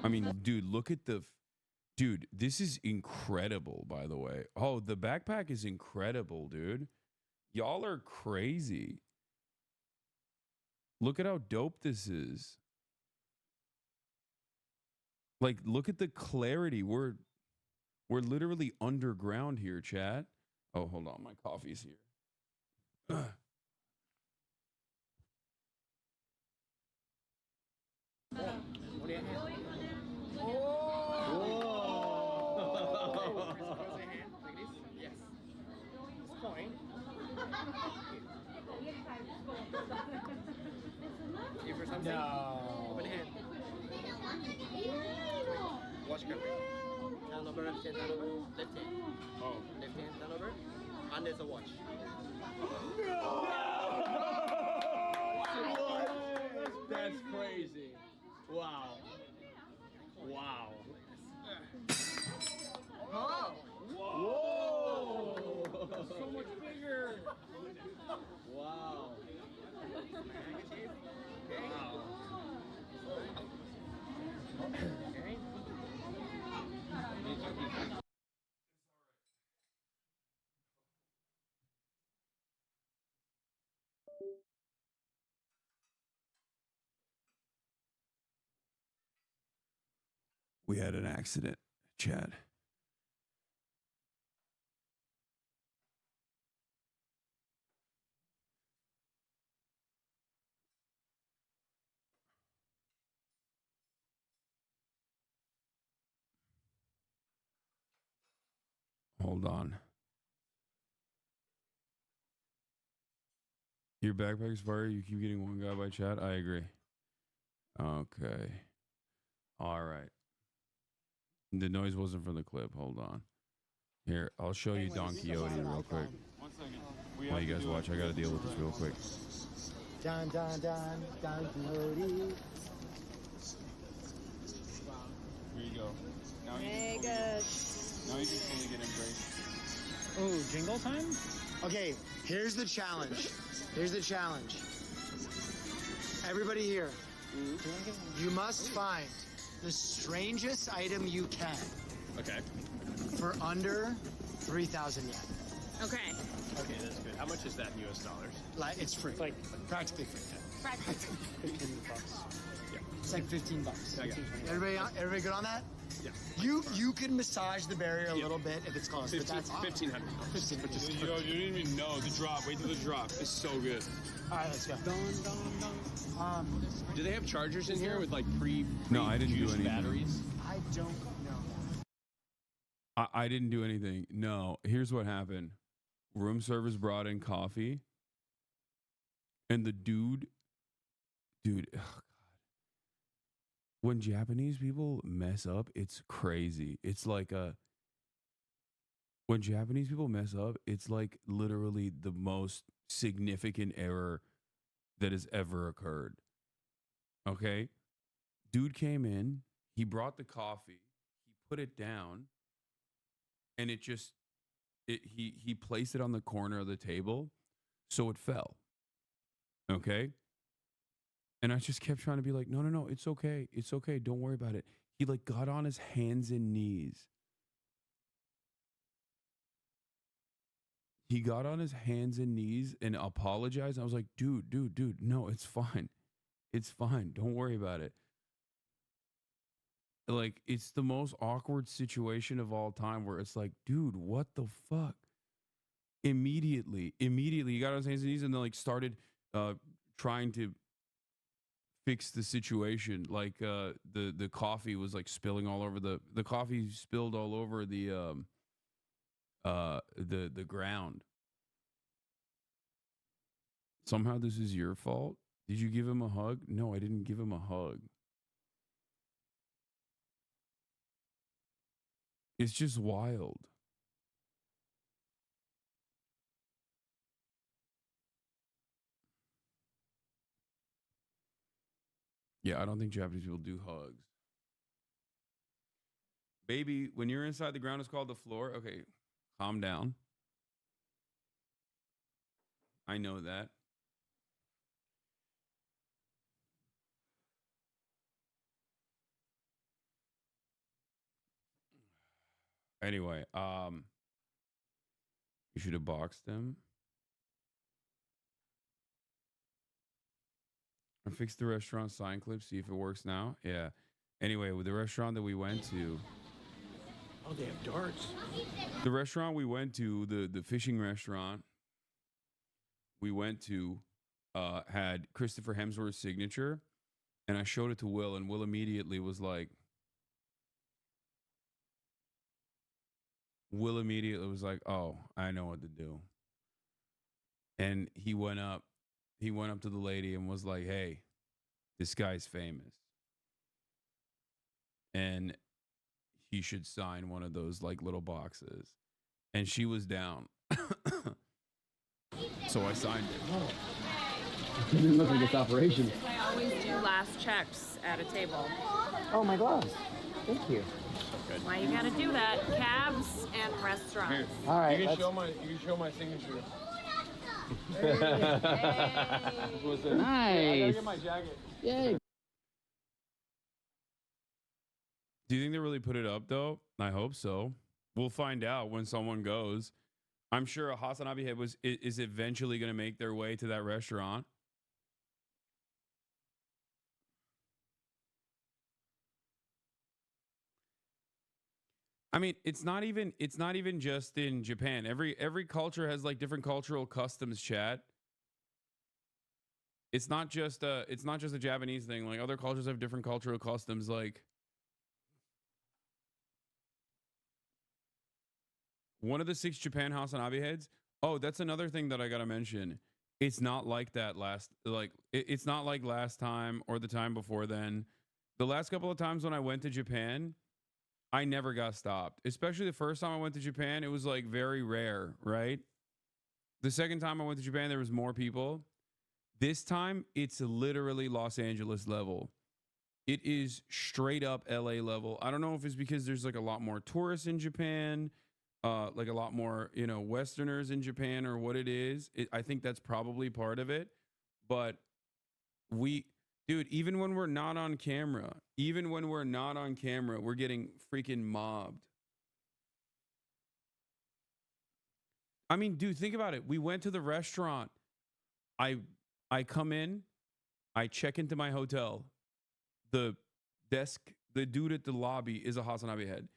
I mean, dude, look at the dude. This is incredible, by the way. Oh, the backpack is incredible, dude. Y'all are crazy. Look at how dope this is. Like, look at the clarity. We're literally underground here, chat. Oh, hold on, my coffee's here. What do you have? You for something? No. Open hand. Watch carefully. Turn over, left hand, turn over. Left hand. Oh. Left hand, turn over. And there's a watch. No! That's crazy. Wow. Wow. Oh! Whoa! So much bigger. Wow. Wow. Okay. We had an accident, Chad. Hold on. Your backpack's fire. You keep getting one guy by chat. I agree. Okay. All right. The noise wasn't from the clip. Hold on. Here, I'll show you Don Quixote real quick. 1 second. While you guys watch, I gotta deal with this real quick. Don Quixote. Here you go. Now you Hey, can good. now you can fully get embraced. Oh, jingle time? Okay, here's the challenge. Here's the challenge. Everybody here, you must find the strangest item you can Okay. for under 3,000 yen. Okay. Okay, that's good. How much is that in US dollars? Like, it's free. Like practically free. Practically. 15 bucks. Yeah. It's like $15. I got it. Everybody good on that? Yeah. You can massage the barrier a little bit if it's close, but that's 1,500. 15. Yo, you didn't even know the drop. Wait till the drop. It's so good. All right, let's go. Do they have chargers in here with like No, I didn't do pre-fused anything. batteries? I don't know. I didn't do anything. No, here's what happened. Room service brought in coffee, and the dude, oh God. When Japanese people mess up, it's crazy. It's like when Japanese people mess up, it's like literally the most significant error that has ever occurred. Okay? Dude came in, he brought the coffee, he put it down, and he placed it on the corner of the table, so it fell. Okay? And I just kept trying to be like, no, it's okay. It's okay. Don't worry about it. He like got on his hands and knees. He got on his hands and knees and apologized. I was like, dude, no, it's fine. It's fine. Don't worry about it. Like, it's the most awkward situation of all time where it's like, dude, what the fuck? Immediately, he got on his hands and knees and then like started trying to fix the situation. Like the coffee was like spilling all over the coffee spilled all over the ground. Somehow this is your fault. Did you give him a hug? No, I didn't give him a hug. It's just wild. Yeah, I don't think Japanese people do hugs. Baby, when you're inside the ground, it's called the floor. Okay, calm down. I know that. Anyway, you should have boxed him. I fixed the restaurant sign clip. See if it works now. Yeah. Anyway, with the restaurant that we went to, Oh, they have darts. the restaurant we went to, the fishing restaurant we went to, had Christopher Hemsworth's signature, and I showed it to Will, and Will immediately was like, "Oh, I know what to do." And he went up to the lady and was like, "Hey, this guy's famous, and he should sign one of those like little boxes." And she was down. So I signed it. It doesn't look like it's operation. I always do last checks at a table. Oh, my gloves. Thank you. Why you gotta do that? Cabs and restaurants. All right. You can let's- show my signature. Nice. I gotta get my jacket. Yay. Do you think they really put it up though? I hope so. We'll find out when someone goes. I'm sure Hassan Abihed is eventually going to make their way to that restaurant. I mean, it's not even just in Japan. Every culture has like different cultural customs, chat. It's not just a Japanese thing. Like other cultures have different cultural customs, like one of the 6 Japan Hassan Abiheds. Oh, that's another thing that I gotta mention. It's not like that it's not like last time or the time before then. The last couple of times when I went to Japan, I never got stopped. Especially the first time I went to Japan, it was like very rare, right? The second time I went to Japan, there was more people. This time, it's literally Los Angeles level. It is straight up LA level. I don't know if it's because there's like a lot more tourists in Japan, like a lot more, Westerners in Japan, or what it is. I think that's probably part of it. But dude, even when we're not on camera, we're getting freaking mobbed. I mean, dude, think about it. We went to the restaurant. I come in, I check into my hotel. The dude at the lobby is a Hassan Abihed.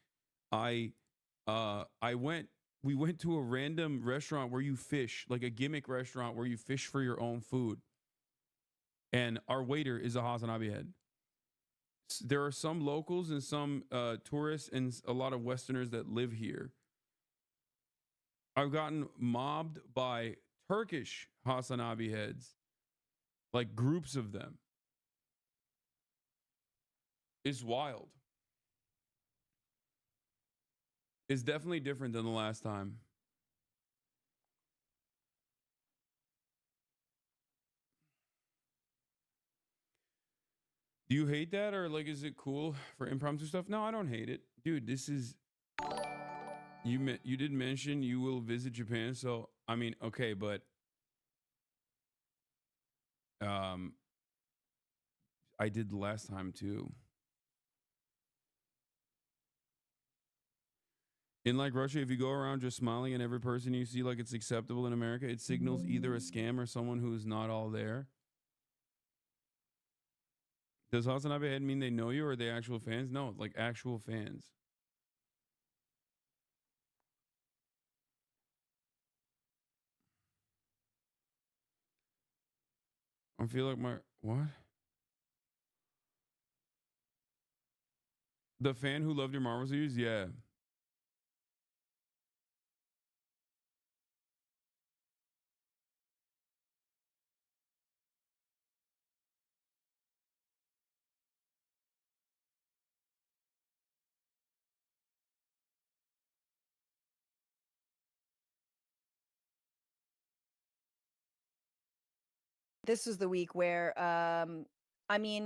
We went to a random restaurant where you fish, like a gimmick restaurant where you fish for your own food. And our waiter is a Hassan Abihed. There are some locals and some tourists and a lot of Westerners that live here. I've gotten mobbed by Turkish Hassan Abiheds, like groups of them. It's wild. It's definitely different than the last time. Do you hate that, or like, is it cool for impromptu stuff? No, I don't hate it, dude. This is you did mention you will visit Japan, so I mean, okay, but I did the last time too. In like Russia, if you go around just smiling at every person you see like it's acceptable in America, it signals either a scam or someone who is not all there. Does Hassan Abihed mean they know you, or are they actual fans? No, like actual fans. I feel like what? The fan who loved your Marvel series? Yeah. This was the week where,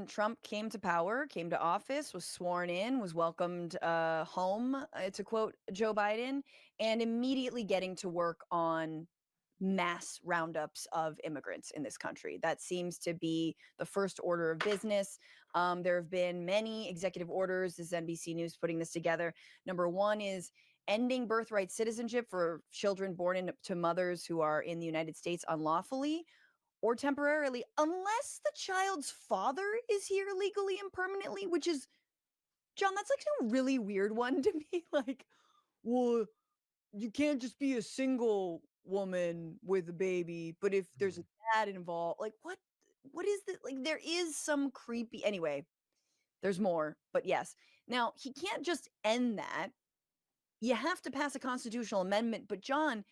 Trump came to power, came to office, was sworn in, was welcomed home, to quote Joe Biden, and immediately getting to work on mass roundups of immigrants in this country. That seems to be the first order of business. There have been many executive orders. This is NBC News putting this together. Number one is ending birthright citizenship for children born to mothers who are in the United States unlawfully or temporarily, unless the child's father is here legally and permanently, which is, John, that's like a really weird one to me. Like, well, you can't just be a single woman with a baby, but if there's a dad involved, like what is this? Like there is some creepy anyway. There's more, but yes. Now, he can't just end that. You have to pass a constitutional amendment, but John,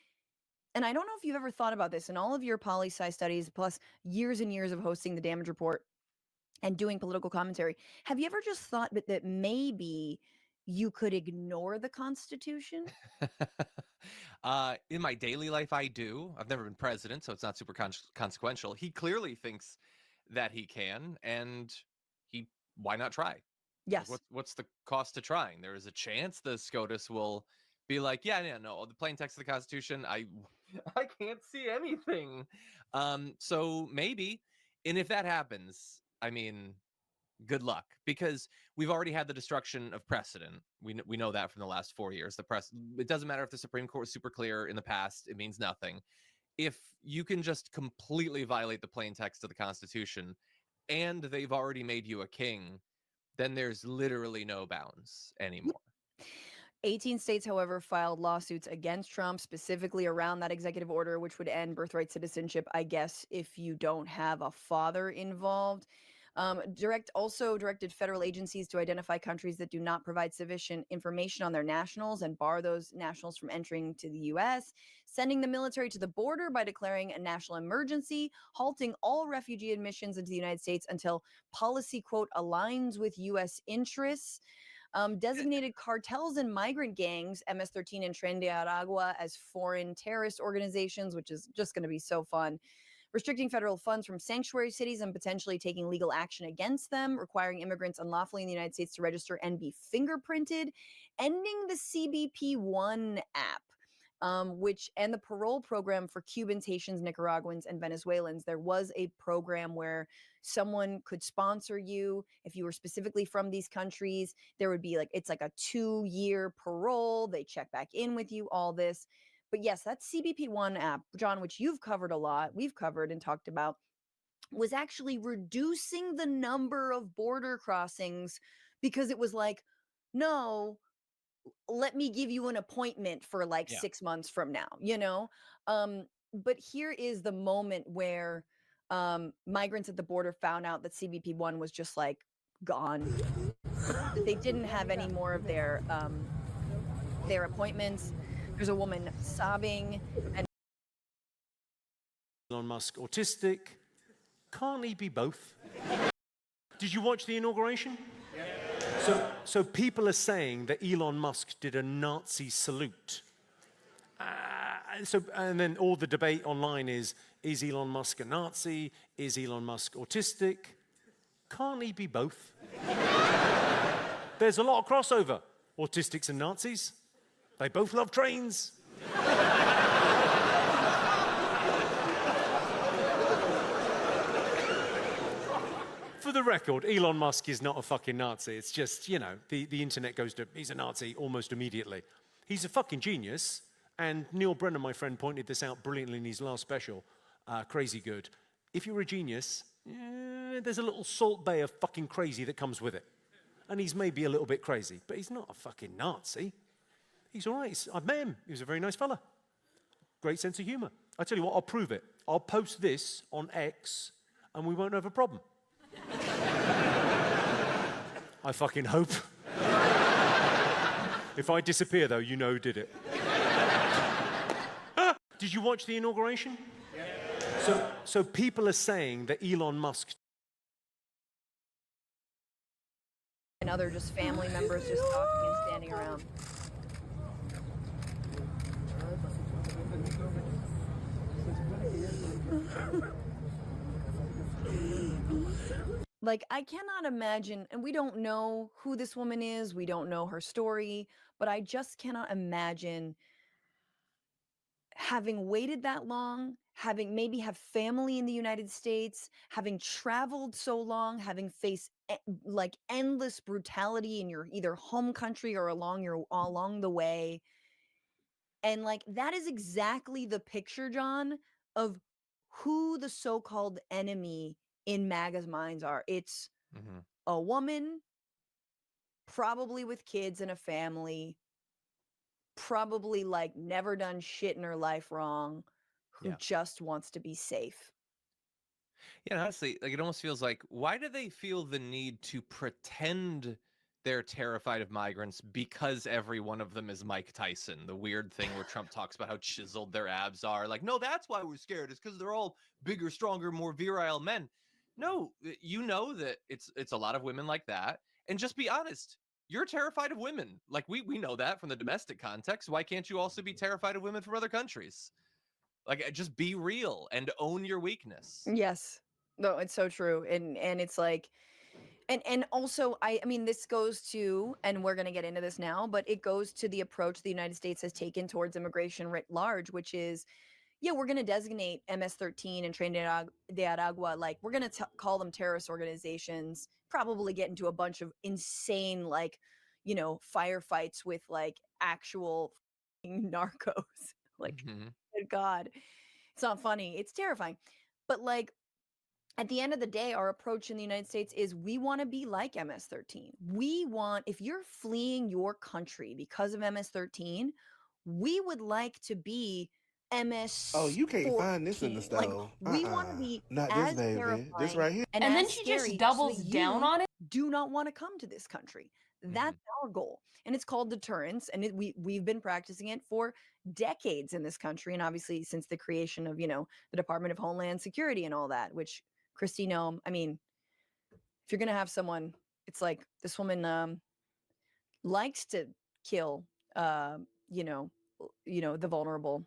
and I don't know if you've ever thought about this in all of your poli-sci studies plus years and years of hosting the Damage Report and doing political commentary. Have you ever just thought that maybe you could ignore the Constitution? In my daily life, I do. I've never been president, so it's not super consequential. He clearly thinks that he can, and why not try? Yes. What's the cost to trying? There is a chance the SCOTUS will be like, yeah, no, the plain text of the Constitution, I can't see anything. So maybe, and if that happens, I mean, good luck, because we've already had the destruction of precedent. We know that from the last 4 years. It doesn't matter if the Supreme Court was super clear in the past, it means nothing. If you can just completely violate the plain text of the Constitution and they've already made you a king, then there's literally no bounds anymore. 18 states, however, filed lawsuits against Trump specifically around that executive order, which would end birthright citizenship, I guess, if you don't have a father involved. Also directed federal agencies to identify countries that do not provide sufficient information on their nationals and bar those nationals from entering to the U.S., sending the military to the border by declaring a national emergency, halting all refugee admissions into the United States until policy, quote, aligns with U.S. interests. Designated cartels and migrant gangs, MS-13 and Tren de Aragua, as foreign terrorist organizations, which is just going to be so fun. Restricting federal funds from sanctuary cities and potentially taking legal action against them, requiring immigrants unlawfully in the United States to register and be fingerprinted, ending the CBP One app, and the parole program for Cubans, Haitians, Nicaraguans, and Venezuelans. There was a program where someone could sponsor you if you were specifically from these countries. There would be it's like a 2-year parole. They check back in with you, all this. But yes, that CBP One app, John, which you've covered a lot, we've covered and talked about, was actually reducing the number of border crossings because it was like, no, let me give you an appointment for 6 months from now, but here is the moment where migrants at the border found out that CBP One was just gone. They didn't have any more of their appointments. There's a woman sobbing. And Elon Musk autistic? Can't he be both? Did you watch the inauguration? Yeah. So people are saying that Elon Musk did a Nazi salute. And then all the debate online is Elon Musk a Nazi? Is Elon Musk autistic? Can't he be both? There's a lot of crossover. Autistics and Nazis. They both love trains. For the record, Elon Musk is not a fucking Nazi. It's just, the internet goes to, he's a Nazi almost immediately. He's a fucking genius. And Neil Brennan, my friend, pointed this out brilliantly in his last special, Crazy Good. If you're a genius, there's a little salt bay of fucking crazy that comes with it. And he's maybe a little bit crazy, but he's not a fucking Nazi. He's all right. I've met him. He was a very nice fella. Great sense of humor. I tell you what, I'll prove it. I'll post this on X, and we won't have a problem. I fucking hope. If I disappear, though, you know who did it. Did you watch the inauguration? Yeah. So people are saying that Elon Musk and other just family members just talking and standing around. I cannot imagine, and we don't know who this woman is, we don't know her story, but I just cannot imagine having waited that long, having maybe have family in the United States, having traveled so long, having faced endless brutality in your either home country or along the way, And like that is exactly the picture, John, of who the so-called enemy in MAGA's minds are. It's Mhm. a woman, probably with kids and a family, probably like never done shit in her life wrong, who Yeah. just wants to be safe. Yeah, honestly, like it almost feels like why do they feel the need to pretend they're terrified of migrants because every one of them is Mike Tyson? The weird thing where Trump talks about how chiseled their abs are. Like, no, that's why we're scared. It's because they're all bigger, stronger, more virile men. No, you know that it's a lot of women like that. And just be honest. You're terrified of women. Like we know that from the domestic context. Why can't you also be terrified of women from other countries? Like just be real and own your weakness. Yes. No, it's so true. And it's like and also I mean this goes to, and we're going to get into this now, but it goes to the approach the United States has taken towards immigration writ large, which is yeah, we're going to designate MS-13 and Trinidad de Aragua, like we're going to call them terrorist organizations, probably get into a bunch of insane like, you know, firefights with like actual narcos. Like Mhm. good God. It's not funny. It's terrifying. But like at the end of the day, our approach in the United States is we want to be like MS-13. We want, if you're fleeing your country because of MS-13, we would like to be MS-14. Oh, you can't find this in the Like store. we want to be Not this, as baby. This terrifying right here. and And then as she just scary doubles so that down you on it. do not want to come to this country. That's our goal. And it's called deterrence. And we've been practicing it for decades in this country. And obviously since the creation of, you know, the Department of Homeland Security and all that, which Kristi Noem, I mean, if you're going to have someone, it's like this woman likes to kill, you know, the vulnerable.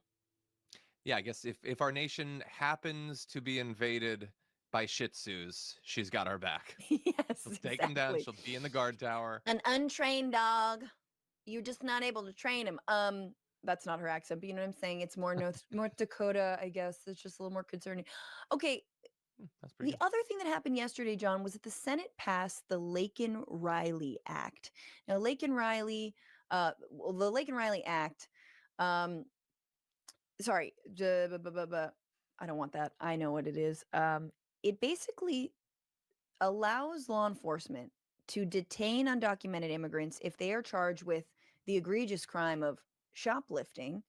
Yeah, I guess if our nation happens to be invaded by Shih Tzus, she's got our back. Yes, She'll take them down. exactly. She'll be in the guard tower. An untrained dog. You're just not able to train him. That's not her accent, but you know what I'm saying? It's more North Dakota, I guess. It's just a little more concerning. Okay. That's pretty The good. other thing that happened yesterday, John, was that the Senate passed the Laken-Riley Act. Now, Laken-Riley, well, the Laken-Riley Act, sorry, I don't want that. I know what it is. It basically allows law enforcement to detain undocumented immigrants if they are charged with the egregious crime of shoplifting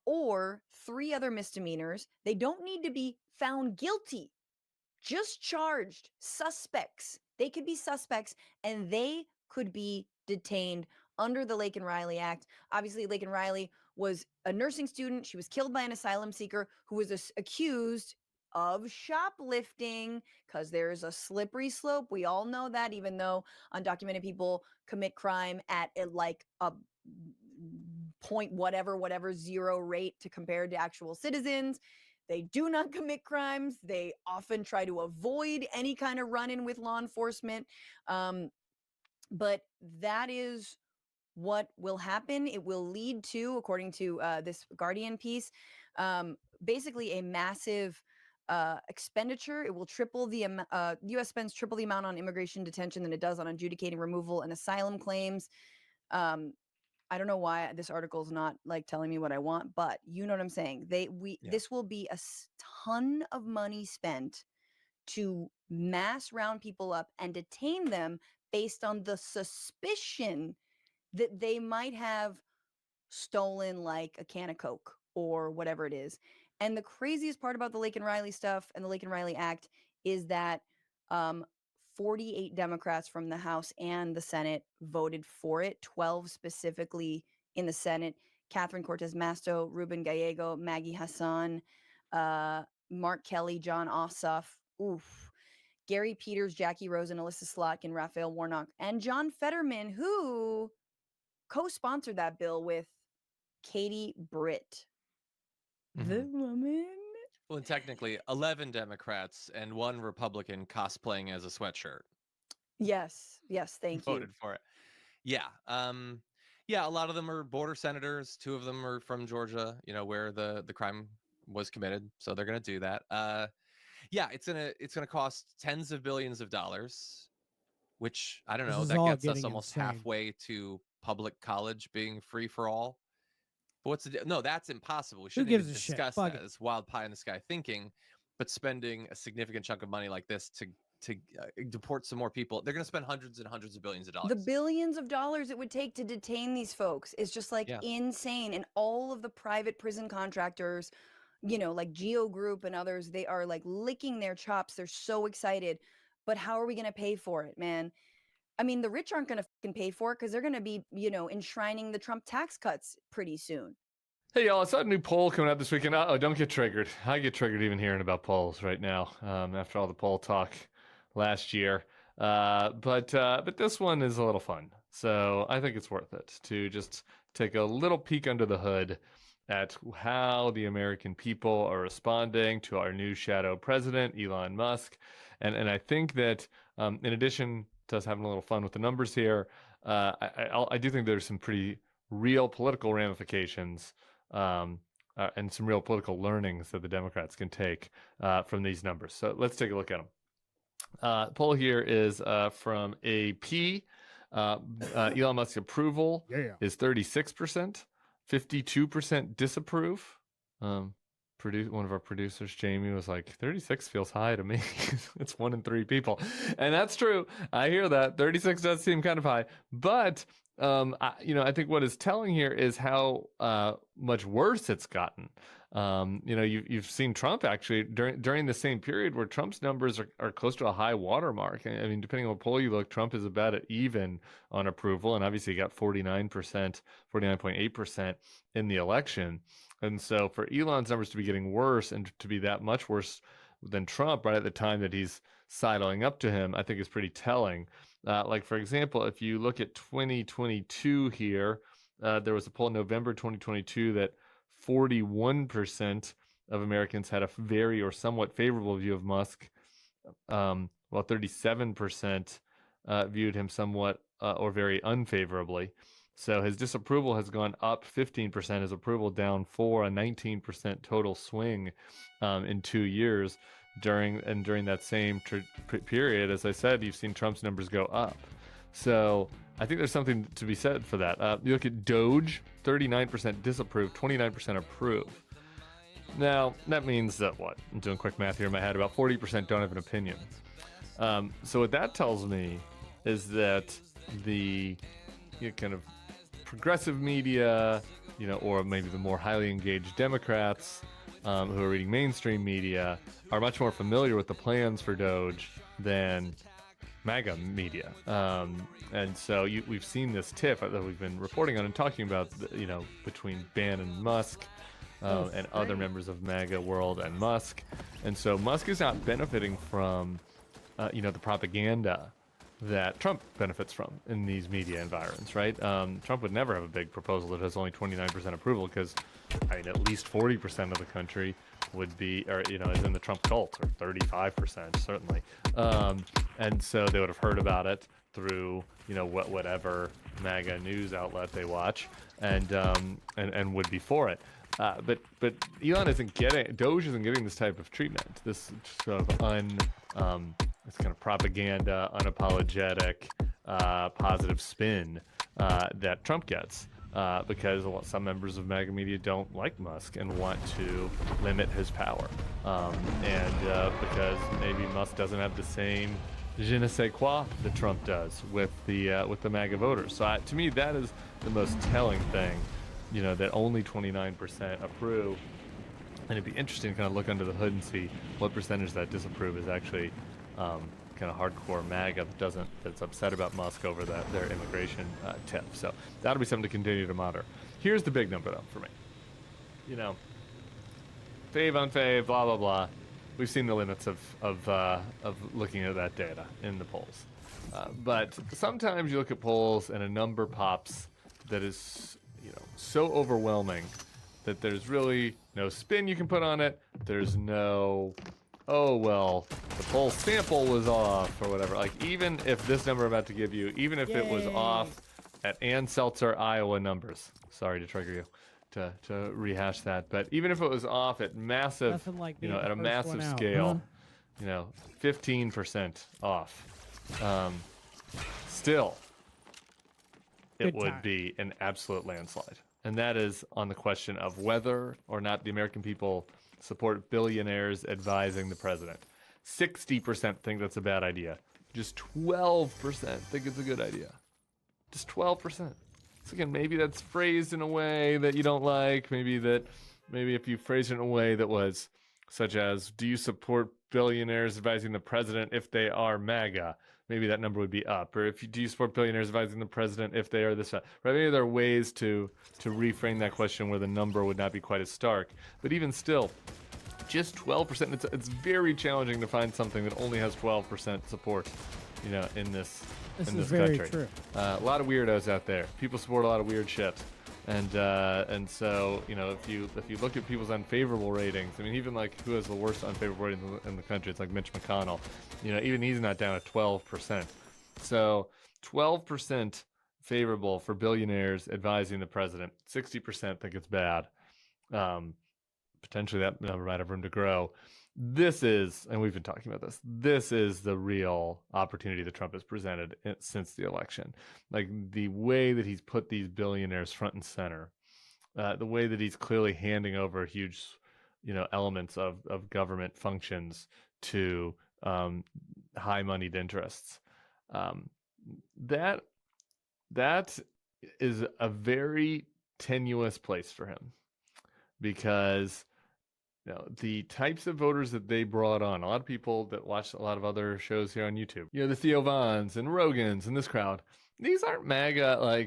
or 3 other misdemeanors. They don't need to be found guilty, just charged, suspects. They could be suspects and they could be detained under the Laken-Riley Act. Obviously, Laken-Riley was a nursing student. She was killed by an asylum seeker who was accused of shoplifting because there's a slippery slope. We all know that, even though undocumented people commit crime at like a point whatever 0 rate to compared to actual citizens. They do not commit crimes. They often try to avoid any kind of run-in with law enforcement. But that is what will happen. It will lead to, according to this Guardian piece, basically a massive expenditure. It will triple the U.S. spends triple the amount on immigration detention than it does on adjudicating removal and asylum claims. I don't know why this article is not like telling me what I want, but you know what I'm saying. This will be a ton of money spent to mass round people up and detain them based on the suspicion that they might have stolen like a can of Coke or whatever it is. And the craziest part about the Laken-Riley stuff and the Laken-Riley Act is that 48 Democrats from the House and the Senate voted for it, 12 specifically in the Senate. Catherine Cortez Masto, Ruben Gallego, Maggie Hassan, Mark Kelly, John Ossoff, Gary Peters, Jackie Rosen, Alyssa Slotkin, Raphael Warnock, and John Fetterman, who co-sponsored that bill with Katie Britt. The woman. Well, and technically, 11 Democrats and 1 Republican cosplaying as a sweatshirt Yes, thank you. voted for it. Yeah. Yeah, a lot of them are border senators. 2 of them are from Georgia, you know, where the crime was committed. So they're going to do that. Yeah, it's gonna cost tens of billions of dollars, which I don't This know, is that all gets us getting almost insane. halfway to public college being free for all. But what's no? That's impossible. We shouldn't gives even a shit? discuss Fuck that it. as wild pie in the sky thinking. But spending a significant chunk of money like this to deport some more people, they're going to spend hundreds and hundreds of billions of dollars. The billions of dollars it would take to detain these folks is just like Yeah. insane. And all of the private prison contractors, you know, like Geo Group and others, they are like licking their chops. They're so excited. But how are we going to pay for it, man? I mean, the rich aren't going to fucking pay for it because they're going to be, you know, enshrining the Trump tax cuts pretty soon. Hey, y'all, I saw a new poll coming out this weekend. Oh, don't get triggered. I get triggered even hearing about polls right now after all the poll talk last year. But this one is a little fun. So I think it's worth it to just take a little peek under the hood at how the American people are responding to our new shadow president, Elon Musk. And I think that in addition to us having a little fun with the numbers here, I do think there's some pretty real political ramifications and some real political learnings that the Democrats can take from these numbers. So let's take a look at them. Poll here is from AP. Elon Musk's approval is 36%, 52% disapprove. One of our producers, Jamie, was like, 36 feels high to me. It's 1 in 3 people. And that's true. I hear that. 36 does seem kind of high. But, I think what is telling here is how much worse it's gotten. You've seen Trump actually during the same period where Trump's numbers are close to a high watermark. I mean, depending on what poll you look, Trump is about at even on approval. And obviously he got 49.8% in the election. And so for Elon's numbers to be getting worse and to be that much worse than Trump right at the time that he's sidling up to him, I think is pretty telling. Like, for example, if you look at 2022 here, there was a poll in November 2022 that 41% of Americans had a very or somewhat favorable view of Musk, while 37% viewed him somewhat or very unfavorably. So his disapproval has gone up 15%, his approval down 4%, a 19% total swing in 2 years. During that same period, as I said, you've seen Trump's numbers go up. So I think there's something to be said for that. You look at Doge, 39% disapprove, 29% approve. Now, that means that what? I'm doing quick math here in my head. About 40% don't have an opinion. So what that tells me is that the kind of progressive media, or maybe the more highly engaged Democrats who are reading mainstream media are much more familiar with the plans for Doge than MAGA media. And so we've seen this tiff that we've been reporting on and talking about, between Bannon and Musk and other members of MAGA world and Musk. And so Musk is not benefiting from, the propaganda that Trump benefits from in these media environments, right? Trump would never have a big proposal that has only 29% approval because, at least 40% of the country would be, or, is in the Trump cult, or 35% certainly. And so they would have heard about it through, whatever MAGA news outlet they watch and would be for it. But Elon Doge isn't getting this type of treatment, this sort of this kind of propaganda, unapologetic, positive spin that Trump gets because some members of MAGA media don't like Musk and want to limit his power. And because maybe Musk doesn't have the same je ne sais quoi that Trump does with the MAGA voters. So to me, that is the most telling thing, that only 29% approve. And it'd be interesting to kind of look under the hood and see what percentage that disapprove is actually kind of hardcore MAGA that's upset about Musk over their immigration tip. So that'll be something to continue to monitor. Here's the big number though for me. Fave, unfave, blah blah blah. We've seen the limits of looking at that data in the polls. But sometimes you look at polls and a number pops that is so overwhelming that there's really no spin you can put on it. There's no, oh, well, the poll sample was off or whatever. Like, even if this number I'm about to give you, even if it was off at Ann Seltzer, Iowa numbers, sorry to trigger you to rehash that, but even if it was off at massive, at a massive scale, 15% off, still, it would be an absolute landslide. and that is on the question of whether or not the American people support billionaires advising the president. 60% think that's a bad idea. Just 12% think it's a good idea. Just 12%. So again, maybe that's phrased in a way that you don't like. Maybe if you phrased it in a way that was such as, do you support billionaires advising the president if they are MAGA? Maybe that number would be up. Or do you support billionaires advising the president if they are this? Right? Maybe there are ways to reframe that question where the number would not be quite as stark. But even still, just 12%. It's very challenging to find something that only has 12% support, in this very country. true. A lot of weirdos out there. People support a lot of weird shit. And so, if you look at people's unfavorable ratings, I mean, even like who has the worst unfavorable ratings in the country, it's like Mitch McConnell. Even he's not down at 12%. So 12% favorable for billionaires advising the president. 60% think it's bad. Potentially that number might have room to grow. This is, and we've been talking about this is the real opportunity that Trump has presented since the election. Like the way that he's put these billionaires front and center, the way that he's clearly handing over huge, elements of government functions to high moneyed interests. That is a very tenuous place for him, because the types of voters that they brought on, a lot of people that watch a lot of other shows here on YouTube, the Theo Vons and Rogans and this crowd, these aren't MAGA,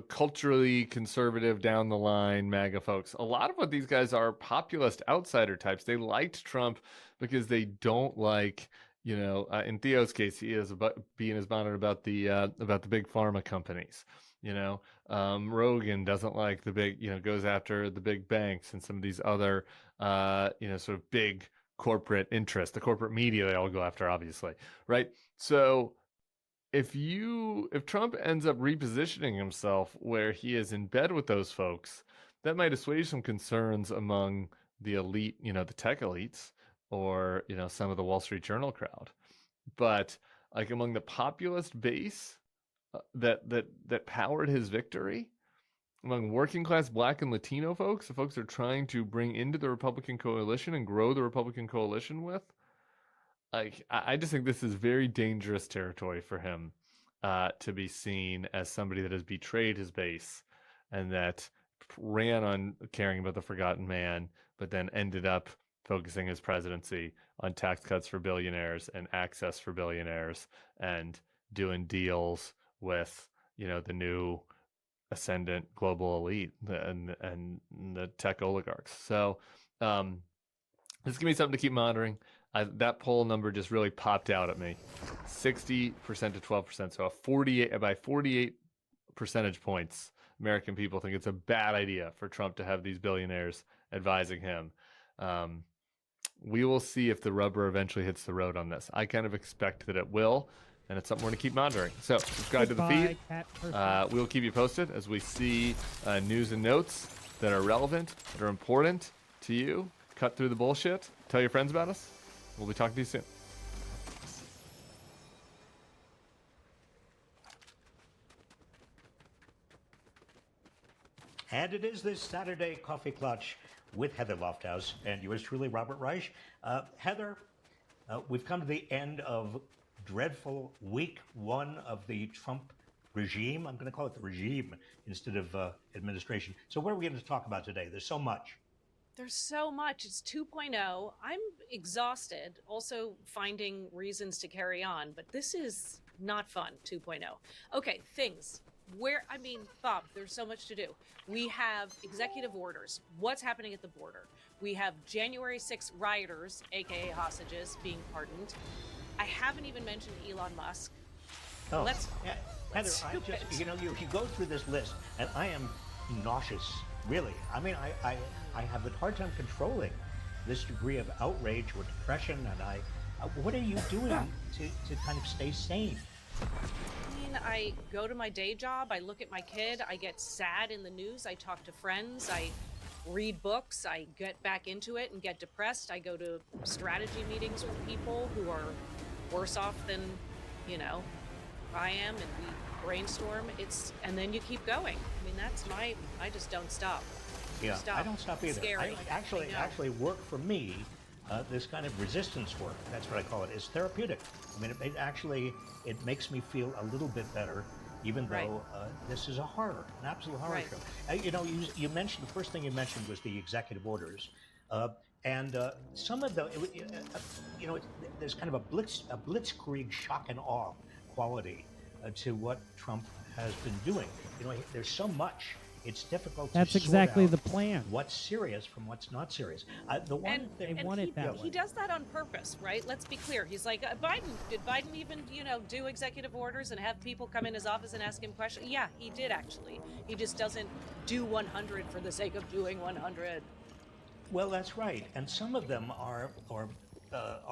culturally conservative down the line MAGA folks. A lot of what these guys are populist outsider types. They liked Trump because they don't like, in Theo's case, he is being his bonnet about the big pharma companies. Rogan doesn't like the big, goes after the big banks and some of these other, sort of big corporate interests, the corporate media they all go after, obviously, right? So if Trump ends up repositioning himself where he is in bed with those folks, that might assuage some concerns among the elite, the tech elites, or, some of the Wall Street Journal crowd. But like among the populist base, that powered his victory, among working class Black and Latino folks, the folks they're trying to bring into the Republican coalition and grow the Republican coalition with, I just think this is very dangerous territory for him to be seen as somebody that has betrayed his base and that ran on caring about the forgotten man, but then ended up focusing his presidency on tax cuts for billionaires and access for billionaires and doing deals with, the new ascendant global elite and the tech oligarchs. So this is gonna be something to keep monitoring. That poll number just really popped out at me. 60% to 12%. So by 48 percentage points, American people think it's a bad idea for Trump to have these billionaires advising him. We will see if the rubber eventually hits the road on this. I kind of expect that it will, and it's something we're going to keep monitoring. So subscribe to the feed. We'll keep you posted as we see news and notes that are relevant, that are important to you. Cut through the bullshit. Tell your friends about us. We'll be talking to you soon. And it is this Saturday Coffee Clutch with Heather Lofthouse and yours truly, Robert Reich. Heather, we've come to the end of dreadful week one of the Trump regime. I'm going to call it the regime instead of administration. So what are we going to talk about today? There's so much. There's so much. It's 2.0. I'm exhausted, also finding reasons to carry on, but this is not fun, 2.0. Okay, things. Bob, there's so much to do. We have executive orders. What's happening at the border? We have January 6th rioters, aka hostages, being pardoned. I haven't even mentioned Elon Musk. Oh, Heather, you go through this list, and I am nauseous, really. I mean, I have a hard time controlling this degree of outrage or depression, and what are you doing to kind of stay sane? I go to my day job, I look at my kid, I get sad in the news, I talk to friends, I read books, I get back into it and get depressed. I go to strategy meetings with people who are worse off than, I am, and we brainstorm. And then you keep going. I mean, I just don't stop. Yeah, Stop. I don't stop either. Scary. Actually, work for me, this kind of resistance work, that's what I call it, is therapeutic. I mean, it makes me feel a little bit better, even though this is a horror, an absolute horror show. You mentioned, the first thing you mentioned was the executive orders. And some of there's kind of a blitzkrieg shock and awe quality to what Trump has been doing. There's so much. It's difficult That's to exactly sort out the plan. what's serious from what's not serious. The one thing he does that on purpose, right? Let's be clear. He's like, Biden, did Biden even, do executive orders and have people come in his office and ask him questions? Yeah, he did actually. He just doesn't do 100 for the sake of doing 100. Well, that's right. And some of them are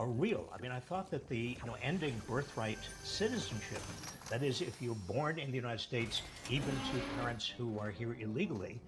real. I mean, I thought that the ending birthright citizenship, that is, if you're born in the United States, even to parents who are here illegally,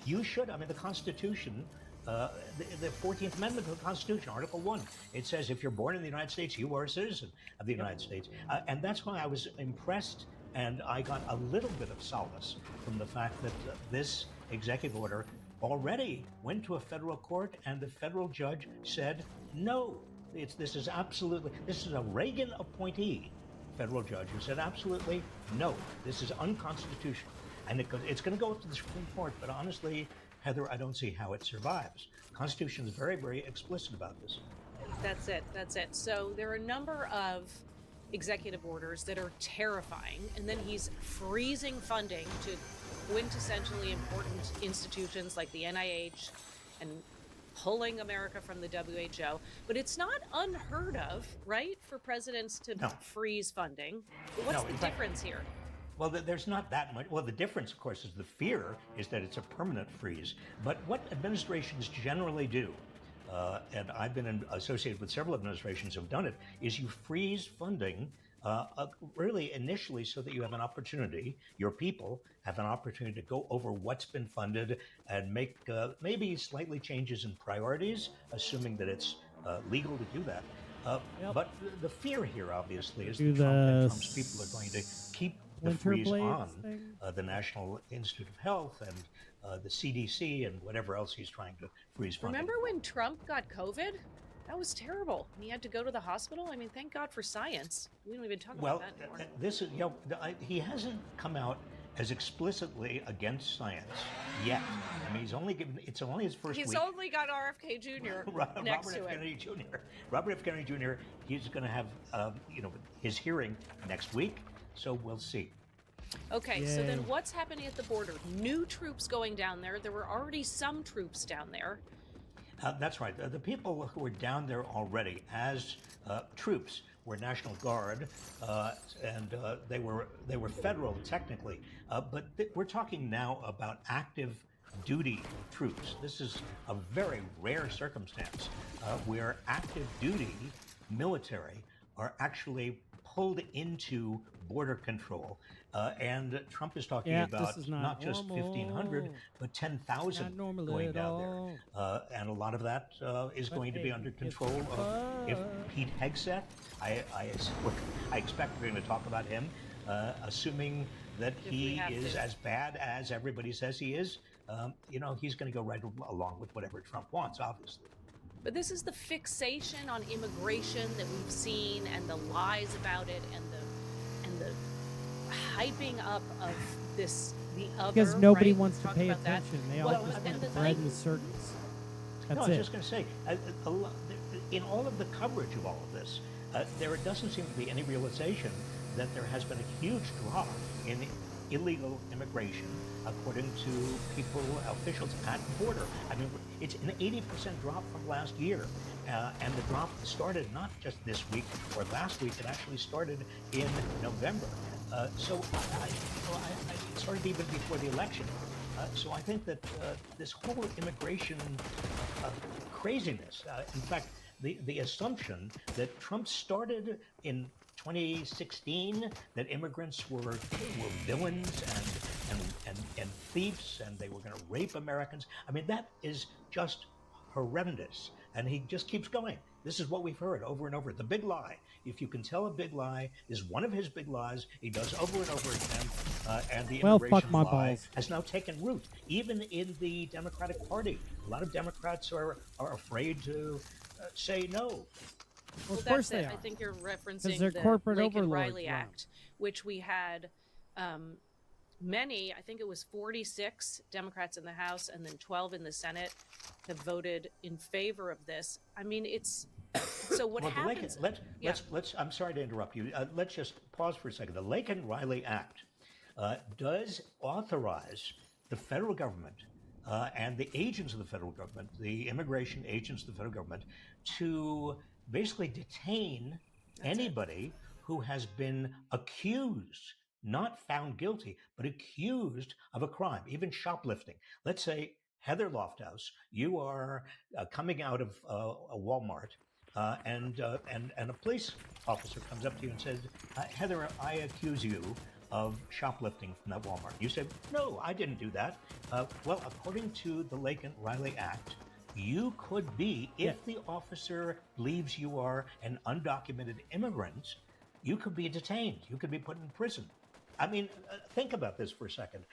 you should. I mean, the Constitution, the 14th Amendment of the Constitution, Article 1, it says if you're born in the United States, you are a citizen of the United States. And that's why I was impressed, and I got a little bit of solace from the fact that this executive order already went to a federal court, and the federal judge said no. This is a Reagan appointee federal judge who said absolutely no. This is unconstitutional, and it's going to go up to the Supreme Court. But honestly, Heather, I don't see how it survives. The Constitution is very, very explicit about this. That's it. So there are a number of executive orders that are terrifying, and then he's freezing funding to quintessentially important institutions like the NIH and pulling America from the WHO. But it's not unheard of, right, for presidents to freeze funding. What's the difference here? Well, there's not that much. Well, the difference, of course, is the fear is that it's a permanent freeze. But what administrations generally do, and I've been associated with several administrations who have done it, is you freeze funding really initially so that you have an opportunity, your people have an opportunity to go over what's been funded and make maybe slightly changes in priorities, assuming that it's legal to do that. But the fear here, obviously, is that Trump and Trump's people are going to keep the freeze on the National Institute of Health and the CDC and whatever else he's trying to freeze funding. Remember when Trump got COVID? That was terrible. He had to go to the hospital. I mean, thank God for science. We don't even talk about that anymore. This is, he hasn't come out as explicitly against science yet. I mean, it's only his first week. He's only got RFK Jr. next to him. Robert F. Kennedy Jr., he's going to have, his hearing next week, so we'll see. Okay, so then what's happening at the border? New troops going down there. There were already some troops down there. That's right. The people who were down there already as troops were National Guard, and they were federal technically. But we're talking now about active duty troops. This is a very rare circumstance where active duty military are actually pulled into border control. And Trump is talking about not just 1,500, but 10,000 going down there. And a lot of that is going to be under control of if Pete Hegseth, I expect we're going to talk about him, assuming that he is as bad as everybody says he is, he's going to go right along with whatever Trump wants, obviously. But this is the fixation on immigration that we've seen, and the lies about it, and the hyping up of this, the other. Because nobody right? wants to pay about that. attention. They all just want the bread and the circus. That's no, I was just going to say, in all of the coverage of all of this, there doesn't seem to be any realization that there has been a huge drop in illegal immigration, according to officials at the border. I mean, it's an 80% drop from last year. And the drop started not just this week or last week, it actually started in November. So it started even before the election. So I think that this whole immigration craziness, in fact, the assumption that Trump started in 2016, that immigrants were villains and thieves, and they were going to rape Americans. I mean, that is just horrendous. And he just keeps going. This is what we've heard over and over. The big lie. If you can tell a big lie is one of his big lies, he does over and over again. And the Well, immigration fuck my lie balls. has now taken root, even in the Democratic Party. A lot of Democrats are afraid to say no. Well, Well, of course that's they it. are. I think you're referencing they're the corporate Laken overlords, Riley Ron. Act, which we had many, I think it was 46 Democrats in the House and then 12 in the Senate have voted in favor of this. I mean, it's so what Well, the Laken, happens? let's. I'm sorry to interrupt you. Let's just pause for a second. The Laken Riley Act does authorize the federal government and the agents of the federal government, the immigration agents of the federal government, to basically detain anybody who has been accused, not found guilty, but accused of a crime, even shoplifting. Let's say, Heather Lofthouse, you are coming out of a Walmart, and a police officer comes up to you and says, Heather, I accuse you of shoplifting from that Walmart. You say, no, I didn't do that. Well, according to the Laken Riley Act, you could be, if the officer believes you are an undocumented immigrant, you could be detained. You could be put in prison. I mean, think about this for a second.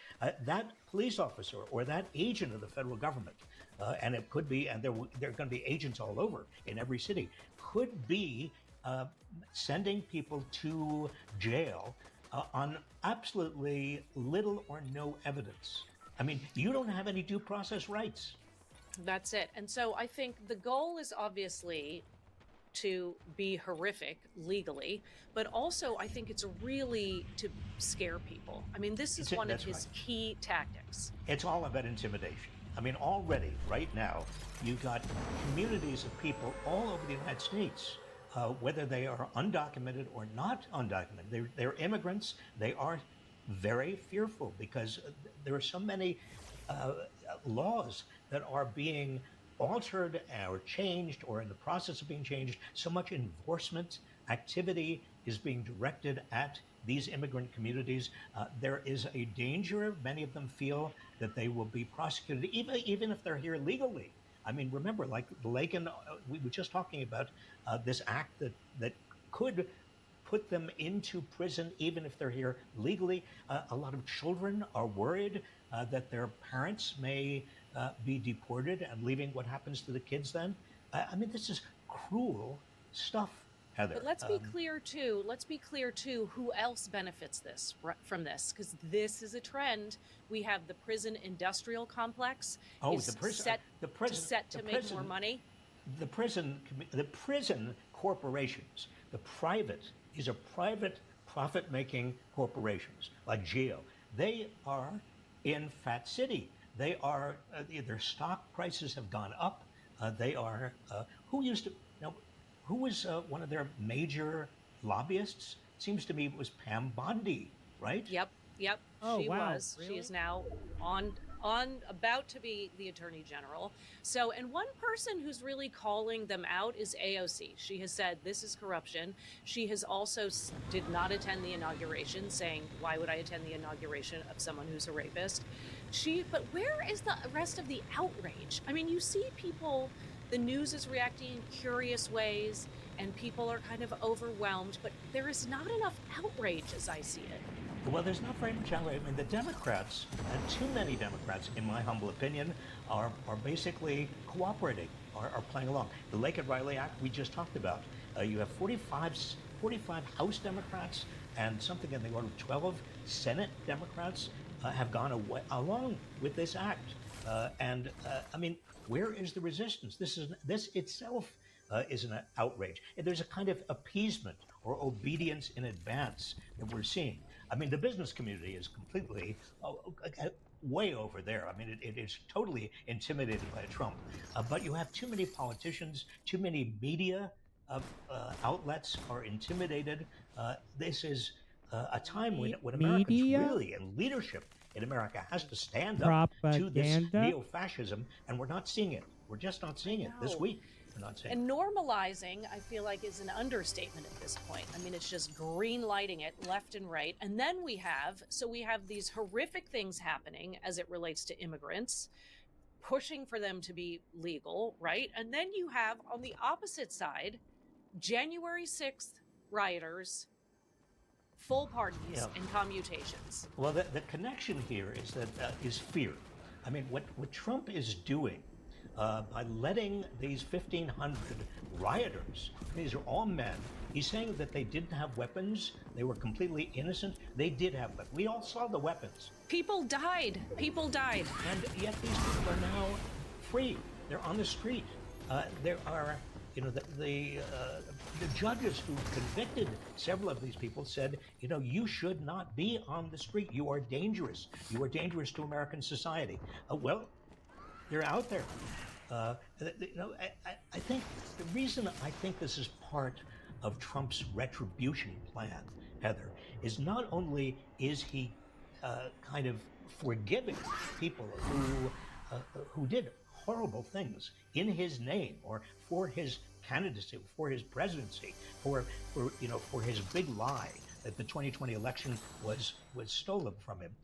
That police officer or that agent of the federal government, and it could be, and there are going to be agents all over in every city, could be sending people to jail on absolutely little or no evidence. I mean, you don't have any due process rights. That's it. And so I think the goal is obviously to be horrific legally, but also I think it's really to scare people. I mean, this is one of his key tactics. It's all about intimidation. I mean, already, right now, you've got communities of people all over the United States, whether they are undocumented or not undocumented. They're immigrants. They are very fearful because there are so many laws that are being altered or changed or in the process of being changed. So much enforcement activity is being directed at these immigrant communities. There is a danger, many of them feel, that they will be prosecuted, even if they're here legally. I mean, remember, like the Laken, we were just talking about this act that could put them into prison even if they're here legally. A lot of children are worried that their parents may be deported, and leaving what happens to the kids then. I mean, this is cruel stuff, Heather. But let's be clear too, who else benefits from this? Because this is a trend. We have the prison industrial complex. Set to make more money. The prison corporations, these are private profit-making corporations like GEO. They are in Fat City. They are, their stock prices have gone up. They are, who was one of their major lobbyists? Seems to me it was Pam Bondi, right? Yep. Oh, she wow. was. Really? She is now about to be the Attorney General. So, and one person who's really calling them out is AOC. She has said this is corruption. She has also did not attend the inauguration, saying, why would I attend the inauguration of someone who's a rapist? But where is the rest of the outrage? I mean, you see people, the news is reacting in curious ways, and people are kind of overwhelmed, but there is not enough outrage as I see it. Well, there's not very much outrage. I mean, the Democrats, and too many Democrats, in my humble opinion, are basically cooperating, are playing along. The Laken Riley Act we just talked about. You have 45 House Democrats and something in the order of 12 Senate Democrats have gone along with this act. I mean, where is the resistance? This itself is an outrage. There's a kind of appeasement or obedience in advance that we're seeing. I mean, the business community is completely way over there. I mean, it is totally intimidated by Trump. But you have too many politicians, too many media outlets are intimidated. This is a time when Americans really, and leadership in America has to stand up to this neo-fascism, and we're not seeing it. We're just not seeing it this week. We're not seeing And normalizing, I feel like, is an understatement at this point. I mean, it's just green lighting it left and right. And then we have these horrific things happening as it relates to immigrants. pushing for them to be legal, right? And then you have on the opposite side, January 6th rioters, full pardons Yeah. and commutations. Well, the connection here is that is fear. I mean, what Trump is doing by letting these 1,500 rioters, these are all men, he's saying that they didn't have weapons, they were completely innocent. They did have weapons. We all saw the weapons. People died. People died. And yet these people are now free. They're on the street. There are, you know, the judges who convicted several of these people said, you know, you should not be on the street. You are dangerous. You are dangerous to American society. Well, they're out there. You know, I think the reason I think this is part of Trump's retribution plan, Heather, is not only is he kind of forgiving people who did horrible things in his name or for his candidacy, for his presidency, for his big lie that the 2020 election was stolen from him,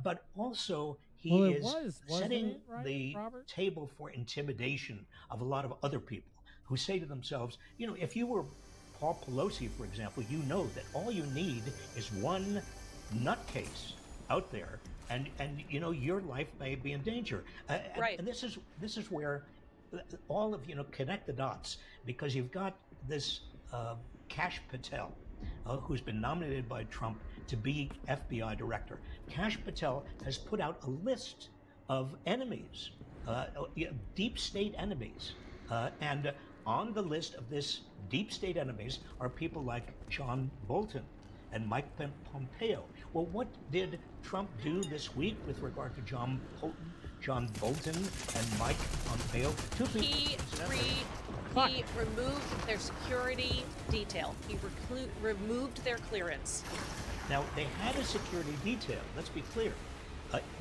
but also he is setting the table for intimidation of a lot of other people who say to themselves, you know, if you were Paul Pelosi, for example, you know that all you need is one nutcase out there, and you know your life may be in danger. Right. And this is where all of connect the dots, because you've got this Kash Patel, who's been nominated by Trump to be FBI director. Kash Patel has put out a list of enemies, deep state enemies, and on the list of this deep state enemies are people like John Bolton and Mike Pompeo. Well, what did Trump do this week with regard to John Bolton and Mike Pompeo? He removed their security detail. He removed their clearance. Now, they had a security detail, let's be clear.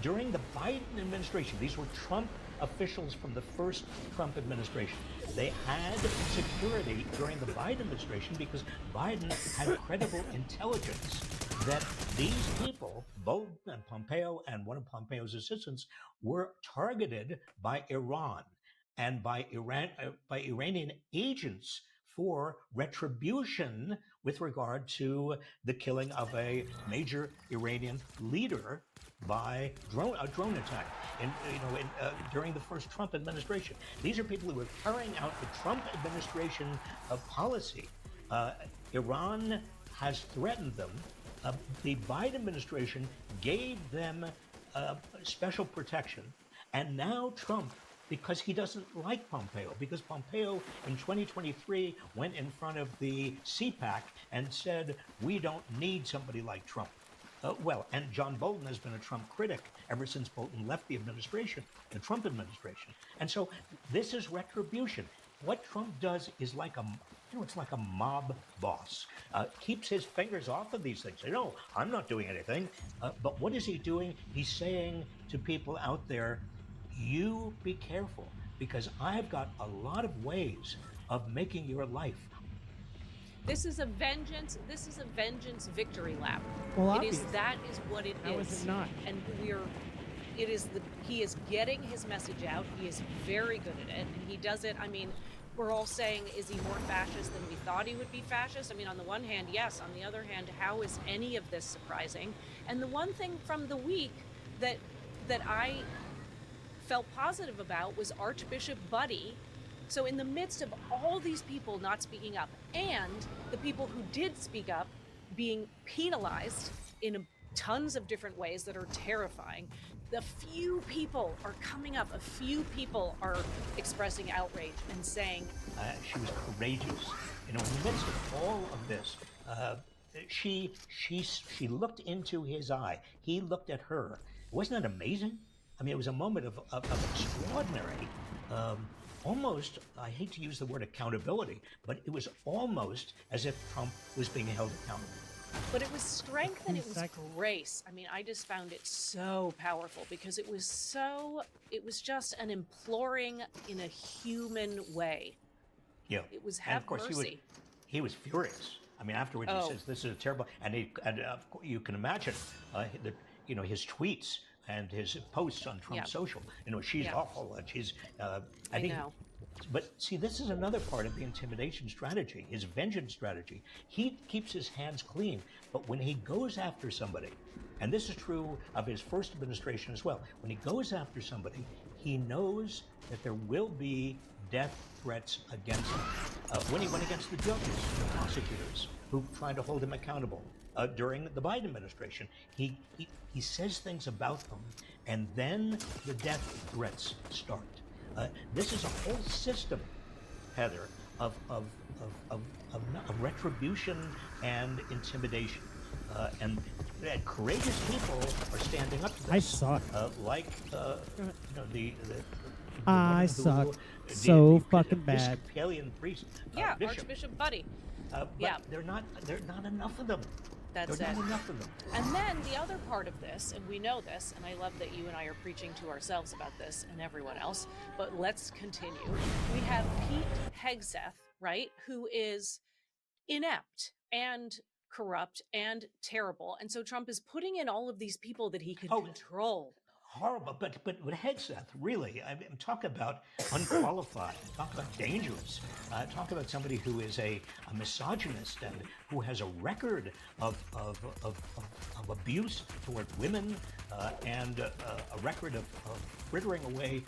During the Biden administration, these were Trump officials from the first Trump administration. They had security during the Biden administration because Biden had credible intelligence that these people, Bolton and Pompeo and one of Pompeo's assistants, were targeted by Iran and by Iranian agents for retribution with regard to the killing of a major Iranian leader by a drone attack during the first Trump administration. These are people who were carrying out the Trump administration policy. Iran has threatened them. The Biden administration gave them special protection, and now Trump, because he doesn't like Pompeo, because Pompeo in 2023 went in front of the CPAC and said, we don't need somebody like Trump. And John Bolton has been a Trump critic ever since Bolton left the administration, the Trump administration. And so this is retribution. What Trump does is like it's like a mob boss. Keeps his fingers off of these things. No, I'm not doing anything. But what is he doing? He's saying to people out there, you be careful, because I've got a lot of ways of making your life. This is a vengeance victory lap. Well, That is what it is. How is it not? And he is getting his message out. He is very good at it. And he does it, we're all saying, is he more fascist than we thought he would be fascist? On the one hand, yes. On the other hand, how is any of this surprising? And the one thing from the week that I felt positive about was Archbishop Buddy. So in the midst of all these people not speaking up and the people who did speak up being penalized in tons of different ways that are terrifying, the few people are coming up, a few people are expressing outrage and saying... she was courageous. In the midst of all of this, she looked into his eye. He looked at her. Wasn't that amazing? It was a moment of extraordinary, almost, I hate to use the word accountability, but it was almost as if Trump was being held accountable. But it was strength and it was grace. I just found it so powerful because it was just an imploring in a human way. Yeah. It was and have of course mercy. He was furious. Afterwards he says, this is terrible. And you can imagine his tweets. and his posts on Trump Yeah. Social. You know, she's Yeah. awful, and she's. I know. But see, this is another part of the intimidation strategy, his vengeance strategy. He keeps his hands clean, but when he goes after somebody, and this is true of his first administration as well, when he goes after somebody, he knows that there will be death threats against him. When he went against the judges, the prosecutors, who tried to hold him accountable during the Biden administration, he says things about them, and then the death threats start. This is a whole system, Heather, of retribution and intimidation. And courageous people are standing up to this. I suck. Like, you know, the I woman who- suck the- so the fucking bad. Episcopalian priest, Yeah, bishop. Archbishop Buddy. But Yeah. they're not enough of them. That's There are it. not enough of them. And then the other part of this, and we know this, and I love that you and I are preaching to ourselves about this and everyone else, but let's continue. We have Pete Hegseth, right, who is inept and corrupt and terrible. And so Trump is putting in all of these people that he can control. Horrible, but Hegseth, really, I mean, talk about unqualified, talk about dangerous, talk about somebody who is a misogynist and who has a record of abuse toward women and a record of frittering away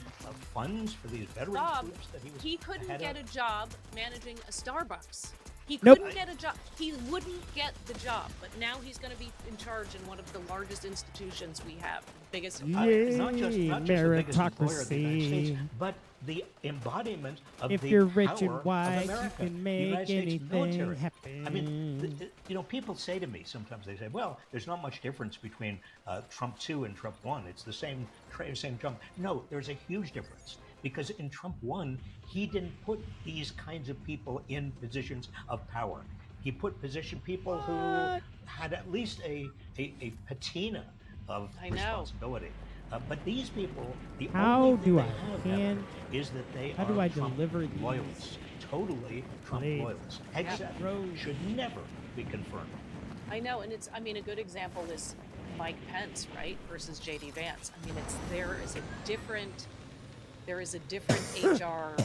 funds for these veteran Bob, troops that he couldn't head get of. a job managing a Starbucks. He Nope. couldn't get a job. He wouldn't get the job, but now he's going to be in charge in one of the largest institutions we have, biggest. Not just the biggest employer of the United Meritocracy. States, but the embodiment of If the you're rich and power of white, you America, can the make United States anything military. happen. I mean, you know, people say to me sometimes, they say, "Well, there's not much difference between Trump 2 and Trump 1. It's the same Trump." No, there's a huge difference. Because in Trump 1, he didn't put these kinds of people in positions of power. He put people who had at least a patina of I know. responsibility. But these people, the How only thing do they I have hand- Heather, is that they how are do I Trump deliver these? loyalists, totally Trump Please. loyalists. Hegseth should never be confirmed. I know, and it's, I mean, a good example is Mike Pence, right, versus JD Vance. I mean, there is a different HR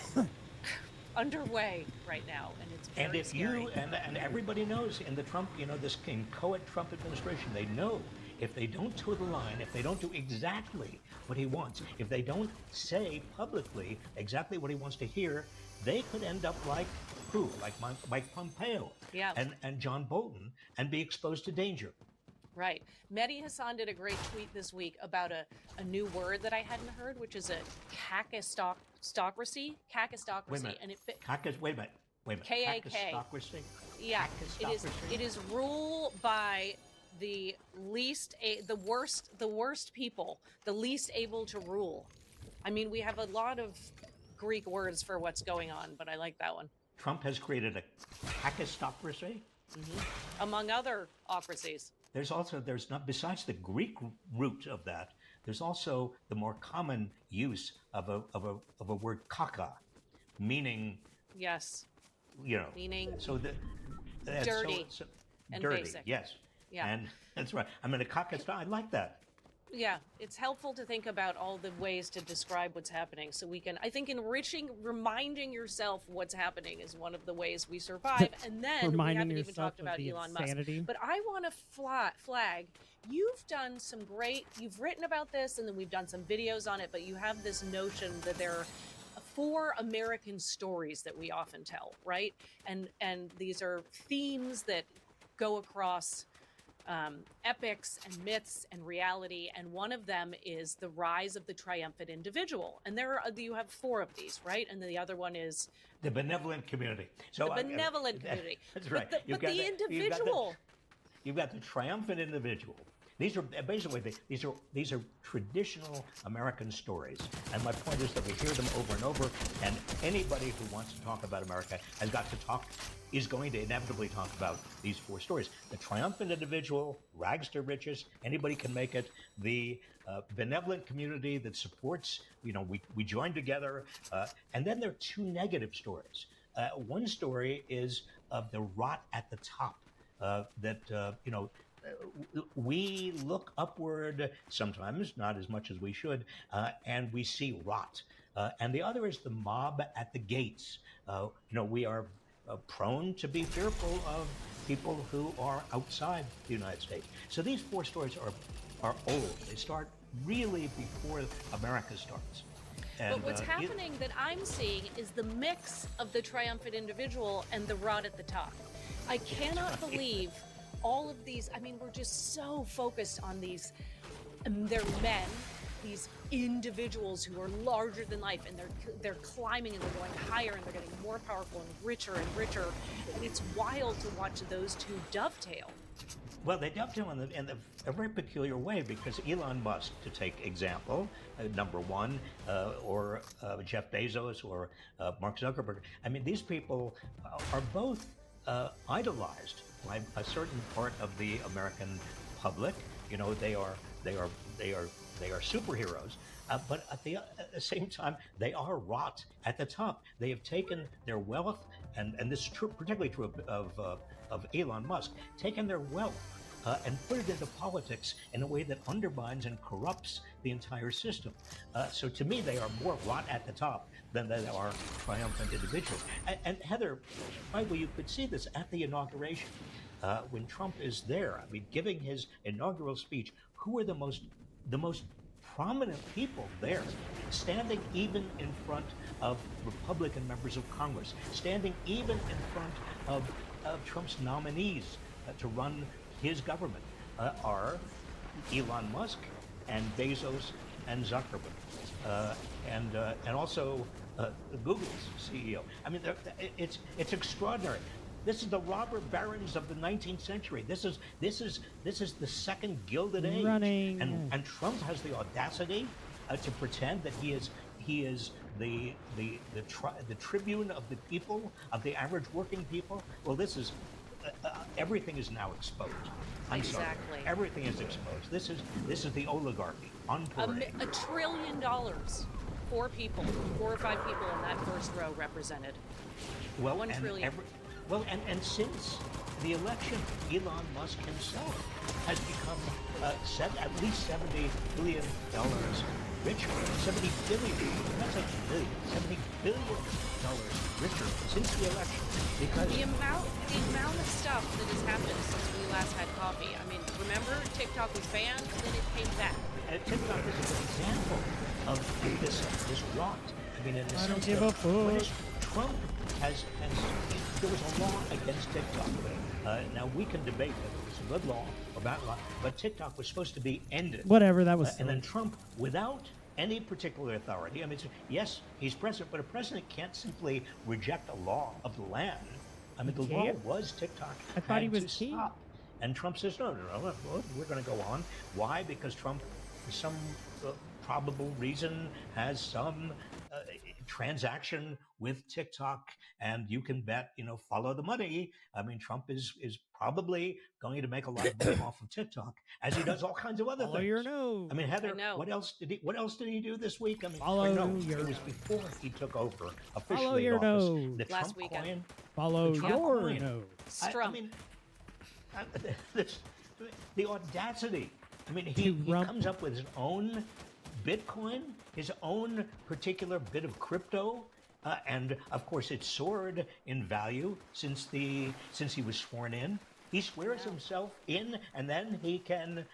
underway right now, and it's very And if scary. you and everybody knows in the Trump, you know, this inchoate Trump administration, they know if they don't toe the line, if they don't do exactly what he wants, if they don't say publicly exactly what he wants to hear, they could end up like who? Like Mike Pompeo Yeah. and John Bolton and be exposed to danger. Right. Mehdi Hassan did a great tweet this week about a new word that I hadn't heard, which is a kakistocracy. Wait a minute. And it fit. Wait a minute. KAK. Kakistocracy? Yeah, it is. Kakistocracy? It is rule by the worst people, the least able to rule. I mean, we have a lot of Greek words for what's going on, but I like that one. Trump has created a kakistocracy? Among other ocracies. There's not, besides the Greek root of that, there's also the more common use of a word kaka, meaning, Yes. you know, Meaning that's dirty and dirty, basic. yes. Yeah. And that's right. I mean, a kakistocracy, I like that. Yeah, it's helpful to think about all the ways to describe what's happening so we can, I think reminding yourself what's happening is one of the ways we survive. And then we Reminding haven't even yourself talked of about the Elon insanity. Musk. But I want to flag, you've done some you've written about this and then we've done some videos on it, but you have this notion that there are 4 American stories that we often tell, right? And these are themes that go across epics and myths and reality, and one of them is the rise of the triumphant individual. And you have 4 of these, right? And then the other one is The benevolent community. So the benevolent community. That's right. But the individual. You've got the triumphant individual. These are basically these are traditional American stories, and my point is that we hear them over and over. And anybody who wants to talk about America is going to inevitably talk about these 4 stories: the triumphant individual, rags to riches, anybody can make it; the benevolent community that supports, you know, we join together, and then there are 2 negative stories. One story is of the rot at the top, that you know. we look upward sometimes, not as much as we should, and we see rot. And the other is the mob at the gates. We are prone to be fearful of people who are outside the United States. So these four stories are old. They start really before America starts. But what's happening that I'm seeing is the mix of the triumphant individual and the rot at the top. I cannot believe all of these. I mean, we're just so focused on these. They're men, these individuals who are larger than life, and they're climbing and they're going higher and they're getting more powerful and richer and richer. And it's wild to watch those two dovetail. Well, they dovetail in a very peculiar way, because Elon Musk, to take example, number one, or Jeff Bezos or Mark Zuckerberg. I mean, these people are both idolized by a certain part of the American public. You know, they are superheroes. But at the same time, they are rot at the top. They have taken their wealth, and this is true, particularly true of Elon Musk, taken their wealth and put it into politics in a way that undermines and corrupts the entire system. So to me, they are more rot at the top than they are triumphant individuals. And Heather, by the way, you could see this at the inauguration. When Trump is there, I mean, giving his inaugural speech, who are the most prominent people there, standing even in front of Republican members of Congress, standing even in front of Trump's nominees to run his government, are Elon Musk and Bezos and Zuckerberg, and also Google's CEO. I mean, it's extraordinary. This is the robber barons of the 19th century. This is the second Gilded Age. And Trump has the audacity to pretend that he is the tribune of the people, of the average working people. Well, this is everything is now exposed. I'm sorry, everything is exposed. This is the oligarchy on parade. $1 trillion. 4 people, 4 or 5 people in that first row represented. Well, $1 trillion. And since the election, Elon Musk himself has become at least $70 billion richer. $70 billion, not like billion, $70 billion richer since the election. Because the amount of stuff that has happened since we last had coffee. I mean, remember TikTok was banned, then it came back. TikTok is an example of this rot. I mean, in the I don't sense give a of fuck. Trump has there was a law against TikTok. Now we can debate whether it was a good law or bad law, but TikTok was supposed to be ended. Whatever, that was and then Trump, without any particular authority, I mean, yes, he's president, but a president can't simply reject a law of the land. I mean, the law was TikTok. I thought he was to stop. And Trump says, no, we're going to go on. Why? Because Trump, for some probable reason, has some transaction with TikTok, and you can bet, follow the money. I mean, Trump is probably going to make a lot of money off of TikTok, as he does all kinds of other Follow things. your nose. I mean, Heather, what else did he do this week? I mean, Follow it was before he took over officially. Follow your in office. nose. The Last Trump weekend. coin. Follow the Trump your coin. nose. I mean, the audacity. I mean, he comes up with his own Bitcoin, his own particular bit of crypto, and of course it soared in value since he was sworn in. He swears himself in, and then he can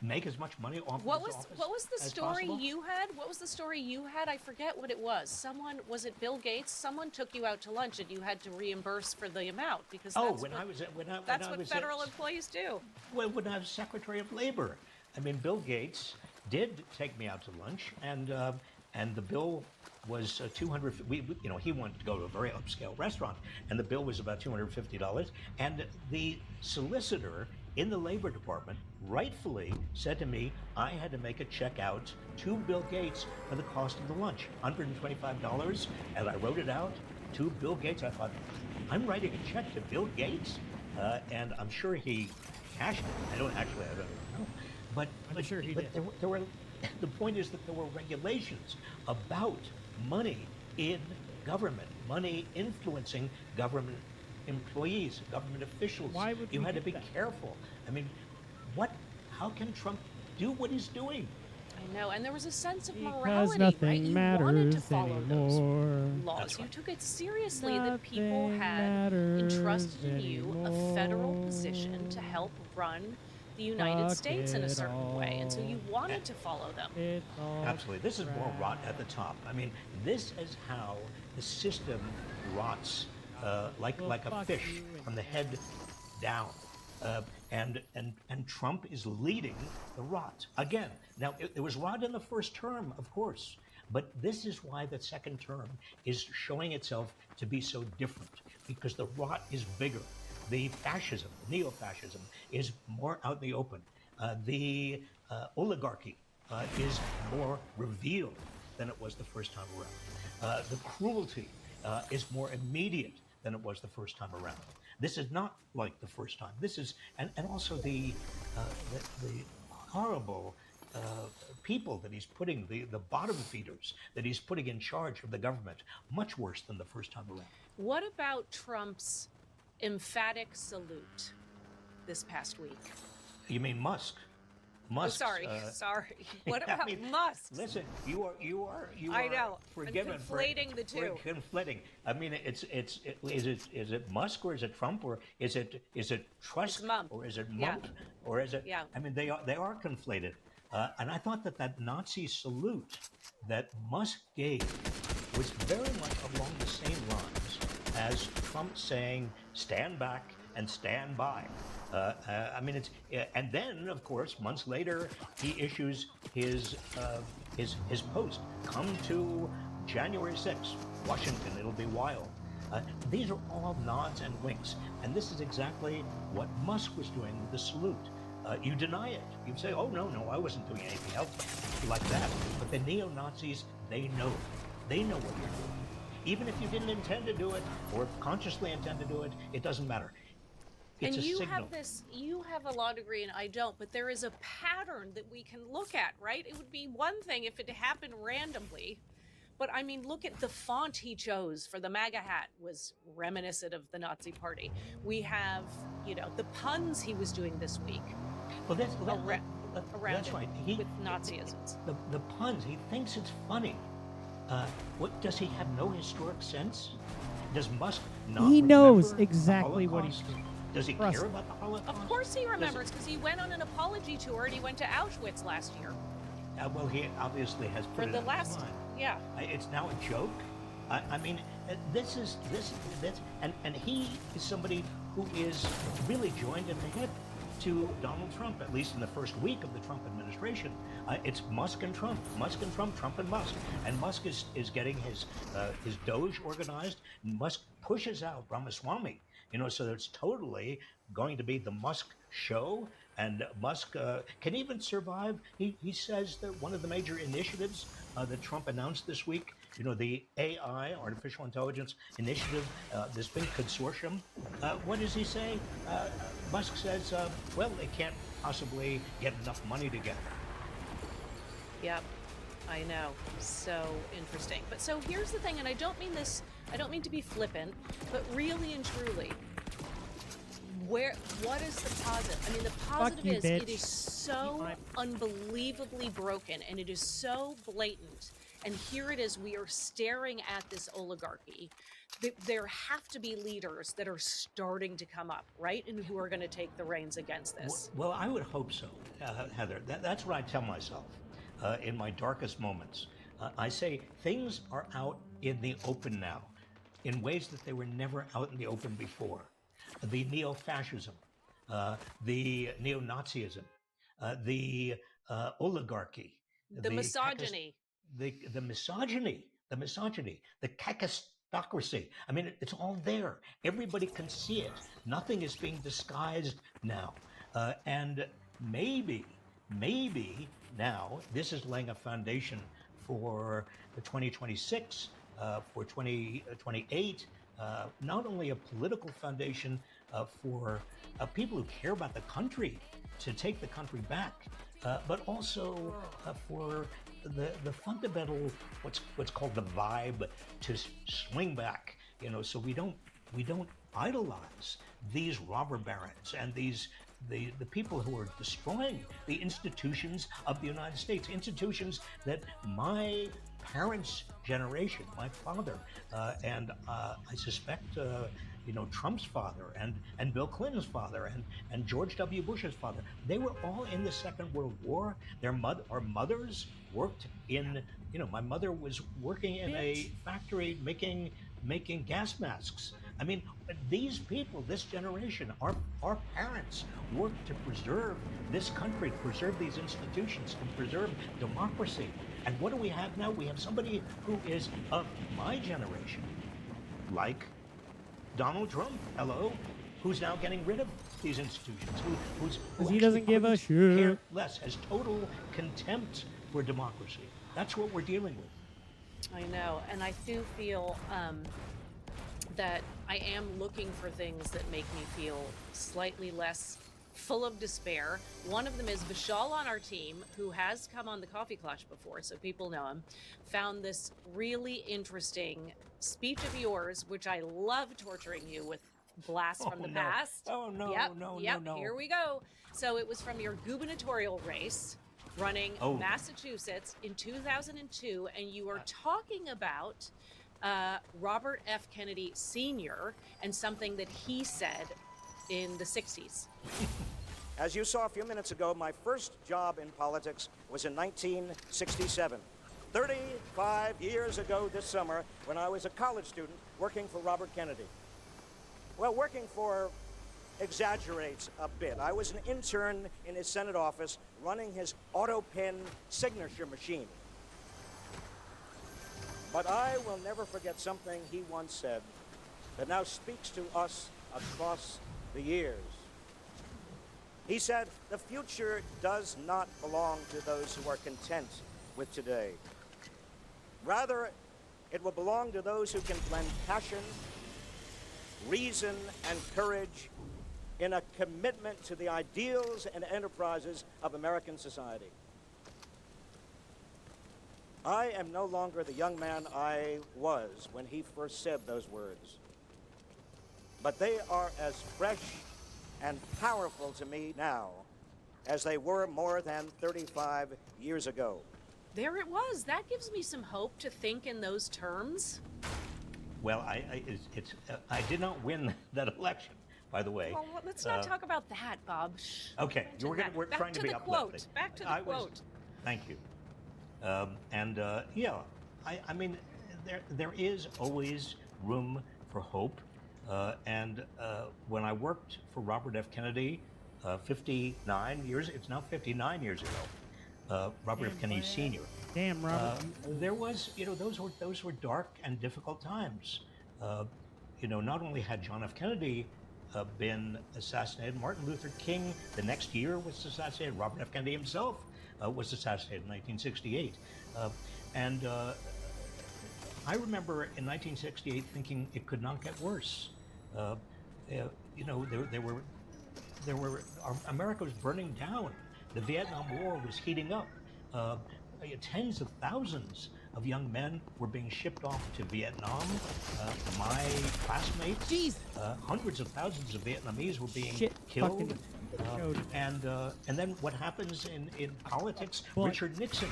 make as much money off of his office. What was the as story possible. you had? What was the story you had? I forget what it was. Was it Bill Gates? Someone took you out to lunch and you had to reimburse for the amount because that's what federal employees do. Well, when I was Secretary of Labor, I mean, Bill Gates did take me out to lunch, and the bill was $200. He wanted to go to a very upscale restaurant, and the bill was about $250. And the solicitor in the Labor Department rightfully said to me, I had to make a check out to Bill Gates for the cost of the lunch, $125, and I wrote it out to Bill Gates. I thought, I'm writing a check to Bill Gates, and I'm sure he cashed it. I don't know. But I'm sure he did. There were. The point is that there were regulations about money in government, money influencing government employees, government officials. Why would you we had to do be that? careful. I mean, how can Trump do what he's doing? I know, and there was a sense of Because morality, right? nothing You wanted to matters follow anymore. those laws. That's You right. took it seriously that people Nothing had entrusted in matters you a federal position to anymore. help run the United Fuck States in a it certain way, and so you all. wanted to follow them. It's all Absolutely. This is more rot crap. at the top. I mean, this is how the system rots like Well, a fuck fish you and from the head down. And Trump is leading the rot. Again, now it was rot in the first term, of course, but this is why the second term is showing itself to be so different, because the rot is bigger. The fascism, neo-fascism, is more out in the open. The oligarchy is more revealed than it was the first time around. The cruelty is more immediate than it was the first time around. This is not like the first time. This is, and also the horrible people that he's putting, the bottom feeders that he's putting in charge of the government, much worse than the first time around. What about Trump's emphatic salute this past week? You mean Musk? Oh, Musk. sorry. What I about mean, Musk? Listen, you are I know. I'm forgiven conflating the two. For conflating. I mean, is it Musk or is it Trump or is it Trusk or is it Yeah. Mump or is it? Yeah. I mean, they are conflated. And I thought that Nazi salute that Musk gave was very much along the same lines as Trump saying "stand back" and "stand by." I mean, it's and then of course months later he issues his post. Come to January 6th, Washington. It'll be wild. These are all nods and winks, and this is exactly what Musk was doing with the salute. You deny it. You say, "Oh no, I wasn't doing anything else like that." But the neo-Nazis, they know. They know what you're doing. Even if you didn't intend to do it or consciously intend to do it, it doesn't matter. It's And a you signal. you have a law degree and I don't, but there is a pattern that we can look at, right? It would be one thing if it happened randomly, but I mean, look at the font he chose for the MAGA hat was reminiscent of the Nazi Party. We have, the puns he was doing this week. Well, that's around right. With Nazisms. The puns. He thinks it's funny. What does he have no historic sense? Does Musk not? He knows remember exactly the what he's Holocaust? doing. Does he Trust care me. about the Holocaust? Of course he Does remembers because he went on an apology tour and he went to Auschwitz last year. Well, he obviously has put For it the in last, his mind. yeah. It's now a joke. I mean, this, and he is somebody who is really joined at the hip to Donald Trump, at least in the first week of the Trump administration. It's Musk and Trump, Trump and Musk. And Musk is getting his Doge organized. Musk pushes out Ramaswamy, so it's totally going to be the Musk show. And Musk can even survive. He says that one of the major initiatives that Trump announced this week, the AI, artificial intelligence initiative, this big consortium. What does he say? Musk says, well, they can't possibly get enough money together. Yep, I know. So interesting. But so here's the thing, and I don't mean to be flippant, but really and truly, what is the positive? I mean, the positive you, is bitch. it is so unbelievably broken and it is so blatant. And here it is, we are staring at this oligarchy. There have to be leaders that are starting to come up, right? And who are going to take the reins against this. Well, I would hope so, Heather. That's what I tell myself in my darkest moments. I say things are out in the open now in ways that they were never out in the open before. The neo-fascism, the neo-Nazism, the oligarchy, The misogyny. The misogyny, the kakistocracy. I mean, it's all there. Everybody can see it. Nothing is being disguised now. And maybe now this is laying a foundation for the 2026, for 2028, not only a political foundation for people who care about the country to take the country back, but also for the fundamental what's called the vibe to swing back. So we don't idolize these robber barons and these the people who are destroying the institutions of the United States, institutions that my parents' generation, my father, and I suspect Trump's father and Bill Clinton's father and George W. Bush's father, they were all in the Second World War. Our mothers worked in, my mother was working in a factory making gas masks. I mean, these people, this generation, our parents worked to preserve this country, to preserve these institutions, to preserve democracy. And what do we have now? We have somebody who is of my generation, like Donald Trump, who's now getting rid of these institutions, who He doesn't give a care shit. less, has total contempt for democracy. That's what we're dealing with. I know, and I do feel that I am looking for things that make me feel slightly less full of despair. One of them is Vishal on our team, who has come on the Coffee Clutch before, so people know him, found this really interesting speech of yours, which I love torturing you with blasts from the past. Oh, no, Yep, no, yep, no. Here we go. So it was from your gubernatorial race running Massachusetts in 2002, and you were talking about Robert F. Kennedy Sr. and something that he said in the 60s. As you saw a few minutes ago, my first job in politics was in 1967. 35 years ago this summer, when I was a college student working for Robert Kennedy. Well, working for exaggerates a bit. I was an intern in his Senate office running his auto pen signature machine. But I will never forget something he once said that now speaks to us across the years. He said, "The future does not belong to those who are content with today. Rather, it will belong to those who can blend passion, reason, and courage in a commitment to the ideals and enterprises of American society." I am no longer the young man I was when he first said those words, but they are as fresh and powerful to me now as they were more than 35 years ago. There it was. That gives me some hope to think in those terms. Well, I did not win that election, by the way. Well, let's not talk about that, Bob. Shh. Okay, we're Back trying to be the uplifting. quote. Back to the quote. Thank you. I mean, there is always room for hope. When I worked for Robert F. Kennedy, 59 years, it's now 59 years ago, Robert F. Kennedy Sr. Damn, Robert. There was, those were dark and difficult times. Not only had John F. Kennedy been assassinated, Martin Luther King the next year was assassinated, Robert F. Kennedy himself was assassinated in 1968. I remember in 1968 thinking it could not get worse. America was burning down. The Vietnam War was heating up. Tens of thousands of young men were being shipped off to Vietnam. My classmates, hundreds of thousands of Vietnamese were being killed. And then what happens in politics? Richard Nixon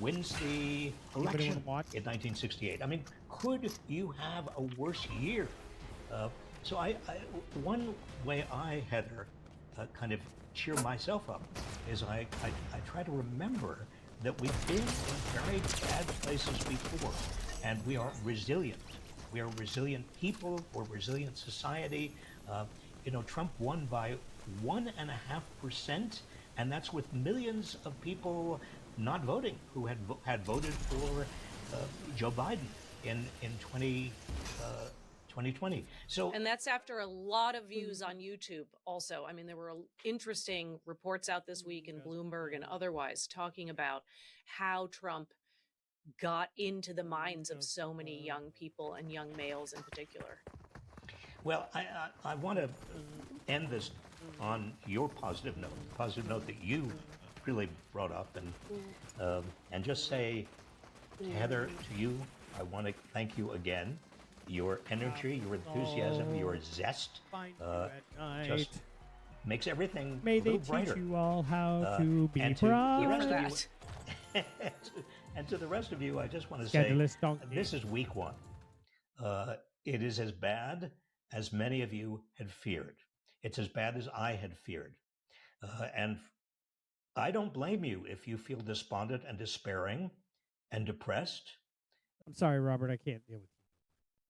wins the election in 1968. I mean, could you have a worse year? So one way I, Heather, kind of cheer myself up is I try to remember that we've been in very bad places before, and we are resilient. We are resilient people. We're a resilient society. Trump won by 1.5%, and that's with millions of people not voting who had voted for Joe Biden in 2020. So, and that's after a lot of views on YouTube also. I mean, there were interesting reports out this week in Bloomberg and otherwise talking about how Trump got into the minds of so many young people and young males in particular. Well, I want to end this on your positive note that you really brought up, and just say, Heather, to you, I want to thank you again your energy, your enthusiasm, your zest just makes everything May a they little teach brighter. you all how to be and to the proud. rest of you, and to the rest of you, I just want to say, Scandalous donkey. this is week one. It is as bad as many of you had feared. It's as bad as I had feared. And I don't blame you if you feel despondent and despairing and depressed. I'm sorry, Robert. I can't deal with you.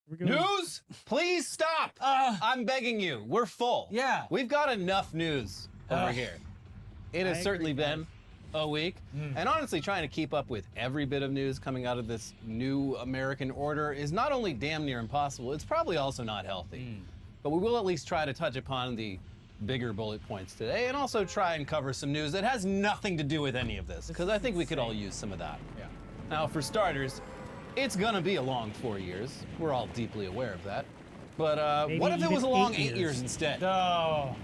We're going- News? Please stop. I'm begging you. We're full. Yeah. We've got enough news over here. It has I certainly agree, been a week. And honestly, trying to keep up with every bit of news coming out of this new American order is not only damn near impossible, it's probably also not healthy. But we will at least try to touch upon the bigger bullet points today and also try and cover some news that has nothing to do with any of this, because I think we could all use some of that. Yeah. Now, for starters, it's gonna be a long 4 years. We're all deeply aware of that. But Maybe what if it was a even long 8 8 years instead? Oh.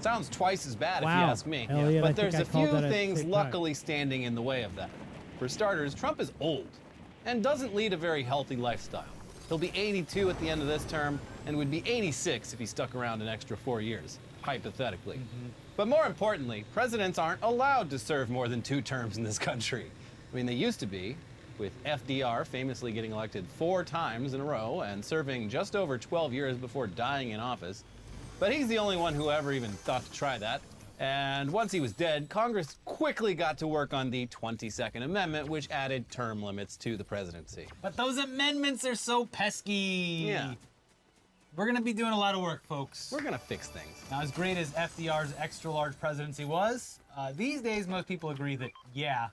Sounds twice as bad if you Wow. ask me. Elliot, I But think there's I a called few that at the things same time. luckily standing in the way of that. For starters, Trump is old and doesn't lead a very healthy lifestyle. He'll be 82 at the end of this term and would be 86 if he stuck around an extra 4 years, hypothetically. But more importantly, presidents aren't allowed to serve more than 2 terms in this country. I mean, they used to be, with FDR famously getting elected 4 times in a row and serving just over 12 years before dying in office. But he's the only one who ever even thought to try that. And once he was dead, Congress quickly got to work on the 22nd Amendment, which added term limits to the presidency. But those amendments are so pesky. Yeah. We're going to be doing a lot of work, folks. We're going to fix things. Now, as great as FDR's extra-large presidency was, these days most people agree that, yeah,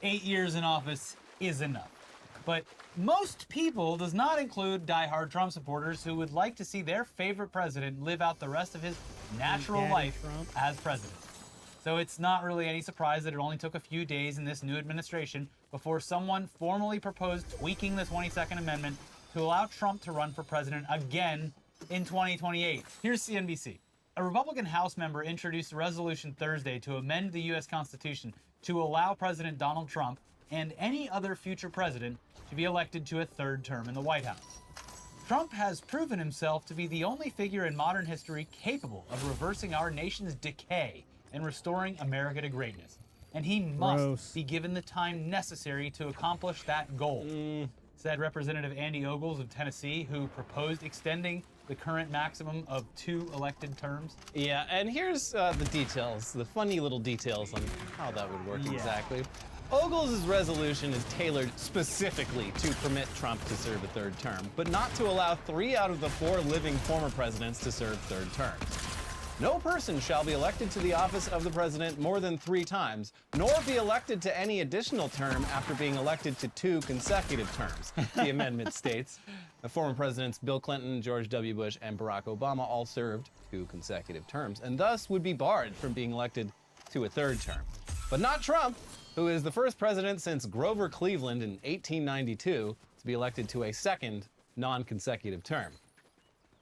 8 years in office is enough. But most people does not include diehard Trump supporters who would like to see their favorite president live out the rest of his natural Daddy life Trump. as president. So it's not really any surprise that it only took a few days in this new administration before someone formally proposed tweaking the 22nd Amendment to allow Trump to run for president again in 2028. Here's CNBC. A Republican House member introduced a resolution Thursday to amend the U.S. Constitution to allow President Donald Trump and any other future president to be elected to a 3rd term in the White House. Trump has proven himself to be the only figure in modern history capable of reversing our nation's decay and restoring America to greatness. And he must Gross. be given the time necessary to accomplish that goal, said Representative Andy Ogles of Tennessee, who proposed extending the current maximum of 2 elected terms. Yeah, and here's the details, the funny little details on how that would work exactly. Ogles' resolution is tailored specifically to permit Trump to serve a 3rd term, but not to allow 3 out of the 4 living former presidents to serve 3rd terms. No person shall be elected to the office of the president more than 3 times, nor be elected to any additional term after being elected to 2 consecutive terms, the amendment states. The former presidents Bill Clinton, George W. Bush, and Barack Obama all served 2 consecutive terms, and thus would be barred from being elected to a 3rd term. But not Trump, who is the first president since Grover Cleveland in 1892 to be elected to a 2nd non-consecutive term.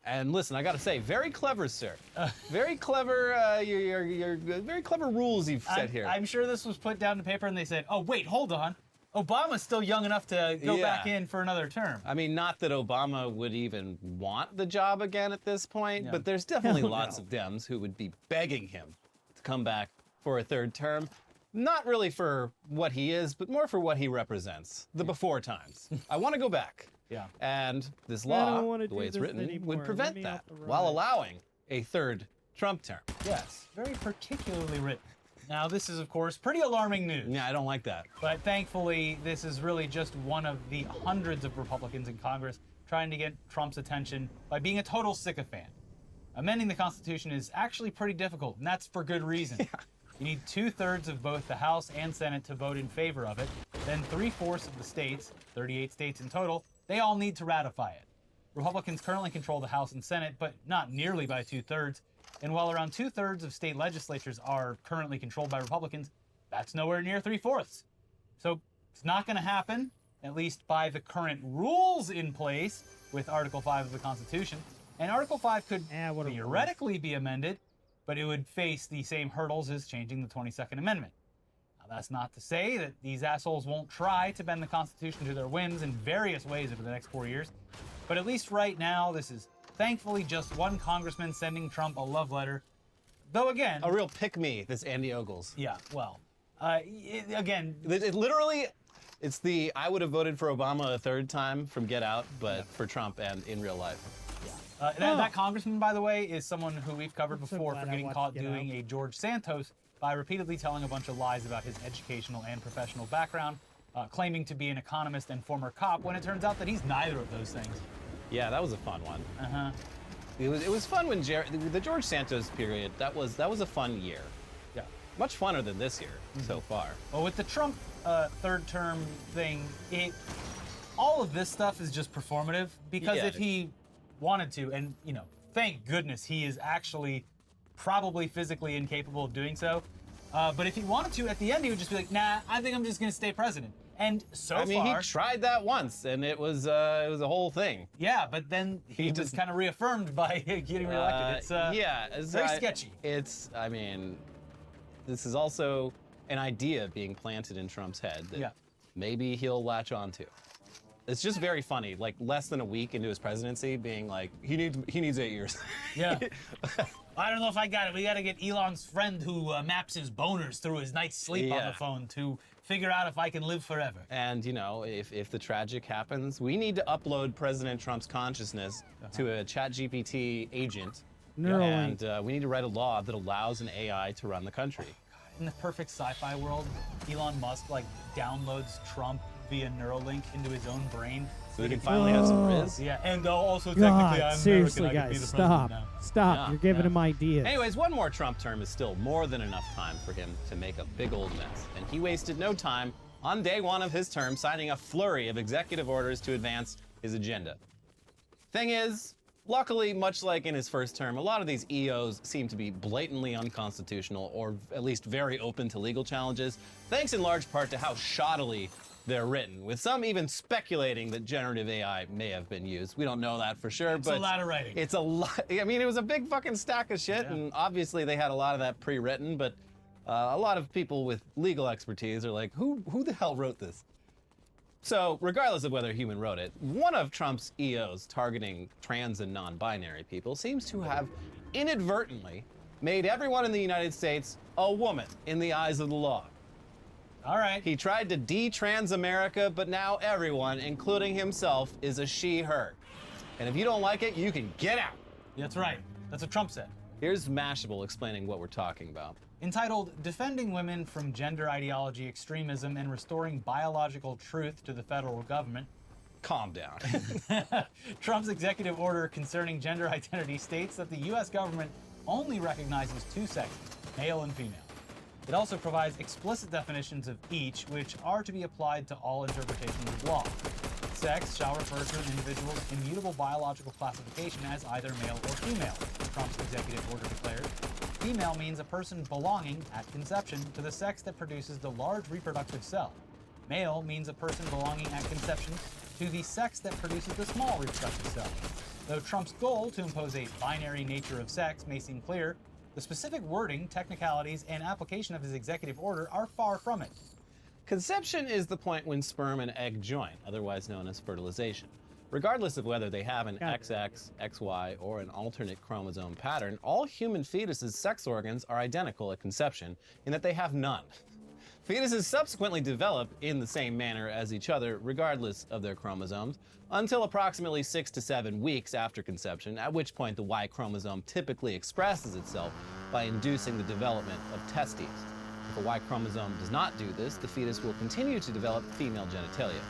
And listen, I gotta say, very clever, sir. Very clever, your very clever rules you've set here. I'm sure this was put down to paper and they said, oh, wait, hold on. Obama's still young enough to go back in for another term. I mean, not that Obama would even want the job again at this point, but there's definitely lots of Dems who would be begging him to come back for a 3rd term. Not really for what he is, but more for what he represents. The before times. I want to go back. Yeah. And this I law, don't wanna the way do it's this written, anymore. would Let prevent me that off the while ride. allowing a 3rd Trump term. Yes, very particularly written. Now, this is, of course, pretty alarming news. Yeah, I don't like that. But thankfully, this is really just one of the hundreds of Republicans in Congress trying to get Trump's attention by being a total sycophant. Amending the Constitution is actually pretty difficult, and that's for good reason. You need 2/3 of both the House and Senate to vote in favor of it. Then 3/4 of the states, 38 states in total, they all need to ratify it. Republicans currently control the House and Senate, but not nearly by 2/3. And while around 2/3 of state legislatures are currently controlled by Republicans, that's nowhere near 3/4. So it's not going to happen, at least by the current rules in place with Article 5 of the Constitution. And Article 5 could theoretically be amended, but it would face the same hurdles as changing the 22nd Amendment. Now, that's not to say that these assholes won't try to bend the Constitution to their whims in various ways over the next 4 years. But at least right now, this is thankfully just one congressman sending Trump a love letter. Though again, a real pick-me, this Andy Ogles. Yeah, well, again, it literally, it's the I would have voted for Obama a third time from Get Out, but for Trump and in real life. That congressman, by the way, is someone who we've covered I'm so before glad for I getting watched caught Get doing Out. a George Santos by repeatedly telling a bunch of lies about his educational and professional background, claiming to be an economist and former cop, when it turns out that he's neither of those things. Yeah, that was a fun one. Uh-huh. It was fun when the George Santos period. That was a fun year. Yeah, much funner than this year so far. Well, with the Trump third term thing, all of this stuff is just performative, because Yeah. if he wanted to, and thank goodness he is actually probably physically incapable of doing so. But if he wanted to, at the end he would just be like, "Nah, I think I'm just going to stay president." And I mean, he tried that once, and it was a whole thing. Yeah, but then he was kind of reaffirmed by getting reelected. It's it's very sketchy. I mean, this is also an idea being planted in Trump's head that maybe he'll latch onto. It's just very funny, like less than a week into his presidency, being like, he needs 8 years. Yeah. I don't know if I got it. We got to get Elon's friend who maps his boners through his night's sleep on the phone to figure out if I can live forever. And if the tragic happens, we need to upload President Trump's consciousness to a ChatGPT agent, Neuralink. and we need to write a law that allows an AI to run the country. In the perfect sci-fi world, Elon Musk downloads Trump via Neuralink into his own brain. So he can finally have some riz? Yeah, and also technically God, I'm seriously, American, I could be guys, the president stop. now. Stop. Yeah, You're giving him ideas. Anyways, one more Trump term is still more than enough time for him to make a big old mess. And he wasted no time on day one of his term signing a flurry of executive orders to advance his agenda. Thing is, luckily, much like in his first term, a lot of these EOs seem to be blatantly unconstitutional, or at least very open to legal challenges, thanks in large part to how shoddily they're written, with some even speculating that generative AI may have been used. We don't know that for sure, It's but a lot of writing. it's a lot. I mean, it was a big fucking stack of shit, and obviously they had a lot of that pre-written, but a lot of people with legal expertise are like, who the hell wrote this? So, regardless of whether a human wrote it, one of Trump's EOs targeting trans and non-binary people seems to have inadvertently made everyone in the United States a woman in the eyes of the law. All right. He tried to de-trans America, but now everyone, including himself, is a she/her. And if you don't like it, you can get out. That's right. That's what Trump said. Here's Mashable explaining what we're talking about. Entitled Defending Women from Gender Ideology, Extremism, and Restoring Biological Truth to the Federal Government. Calm down. Trump's executive order concerning gender identity states that the U.S. government only recognizes two sexes, male and female. It also provides explicit definitions of each, which are to be applied to all interpretations of law. Sex shall refer to an individual's immutable biological classification as either male or female, Trump's executive order declared. Female means a person belonging, at conception, to the sex that produces the large reproductive cell. Male means a person belonging at conception to the sex that produces the small reproductive cell. Though Trump's goal to impose a binary nature of sex may seem clear, the specific wording, technicalities, and application of his executive order are far from it. Conception is the point when sperm and egg join, otherwise known as fertilization. Regardless of whether they have an XX, XY, or an alternate chromosome pattern, all human fetuses' sex organs are identical at conception in that they have none. Fetuses subsequently develop in the same manner as each other, regardless of their chromosomes, until approximately 6 to 7 weeks after conception, at which point the Y chromosome typically expresses itself by inducing the development of testes. If a Y chromosome does not do this, the fetus will continue to develop female genitalia.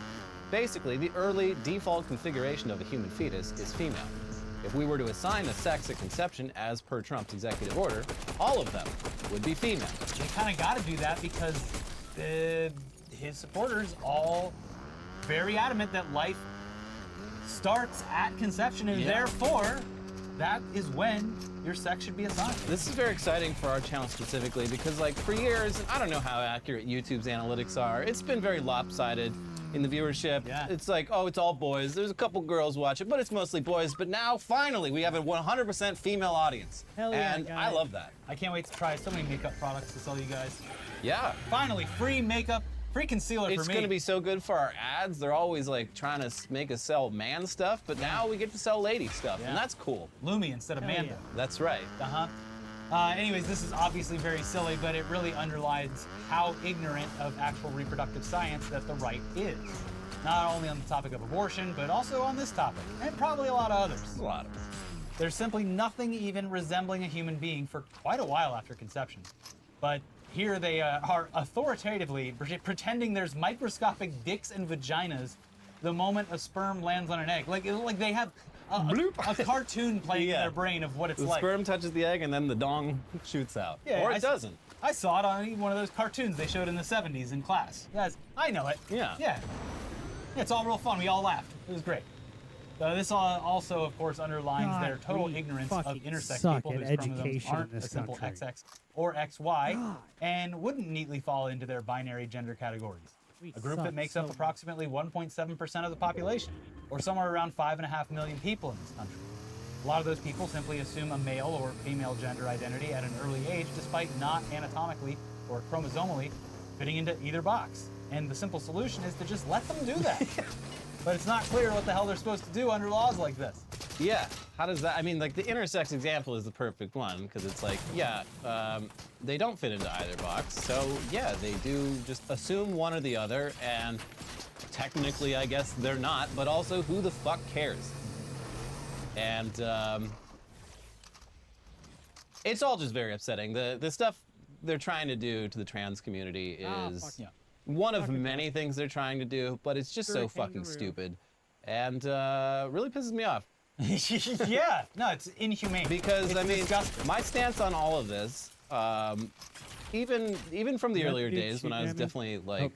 Basically, the early default configuration of a human fetus is female. If we were to assign a sex at conception as per Trump's executive order, all of them would be female. You kind of got to do that because his supporters all very adamant that life starts at conception, and therefore that is when your sex should be assigned. This is very exciting for our channel specifically because, like, for years, I don't know how accurate YouTube's analytics are, it's been very lopsided in the viewership. It's like, oh, it's all boys. There's a couple girls watch it, but it's mostly boys. But now, finally, we have a 100% female audience. Hell yeah, and guys. I love that. I can't wait to try so many makeup products to sell you guys. Yeah. Finally, free makeup Free concealer It's for me. going to be so good for our ads. They're always like trying to make us sell man stuff, but now we get to sell lady stuff, and that's cool. Lumi instead of Hell Mando. yeah. That's right. Anyways, this is obviously very silly, but it really underlines how ignorant of actual reproductive science that the right is. Not only on the topic of abortion, but also on this topic, and probably a lot of others. A lot of them. There's simply nothing even resembling a human being for quite a while after conception. But here they are authoritatively pretending there's microscopic dicks and vaginas the moment a sperm lands on an egg. Like they have a cartoon playing in their brain of what it's the like. sperm touches the egg and then the dong shoots out. Or it doesn't. I saw it on one of those cartoons they showed in the 70s in class. Yes, I know it. Yeah. Yeah. It's all real fun. We all laughed. It was great. This also, of course, underlines their total ignorance of intersex people whose chromosomes aren't a simple XX or XY and wouldn't neatly fall into their binary gender categories. A group that makes up approximately 1.7% of the population, or somewhere around 5.5 million people in this country. A lot of those people simply assume a male or female gender identity at an early age, despite not anatomically or chromosomally fitting into either box. And the simple solution is to just let them do that. But it's not clear what the hell they're supposed to do under laws like this. Yeah, how does that, I mean, like the intersex example is the perfect one, because it's like, yeah, they don't fit into either box, so yeah, they do just assume one or the other, and technically, I guess they're not, but also who the fuck cares? And it's all just very upsetting. The stuff they're trying to do to the trans community is one of many things they're trying to do, but it's just so fucking stupid, and really pisses me off. Yeah, no, it's inhumane. Because it's I mean, disgusting. my stance on all of this, even from the earlier days when I was definitely like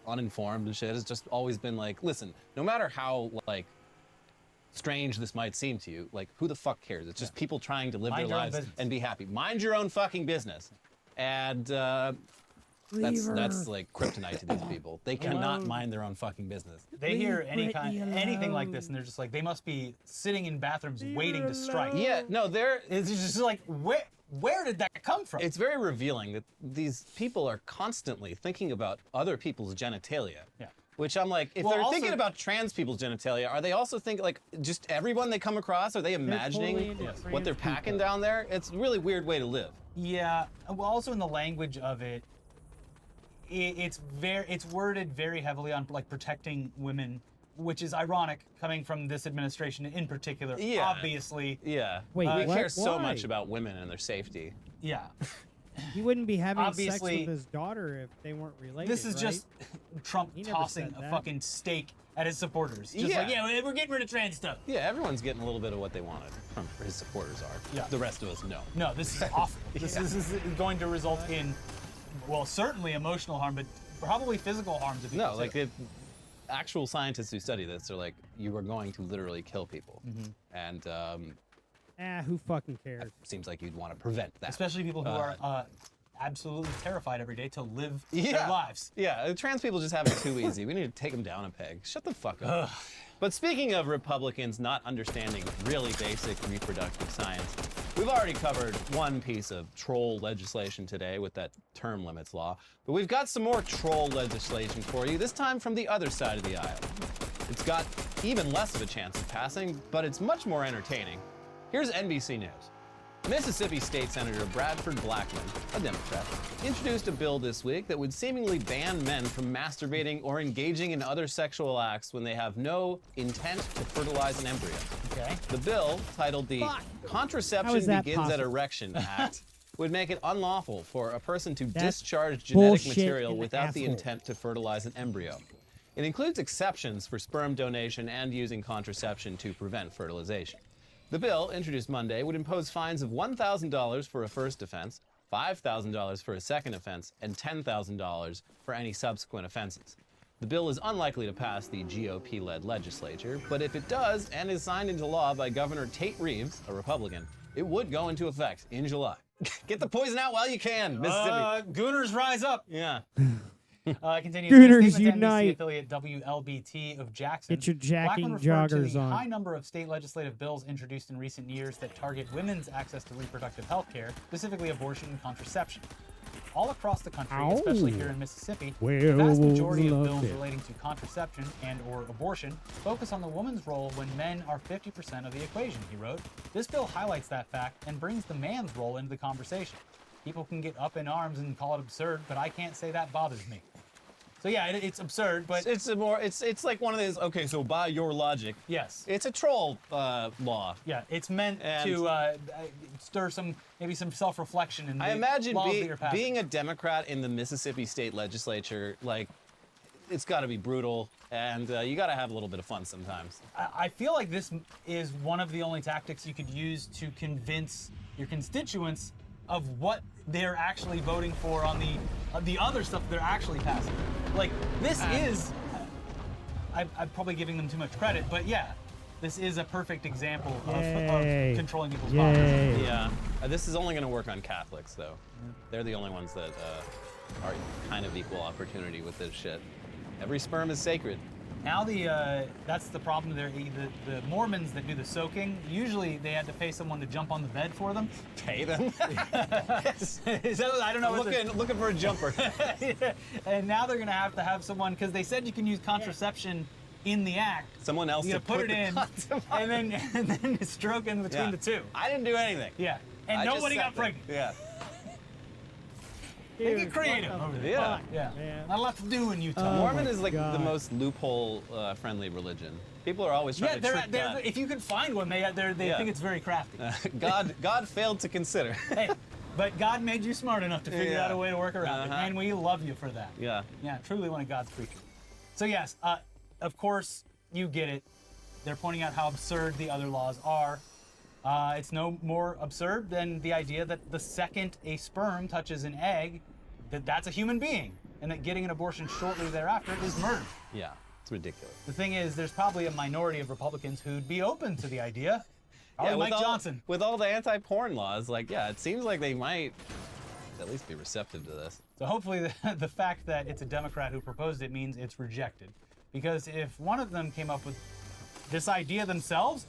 uninformed and shit, has just always been like, listen, no matter how like strange this might seem to you, like who the fuck cares? It's just people trying to live Mind their your own lives business. and be happy. Mind your own fucking business. And that's like kryptonite to these people. They cannot mind their own fucking business. They hear anything like this, and they're just like, they must be sitting in bathrooms waiting to strike. Yeah, no, it's just like, where did that come from? It's very revealing that these people are constantly thinking about other people's genitalia. Yeah. Which I'm like, if Well, they're also- thinking about trans people's genitalia, are they also thinking, like, just everyone they come across, are they imagining totally into what they're trans packing people. down there? It's a really weird way to live. Yeah, well, also in the language of it, it's worded very heavily on like protecting women, which is ironic coming from this administration in particular. Yeah. Obviously. Yeah. Wait, we what? care so Why? much about women and their safety. Yeah. He wouldn't be having sex Obviously- with his daughter if they weren't related. This is right? just Trump He never tossing said a that. fucking steak at his supporters. Just Yeah. like, yeah, we're getting rid of trans stuff. Yeah, everyone's getting a little bit of what they wanted. Trump, or his supporters are. Yeah. The rest of us, no. No, this is awful. This Yeah. is going to result in, well, certainly emotional harm, but probably physical harm to people. No, too. like actual scientists who study this are like, you are going to literally kill people. And Who fucking cares? seems like you'd want to prevent that. Especially people who are absolutely terrified every day to live Yeah. their lives. Yeah, trans people just have it too easy. We need to take them down a peg. Shut the fuck up. But speaking of Republicans not understanding really basic reproductive science, we've already covered one piece of troll legislation today with that term limits law, but we've got some more troll legislation for you, this time from the other side of the aisle. It's got even less of a chance of passing, but it's much more entertaining. Here's NBC News. Mississippi State Senator Bradford Blackman, a Democrat, introduced a bill this week that would seemingly ban men from masturbating or engaging in other sexual acts when they have no intent to fertilize an embryo. Okay. The bill, titled the How Contraception is that Begins at possible? Erection Act, would make it unlawful for a person to That's discharge genetic bullshit material in the without the asshole. intent to fertilize an embryo. It includes exceptions for sperm donation and using contraception to prevent fertilization. The bill, introduced Monday, would impose fines of $1,000 for a first offense, $5,000 for a second offense, and $10,000 for any subsequent offenses. The bill is unlikely to pass the GOP-led legislature, but if it does and is signed into law by Governor Tate Reeves, a Republican, it would go into effect in July. Get the poison out while you can, Mississippi. Gooners rise up. Yeah. Continuing Gooners statement to NBC unite. affiliate WLBT of Jackson. Get your jacking Blackman referred to joggers the on. high number of state legislative bills introduced in recent years that target women's access to reproductive health care, specifically abortion and contraception. all across the country, especially here in Mississippi. The Well, vast majority of loved bills it. relating to contraception and or abortion focus on the woman's role when men are 50% of the equation, he wrote. This bill highlights that fact and brings the man's role into the conversation. People can get up in arms and call it absurd, but I can't say that bothers me. So yeah, it's absurd, but it's like one of those. Okay, so by your logic, yes, it's a troll law. Yeah, it's meant And- to stir maybe some self-reflection in the I imagine laws that you're passing. being a Democrat in the Mississippi state legislature, like, it's got to be brutal, and you got to have a little bit of fun sometimes. I feel like this is one of the only tactics you could use to convince your constituents of what they're actually voting for on the other stuff they're actually passing. Like, this is, I'm probably giving them too much credit, but yeah, this is a perfect example of controlling people's bodies. Yeah, this is only going to work on Catholics, though. They're the only ones that are kind of equal opportunity with this shit. Every sperm is sacred. Now that's the problem there. The Mormons that do the soaking, usually they had to pay someone to jump on the bed for them. Pay them? Is that, I don't know. Looking for a jumper. Yeah. And now they're gonna have to have someone, because they said you can use contraception in the act. Someone else you to put it the in, condom on. and then stroke in between Yeah. the two. I didn't do anything. Yeah, and I just nobody sat got there. pregnant. Yeah. They get creative over there. Yeah. Yeah. Not a lot to do in Utah. Mormon is like the most loophole-friendly religion. People are always trying to trick God. If you can find one, they Yeah. think it's very crafty. God failed to consider. Hey, but God made you smart enough to figure Yeah. out a way to work around it, Uh-huh. and we love you for that. Yeah. Yeah, truly one of God's creatures. So yes, of course you get it. They're pointing out how absurd the other laws are. It's no more absurd than the idea that the second a sperm touches an egg, that's a human being, and that getting an abortion shortly thereafter is murder. Yeah, it's ridiculous. The thing is, there's probably a minority of Republicans who'd be open to the idea. Probably Mike Johnson. With all the anti-porn laws, like, yeah, it seems like they might at least be receptive to this. So hopefully the fact that it's a Democrat who proposed it means it's rejected. Because if one of them came up with this idea themselves,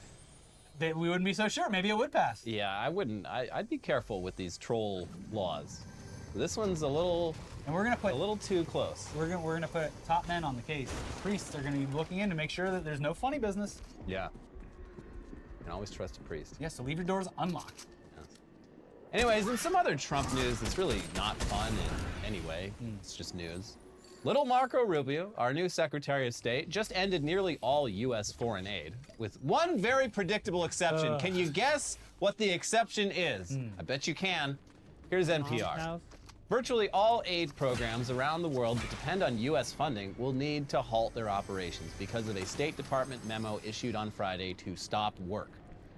we wouldn't be so sure. Maybe it would pass. Yeah, I wouldn't. I'd be careful with these troll laws. This one's a little, and we're gonna put a little too close. We're gonna put top men on the case. Priests are gonna be looking in to make sure that there's no funny business. Yeah. You can always trust a priest. Yes, so leave your doors unlocked. Anyways, in some other Trump news that's really not fun in any way, it's just news. Little Marco Rubio, our new Secretary of State, just ended nearly all U.S. foreign aid, with one very predictable exception. Ugh. Can you guess what the exception is? I bet you can. Here's NPR. Virtually all aid programs around the world that depend on U.S. funding will need to halt their operations because of a State Department memo issued on Friday to stop work.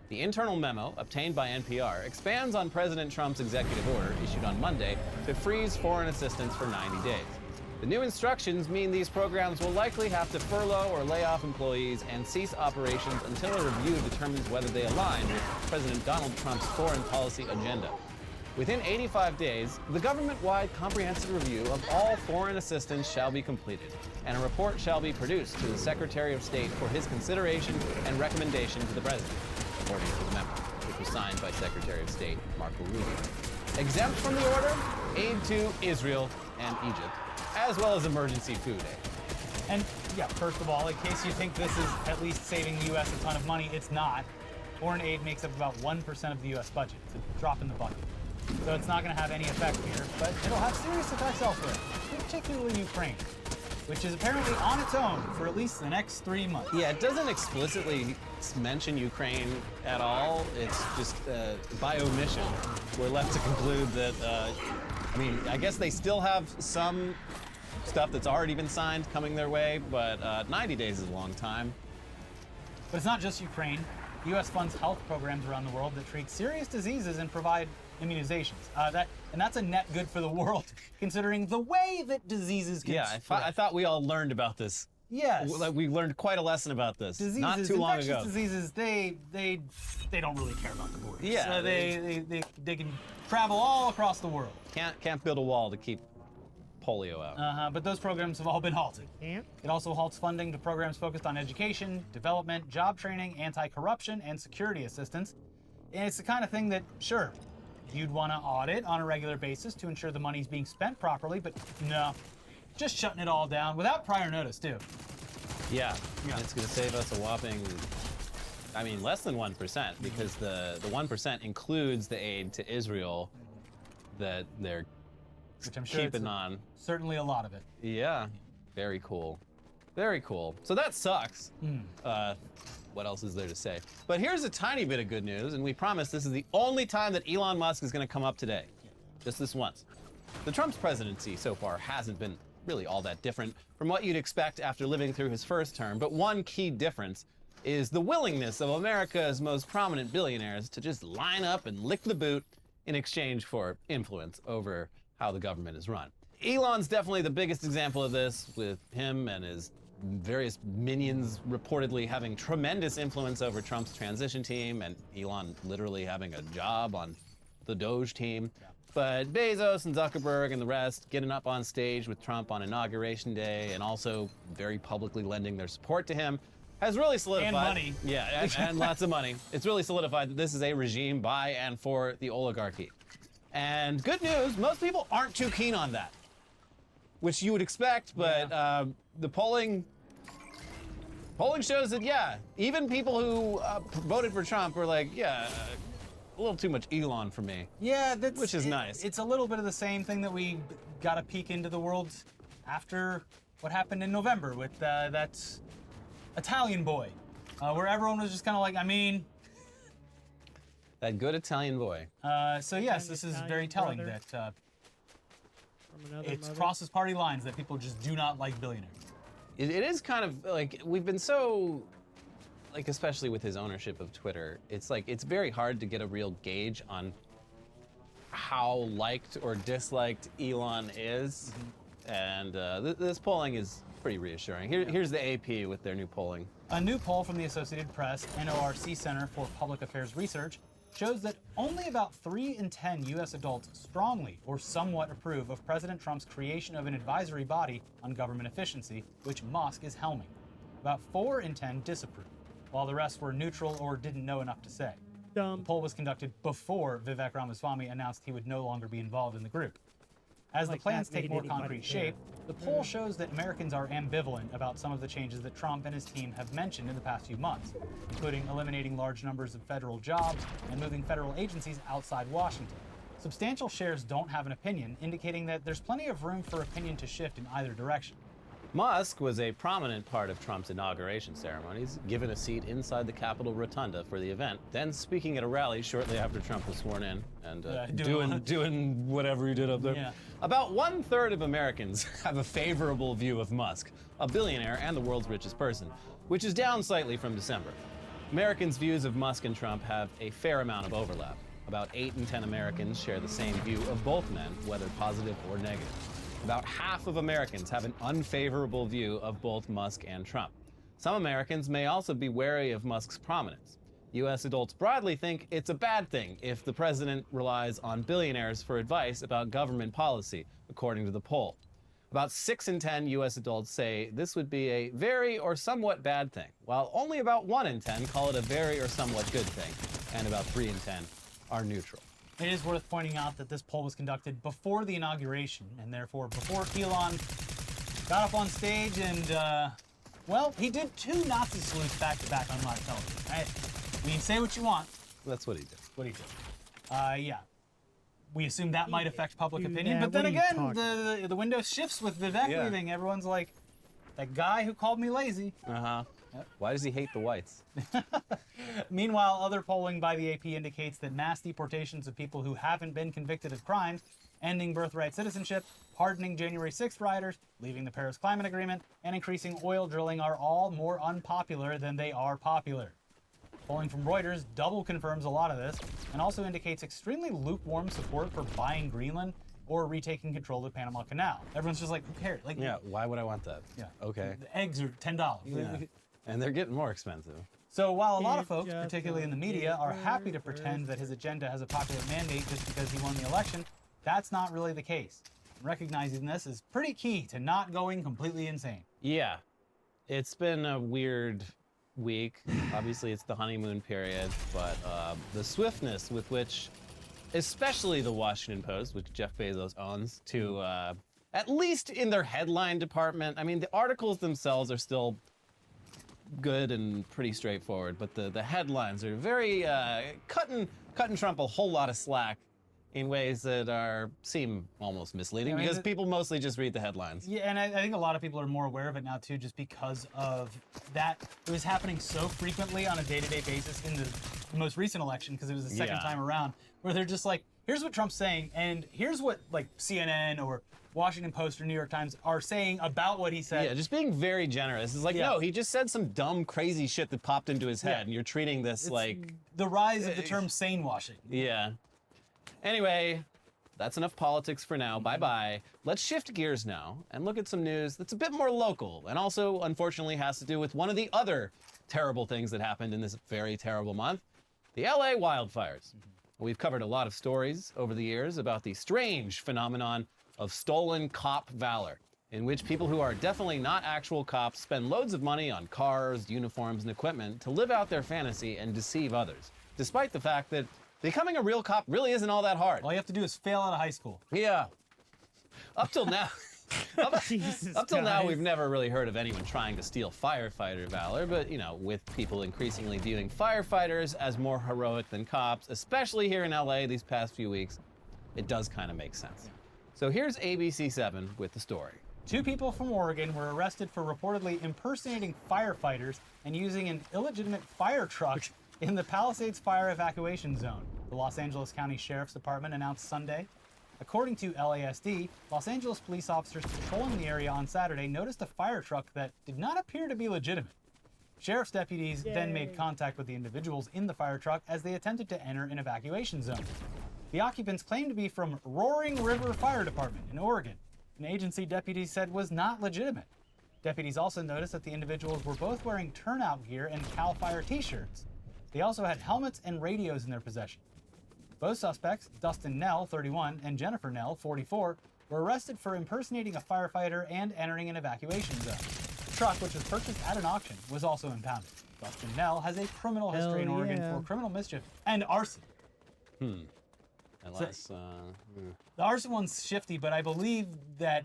The internal memo, obtained by NPR, expands on President Trump's executive order issued on Monday to freeze foreign assistance for 90 days. The new instructions mean these programs will likely have to furlough or lay off employees and cease operations until a review determines whether they align with President Donald Trump's foreign policy agenda. Within 85 days, the government-wide comprehensive review of all foreign assistance shall be completed, and a report shall be produced to the Secretary of State for his consideration and recommendation to the President, according to the memo, which was signed by Secretary of State Marco Rubio. Exempt from the order, aid to Israel and Egypt, as well as emergency food aid. And yeah, first of all, in case you think this is at least saving the U.S. a ton of money, it's not. Foreign aid makes up about 1% of the U.S. budget. It's a drop in the bucket. So it's not going to have any effect here, but it'll have serious effects elsewhere, particularly Ukraine, which is apparently on its own for at least the next 3 months. Yeah, it doesn't explicitly mention Ukraine at all. It's just by omission. We're left to conclude that, I mean, I guess they still have some stuff that's already been signed coming their way, but 90 days is a long time. But it's not just Ukraine. The U.S. funds health programs around the world that treat serious diseases and provide immunizations. That's a net good for the world, considering the way that diseases get spread. I thought we all learned about this. Yes. We learned quite a lesson about this Diseases, not too long infectious ago. diseases, they don't really care about the borders. Yeah, they can travel all across the world. Can't build a wall to keep polio out. But those programs have all been halted. Can't? It also halts funding to programs focused on education, development, job training, anti-corruption, and security assistance. And it's the kind of thing that, sure, you'd want to audit on a regular basis to ensure the money's being spent properly, but no, just shutting it all down without prior notice, too. Yeah, it's going to save us a whopping, I mean, less than 1%, because the 1% includes the aid to Israel that they're Which I'm sure keeping it's on. Certainly a lot of it. Yeah, very cool. Very cool. So that sucks. What else is there to say? But here's a tiny bit of good news, and we promise this is the only time that Elon Musk is going to come up today. Just this once. The Trump's presidency so far hasn't been really all that different from what you'd expect after living through his first term, but one key difference is the willingness of America's most prominent billionaires to just line up and lick the boot in exchange for influence over how the government is run. Elon's definitely the biggest example of this, with him and his various minions reportedly having tremendous influence over Trump's transition team, and Elon literally having a job on the Doge team. But Bezos and Zuckerberg and the rest getting up on stage with Trump on Inauguration Day and also very publicly lending their support to him has really solidified. And money. Yeah, and lots of money. It's really solidified that this is a regime by and for the oligarchy. And good news, most people aren't too keen on that, which you would expect, but the polling shows that, yeah, even people who voted for Trump were like, yeah, a little too much Elon for me. Yeah, which is nice. It's a little bit of the same thing that we got a peek into the world after what happened in November with that Italian boy, where everyone was just kind of like, I mean... That good Italian boy. So yes, this is very telling that it crosses party lines that people just do not like billionaires. It is kind of like, we've been so, like, especially with his ownership of Twitter, it's like, it's very hard to get a real gauge on how liked or disliked Elon is. And this polling is pretty reassuring. Here's the AP with their new polling. A new poll from the Associated Press NORC Center for Public Affairs Research shows that only about 3 in 10 U.S. adults strongly or somewhat approve of President Trump's creation of an advisory body on government efficiency, which Musk is helming. About 4 in 10 disapprove, while the rest were neutral or didn't know enough to say. The poll was conducted before Vivek Ramaswamy announced he would no longer be involved in the group. As the plans take more concrete shape, the poll shows that Americans are ambivalent about some of the changes that Trump and his team have mentioned in the past few months, including eliminating large numbers of federal jobs and moving federal agencies outside Washington. Substantial shares don't have an opinion, indicating that there's plenty of room for opinion to shift in either direction. Musk was a prominent part of Trump's inauguration ceremonies, given a seat inside the Capitol Rotunda for the event, then speaking at a rally shortly after Trump was sworn in and doing whatever he did up there. Yeah. About 1/3 of Americans have a favorable view of Musk, a billionaire and the world's richest person, which is down slightly from December. Americans' views of Musk and Trump have a fair amount of overlap. About 8 in 10 Americans share the same view of both men, whether positive or negative. About half of Americans have an unfavorable view of both Musk and Trump. Some Americans may also be wary of Musk's prominence. U.S. adults broadly think it's a bad thing if the president relies on billionaires for advice about government policy, according to the poll. About 6 in 10 U.S. adults say this would be a very or somewhat bad thing, while only about 1 in 10 call it a very or somewhat good thing, and about 3 in 10 are neutral. It is worth pointing out that this poll was conducted before the inauguration, and therefore before Elon got up on stage and, well, he did 2 Nazi salutes back-to-back on live television, right? I mean, say what you want. That's what he did. What he did. Yeah. We assume that might affect public opinion, yeah, but then what are you again, talking the window shifts with Vivek leaving. Everyone's like, that guy who called me lazy. Uh-huh. Why does he hate the whites? Meanwhile, other polling by the AP indicates that mass deportations of people who haven't been convicted of crimes, ending birthright citizenship, pardoning January 6th rioters, leaving the Paris Climate Agreement, and increasing oil drilling are all more unpopular than they are popular. Polling from Reuters double confirms a lot of this, and also indicates extremely lukewarm support for buying Greenland or retaking control of the Panama Canal. Everyone's just like, who cares? Like, Yeah, why would I want that? Yeah. Okay. The eggs are $10. Yeah. And they're getting more expensive. So while a lot of folks, particularly in the media, are happy to pretend that his agenda has a popular mandate just because he won the election, that's not really the case. Recognizing this is pretty key to not going completely insane. Yeah. It's been a weird week. Obviously, it's the honeymoon period, but the swiftness with which especially the Washington Post, which Jeff Bezos owns, to at least in their headline department. I mean, the articles themselves are still good and pretty straightforward, but the headlines are very cutting Trump a whole lot of slack in ways that seem almost misleading, because people mostly just read the headlines. Yeah, and I think a lot of people are more aware of it now too, just because of that. It was happening so frequently on a day-to-day basis in the most recent election, because it was the second time around, where they're just like, here's what Trump's saying, and here's what like CNN or Washington Post or New York Times are saying about what he said. Yeah, just being very generous. It's like, no, he just said some dumb, crazy shit that popped into his head, and you're treating this like... The rise of the term sane washing. Yeah. Anyway, that's enough politics for now. Bye-bye. Let's shift gears now and look at some news that's a bit more local, and also, unfortunately, has to do with one of the other terrible things that happened in this very terrible month, the LA wildfires. We've covered a lot of stories over the years about the strange phenomenon of stolen cop valor, in which people who are definitely not actual cops spend loads of money on cars, uniforms, and equipment to live out their fantasy and deceive others, despite the fact that becoming a real cop really isn't all that hard. All you have to do is fail out of high school. Yeah. Up till now, up till now, we've never really heard of anyone trying to steal firefighter valor, but, you know, with people increasingly viewing firefighters as more heroic than cops, especially here in LA these past few weeks, it does kind of make sense. So here's ABC7 with the story. 2 people from Oregon were arrested for reportedly impersonating firefighters and using an illegitimate fire truck in the Palisades fire evacuation zone, the Los Angeles County Sheriff's Department announced Sunday. According to LASD, Los Angeles police officers patrolling the area on Saturday noticed a fire truck that did not appear to be legitimate. Sheriff's deputies then made contact with the individuals in the fire truck as they attempted to enter an evacuation zone. The occupants claimed to be from Roaring River Fire Department in Oregon, an agency deputies said was not legitimate. Deputies also noticed that the individuals were both wearing turnout gear and CAL FIRE t-shirts. They also had helmets and radios in their possession. Both suspects, Dustin Nell, 31, and Jennifer Nell, 44, were arrested for impersonating a firefighter and entering an evacuation zone. The truck, which was purchased at an auction, was also impounded. Dustin Nell has a criminal history in Oregon for criminal mischief and arson. Unless, The arson one's shifty, but I believe that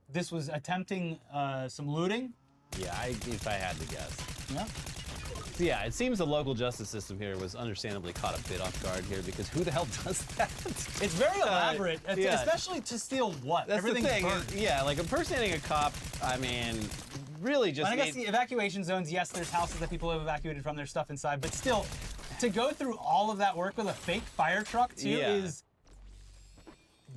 this was attempting some looting. Yeah, if I had to guess. Yeah. So yeah, it seems the local justice system here was understandably caught a bit off guard here, because who the hell does that? It's very elaborate, especially to steal what? That's Everything's the thing. burned. Yeah, like impersonating a cop, I mean, really just... And I guess the evacuation zones, yes, there's houses that people have evacuated from, their stuff inside, but still, to go through all of that work with a fake fire truck, too, is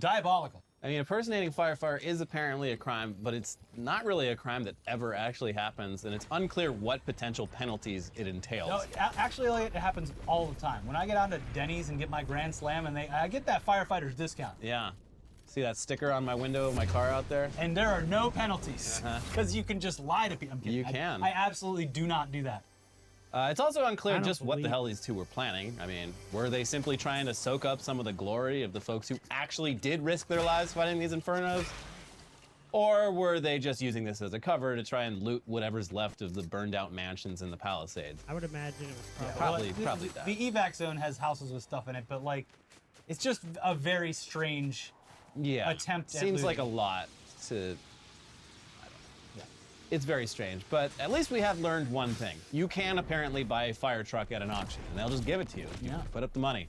diabolical. I mean, impersonating firefighter is apparently a crime, but it's not really a crime that ever actually happens, and it's unclear what potential penalties it entails. No, actually, Elliot, it happens all the time. When I get out to Denny's and get my Grand Slam, and I get that firefighter's discount. Yeah. See that sticker on my window of my car out there? And there are no penalties, because you can just lie to people. You can. I absolutely do not do that. It's also unclear just what the hell these two were planning. I mean, were they simply trying to soak up some of the glory of the folks who actually did risk their lives fighting these infernos? Or were they just using this as a cover to try and loot whatever's left of the burned out mansions in the Palisades? I would imagine it was probably, probably that. The evac zone has houses with stuff in it, but like, it's just a very strange attempt at Seems like a looting. lot to... It's very strange, but at least we have learned one thing. You can apparently buy a fire truck at an auction, and they'll just give it to you. You put up the money.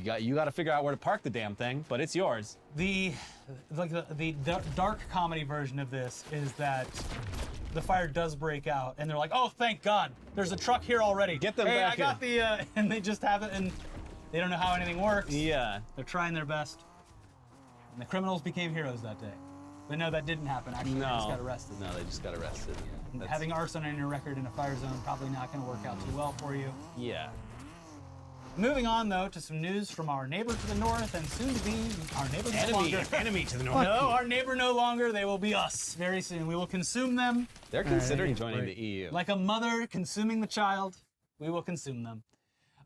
You got to figure out where to park the damn thing, but it's yours. The dark comedy version of this is that the fire does break out, and they're like, "Oh, thank God, there's a truck here already. Get them hey, back I got the," and they just have it, and they don't know how anything works. Yeah. They're trying their best. And the criminals became heroes that day. But no, that didn't happen. Actually, they just got arrested. No, they just got arrested. That's... Having arson on your record in a fire zone probably not going to work out too well for you. Yeah. Moving on, though, to some news from our neighbor to the north, and soon to be our neighbor no longer. Enemy to the north. No, our neighbor no longer. They will be us very soon. We will consume them. They're considering joining the EU. Like a mother consuming the child, we will consume them.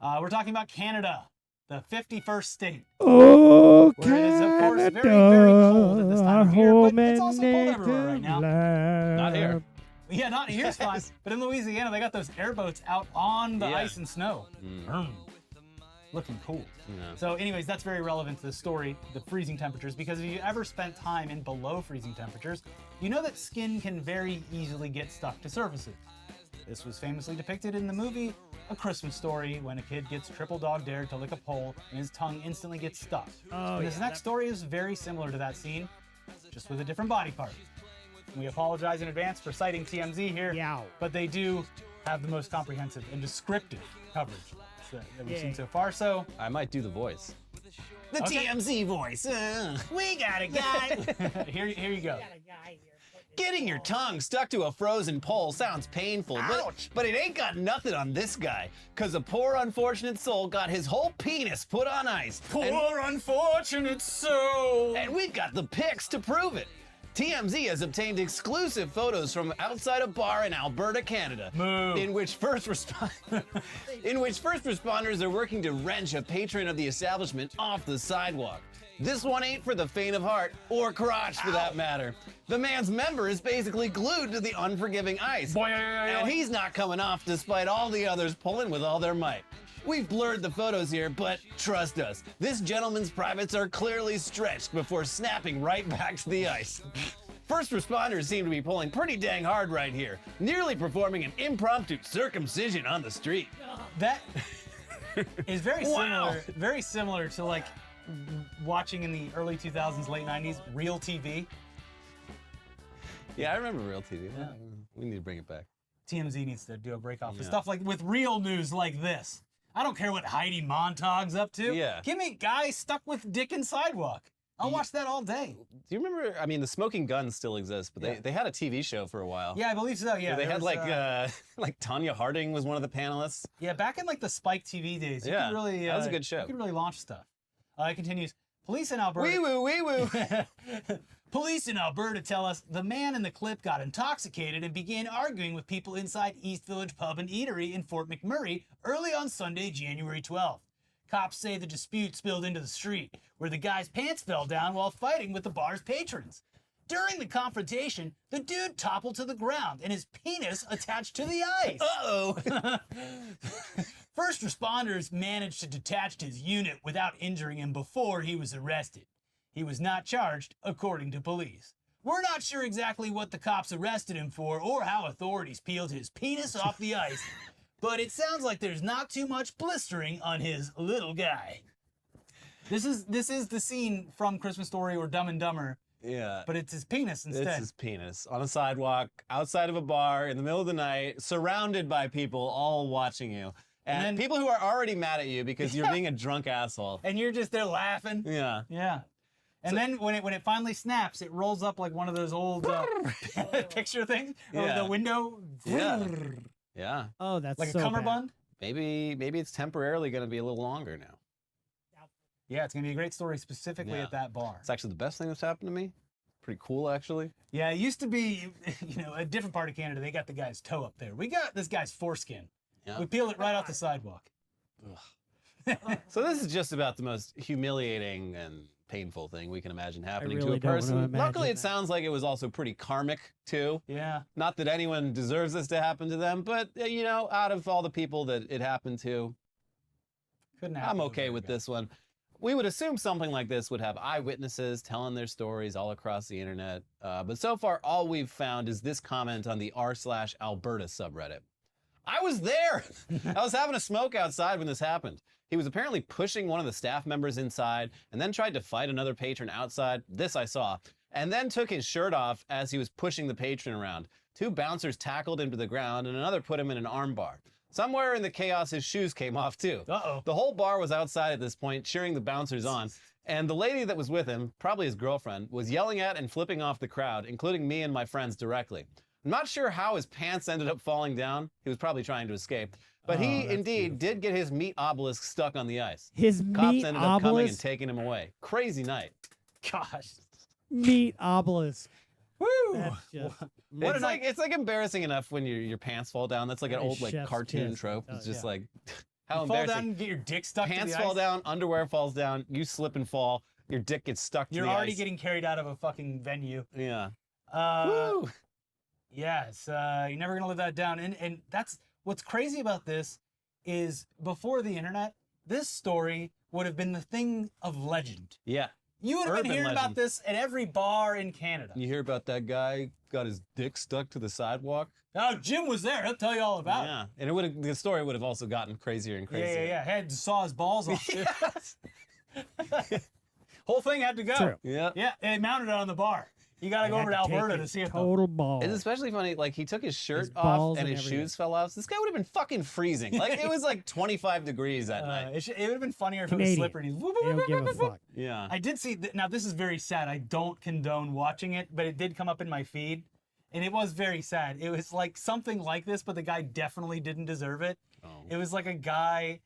We're talking about Canada, the 51st state. Oh, where it is, of course, very, very cold at this time of year, but it's also cold everywhere right now. Not here. Yeah, not here's fine. But in Louisiana, they got those airboats out on the ice and snow. looking cool. Yeah. So anyways, that's very relevant to the story, the freezing temperatures, because if you ever spent time in below freezing temperatures, you know that skin can very easily get stuck to surfaces. This was famously depicted in the movie A Christmas Story, when a kid gets triple dog dared to lick a pole and his tongue instantly gets stuck. And this next story is very similar to that scene, just with a different body part. We apologize in advance for citing TMZ here, but they do have the most comprehensive and descriptive coverage that we've seen so far. So I might do the voice. The Okay. TMZ voice. We got a guy. here you go. Getting your tongue stuck to a frozen pole sounds painful, but it ain't got nothing on this guy, cause a poor unfortunate soul got his whole penis put on ice. Poor unfortunate soul. And we've got the pics to prove it. TMZ has obtained exclusive photos from outside a bar in Alberta, Canada, in which first responders are working to wrench a patron of the establishment off the sidewalk. This one ain't for the faint of heart, or crotch for that matter. The man's member is basically glued to the unforgiving ice, and he's not coming off despite all the others pulling with all their might. We've blurred the photos here, but trust us, this gentleman's privates are clearly stretched before snapping right back to the ice. First responders seem to be pulling pretty dang hard right here, nearly performing an impromptu circumcision on the street. That is very similar to like watching in the early 2000s, late 90s, Real TV. Yeah, I remember Real TV. Yeah. We need to bring it back. TMZ needs to do a break off with stuff like with real news like this. I don't care what Heidi Montag's up to. Yeah. Give me guys stuck with dick and sidewalk. I'll watch that all day. Do you remember, I mean, the Smoking Guns still exists, but they had a TV show for a while. Yeah, I believe so, yeah. They there had was, like Tanya Harding was one of the panelists. Yeah, back in like the Spike TV days, you Yeah, could really, that was a good show. You could really launch stuff. It continues. Police in Alberta. Wee woo. Police in Alberta tell us the man in the clip got intoxicated and began arguing with people inside East Village Pub and Eatery in Fort McMurray early on Sunday, January 12th. Cops say the dispute spilled into the street, where the guy's pants fell down while fighting with the bar's patrons. During the confrontation, the dude toppled to the ground and his penis attached to the ice. Uh-oh. First responders managed to detach his unit without injuring him before he was arrested. He was not charged, according to police. We're not sure exactly what the cops arrested him for or how authorities peeled his penis off the ice, but it sounds like there's not too much blistering on his little guy. This is the scene from Christmas Story or Dumb and Dumber. Yeah. But it's his penis instead. It's his penis on a sidewalk outside of a bar in the middle of the night, surrounded by people all watching you. And then people who are already mad at you because you're being a drunk asshole. And you're just there laughing. Yeah. Yeah. And then when it finally snaps, it rolls up like one of those old picture things. Yeah. The window. Yeah. Yeah. Oh, that's like so a cummerbund. Maybe it's temporarily going to be a little longer now. Yeah, it's going to be a great story specifically Yeah. at that bar. It's actually the best thing that's happened to me. Pretty cool, actually. Yeah, it used to be, a different part of Canada, they got the guy's toe up there. We got this guy's foreskin. Yeah. We peel it right off the sidewalk. So this is just about the most humiliating and painful thing we can imagine happening really to don't a wanna person. imagine Luckily, it that. sounds like it was also pretty karmic, too. Yeah. Not that anyone deserves this to happen to them, but, out of all the people that it happened to, Couldn't happen I'm to okay a with guy. this one. We would assume something like this would have eyewitnesses telling their stories all across the internet. But so far, all we've found is this comment on the r/Alberta subreddit. I was there. I was having a smoke outside when this happened. He was apparently pushing one of the staff members inside and then tried to fight another patron outside. This I saw. And then took his shirt off as he was pushing the patron around. 2 bouncers tackled him to the ground and another put him in an arm bar. Somewhere in the chaos, his shoes came off too. Uh-oh. The whole bar was outside at this point, cheering the bouncers on. And the lady that was with him, probably his girlfriend, was yelling at and flipping off the crowd, including me and my friends directly. I'm not sure how his pants ended up falling down. He was probably trying to escape. But he indeed did get his meat obelisk stuck on the ice. His Cops meat ended up coming and obelisk? taking him away. Crazy night. Gosh. Meat obelisk. Woo! That's just It's like embarrassing enough when your pants fall down. That's like an That old is like chef's cartoon kiss. trope. Oh, It's just yeah. like how You fall embarrassing. down and get your dick stuck to Pants the fall ice. down, underwear falls down, you slip and fall, your dick gets stuck to You're the already ice. getting carried out of a fucking venue. Yeah. Woo! Yes, you're never gonna live that down. And that's what's crazy about this is before the internet, this story would have been the thing of legend. Yeah. You would have been Urban hearing about legend. this at every bar in Canada. You hear about that guy got his dick stuck to the sidewalk? Oh, Jim was there. He'll tell you all about Yeah, and it would have, the story would have also gotten crazier and it. Yeah, crazier. yeah, yeah. Had to saw his balls off. Too. Whole thing had to go. True. Yeah. Yeah, and they mounted it on the bar. You got to They go had over to to take Alberta it to see it. Total balls. It's especially funny, like he took his shirt His off balls and and his everything. shoes fell off. This guy would have been fucking freezing. Like it was like 25 degrees that night. It would have been funnier if it was Canadian. slippery. And he's They don't give a fuck. Yeah. I did see. Now this is very sad. I don't condone watching it, but it did come up in my feed, and it was very sad. It was like something like this, but the guy definitely didn't deserve it. Oh. It was like a guy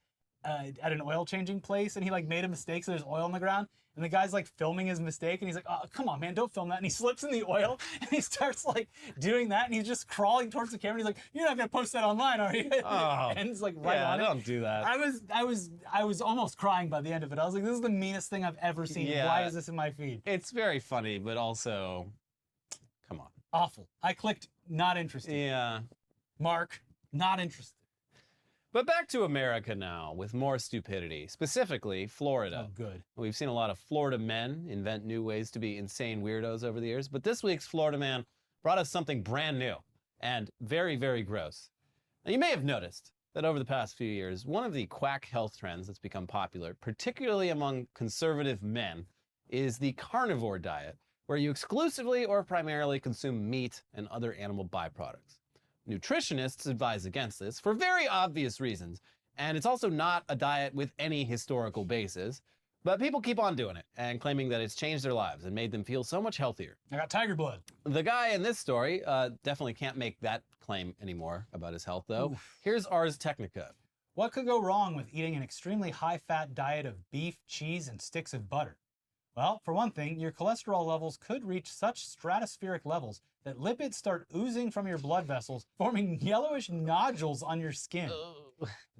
at an oil changing place, and he like made a mistake, so there's oil on the ground. And the guy's like filming his mistake, and he's like, "Oh, come on, man, don't film that." And he slips in the oil, and he starts like doing that, and he's just crawling towards the camera. And he's like, "You're not gonna post that online, are you?" Oh. And it's like right Yeah, on it. don't do that. I was almost crying by the end of it. I was like, "This is the meanest thing I've ever seen. Yeah. Why is this in my feed?" It's very funny, but also, come on. Awful. I clicked not interested. Yeah. Mark, not interested. But back to America now with more stupidity, specifically Florida. Oh, good. We've seen a lot of Florida men invent new ways to be insane weirdos over the years, but this week's Florida man brought us something brand new and very, very gross. Now, you may have noticed that over the past few years, one of the quack health trends that's become popular, particularly among conservative men, is the carnivore diet, where you exclusively or primarily consume meat and other animal byproducts. Nutritionists advise against this for very obvious reasons, and it's also not a diet with any historical basis, but people keep on doing it and claiming that it's changed their lives and made them feel so much healthier. I got tiger blood. The guy in this story definitely can't make that claim anymore about his health, though. Here's Ars Technica. What could go wrong with eating an extremely high-fat diet of beef, cheese, and sticks of butter? Well, for one thing, your cholesterol levels could reach such stratospheric levels that lipids start oozing from your blood vessels, forming yellowish nodules on your skin.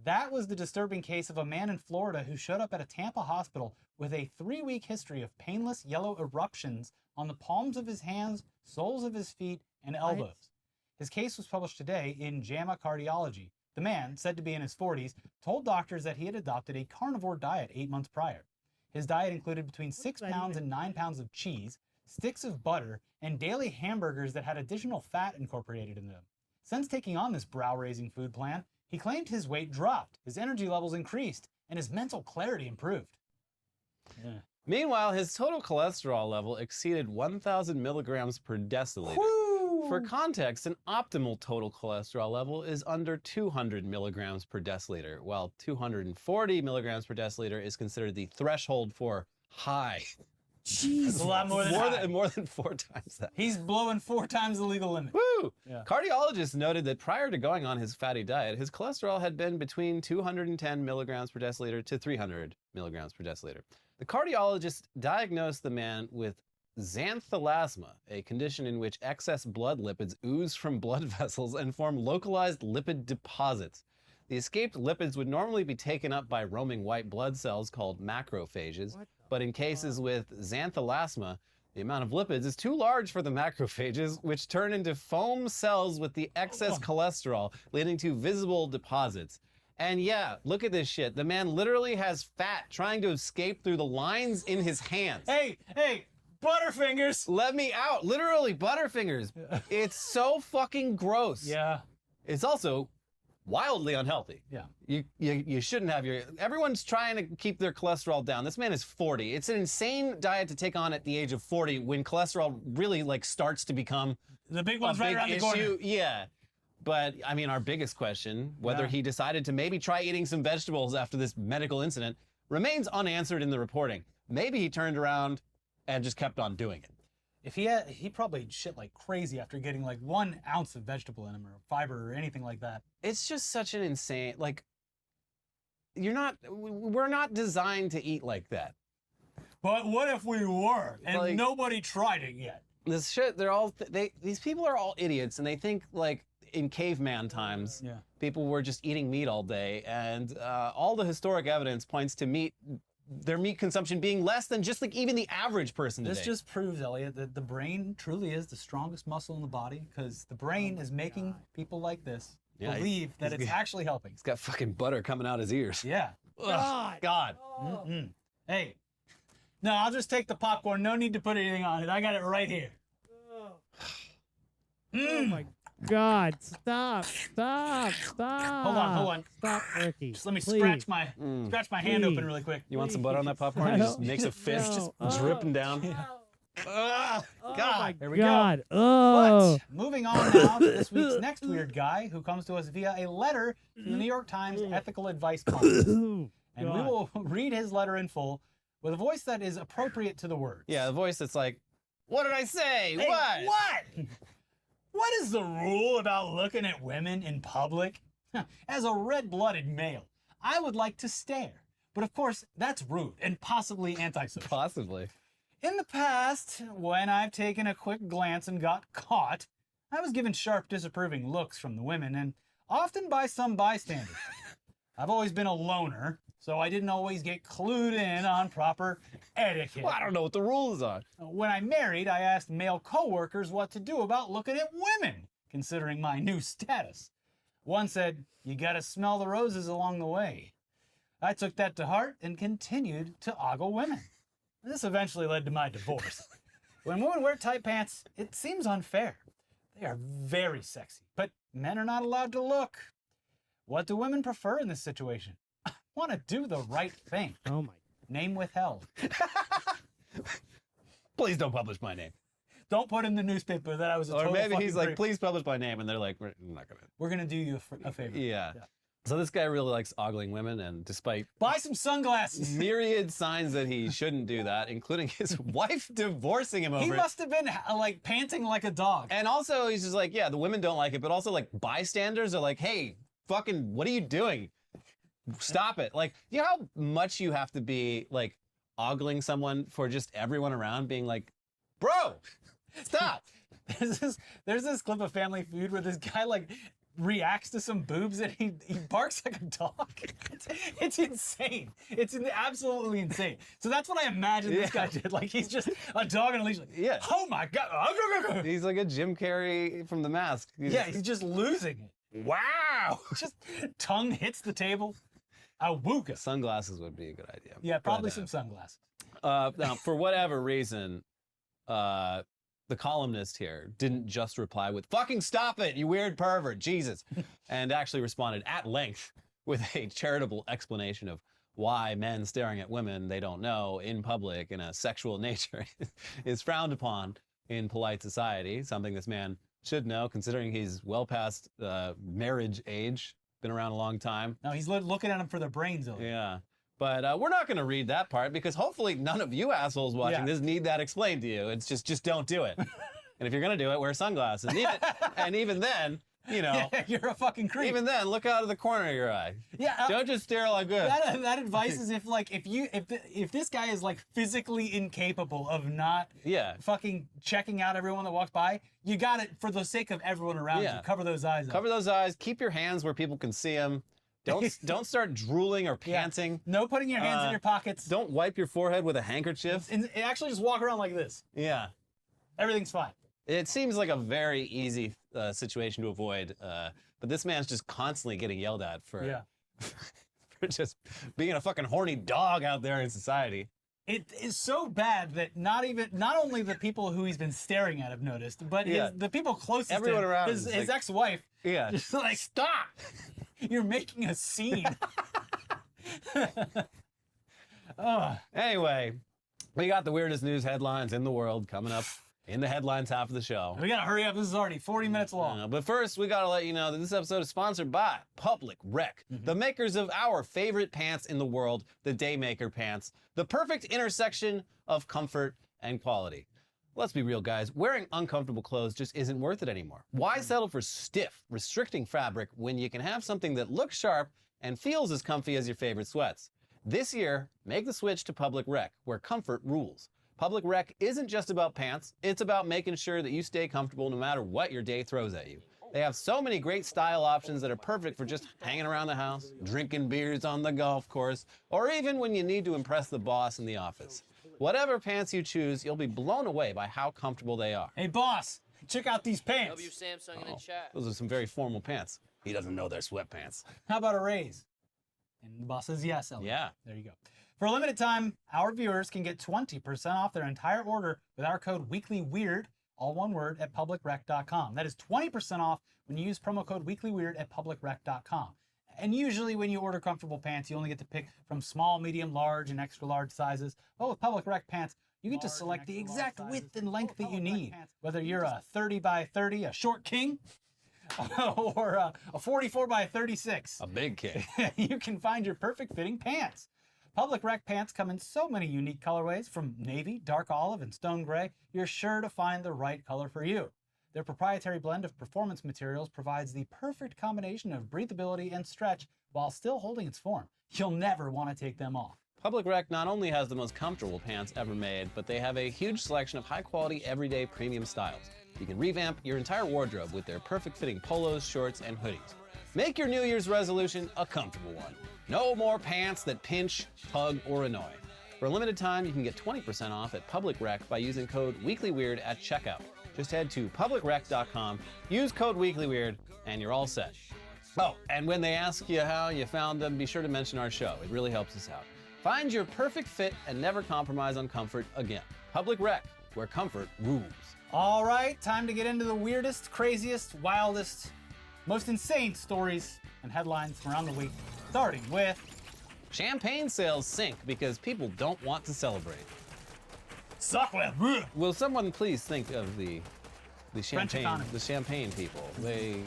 That was the disturbing case of a man in Florida who showed up at a Tampa hospital with a 3-week history of painless yellow eruptions on the palms of his hands, soles of his feet, and elbows. His case was published today in JAMA Cardiology. The man, said to be in his 40s, told doctors that he had adopted a carnivore diet 8 months prior. His diet included between 6 pounds and 9 pounds of cheese, sticks of butter, and daily hamburgers that had additional fat incorporated in them. Since taking on this brow-raising food plan, he claimed his weight dropped, his energy levels increased, and his mental clarity improved. Yeah. Meanwhile, his total cholesterol level exceeded 1,000 milligrams per deciliter. For context, an optimal total cholesterol level is under 200 milligrams per deciliter, while 240 milligrams per deciliter is considered the threshold for high. It's a lot more than high. more than 4 times that. He's blowing 4 times the legal limit. Woo! Yeah. Cardiologists noted that prior to going on his fatty diet, his cholesterol had been between 210 milligrams per deciliter to 300 milligrams per deciliter. The cardiologist diagnosed the man with xanthelasma, a condition in which excess blood lipids ooze from blood vessels and form localized lipid deposits. The escaped lipids would normally be taken up by roaming white blood cells called macrophages, but in cases with xanthelasma, the amount of lipids is too large for the macrophages, which turn into foam cells with the excess cholesterol, leading to visible deposits. And yeah, look at this shit. The man literally has fat trying to escape through the lines in his hands. Hey, Butterfingers! Let me out. Literally, Butterfingers. It's so fucking gross. Yeah. It's also wildly unhealthy. Yeah. You shouldn't have your... Everyone's trying to keep their cholesterol down. This man is 40. It's an insane diet to take on at the age of 40 when cholesterol really like starts to become the big one's right around the corner. Yeah. But I mean, our biggest question, whether Yeah. he decided to maybe try eating some vegetables after this medical incident, remains unanswered in the reporting. Maybe he turned around and just kept on doing it. If he probably shit like crazy after getting like 1 ounce of vegetable in him or fiber or anything like that. It's just such an insane, like, we're not designed to eat like that. But what if we were and Like- nobody tried it yet? This shit, these people are all idiots and they think like in caveman times, people were just eating meat all day, and all the historic evidence points to their meat consumption being less than just like even the average person today. This just proves, Elliot, that the brain truly is the strongest muscle in the body, because the brain is making people like this believe that it's actually helping. He's got fucking butter coming out his ears. Yeah. God. God. Mm-mm. Hey, no, I'll just take the popcorn. No need to put anything on it. I got it right here. Oh my God! Stop! Stop! Stop! Hold on. Stop, Ricky. Just let me Please. scratch my hand open Please. really quick. You want some butter on that popcorn? He just makes a fist, just dripping down. God. my There we God. go. Oh. But moving on now to this week's next weird guy who comes to us via a letter from the New York Times ethical advice column. And we God. will read his letter in full with a voice that is appropriate to the words. Yeah, the voice that's like, what did I say? Hey, what? What? What is the rule about looking at women in public? As a red-blooded male, I would like to stare. But of course, that's rude and possibly antisocial. Possibly. In the past, when I've taken a quick glance and got caught, I was given sharp, disapproving looks from the women, and often by some bystanders. I've always been a loner, so I didn't always get clued in on proper etiquette. Well, I don't know what the rules are. When I married, I asked male coworkers what to do about looking at women, considering my new status. One said, "You gotta smell the roses along the way." I took that to heart and continued to ogle women. This eventually led to my divorce. When women wear tight pants, it seems unfair. They are very sexy, but men are not allowed to look. What do women prefer in this situation? I want to do the right thing. Oh my. Name withheld. Please don't publish my name. Don't put in the newspaper that I was a Or total maybe fucking he's like, creep. please publish my name, and they're like, we're not gonna. We're gonna do you a favor. Yeah. So this guy really likes ogling women, and despite Buy some sunglasses. myriad signs that he shouldn't do that, including his wife divorcing him over He it. must have been like panting like a dog. And also, he's just like, yeah, the women don't like it, but also like bystanders are like, hey, fucking, what are you doing? Stop it. Like, you know how much you have to be like ogling someone for just everyone around being like, bro, stop. There's this clip of Family Feud where this guy like reacts to some boobs and he barks like a dog. It's insane. It's absolutely insane. So that's what I imagine this guy did. Like he's just a dog on a leash. Like, Yeah. Oh my god. He's like a Jim Carrey from The Mask. He's just losing it. Wow. Just tongue hits the table. Awooga. Sunglasses would be a good idea. Yeah, probably But, some sunglasses. Now, for whatever reason, the columnist here didn't just reply with "fucking stop it, you weird pervert, Jesus," and actually responded at length with a charitable explanation of why men staring at women they don't know in public in a sexual nature is frowned upon in polite society, something this man should know considering he's well past marriage age, been around a long time. No, he's looking at him for the brains over. Yeah. But we're not going to read that part because hopefully none of you assholes watching this need that explained to you. It's just don't do it. And if you're going to do it, wear sunglasses. And even then, you know, you're a fucking creep. Even then, look out of the corner of your eye. Yeah, don't just stare like this. That advice is if this guy is like physically incapable of not fucking checking out everyone that walks by, you got it for the sake of everyone around you. Cover those eyes. Cover those eyes. Keep your hands where people can see them. Don't start drooling or panting. No putting your hands in your pockets. Don't wipe your forehead with a handkerchief. And actually just walk around like this. Yeah. Everything's fine. It seems like a very easy situation to avoid, but this man's just constantly getting yelled at for just being a fucking horny dog out there in society. It is so bad that not only the people who he's been staring at have noticed, but the people closest Everyone to him, around his is like- ex-wife, just like, stop! You're making a scene. Anyway, we got the weirdest news headlines in the world coming up in the headlines half of the show. We gotta hurry up. This is already 40 minutes long. But first, we gotta let you know that this episode is sponsored by Public Rec, the makers of our favorite pants in the world, the Daymaker pants, the perfect intersection of comfort and quality. Let's be real, guys. Wearing uncomfortable clothes just isn't worth it anymore. Why settle for stiff, restricting fabric when you can have something that looks sharp and feels as comfy as your favorite sweats? This year, make the switch to Public Rec, where comfort rules. Public Rec isn't just about pants, it's about making sure that you stay comfortable no matter what your day throws at you. They have so many great style options that are perfect for just hanging around the house, drinking beers on the golf course, or even when you need to impress the boss in the office. Whatever pants you choose, you'll be blown away by how comfortable they are. Hey, boss, check out these pants. W Samsung in the chat. Those are some very formal pants. He doesn't know they're sweatpants. How about a raise? And the boss says yes, Elliot. Yeah. There you go. For a limited time, our viewers can get 20% off their entire order with our code WeeklyWeird, all one word, at publicrec.com. That is 20% off when you use promo code WeeklyWeird at publicrec.com. And usually when you order comfortable pants, you only get to pick from small, medium, large, and extra large sizes. But with Public Rec pants, you get to select the exact width and length that you need. Whether you're a 30 by 30, a short king, or a 44 by 36. A big king. You can find your perfect fitting pants. Public Rec pants come in so many unique colorways, from navy, dark olive, and stone gray. You're sure to find the right color for you. Their proprietary blend of performance materials provides the perfect combination of breathability and stretch while still holding its form. You'll never want to take them off. Public Rec not only has the most comfortable pants ever made, but they have a huge selection of high-quality, everyday premium styles. You can revamp your entire wardrobe with their perfect-fitting polos, shorts, and hoodies. Make your New Year's resolution a comfortable one. No more pants that pinch, tug, or annoy. For a limited time, you can get 20% off at Public Rec by using code WeeklyWeird at checkout. Just head to publicrec.com, use code WeeklyWeird, and you're all set. Oh, and when they ask you how you found them, be sure to mention our show. It really helps us out. Find your perfect fit and never compromise on comfort again. Public Rec, where comfort rules. All right, time to get into the weirdest, craziest, wildest, most insane stories and headlines from around the week, starting with champagne sales sink because people don't want to celebrate. Suckland. Will someone please think of the champagne economy. the champagne people? They're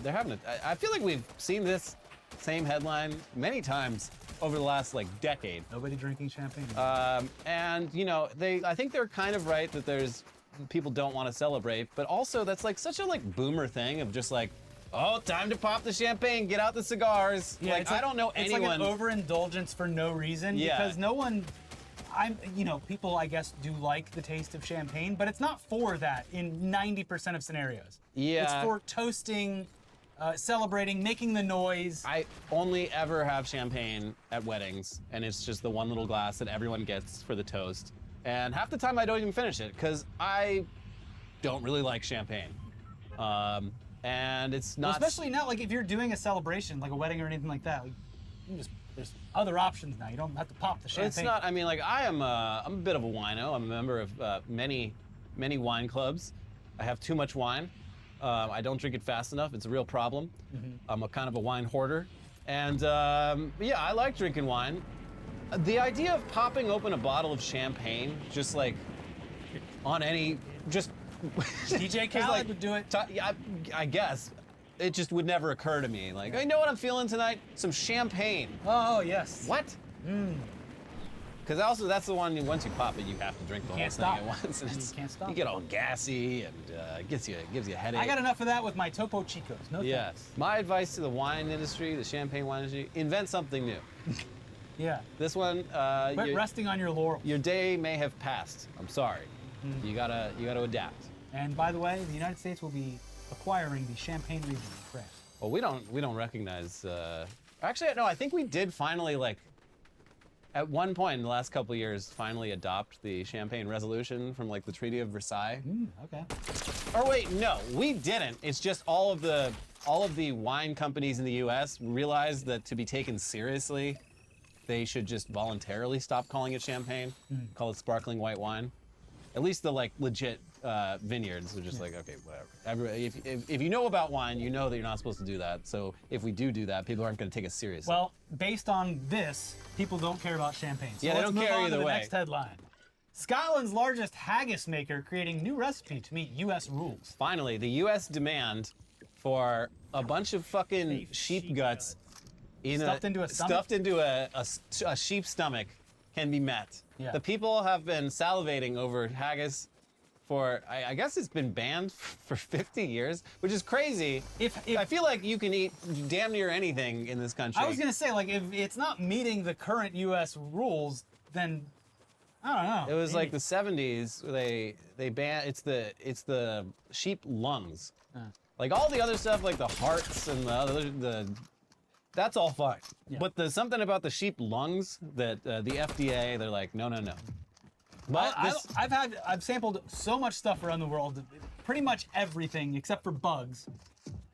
having it. I feel like we've seen this same headline many times over the last decade. Nobody drinking champagne. And I think they're kind of right that there's people don't want to celebrate, but also that's such a boomer thing of just oh, time to pop the champagne, get out the cigars. Yeah, I don't know anyone. It's like an overindulgence for no reason because no one. People I guess do like the taste of champagne, but it's not for that in 90% of scenarios. Yeah. It's for toasting, celebrating, making the noise. I only ever have champagne at weddings, and it's just the one little glass that everyone gets for the toast. And half the time I don't even finish it because I don't really like champagne. And it's not. Well, especially now, if you're doing a celebration, like a wedding or anything like that, there's other options now. You don't have to pop the champagne. It's not. I mean, I'm a bit of a wino. I'm a member of many wine clubs. I have too much wine. I don't drink it fast enough. It's a real problem. I'm a kind of a wine hoarder, and I like drinking wine. The idea of popping open a bottle of champagne, just on any, just DJ Khaled would do it. I guess. It just would never occur to me. You know what I'm feeling tonight? Some champagne. Oh, yes. What? Because also that's the one, once you pop it, you have to drink the whole thing at once. And you can't stop. You get all gassy and gives you a headache. I got enough of that with my Topo Chicos. No yes. thanks. My advice to the wine industry, the champagne wine industry, invent something new. Yeah. This one, Quit resting on your laurels. Your day may have passed. I'm sorry. You gotta adapt. And by the way, the United States will be acquiring the Champagne region of France. Well, we don't recognize. Actually, no. I think we did finally at one point in the last couple of years finally adopt the Champagne Resolution from the Treaty of Versailles. Okay. Or wait, no, we didn't. It's just all of the wine companies in the U.S. realized that to be taken seriously, they should just voluntarily stop calling it champagne, call it sparkling white wine. At least the legit vineyards are just okay, whatever. If you know about wine, you know that you're not supposed to do that. So if we do that, people aren't going to take us seriously. Well, based on this, people don't care about champagne. So yeah, they let's don't move care on either to the way. next headline. Scotland's largest haggis maker creating new recipe to meet U.S. rules. Finally, the U.S. demand for a bunch of fucking sheep guts Stuffed into a stomach? stuffed into a sheep's stomach can be met. Yeah. The people have been salivating over haggis for, I guess it's been banned for 50 years, which is crazy. If I feel like you can eat damn near anything in this country. I was gonna say, if it's not meeting the current U.S. rules, then I don't know. It was the 70s. They banned. It's the sheep lungs. All the other stuff, the hearts and the that's all fine. Yeah. But there's something about the sheep lungs that the FDA, they're like, no. But I've sampled so much stuff around the world, pretty much everything except for bugs.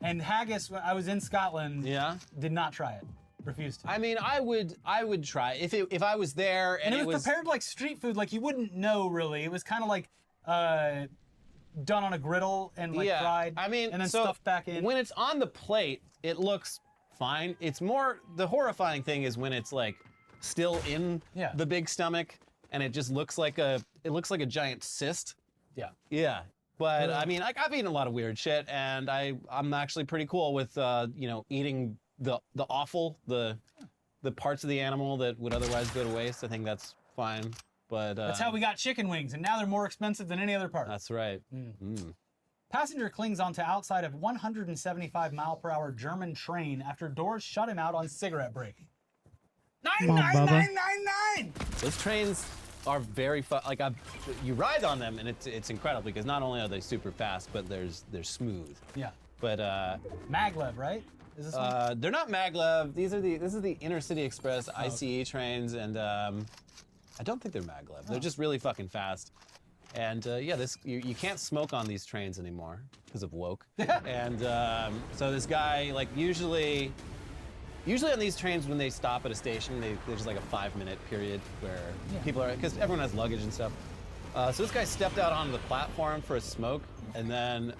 And haggis, when I was in Scotland, did not try it. refuse to. I mean, I would try if I was there And it was prepared like street food, like you wouldn't know really. It was kind of like done on a griddle and like fried. I mean, and then so stuffed back in. When it's on the plate, it looks fine. It's more the horrifying thing is when it's like still in the big stomach and it just looks like a giant cyst. Yeah. Yeah. But I mean, like I've eaten a lot of weird shit, and I'm actually pretty cool with eating the offal, the parts of the animal that would otherwise go to waste. I think that's fine. But that's how we got chicken wings, and now they're more expensive than any other part. That's right. Passenger clings onto outside of 175-mile-per-hour German train after doors shut him out on cigarette break. 99999! Those trains are very fun. Like you ride on them, and it's incredible because not only are they super fast, but they're smooth. Yeah. But maglev, right? Is this one? They're not maglev. This is the Intercity Express ICE trains, and I don't think they're maglev. They're just really fucking fast. And you can't smoke on these trains anymore because of woke. And so this guy, like usually on these trains when they stop at a station, there's like a 5-minute period where people are, because everyone has luggage and stuff. So this guy stepped out onto the platform for a smoke, and then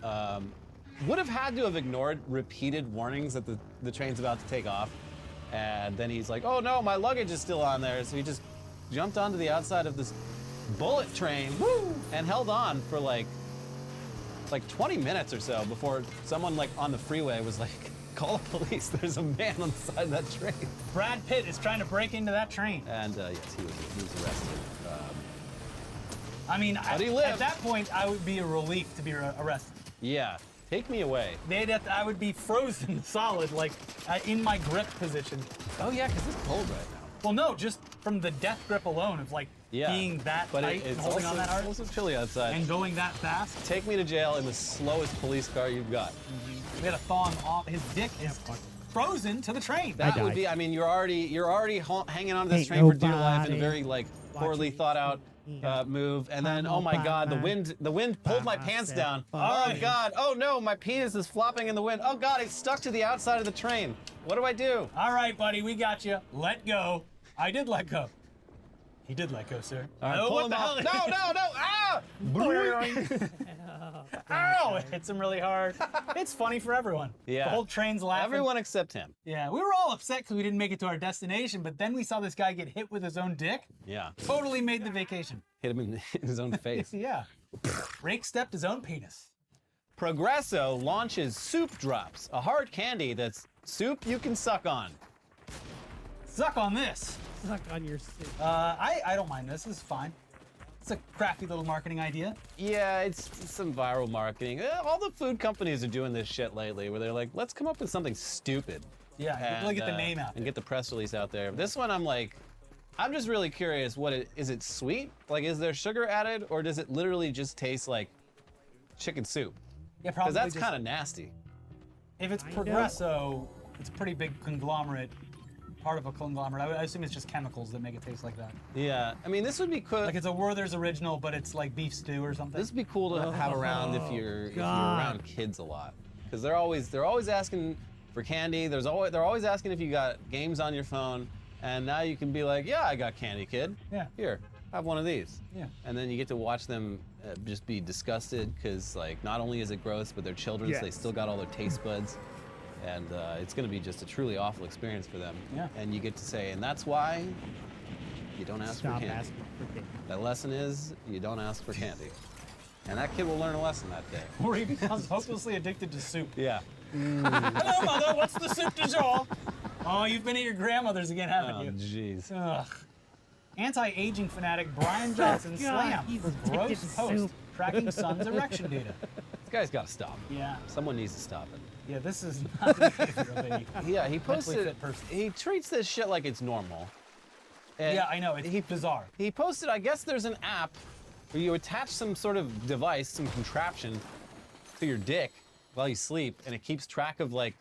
would have had to have ignored repeated warnings that the train's about to take off. And then he's like, oh no, my luggage is still on there. So he just jumped onto the outside of this bullet train and held on for like 20 minutes or so before someone like on the freeway was like, call the police, there's a man on the side of that train. Brad Pitt is trying to break into that train. And yes, he was arrested. I mean, at that point, I would be a relief to be arrested. Yeah, take me away. I would be frozen solid, like in my grip position. Oh yeah, because it's cold right now. Well, no, just from the death grip alone of like being that tight and holding on that hard. It's also chilly outside. And going that fast. Take me to jail in the slowest police car you've got. We had to thaw him off. His dick is frozen to the train. That would be. I mean, you're already hanging on to this train for dear life in a very like poorly thought out move, and then oh my God, the wind pulled my pants down. Oh God, oh no, my penis is flopping in the wind. Oh God, it's stuck to the outside of the train. What do I do? All right, buddy, we got you. Let go. I did let go. He did let go, sir. All right, oh, pull what him the off. hell? No! Ah! Ow! It hits him really hard. It's funny for everyone. Yeah. The whole train's laughing. Everyone except him. Yeah, we were all upset because we didn't make it to our destination, but then we saw this guy get hit with his own dick. Yeah. Totally made the vacation. Hit him in his own face. Yeah. Rake stepped his own penis. Progresso launches Soup Drops, a hard candy that's soup you can suck on. Suck on this. Suck on your soup. I don't mind this. This is fine. It's a crafty little marketing idea. Yeah, it's some viral marketing. All the food companies are doing this shit lately where they're like, let's come up with something stupid. Yeah, really get the name out and get the press release out there. This one, I'm just really curious. Is it sweet? Like, is there sugar added, or does it literally just taste like chicken soup? Yeah, probably. Because that's kind of nasty. If it's Progresso, it's a pretty big conglomerate. Part of a conglomerate. I assume it's just chemicals that make it taste like that. Yeah, I mean, this would be cool. Like it's a Werther's original, but it's like beef stew or something. This would be cool to have around if you're around kids a lot, because they're always asking for candy. They're always asking if you got games on your phone, and now you can be like, yeah, I got candy, kid. Yeah. Here, have one of these. Yeah. And then you get to watch them just be disgusted because like not only is it gross, but they're children, so they still got all their taste buds. And it's going to be just a truly awful experience for them. Yeah. And you get to say, and that's why you don't ask for candy. Asking for candy. The lesson is you don't ask for candy. And that kid will learn a lesson that day. Or he becomes hopelessly addicted to soup. Yeah. Hello, Mother. What's the soup du jour? Oh, you've been at your grandmother's again, haven't you? Oh, jeez. Ugh. Anti-aging fanatic Brian Johnson slammed for gross post tracking son's erection data. This guy's got to stop. Yeah. Someone needs to stop it. Yeah, this is not the behavior of a Yeah, he mentally posted. fit person. He treats this shit like it's normal. And Yeah, I know. It's bizarre. He posted, I guess there's an app where you attach some sort of device, some contraption to your dick while you sleep, and it keeps track of like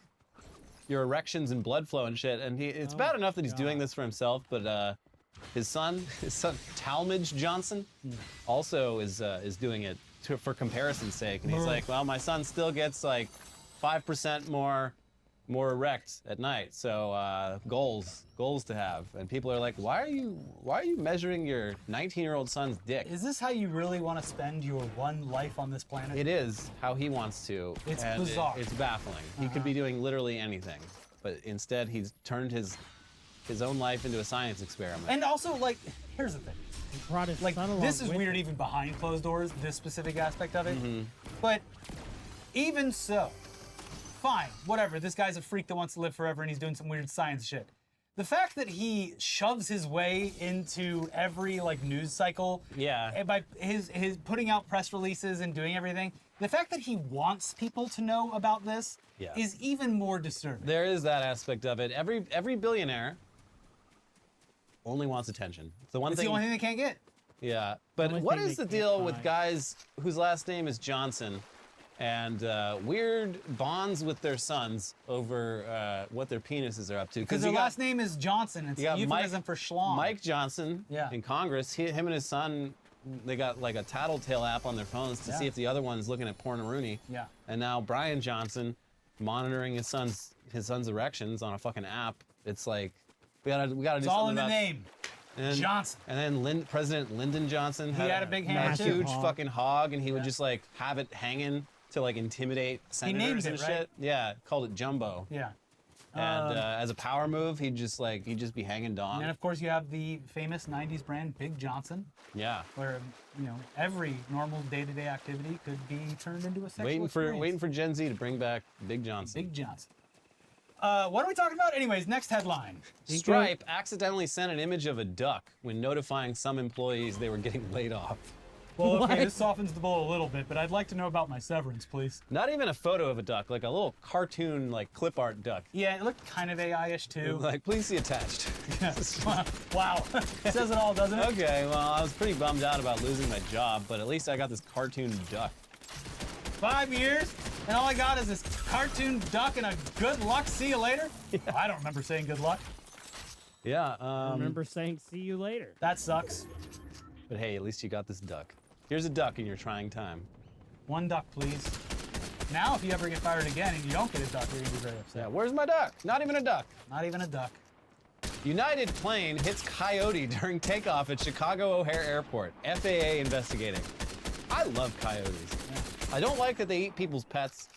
your erections and blood flow and shit. And it's bad enough that he's doing this for himself, but his son Talmadge Johnson, also is doing it for comparison's sake. And he's like, well, my son still gets like 5% more more erect at night. So goals to have, and people are like, why are you measuring your 19-year-old son's dick? Is this how you really want to spend your one life on this planet? It is how he wants to. It's and bizarre. It's baffling. He could be doing literally anything, but instead he's turned his own life into a science experiment. And also, like, here's the thing. He brought his Like, son along this is with weird him. even behind closed doors, this specific aspect of it. Mm-hmm. But even so, fine, whatever. This guy's a freak that wants to live forever and he's doing some weird science shit. The fact that he shoves his way into every like news cycle, and by his putting out press releases and doing everything, the fact that he wants people to know about this is even more disturbing. There is that aspect of it. Every billionaire only wants attention. It's the one It's thing. the only thing they can't get. Yeah, but Only what thing is they the can't deal with buy. guys whose last name is Johnson and weird bonds with their sons over what their penises are up to? Because their last name is Johnson. It's you a got euphemism for schlong. Mike Johnson in Congress, him and his son, they got like a tattletale app on their phones to see Yeah. if the other one's looking at porn-a-rooney. Yeah. And now Brian Johnson monitoring his son's erections on a fucking app. It's like we gotta do It's something all in the about- name. and, Johnson. And then President Lyndon Johnson He had a big hammer, a too. huge Hog. fucking hog, and he would just like have it hanging to like intimidate senators named and it, right? shit. Yeah, called it Jumbo. Yeah. And as a power move, he'd just be hanging dong. And then, of course, you have the famous 90s brand Big Johnson, Yeah. where, you know, every normal day-to-day activity could be turned into a sexual Waiting experience. for Gen Z to bring back Big Johnson. Big Johnson. What are we talking about? Anyways, next headline. Stripe accidentally sent an image of a duck when notifying some employees they were getting laid off. Well, okay, this softens the blow a little bit, but I'd like to know about my severance, please. Not even a photo of a duck, like a little cartoon, like clip art duck. Yeah, it looked kind of AI-ish, too. Like, please see attached. Wow. Says it all, doesn't it? Okay, well, I was pretty bummed out about losing my job, but at least I got this cartoon duck. 5 years, and all I got is this cartoon duck and a good luck, see you later? I don't remember saying good luck. Yeah, I remember saying see you later. That sucks. But hey, at least you got this duck. Here's a duck in your trying time. One duck, please. Now, if you ever get fired again and you don't get a duck, you're gonna be very upset. Yeah, where's my duck? Not even a duck. Not even a duck. United plane hits coyote during takeoff at Chicago O'Hare Airport. FAA investigating. I love coyotes. I don't like that they eat people's pets,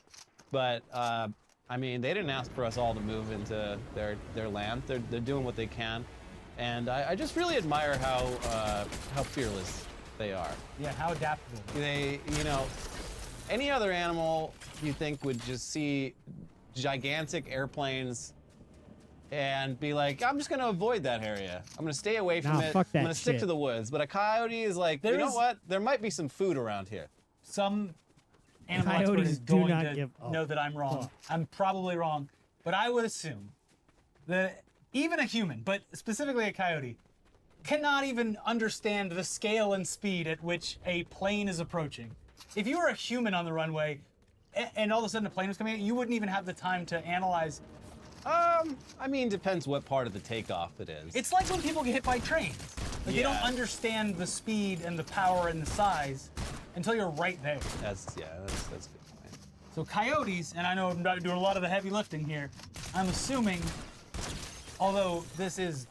but I mean, they didn't ask for us all to move into their land. They're doing what they can, and I just really admire how fearless they are. Yeah, how adaptable. They, you know, any other animal you think would just see gigantic airplanes and be like, I'm just gonna avoid that area. I'm gonna stay away from Nah, it. fuck I'm that gonna stick shit. to the woods. But a coyote is like, you know what? There might be some food around here. Some animal expert Coyotes is do going not to give a know that I'm wrong. fuck. I'm probably wrong, but I would assume that even a human, but specifically a coyote, cannot even understand the scale and speed at which a plane is approaching. If you were a human on the runway and all of a sudden a plane was coming at you, you wouldn't even have the time to analyze. I mean, depends what part of the takeoff it is. It's like when people get hit by trains. Like, they don't Yeah. understand the speed and the power and the size until you're right there. That's a good point. So coyotes, and I know I'm not doing a lot of the heavy lifting here, I'm assuming, although this is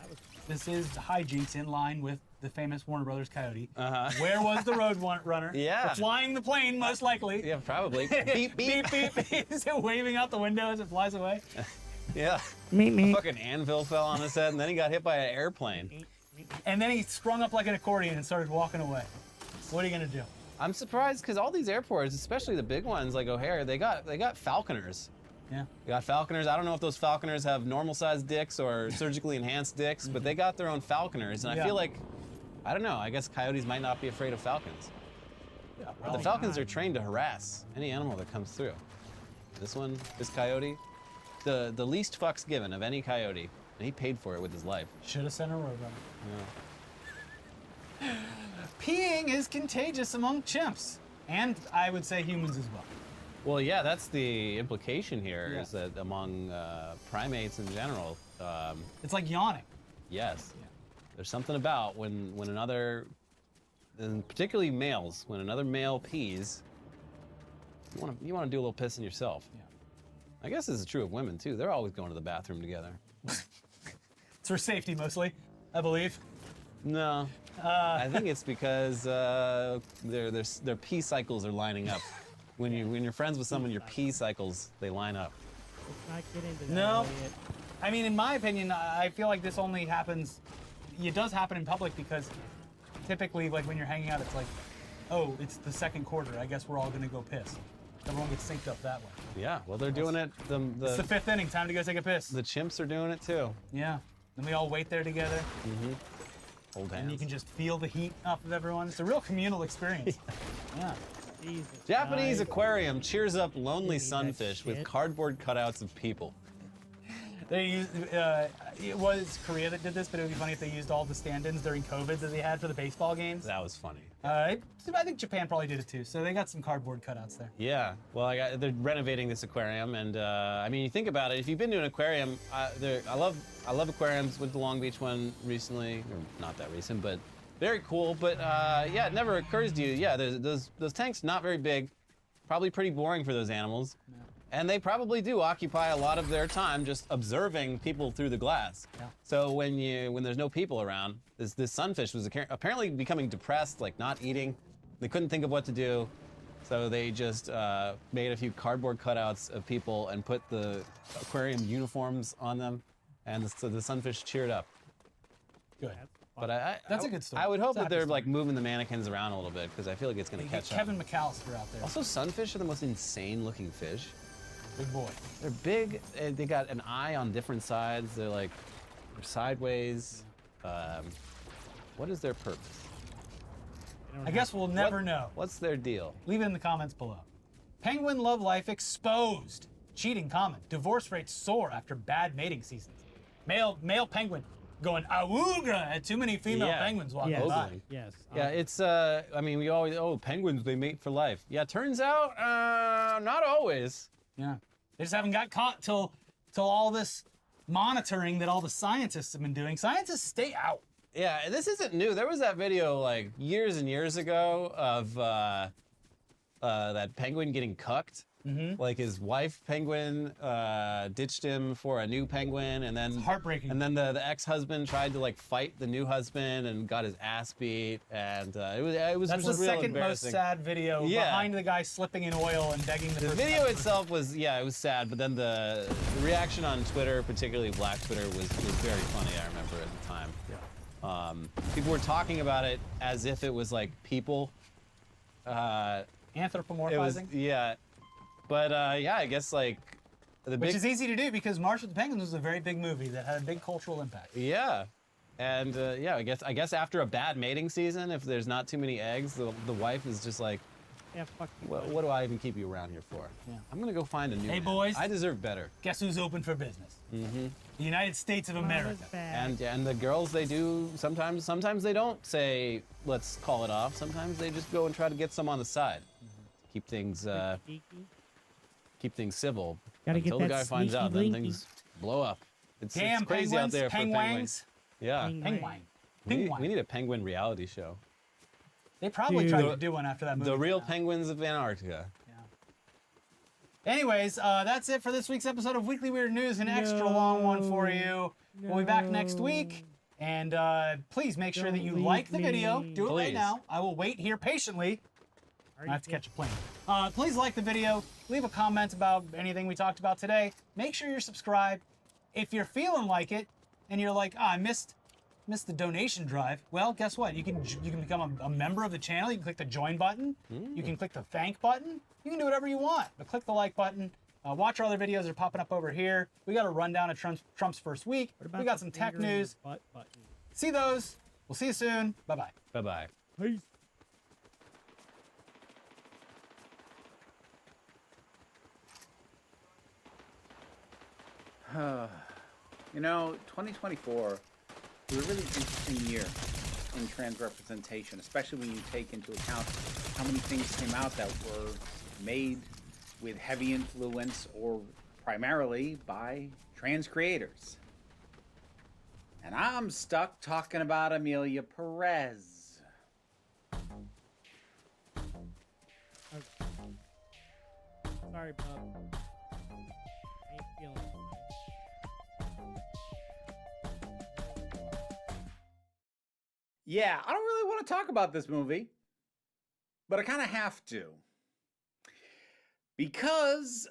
hijinks in line with the famous Warner Brothers coyote. Where was the road runner? Yeah. The flying the plane, most likely. Yeah, probably. Beep, beep. beep, beep. Is it waving out the window as it flies away? Yeah. Meet. A fucking anvil fell on his head, and then he got hit by an airplane. And then he sprung up like an accordion and started walking away. What are you gonna do? I'm surprised because all these airports, especially the big ones like O'Hare, they got falconers. Yeah. They got falconers. I don't know if those falconers have normal-sized dicks or surgically enhanced dicks, but they got their own falconers, and I Yeah. feel like, I don't know. I guess coyotes might not be afraid of falcons. Yeah, The probably falcons not. are trained to harass any animal that comes through. This coyote, the least fucks given of any coyote, and he paid for it with his life. Should have sent a road Yeah. runner. Peeing is contagious among chimps, and I would say humans as well. Well, yeah, that's the implication here, Yeah. is that among primates in general, It's like yawning. yes, there's something about when another, and particularly males, when another male pees, you want to do a little pissing yourself. Yeah. I guess this is true of women too. They're always going to the bathroom together. It's for safety mostly, I believe. No, I think it's because their pee cycles are lining up. When you're friends with someone, your pee cycles they line up. Let's not get into that. No. Elliot. I mean, in my opinion, I feel like this only happens. It does happen in public because typically, like when you're hanging out, it's like, oh, it's the second quarter. I guess we're all gonna go piss. Everyone gets synced up that way. Yeah, well, they're doing it. It's the fifth inning. Time to go take a piss. The chimps are doing it too. Yeah. Then we all wait there together. Mm-hmm. Hold hands. And you can just feel the heat off of everyone. It's a real communal experience. Yeah. Jesus, Japanese guys. aquarium cheers up lonely Give me that sunfish with shit. cardboard cutouts of people. They used, it was Korea that did this, but it would be funny if they used all the stand-ins during COVID that they had for the baseball games. That was funny. I think Japan probably did it too, so they got some cardboard cutouts there. Yeah, well, they're renovating this aquarium, and I mean, you think about it. If you've been to an aquarium, I love aquariums. Went to the Long Beach one recently, or not that recent, but very cool. But yeah, it never occurs to you. Yeah, those tanks not very big, probably pretty boring for those animals. Yeah. And they probably do occupy a lot of their time just observing people through the glass. Yeah. So when there's no people around, this sunfish was apparently becoming depressed, like not eating. They couldn't think of what to do, so they just made a few cardboard cutouts of people and put the aquarium uniforms on them, and so the sunfish cheered up. Good. But That's a good story. I would hope It's a that happy they're story. like moving the mannequins around a little bit because I feel like it's going to catch up. Kevin McAllister out there. Also, sunfish are the most insane-looking fish. Big boy. They're big. They got an eye on different sides. They're sideways. What is their purpose? I guess we'll never know. What's their deal? Leave it in the comments below. Penguin love life exposed. Cheating common. Divorce rates soar after bad mating seasons. Male penguin going awooga at too many female penguins walking by. Yes. Yeah, it's. I mean, we always penguins they mate for life. Yeah, turns out not always. Yeah, they just haven't got caught till all this monitoring that all the scientists have been doing. Scientists stay out. Yeah, this isn't new. There was that video like years and years ago of that penguin getting cucked. Mm-hmm. Like his wife penguin ditched him for a new penguin, and then It's heartbreaking. And then the ex-husband tried to like fight the new husband and got his ass beat, and it was That's real the second most embarrassing. sad video. Yeah. Behind the guy slipping in oil and begging the The person video not to- itself was it was sad, but then the reaction on Twitter, particularly Black Twitter, was very funny. I remember at the time. Yeah. People were talking about it as if it was like people. Anthropomorphizing. Yeah. But yeah, I guess like Which is easy to do because March with the Penguins was a very big movie that had a big cultural impact. Yeah. And yeah, I guess after a bad mating season, if there's not too many eggs, the wife is just like, Yeah, fuck you. what do I even keep you around here for? Yeah. I'm gonna go find a new Hey, man. boys. I deserve better. Guess who's open for business? Mm-hmm. The United States of America. And the girls, they do sometimes they don't say let's call it off. Sometimes they just go and try to get some on the side, keep things civil. Gotta get until the that guy finds sneaky out, then linky. things blow up. It's Damn crazy out penguins, there for penguins. penguins. Yeah, Penguin. we need a penguin reality show. They probably tried to do one after that movie. The real penguins of Antarctica. Anyways, that's it for this week's episode of Weekly Weird News, an extra long one for you. We'll be back next week. And please make sure that you like the video. Do it right Please. now. I will wait here patiently. I have to catch a plane. Please like the video. Leave a comment about anything we talked about today. Make sure you're subscribed. If you're feeling like it and you're like, I missed the donation drive, well, guess what? You can become a member of the channel. You can click the join button. You can click the thank button. You can do whatever you want, but click the like button. Watch our other videos that are popping up over here. We got a rundown of Trump's first week. We got some tech news. See those. We'll see you soon. Bye-bye. Bye-bye. Peace. You know, 2024 was a really interesting year in trans representation, especially when you take into account how many things came out that were made with heavy influence or primarily by trans creators. And I'm stuck talking about Amelia Perez. Sorry, bub. Yeah, I don't really want to talk about this movie, but I kind of have to. Because,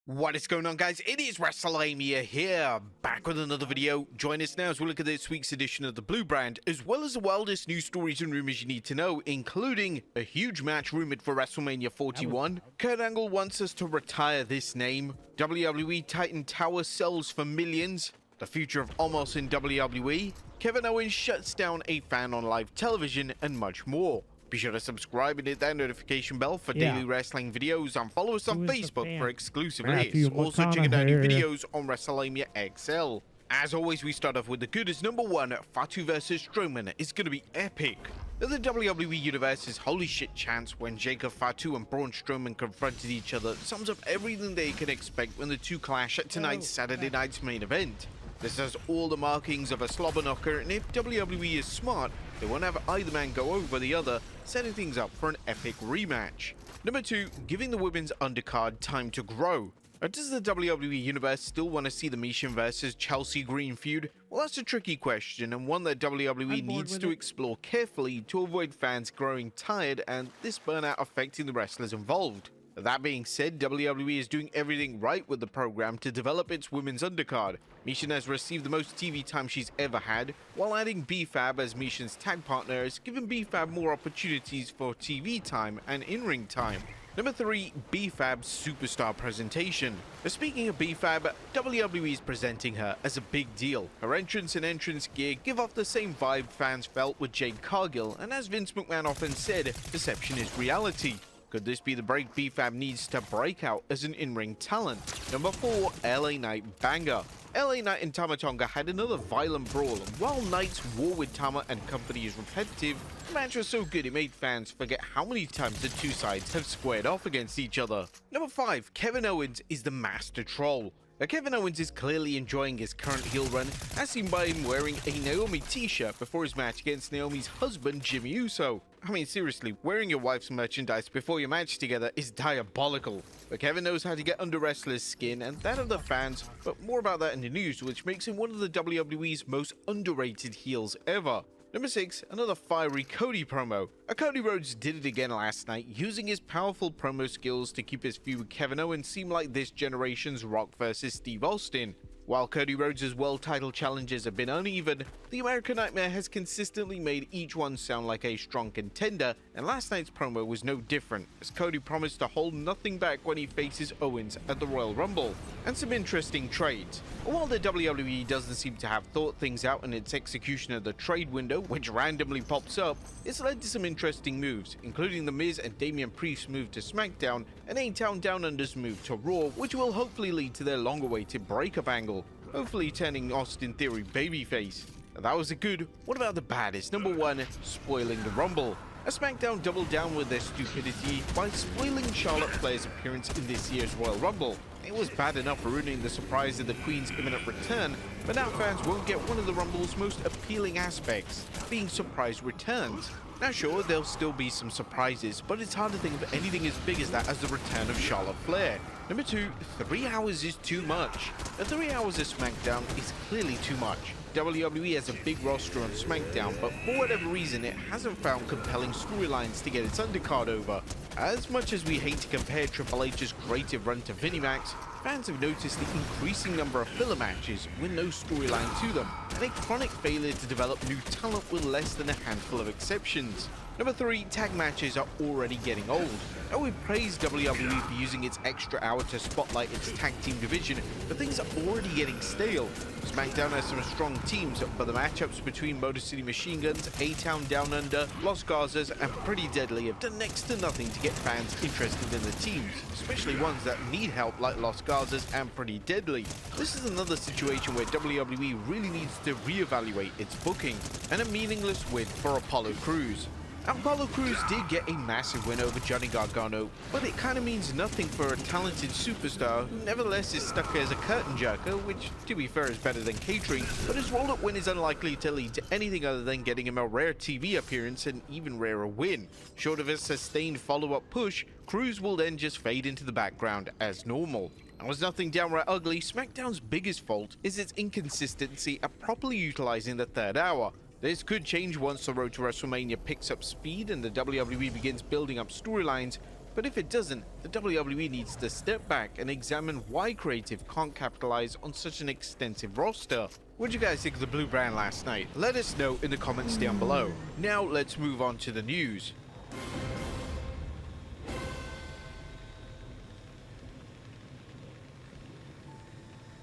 What is going on, guys? It is WrestleMania here, back with another video. Join us now as we look at this week's edition of the Blue Brand, as well as the wildest news stories and rumors you need to know, including a huge match rumored for WrestleMania 41. Kurt Angle wants us to retire this name. WWE Titan Tower sells for millions. The future of Omos in WWE. Kevin Owens shuts down a fan on live television, and much more. Be sure to subscribe and hit that notification bell for daily wrestling videos, and follow us on Facebook for exclusive lists. Also checking out new videos on WrestleMania XL. As always, we start off with the goodest. Number one, Fatu versus Strowman is going to be epic. The WWE Universe's holy shit chance when Jacob Fatu and Braun Strowman confronted each other sums up everything they can expect when the two clash at tonight's Saturday night's main event. This has all the markings of a slobber knocker, and if WWE is smart, they won't have either man go over the other, setting things up for an epic rematch. Number two, giving the women's undercard time to grow. Does the WWE Universe still want to see the Michin versus Chelsea Green feud? Well, that's a tricky question, and one that WWE needs to explore carefully to avoid fans growing tired and this burnout affecting the wrestlers involved. That being said, WWE is doing everything right with the program to develop its women's undercard. Michin has received the most TV time she's ever had, while adding B-Fab as Michin's tag partner has given B-Fab more opportunities for TV time and in-ring time. Number three, B-Fab's superstar presentation. Speaking of B-Fab, WWE is presenting her as a big deal. Her entrance and entrance gear give off the same vibe fans felt with Jade Cargill, and as Vince McMahon often said, deception is reality. Could this be the break B-Fab needs to break out as an in-ring talent? Number four, LA Knight banger. LA Knight and Tama Tonga had another violent brawl, and while Knight's war with Tama and company is repetitive, the match was so good it made fans forget how many times the two sides have squared off against each other. Number five, Kevin Owens is the master troll. Kevin Owens is clearly enjoying his current heel run, as seen by him wearing a Naomi t-shirt before his match against Naomi's husband, Jimmy Uso. I mean, seriously, wearing your wife's merchandise before your match together is diabolical. But Kevin knows how to get under wrestlers' skin and that of the fans, but more about that in the news, which makes him one of the WWE's most underrated heels ever. Number six, another fiery Cody promo. Cody Rhodes did it again last night, using his powerful promo skills to keep his feud with Kevin Owens seem like this generation's Rock versus Steve Austin. While Cody Rhodes' world title challenges have been uneven, the American Nightmare has consistently made each one sound like a strong contender, and last night's promo was no different, as Cody promised to hold nothing back when he faces Owens at the Royal Rumble. And some interesting trades. While the WWE doesn't seem to have thought things out in its execution of the trade window, which randomly pops up, it's led to some interesting moves, including The Miz and Damian Priest's move to SmackDown, and A-Town Down Under's move to Raw, which will hopefully lead to their long-awaited breakup angle, hopefully turning Austin Theory babyface. That was a good. What about the baddest? Number one, spoiling the Rumble. SmackDown doubled down with their stupidity by spoiling Charlotte Flair's appearance in this year's Royal Rumble. It was bad enough ruining the surprise of the Queen's imminent return, but now fans won't get one of the Rumble's most appealing aspects, being surprise returns. Now sure, there'll still be some surprises, but it's hard to think of anything as big as that as the return of Charlotte Flair. Number two, 3 hours is too much. 3 hours of SmackDown is clearly too much. WWE has a big roster on SmackDown, but for whatever reason, it hasn't found compelling storylines to get its undercard over. As much as we hate to compare Triple H's creative run to Vinnie Max, fans have noticed the increasing number of filler matches with no storyline to them, and a chronic failure to develop new talent with less than a handful of exceptions. Number three, tag matches are already getting old. Now we've praised WWE for using its extra hour to spotlight its tag team division, but things are already getting stale. SmackDown has some strong teams, but the matchups between Motor City Machine Guns, A-Town Down Under, Los Garzas, and Pretty Deadly have done next to nothing to get fans interested in the teams, especially ones that need help like Los Garzas and Pretty Deadly. This is another situation where WWE really needs to reevaluate its booking, and a meaningless win for Apollo Crews. Apollo Crews did get a massive win over Johnny Gargano, but it kind of means nothing for a talented superstar who nevertheless is stuck as a curtain jerker, which to be fair is better than catering, but his roll-up win is unlikely to lead to anything other than getting him a rare TV appearance and even rarer win. Short of a sustained follow-up push, Crews will then just fade into the background as normal. And was nothing downright ugly, SmackDown's biggest fault is its inconsistency at properly utilizing the third hour. This could change once the road to WrestleMania picks up speed and the WWE begins building up storylines, but if it doesn't, the WWE needs to step back and examine why creative can't capitalize on such an extensive roster. What did you guys think of the Blue Brand last night? Let us know in the comments down below. Now let's move on to the news.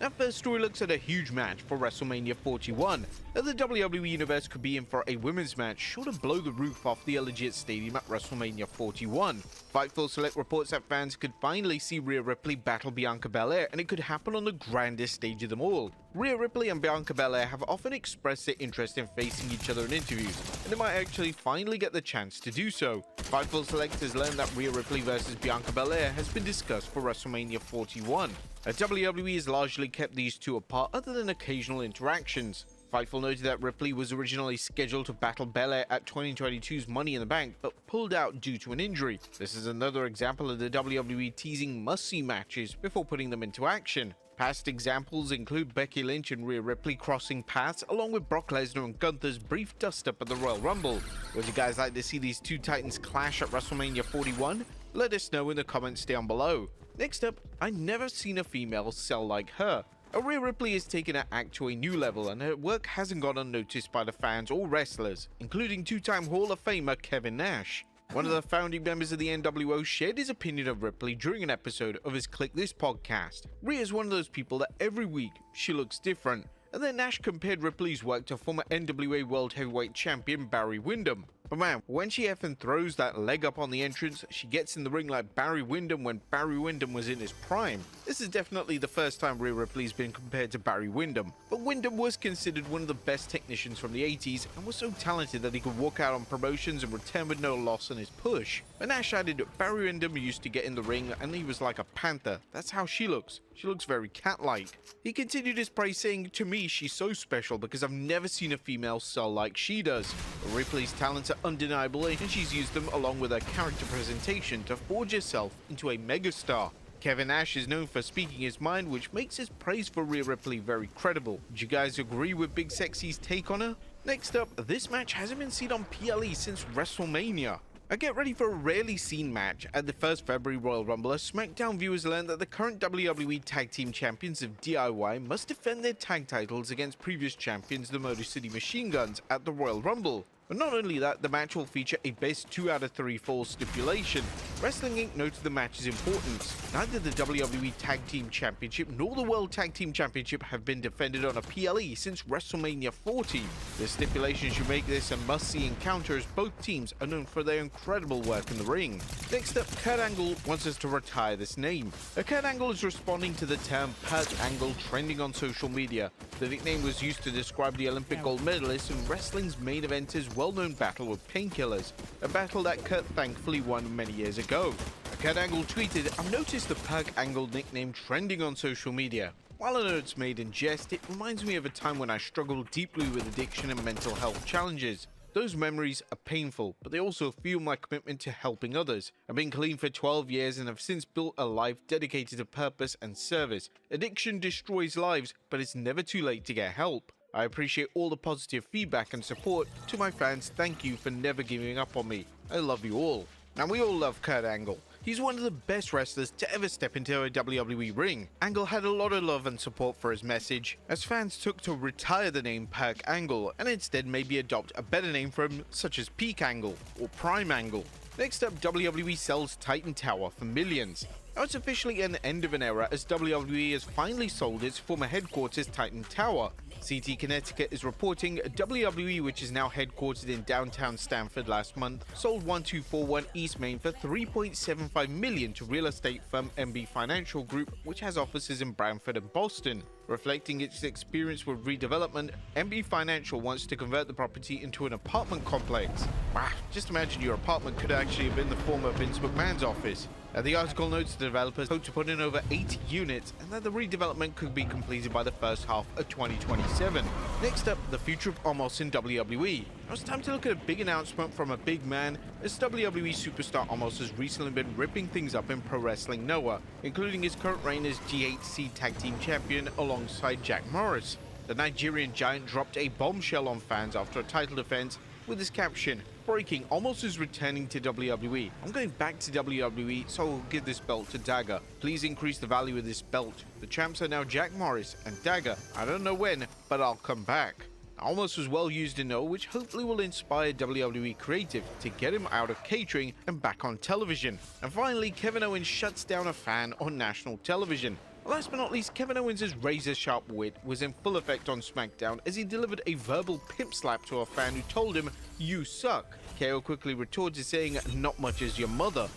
Our first story looks at a huge match for WrestleMania 41. The WWE Universe could be in for a women's match sure to blow the roof off the Allegiant Stadium at WrestleMania 41. Fightful Select reports that fans could finally see Rhea Ripley battle Bianca Belair, and it could happen on the grandest stage of them all. Rhea Ripley and Bianca Belair have often expressed their interest in facing each other in interviews, and they might actually finally get the chance to do so. Fightful Select has learned that Rhea Ripley versus Bianca Belair has been discussed for WrestleMania 41. WWE has largely kept these two apart other than occasional interactions. Fightful noted that Ripley was originally scheduled to battle Belair at 2022's Money in the Bank, but pulled out due to an injury. This is another example of the WWE teasing must-see matches before putting them into action. Past examples include Becky Lynch and Rhea Ripley crossing paths, along with Brock Lesnar and Gunther's brief dust-up at the Royal Rumble. Would you guys like to see these two titans clash at WrestleMania 41? Let us know in the comments down below. Next up, I've never seen a female sell like her. Rhea Ripley has taken her act to a new level, and her work hasn't gone unnoticed by the fans or wrestlers, including two-time Hall of Famer Kevin Nash. One of the founding members of the NWO shared his opinion of Ripley during an episode of his Click This podcast. Rhea is one of those people that every week she looks different, and then Nash compared Ripley's work to former NWA World Heavyweight Champion Barry Windham. But man, when she effing throws that leg up on the entrance, she gets in the ring like Barry Windham when Barry Windham was in his prime. This is definitely the first time Rhea Ripley's been compared to Barry Windham, but Windham was considered one of the best technicians from the 80s and was so talented that he could walk out on promotions and return with no loss in his push. But Nash added Barry Windham used to get in the ring and he was like a panther. That's how she looks. She looks very cat-like. He continued his praise saying, "To me, she's so special because I've never seen a female sell like she does. Ripley's talents are undeniable and she's used them along with her character presentation to forge herself into a megastar." Kevin Nash is known for speaking his mind, which makes his praise for Rhea Ripley very credible. Do you guys agree with Big Sexy's take on her? Next up, this match hasn't been seen on PLE since WrestleMania. Get ready for a rarely seen match at the first February Royal Rumble as SmackDown viewers learned that the current WWE Tag Team Champions of DIY must defend their tag titles against previous champions, the Motor City Machine Guns, at the Royal Rumble. But not only that, the match will feature a best 2 out of 3 falls stipulation. Wrestling Inc. noted the match's importance. Neither the WWE Tag Team Championship nor the World Tag Team Championship have been defended on a PLE since WrestleMania 40. The stipulation should make this a must-see encounter as both teams are known for their incredible work in the ring. Next up, Kurt Angle wants us to retire this name. Kurt Angle is responding to the term Perk Angle trending on social media. The nickname was used to describe the Olympic gold medalist in wrestling's main eventer's well-known battle with painkillers, a battle that Kurt thankfully won many years ago. Kurt Angle tweeted, "I've noticed the Perk Angle nickname trending on social media. While I know it's made in jest, it reminds me of a time when I struggled deeply with addiction and mental health challenges. Those memories are painful, but they also fuel my commitment to helping others. I've been clean for 12 years and have since built a life dedicated to purpose and service. Addiction destroys lives, but it's never too late to get help. I appreciate all the positive feedback and support. To my fans, thank you for never giving up on me. I love you all." Now, we all love Kurt Angle. He's one of the best wrestlers to ever step into a WWE ring. Angle had a lot of love and support for his message, as fans took to retire the name Perk Angle and instead maybe adopt a better name for him, such as Peak Angle or Prime Angle. Next up, WWE sells Titan Tower for millions. Now it's officially an end of an era as WWE has finally sold its former headquarters Titan Tower. CT Connecticut is reporting WWE, which is now headquartered in downtown Stamford last month, sold 1241 East Main for $3.75 million to real estate firm MB Financial Group, which has offices in Brantford and Boston. Reflecting its experience with redevelopment, MB Financial wants to convert the property into an apartment complex. Wow, just imagine your apartment could actually have been the former Vince McMahon's office. The article notes the developers hope to put in over 80 units and that the redevelopment could be completed by the first half of 2027. Next up, the future of Omos in WWE. Now it's time to look at a big announcement from a big man, as WWE superstar Omos has recently been ripping things up in Pro Wrestling Noah, including his current reign as GHC Tag Team Champion alongside Jack Morris. The Nigerian giant dropped a bombshell on fans after a title defense with his caption, "Breaking, Omos is returning to WWE. I'm going back to WWE, so I'll give this belt to Dagger. Please increase the value of this belt. The champs are now Jack Morris and Dagger. I don't know when, but I'll come back." Omos was well used in Noah, which hopefully will inspire WWE creative to get him out of catering and back on television. And finally, Kevin Owens shuts down a fan on national television. Last but not least, Kevin Owens' razor-sharp wit was in full effect on SmackDown as he delivered a verbal pimp slap to a fan who told him, "You suck." KO quickly retorted saying, "Not much as your mother."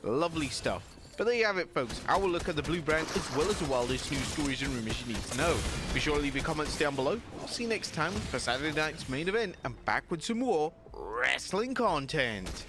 Lovely stuff. But there you have it, folks. Our look at the Blue Brand as well as the wildest news stories and rumors you need to know. Be sure to leave your comments down below. I'll see you next time for Saturday night's main event and back with some more wrestling content.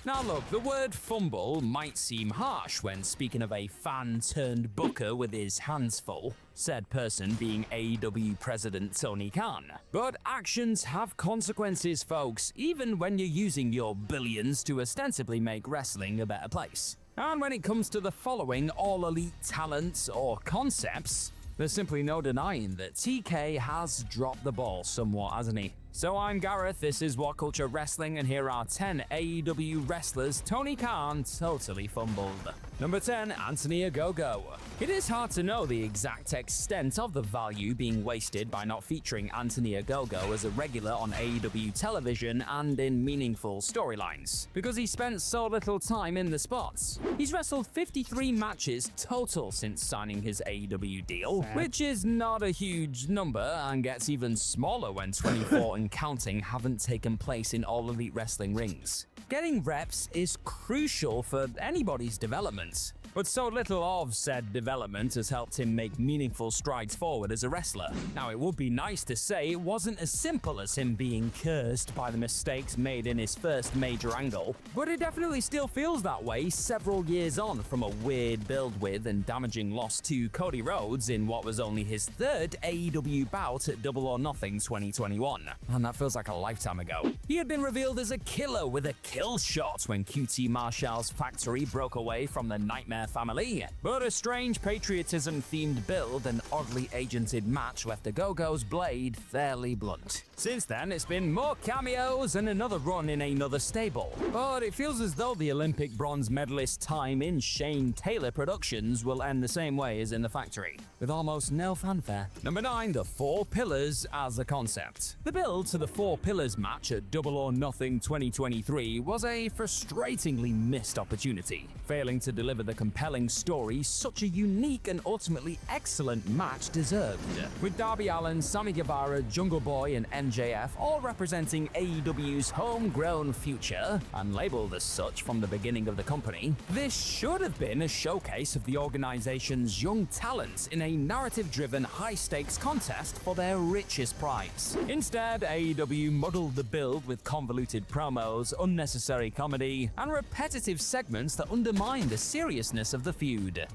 Now look, the word fumble might seem harsh when speaking of a fan-turned-booker with his hands full, said person being AEW President Tony Khan. But actions have consequences, folks, even when you're using your billions to ostensibly make wrestling a better place. And when it comes to the following all-elite talents or concepts, there's simply no denying that TK has dropped the ball somewhat, hasn't he? So I'm Gareth, this is What Culture Wrestling, and here are 10 AEW wrestlers Tony Khan totally fumbled. Number 10, Anthony Ogogo. It is hard to know the exact extent of the value being wasted by not featuring Anthony Ogogo as a regular on AEW television and in meaningful storylines, because he spent so little time in the spots. He's wrestled 53 matches total since signing his AEW deal, which is not a huge number and gets even smaller when 24 and counting haven't taken place in All Elite Wrestling rings. Getting reps is crucial for anybody's development, but so little of said development has helped him make meaningful strides forward as a wrestler. Now, it would be nice to say it wasn't as simple as him being cursed by the mistakes made in his first major angle, but it definitely still feels that way several years on from a weird build with and damaging loss to Cody Rhodes in what was only his third AEW bout at Double or Nothing 2021. And that feels like a lifetime ago. He had been revealed as a killer with a kill shot when QT Marshall's factory broke away from the Nightmare family, but a strange patriotism-themed build and oddly agented match left the Go-Go's blade fairly blunt. Since then, it's been more cameos and another run in another stable, but it feels as though the Olympic bronze medalist time in Shane Taylor Productions will end the same way as in the factory, with almost no fanfare. Number 9, the Four Pillars as a concept. The build to the Four Pillars match at Double or Nothing 2023 was a frustratingly missed opportunity, failing to deliver the compelling story such a unique and ultimately excellent match deserved. With Darby Allin, Sammy Guevara, Jungle Boy, and MJF all representing AEW's homegrown future, and labeled as such from the beginning of the company, this should have been a showcase of the organization's young talent in a narrative-driven, high-stakes contest for their richest prize. Instead, AEW muddled the build with convoluted promos, unnecessary comedy, and repetitive segments that undermine the seriousness of the feud.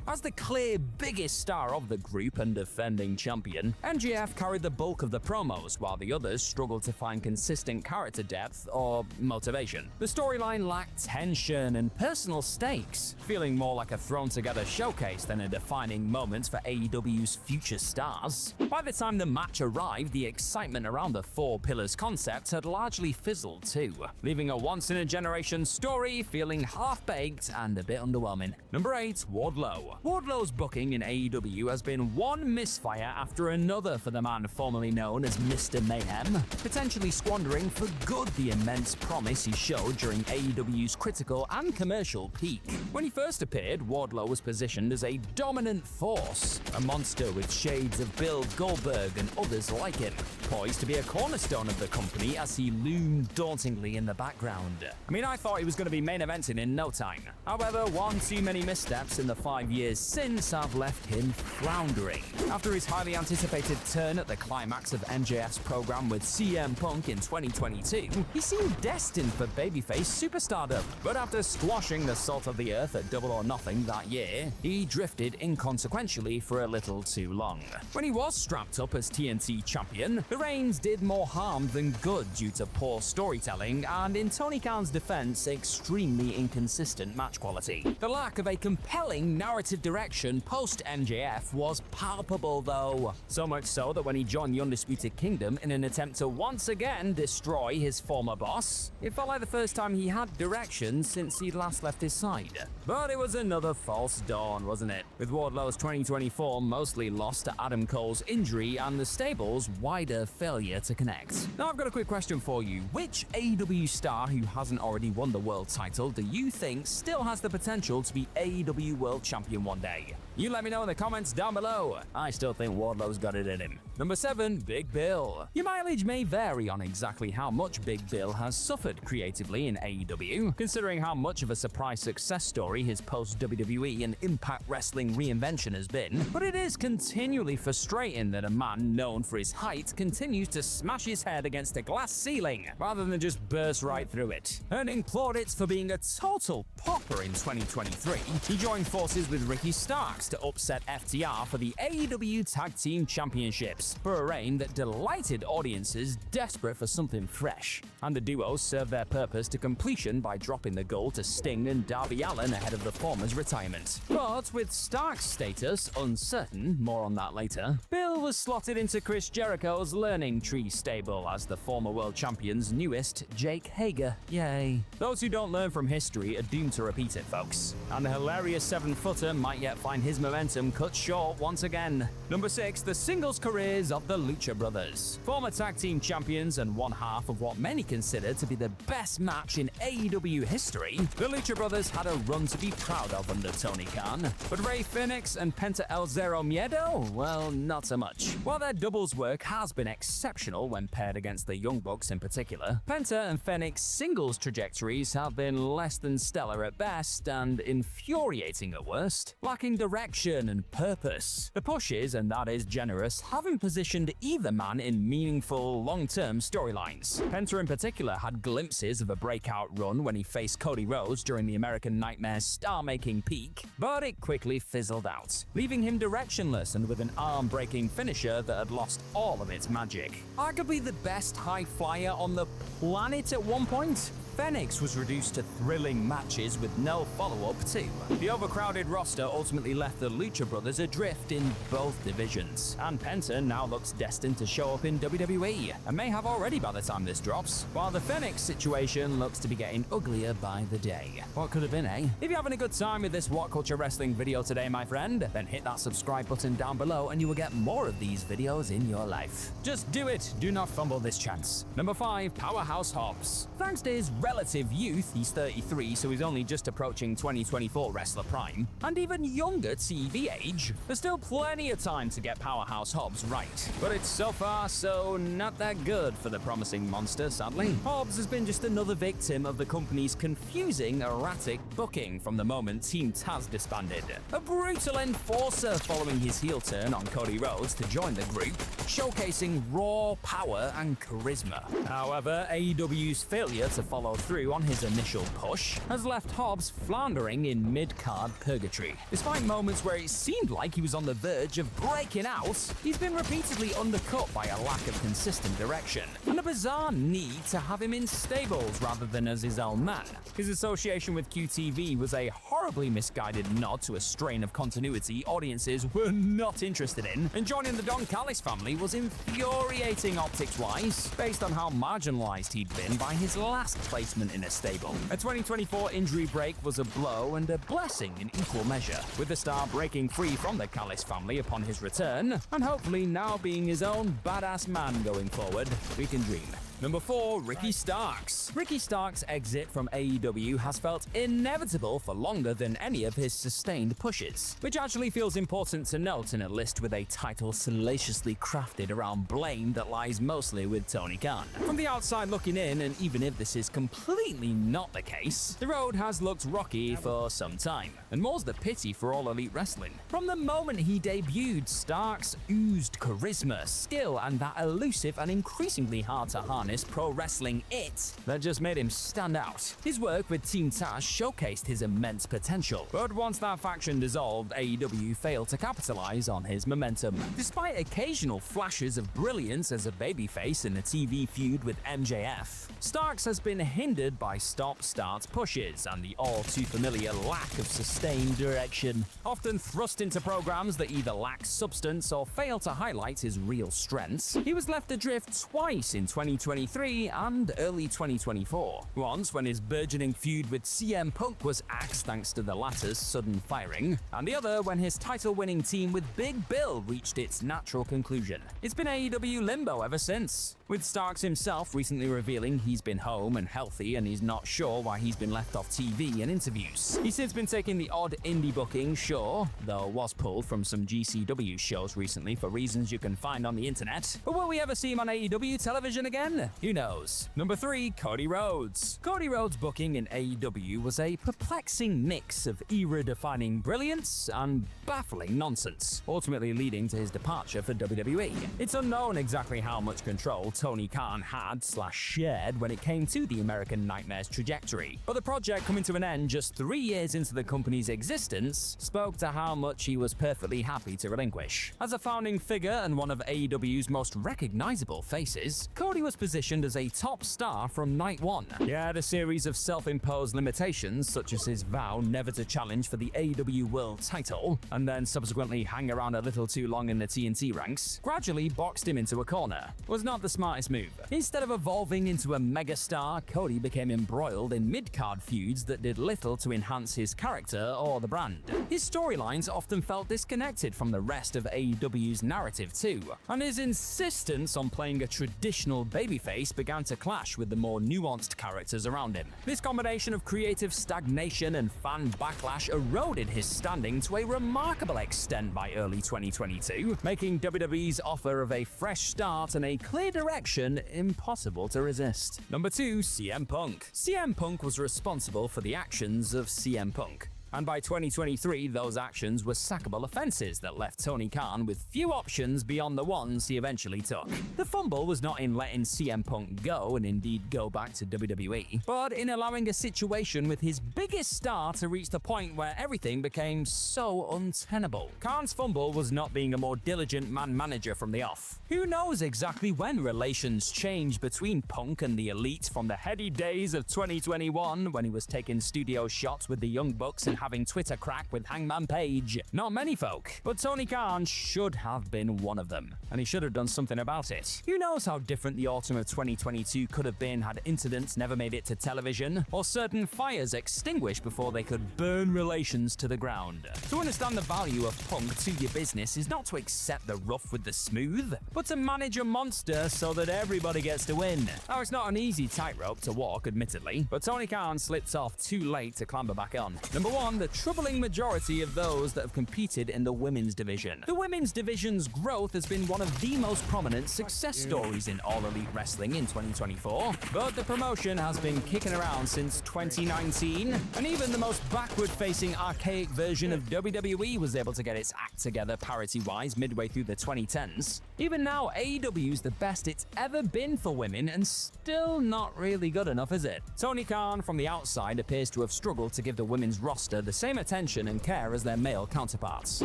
As the clear biggest star of the group and defending champion, MJF carried the bulk of the promos while the others struggled to find consistent character depth or motivation. The storyline lacked tension and personal stakes, feeling more like a thrown-together showcase than a defining moment for AEW's future stars. By the time the match arrived, the excitement around the Four Pillars concept had largely fizzled too, leaving a once-in-a-generation story feeling half-baked and a bit underwhelming. Number 8, Wardlow. Wardlow's booking in AEW has been one misfire after another for the man formerly known as Mr. Mayhem, potentially squandering for good the immense promise he showed during AEW's critical and commercial peak. When he first appeared, Wardlow was positioned as a dominant force, a monster with shades of Bill Goldberg and others like him, poised to be a cornerstone of the company as he loomed dauntingly in the background. I mean, I thought he was going to be main eventing in no time. However, one too many missteps in the 5 years since have left him floundering. After his highly anticipated turn at the climax of MJF's program with CM Punk in 2022, he seemed destined for babyface superstardom. But after squashing the salt of the earth at Double or Nothing that year, he drifted inconsequentially for a little too long. When he was strapped up as TNT champion, the reigns did more harm than good due to poor storytelling and, in Tony Khan's defense, extremely inconsistent match quality. The lack of a compelling narrative direction post-MJF was palpable though, so much so that when he joined the Undisputed Kingdom in an attempt to once again destroy his former boss, it felt like the first time he had direction since he'd last left his side. But it was another false dawn, wasn't it? With Wardlow's 2024 mostly lost to Adam Cole's injury and the stable's wider failure to connect. Now I've got a quick question for you. Which AEW star who hasn't already won the world title do you think still has the potential to be AEW World Champion one day? You let me know in the comments down below. I still think Wardlow's got it in him. Number 7, Big Bill. Your mileage may vary on exactly how much Big Bill has suffered creatively in AEW, considering how much of a surprise success story his post-WWE and Impact Wrestling reinvention has been, but it is continually frustrating that a man known for his height continues to smash his head against a glass ceiling, rather than just burst right through it. Earning plaudits for being a total popper in 2023, he joined forces with Ricky Starks to upset FTR for the AEW Tag Team Championships, for a reign that delighted audiences desperate for something fresh. And the duo served their purpose to completion by dropping the gold to Sting and Darby Allin ahead of the former's retirement. But with Stark's status uncertain, more on that later, Bill was slotted into Chris Jericho's Learning Tree stable as the former world champion's newest Jake Hager. Yay. Those who don't learn from history are doomed to repeat it, folks. And the hilarious 7-footer might yet find his momentum cut short once again. Number 6, the singles careers of the Lucha Brothers. Former tag team champions and one half of what many consider to be the best match in AEW history, the Lucha Brothers had a run to be proud of under Tony Khan. But Rey Fénix and Penta El Zero Miedo? Well, not so much. While their doubles work has been exceptional when paired against the Young Bucks in particular, Penta and Fénix singles trajectories have been less than stellar at best and infuriating at worst, lacking direction and purpose. The pushes, and that is generous, haven't positioned either man in meaningful, long-term storylines. Penta in particular had glimpses of a breakout run when he faced Cody Rhodes during the American Nightmare's star-making peak, but it quickly fizzled out, leaving him directionless and with an arm-breaking finisher that had lost all of its magic. Arguably the best high flyer on the planet at one point, Fénix was reduced to thrilling matches with no follow-up too. The overcrowded roster ultimately left the Lucha Brothers adrift in both divisions, and Penta now looks destined to show up in WWE, and may have already by the time this drops, while the Fénix situation looks to be getting uglier by the day. What could have been, eh? If you're having a good time with this What Culture Wrestling video today, my friend, then hit that subscribe button down below and you will get more of these videos in your life. Just do it, do not fumble this chance. Number 5, Powerhouse Hobbs. Thanks to his relative youth, he's 33, so he's only just approaching 2024 wrestler prime, and even younger TV age, there's still plenty of time to get Powerhouse Hobbs right. But it's so far so not that good for the promising monster, sadly. Hobbs has been just another victim of the company's confusing, erratic booking from the moment Team Taz disbanded. A brutal enforcer following his heel turn on Cody Rhodes to join the group, showcasing raw power and charisma. However, AEW's failure to follow through on his initial push has left Hobbs floundering in mid-card purgatory. Despite moments where it seemed like he was on the verge of breaking out, he's been repeatedly undercut by a lack of consistent direction, and a bizarre need to have him in stables rather than as his own man. His association with QTV was a horribly misguided nod to a strain of continuity audiences were not interested in, and joining the Don Callis family was infuriating optics-wise, based on how marginalized he'd been by his last place replacement in a stable. A 2024 injury break was a blow and a blessing in equal measure, with the star breaking free from the Callis family upon his return, and hopefully now being his own badass man going forward. We can dream. Number 4, Ricky Starks. Ricky Starks' exit from AEW has felt inevitable for longer than any of his sustained pushes, which actually feels important to note in a list with a title salaciously crafted around blame that lies mostly with Tony Khan. From the outside looking in, and even if this is completely not the case, the road has looked rocky for some time, and more's the pity for All Elite Wrestling. From the moment he debuted, Starks oozed charisma, skill, and that elusive and increasingly hard to harness pro wrestling it that just made him stand out. His work with Team Taz showcased his immense potential, but once that faction dissolved, AEW failed to capitalize on his momentum. Despite occasional flashes of brilliance as a babyface in a TV feud with MJF, Starks has been hindered by stop-start pushes and the all-too-familiar lack of sustained direction. Often thrust into programs that either lack substance or fail to highlight his real strengths, he was left adrift twice in 2023 and early 2024. Once when his burgeoning feud with CM Punk was axed thanks to the latter's sudden firing, and the other when his title-winning team with Big Bill reached its natural conclusion. It's been AEW limbo ever since, with Starks himself recently revealing he's been home and healthy and he's not sure why he's been left off TV and interviews. He's since been taking the odd indie booking, sure, though was pulled from some GCW shows recently for reasons you can find on the internet. But will we ever see him on AEW television again? Who knows? Number 3, Cody Rhodes. Cody Rhodes' booking in AEW was a perplexing mix of era-defining brilliance and baffling nonsense, ultimately leading to his departure for WWE. It's unknown exactly how much control Tony Khan had/shared when it came to the American Nightmare's trajectory, but the project coming to an end just 3 years into the company's existence spoke to how much he was perfectly happy to relinquish. As a founding figure and one of AEW's most recognizable faces, Cody was positioned as a top star from night one. He had a series of self-imposed limitations, such as his vow never to challenge for the AEW World title, and then subsequently hang around a little too long in the TNT ranks, gradually boxed him into a corner. Was not the smartest move. Instead of evolving into a megastar, Cody became embroiled in mid-card feuds that did little to enhance his character or the brand. His storylines often felt disconnected from the rest of AEW's narrative too, and his insistence on playing a traditional babyface began to clash with the more nuanced characters around him. This combination of creative stagnation and fan backlash eroded his standing to a remarkable extent by early 2022, making WWE's offer of a fresh start and a clear direction impossible to resist. Number 2, CM Punk. CM Punk was responsible for the actions of CM Punk, and by 2023, those actions were sackable offenses that left Tony Khan with few options beyond the ones he eventually took. The fumble was not in letting CM Punk go and indeed go back to WWE, but in allowing a situation with his biggest star to reach the point where everything became so untenable. Khan's fumble was not being a more diligent man-manager from the off. Who knows exactly when relations changed between Punk and the Elite, from the heady days of 2021 when he was taking studio shots with the Young Bucks and having Twitter crack with Hangman Page. Not many folk, but Tony Khan should have been one of them, and he should have done something about it. Who knows how different the autumn of 2022 could have been had incidents never made it to television, or certain fires extinguished before they could burn relations to the ground. To understand the value of Punk to your business is not to accept the rough with the smooth, but to manage a monster so that everybody gets to win. Now, it's not an easy tightrope to walk, admittedly, but Tony Khan slipped off too late to clamber back on. Number 1, the troubling majority of those that have competed in the women's division. The women's division's growth has been one of the most prominent success stories in All Elite Wrestling in 2024, but the promotion has been kicking around since 2019, and even the most backward-facing archaic version of WWE was able to get its act together parity-wise midway through the 2010s. Even now, AEW's the best it's ever been for women, and still not really good enough, is it? Tony Khan from the outside appears to have struggled to give the women's roster the same attention and care as their male counterparts.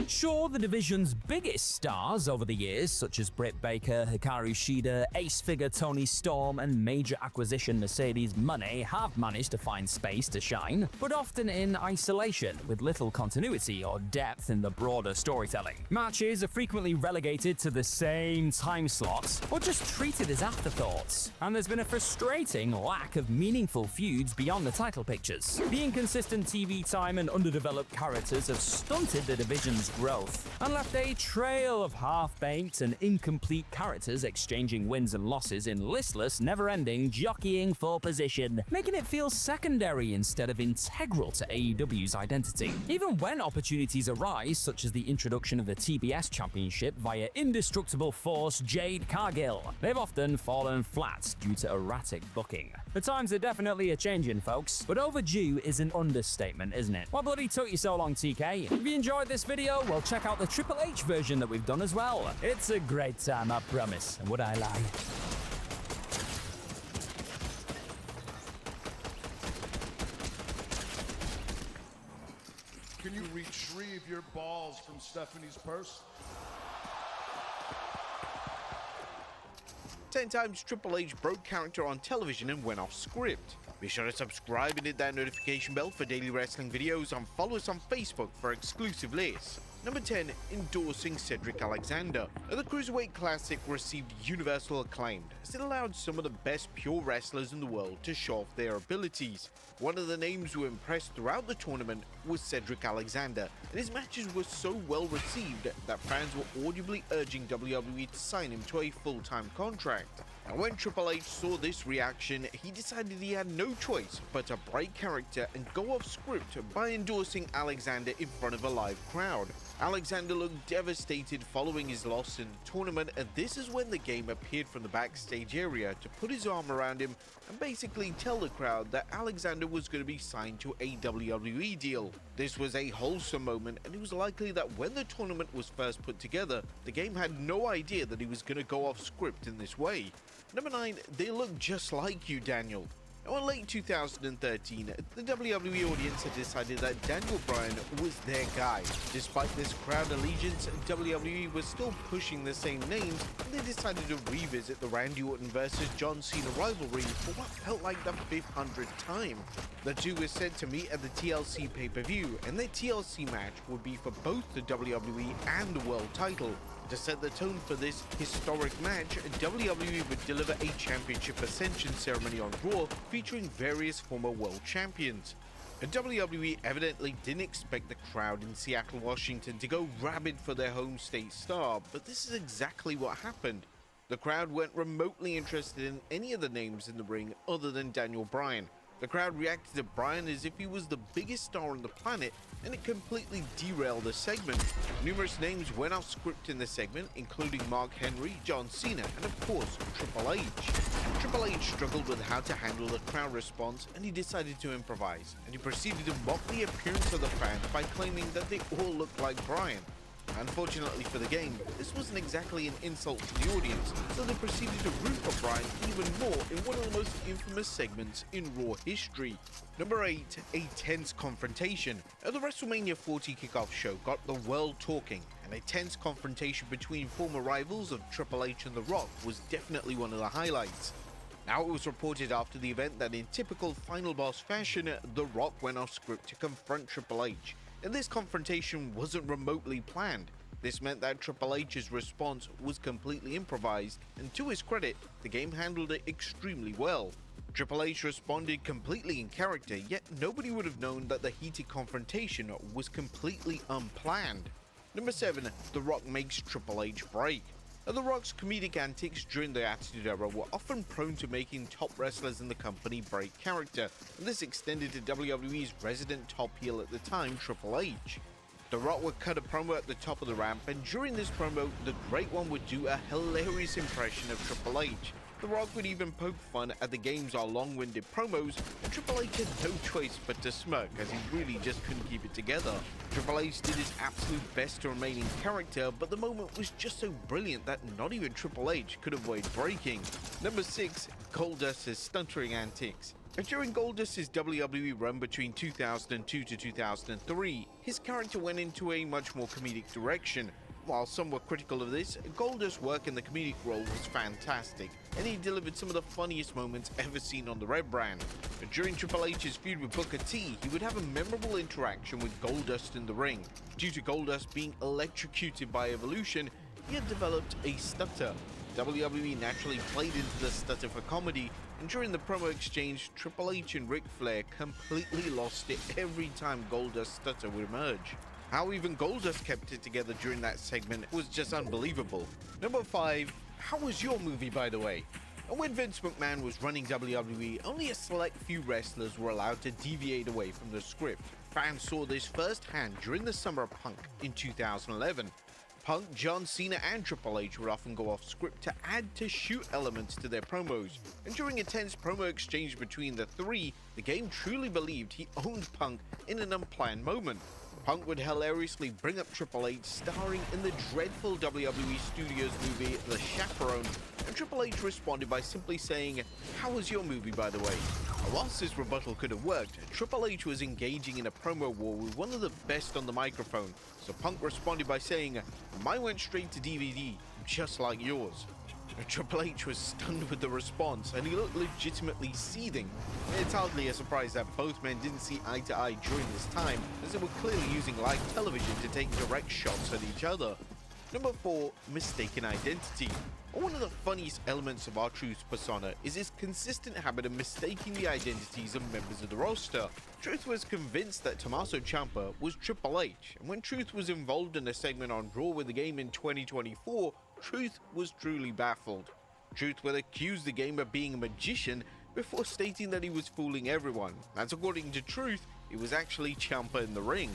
Sure, the division's biggest stars over the years, such as Britt Baker, Hikaru Shida, ace figure Tony Storm, and major acquisition Mercedes Moné, have managed to find space to shine, but often in isolation, with little continuity or depth in the broader storytelling. Matches are frequently relegated to the same same time slots, or just treated as afterthoughts. And there's been a frustrating lack of meaningful feuds beyond the title pictures. The inconsistent TV time and underdeveloped characters have stunted the division's growth and left a trail of half-baked and incomplete characters exchanging wins and losses in listless, never-ending jockeying for position, making it feel secondary instead of integral to AEW's identity. Even when opportunities arise, such as the introduction of the TBS Championship via indestructible force Jade Cargill, they've often fallen flat due to erratic booking. The times are definitely a-changing, folks, but overdue is an understatement, isn't it? What bloody took you so long, TK? If you enjoyed this video, well, check out the Triple H version that we've done as well. It's a great time, I promise. And would I lie? Can you retrieve your balls from Stephanie's purse? 10 times Triple H broke character on television and went off script. Be sure to subscribe and hit that notification bell for daily wrestling videos, and follow us on Facebook for exclusive lists. Number 10, endorsing Cedric Alexander. The Cruiserweight Classic received universal acclaim as it allowed some of the best pure wrestlers in the world to show off their abilities. One of the names who impressed throughout the tournament was Cedric Alexander, and his matches were so well received that fans were audibly urging WWE to sign him to a full-time contract. And when Triple H saw this reaction, he decided he had no choice but to break character and go off script by endorsing Alexander in front of a live crowd. Alexander looked devastated following his loss in the tournament, and this is when the game appeared from the backstage area to put his arm around him and basically tell the crowd that Alexander was going to be signed to a WWE deal. This was a wholesome moment, and it was likely that when the tournament was first put together, the game had no idea that he was going to go off script in this way. Number 9, they look just like you, Daniel. Now, in late 2013, the WWE audience had decided that Daniel Bryan was their guy. Despite this crowd allegiance, WWE was still pushing the same names, and they decided to revisit the Randy Orton versus John Cena rivalry for what felt like the 500th time. The two were set to meet at the TLC pay-per-view, and their TLC match would be for both the WWE and the world title. To set the tone for this historic match, WWE would deliver a championship ascension ceremony on Raw featuring various former world champions. WWE evidently didn't expect the crowd in Seattle, Washington to go rabid for their home state star, but this is exactly what happened. The crowd weren't remotely interested in any of the names in the ring other than Daniel Bryan. The crowd reacted to Bryan as if he was the biggest star on the planet, and it completely derailed the segment. Numerous names went off script in the segment, including Mark Henry, John Cena, and of course, Triple H. Triple H struggled with how to handle the crowd response, and he decided to improvise, and he proceeded to mock the appearance of the fans by claiming that they all looked like Bryan. Unfortunately for the game, this wasn't exactly an insult to the audience, so they proceeded to root for Bryan even more in one of the most infamous segments in Raw history. Number 8, a tense confrontation. The WrestleMania 40 kickoff show got the world talking, and a tense confrontation between former rivals of Triple H and The Rock was definitely one of the highlights. Now, it was reported after the event that in typical Final Boss fashion, The Rock went off script to confront Triple H. And this confrontation wasn't remotely planned. This meant that Triple H's response was completely improvised, and to his credit, the game handled it extremely well. Triple H responded completely in character, yet nobody would have known that the heated confrontation was completely unplanned. Number 7, The Rock makes Triple H break. The Rock's comedic antics during the Attitude Era were often prone to making top wrestlers in the company break character, and this extended to WWE's resident top heel at the time, Triple H. The Rock would cut a promo at the top of the ramp, and during this promo, the Great One would do a hilarious impression of Triple H. The Rock would even poke fun at the game's long-winded promos, and Triple H had no choice but to smirk as he really just couldn't keep it together. Triple H did his absolute best to remain in character, but the moment was just so brilliant that not even Triple H could avoid breaking. Number 6, Goldust's stuttering antics. During Goldust's WWE run between 2002 to 2003, his character went into a much more comedic direction. While some were critical of this, Goldust's work in the comedic role was fantastic, and he delivered some of the funniest moments ever seen on the Red Brand. But during Triple H's feud with Booker T, he would have a memorable interaction with Goldust in the ring. Due to Goldust being electrocuted by Evolution, he had developed a stutter. WWE naturally played into the stutter for comedy, and during the promo exchange, Triple H and Ric Flair completely lost it every time Goldust's stutter would emerge. How even Goldust kept it together during that segment was just unbelievable. Number 5, how was your movie, by the way? And when Vince McMahon was running WWE, only a select few wrestlers were allowed to deviate away from the script. Fans saw this firsthand during the Summer of Punk in 2011. Punk, John Cena, and Triple H would often go off script to add to shoot elements to their promos. And during a tense promo exchange between the three, the game truly believed he owned Punk in an unplanned moment. Punk would hilariously bring up Triple H starring in the dreadful WWE Studios movie The Chaperone, and Triple H responded by simply saying, "How was your movie, by the way?" Whilst this rebuttal could have worked, Triple H was engaging in a promo war with one of the best on the microphone, so Punk responded by saying, "Mine went straight to DVD, just like yours." Triple H was stunned with the response, and he looked legitimately seething. It's hardly a surprise that both men didn't see eye to eye during this time, as they were clearly using live television to take direct shots at each other. Number 4, mistaken identity. One of the funniest elements of R-Truth's persona is his consistent habit of mistaking the identities of members of the roster. Truth was convinced that Tommaso Ciampa was Triple H, and when Truth was involved in a segment on Raw with the game in 2024, Truth was truly baffled. Truth would accuse the game of being a magician before stating that he was fooling everyone, as according to Truth, it was actually Ciampa in the ring.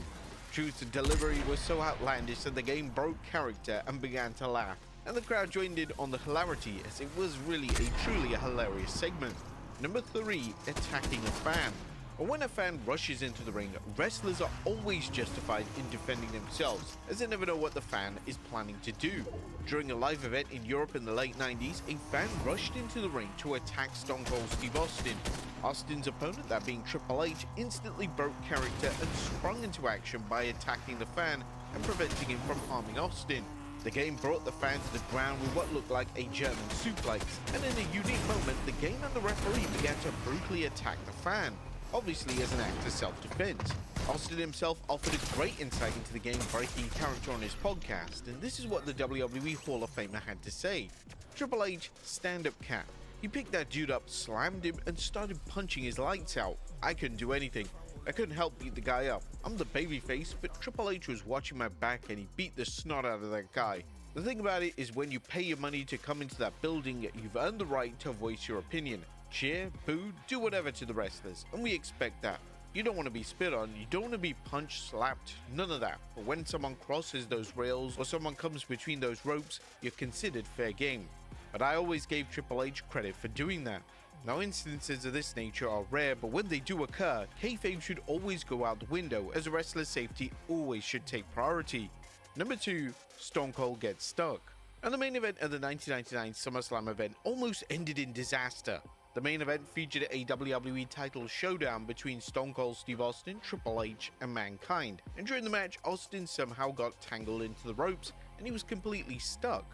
Truth's delivery was so outlandish that the game broke character and began to laugh, and the crowd joined in on the hilarity, as it was really truly a hilarious segment. Number 3, attacking a fan. When a fan rushes into the ring, wrestlers are always justified in defending themselves, as they never know what the fan is planning to do. During a live event in Europe in the late 90s, a fan rushed into the ring to attack Stone Cold Steve Austin. Austin's opponent, that being Triple H, instantly broke character and sprung into action by attacking the fan and preventing him from harming Austin. The game brought the fan to the ground with what looked like a German suplex, and in a unique moment, the game and the referee began to brutally attack the fan, obviously as an act of self-defense. Austin himself offered a great insight into the game-breaking character on his podcast, and this is what the WWE Hall of Famer had to say. Triple H, stand-up cat. He picked that dude up, slammed him, and started punching his lights out. I couldn't do anything. I couldn't help beat the guy up. I'm the babyface, but Triple H was watching my back and he beat the snot out of that guy. The thing about it is when you pay your money to come into that building, you've earned the right to voice your opinion. Cheer, boo, do whatever to the wrestlers, and we expect that. You don't want to be spit on, you don't want to be punched, slapped, none of that. But when someone crosses those rails or someone comes between those ropes, you're considered fair game. But I always gave Triple H credit for doing that. Now, instances of this nature are rare, but when they do occur, kayfabe should always go out the window, as a wrestler's safety always should take priority. Number 2, Stone Cold gets stuck. And the main event of the 1999 SummerSlam event almost ended in disaster. The main event featured a WWE title showdown between Stone Cold Steve Austin, Triple H, and Mankind. And during the match, Austin somehow got tangled into the ropes, and he was completely stuck.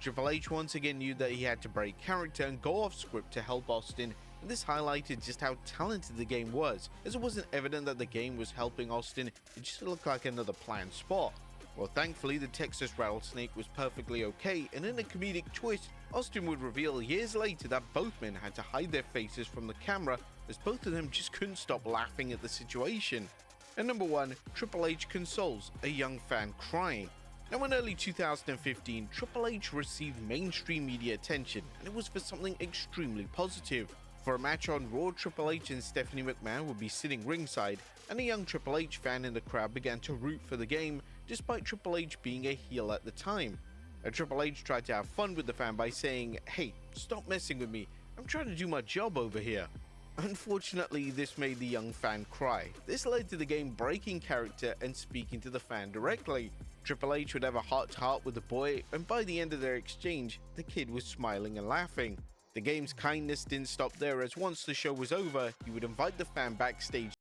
Triple H once again knew that he had to break character and go off script to help Austin, and this highlighted just how talented the game was, as it wasn't evident that the game was helping Austin, it just looked like another planned spot. Well, thankfully the Texas Rattlesnake was perfectly okay, and in a comedic twist, Austin would reveal years later that both men had to hide their faces from the camera, as both of them just couldn't stop laughing at the situation. And number 1, Triple H consoles a young fan crying. Now, in early 2015, Triple H received mainstream media attention, and it was for something extremely positive. For a match on Raw, Triple H and Stephanie McMahon would be sitting ringside, and a young Triple H fan in the crowd began to root for the game, despite Triple H being a heel at the time. Triple H tried to have fun with the fan by saying, "Hey, stop messing with me, I'm trying to do my job over here." Unfortunately, this made the young fan cry. This led to the game breaking character and speaking to the fan directly. Triple H would have a heart-to-heart with the boy, and by the end of their exchange, the kid was smiling and laughing. The game's kindness didn't stop there, as once the show was over, he would invite the fan backstage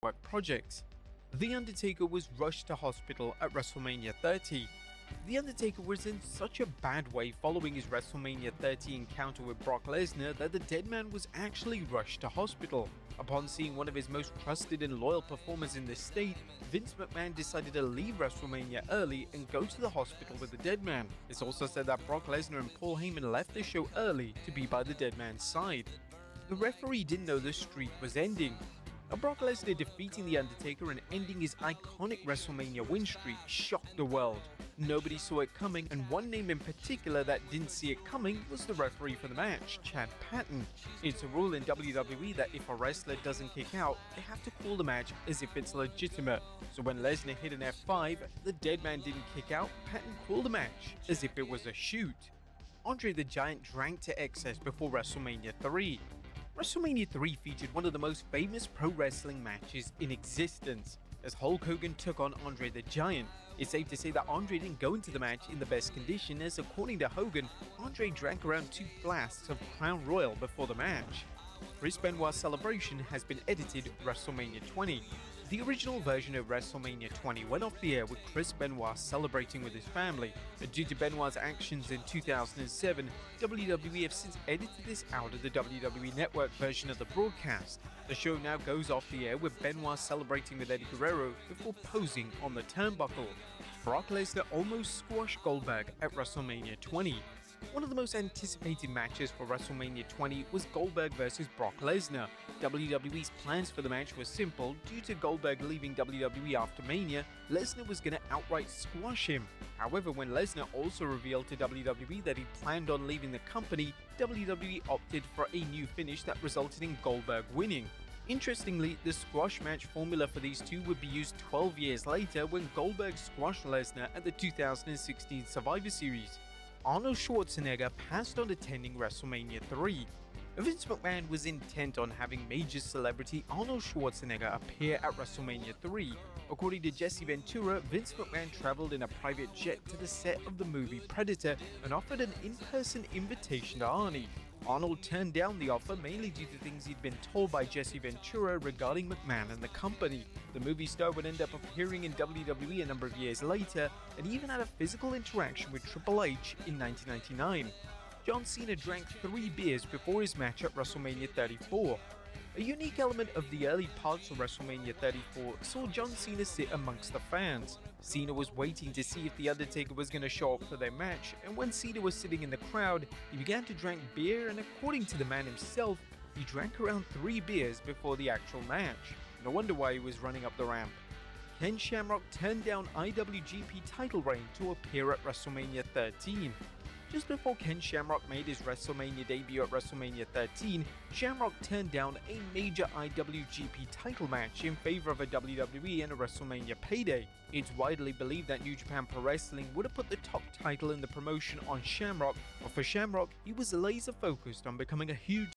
network projects. The Undertaker was rushed to hospital at WrestleMania 30. The Undertaker was in such a bad way following his WrestleMania 30 encounter with Brock Lesnar that the dead man was actually rushed to hospital. Upon seeing one of his most trusted and loyal performers in this state, Vince McMahon decided to leave WrestleMania early and go to the hospital with the dead man. It's also said that Brock Lesnar and Paul Heyman left the show early to be by the dead man's side. The referee didn't know the streak was ending. Brock Lesnar defeating The Undertaker and ending his iconic WrestleMania win streak shocked the world. Nobody saw it coming, and one name in particular that didn't see it coming was the referee for the match, Chad Patton. It's a rule in WWE that if a wrestler doesn't kick out, they have to call the match as if it's legitimate. So when Lesnar hit an F5, the dead man didn't kick out, Patton called the match as if it was a shoot. Andre the Giant drank to excess before WrestleMania 3. WrestleMania 3 featured one of the most famous pro wrestling matches in existence, as Hulk Hogan took on Andre the Giant. It's safe to say that Andre didn't go into the match in the best condition, as according to Hogan, Andre drank around 2 flasks of Crown Royal before the match. Chris Benoit's celebration has been edited WrestleMania 20. The original version of WrestleMania 20 went off the air with Chris Benoit celebrating with his family. Due to Benoit's actions in 2007, WWE have since edited this out of the WWE Network version of the broadcast. The show now goes off the air with Benoit celebrating with Eddie Guerrero before posing on the turnbuckle. Brock Lesnar almost squashed Goldberg at WrestleMania 20. One of the most anticipated matches for WrestleMania 20 was Goldberg vs Brock Lesnar. WWE's plans for the match were simple. Due to Goldberg leaving WWE after Mania, Lesnar was going to outright squash him. However, when Lesnar also revealed to WWE that he planned on leaving the company, WWE opted for a new finish that resulted in Goldberg winning. Interestingly, the squash match formula for these two would be used 12 years later when Goldberg squashed Lesnar at the 2016 Survivor Series. Arnold Schwarzenegger passed on attending WrestleMania 3. Vince McMahon was intent on having major celebrity Arnold Schwarzenegger appear at WrestleMania 3. According to Jesse Ventura, Vince McMahon traveled in a private jet to the set of the movie Predator and offered an in-person invitation to Arnie. Arnold turned down the offer mainly due to things he'd been told by Jesse Ventura regarding McMahon and the company. The movie star would end up appearing in WWE a number of years later and even had a physical interaction with Triple H in 1999. John Cena drank 3 beers before his match at WrestleMania 34. A unique element of the early parts of WrestleMania 34 saw John Cena sit amongst the fans. Cena was waiting to see if The Undertaker was going to show up for their match, and when Cena was sitting in the crowd, he began to drink beer, and according to the man himself, he drank around 3 beers before the actual match. No wonder why he was running up the ramp. Ken Shamrock turned down IWGP title reign to appear at WrestleMania 13. Just before Ken Shamrock made his WrestleMania debut at WrestleMania 13, Shamrock turned down a major IWGP title match in favor of a WWE and a WrestleMania payday. It's widely believed that New Japan Pro Wrestling would have put the top title in the promotion on Shamrock, but for Shamrock, he was laser focused on becoming a huge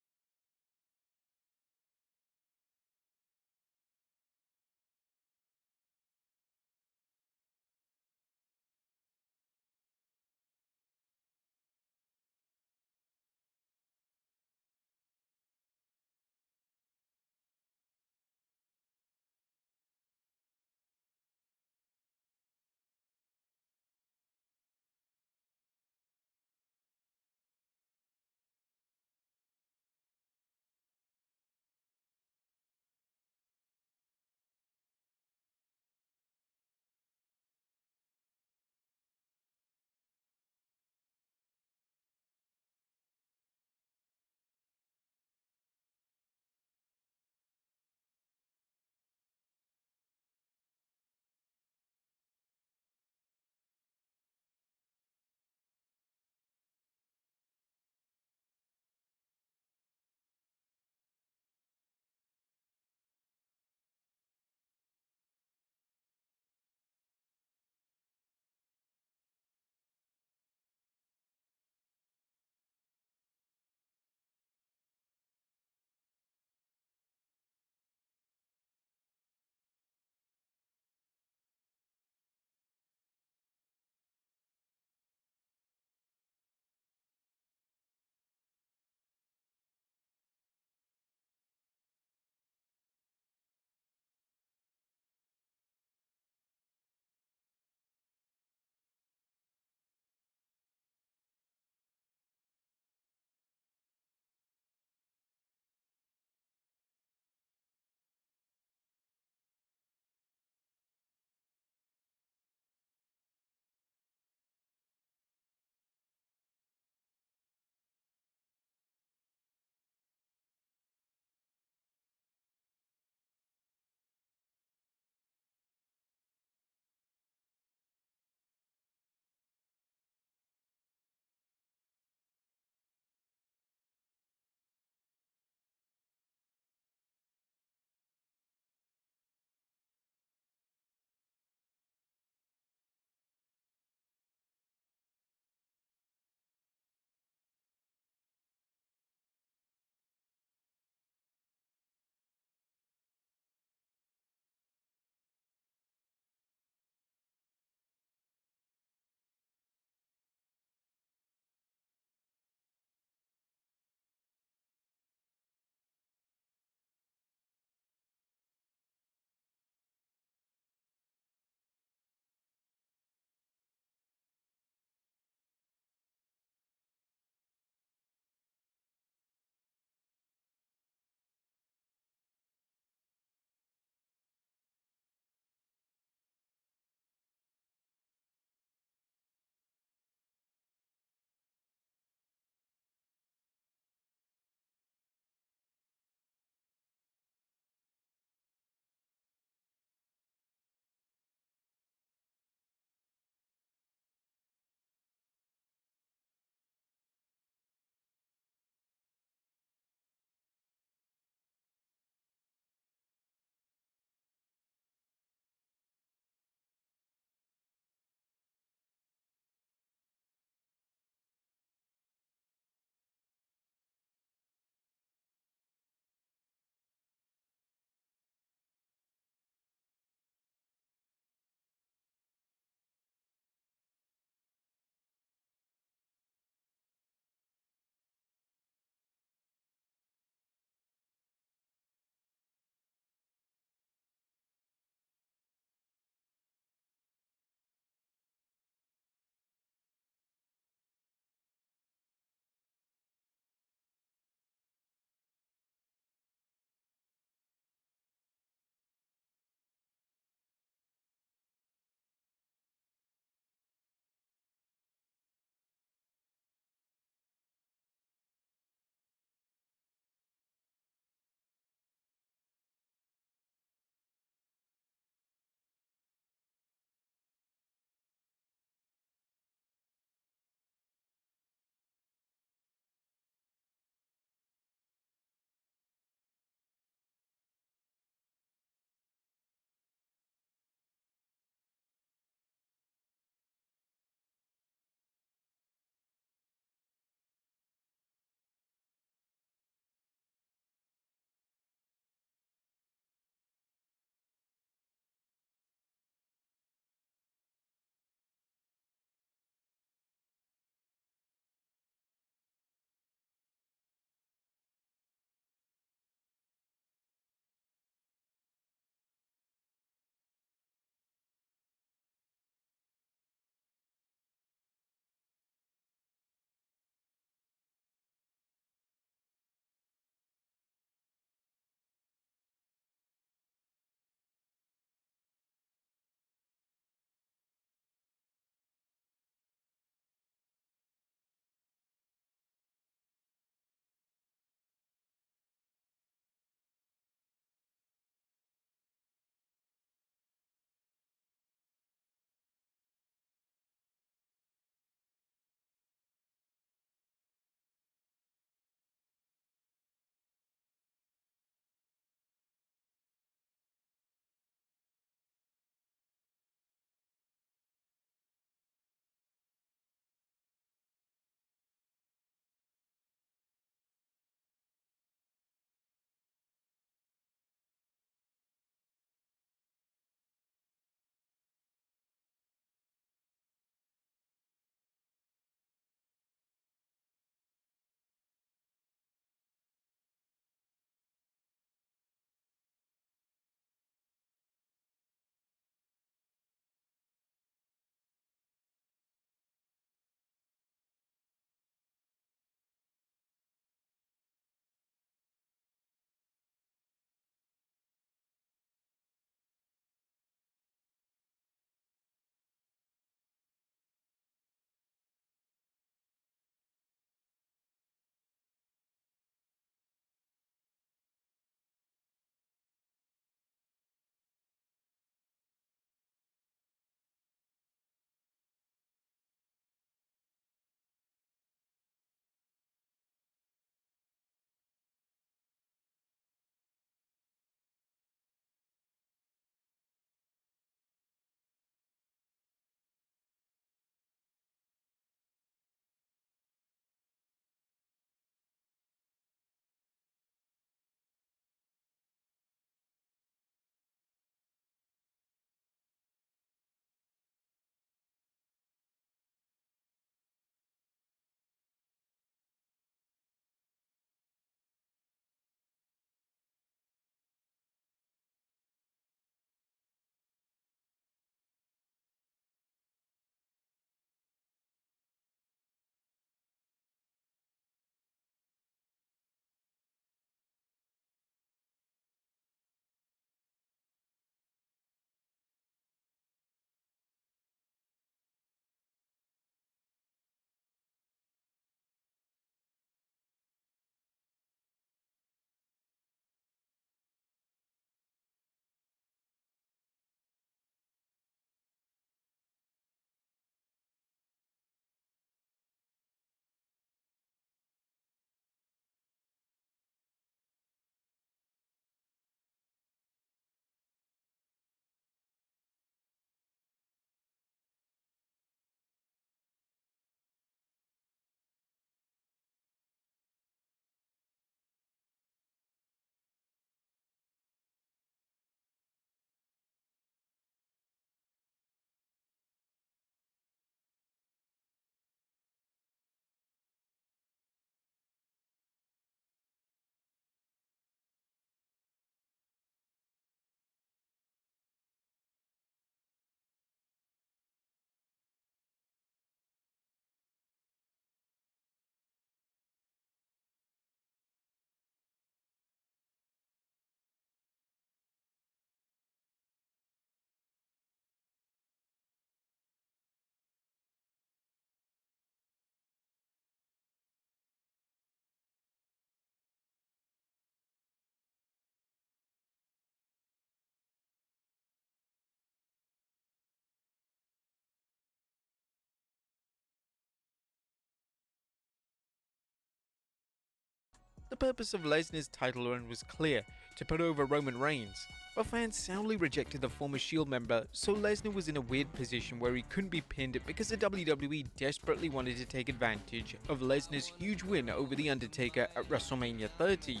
The purpose of Lesnar's title run was clear, to put over Roman Reigns, but fans soundly rejected the former Shield member, so Lesnar was in a weird position where he couldn't be pinned because the WWE desperately wanted to take advantage of Lesnar's huge win over The Undertaker at WrestleMania 30.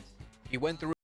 He went through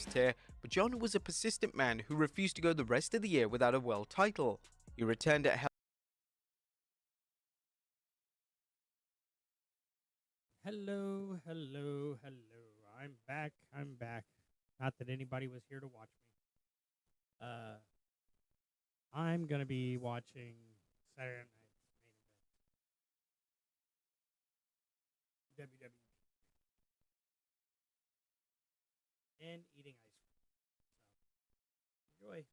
tier, but John was a persistent man who refused to go the rest of the year without a world title. He returned at Hello. I'm back. Not that anybody was here to watch me. I'm gonna be watching Saturday Night's main event. WWE. And eating ice cream. So, enjoy.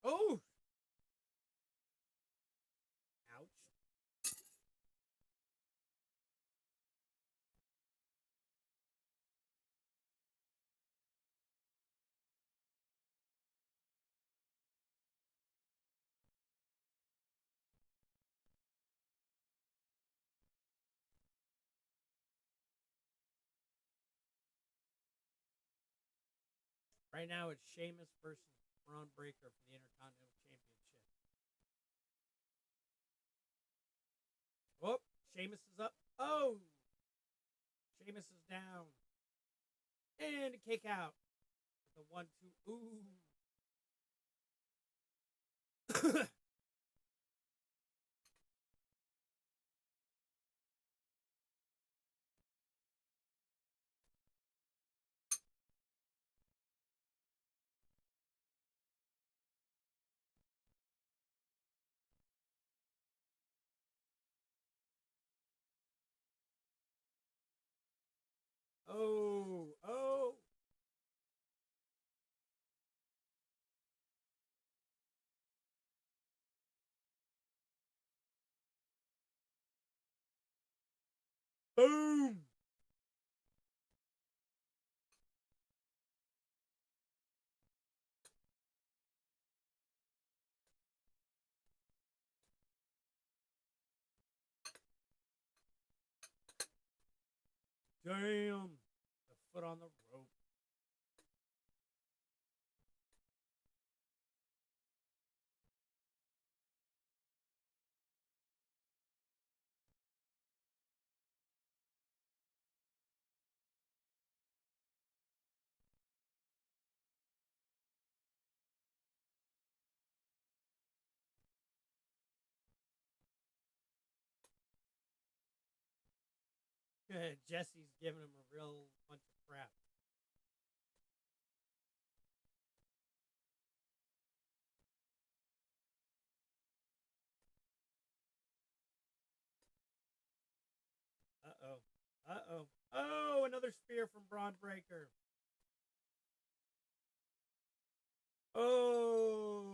Oh! Ouch. Right now, it's Sheamus versus Braun Breaker for the Intercontinental Championship. Oh, Sheamus is up. Oh! Sheamus is down. And a kick out. The 1-2. Ooh. Oh. Boom. Damn. The foot on the rope. Jesse's giving him a real bunch of crap. Oh, another spear from Braun Breaker. Oh.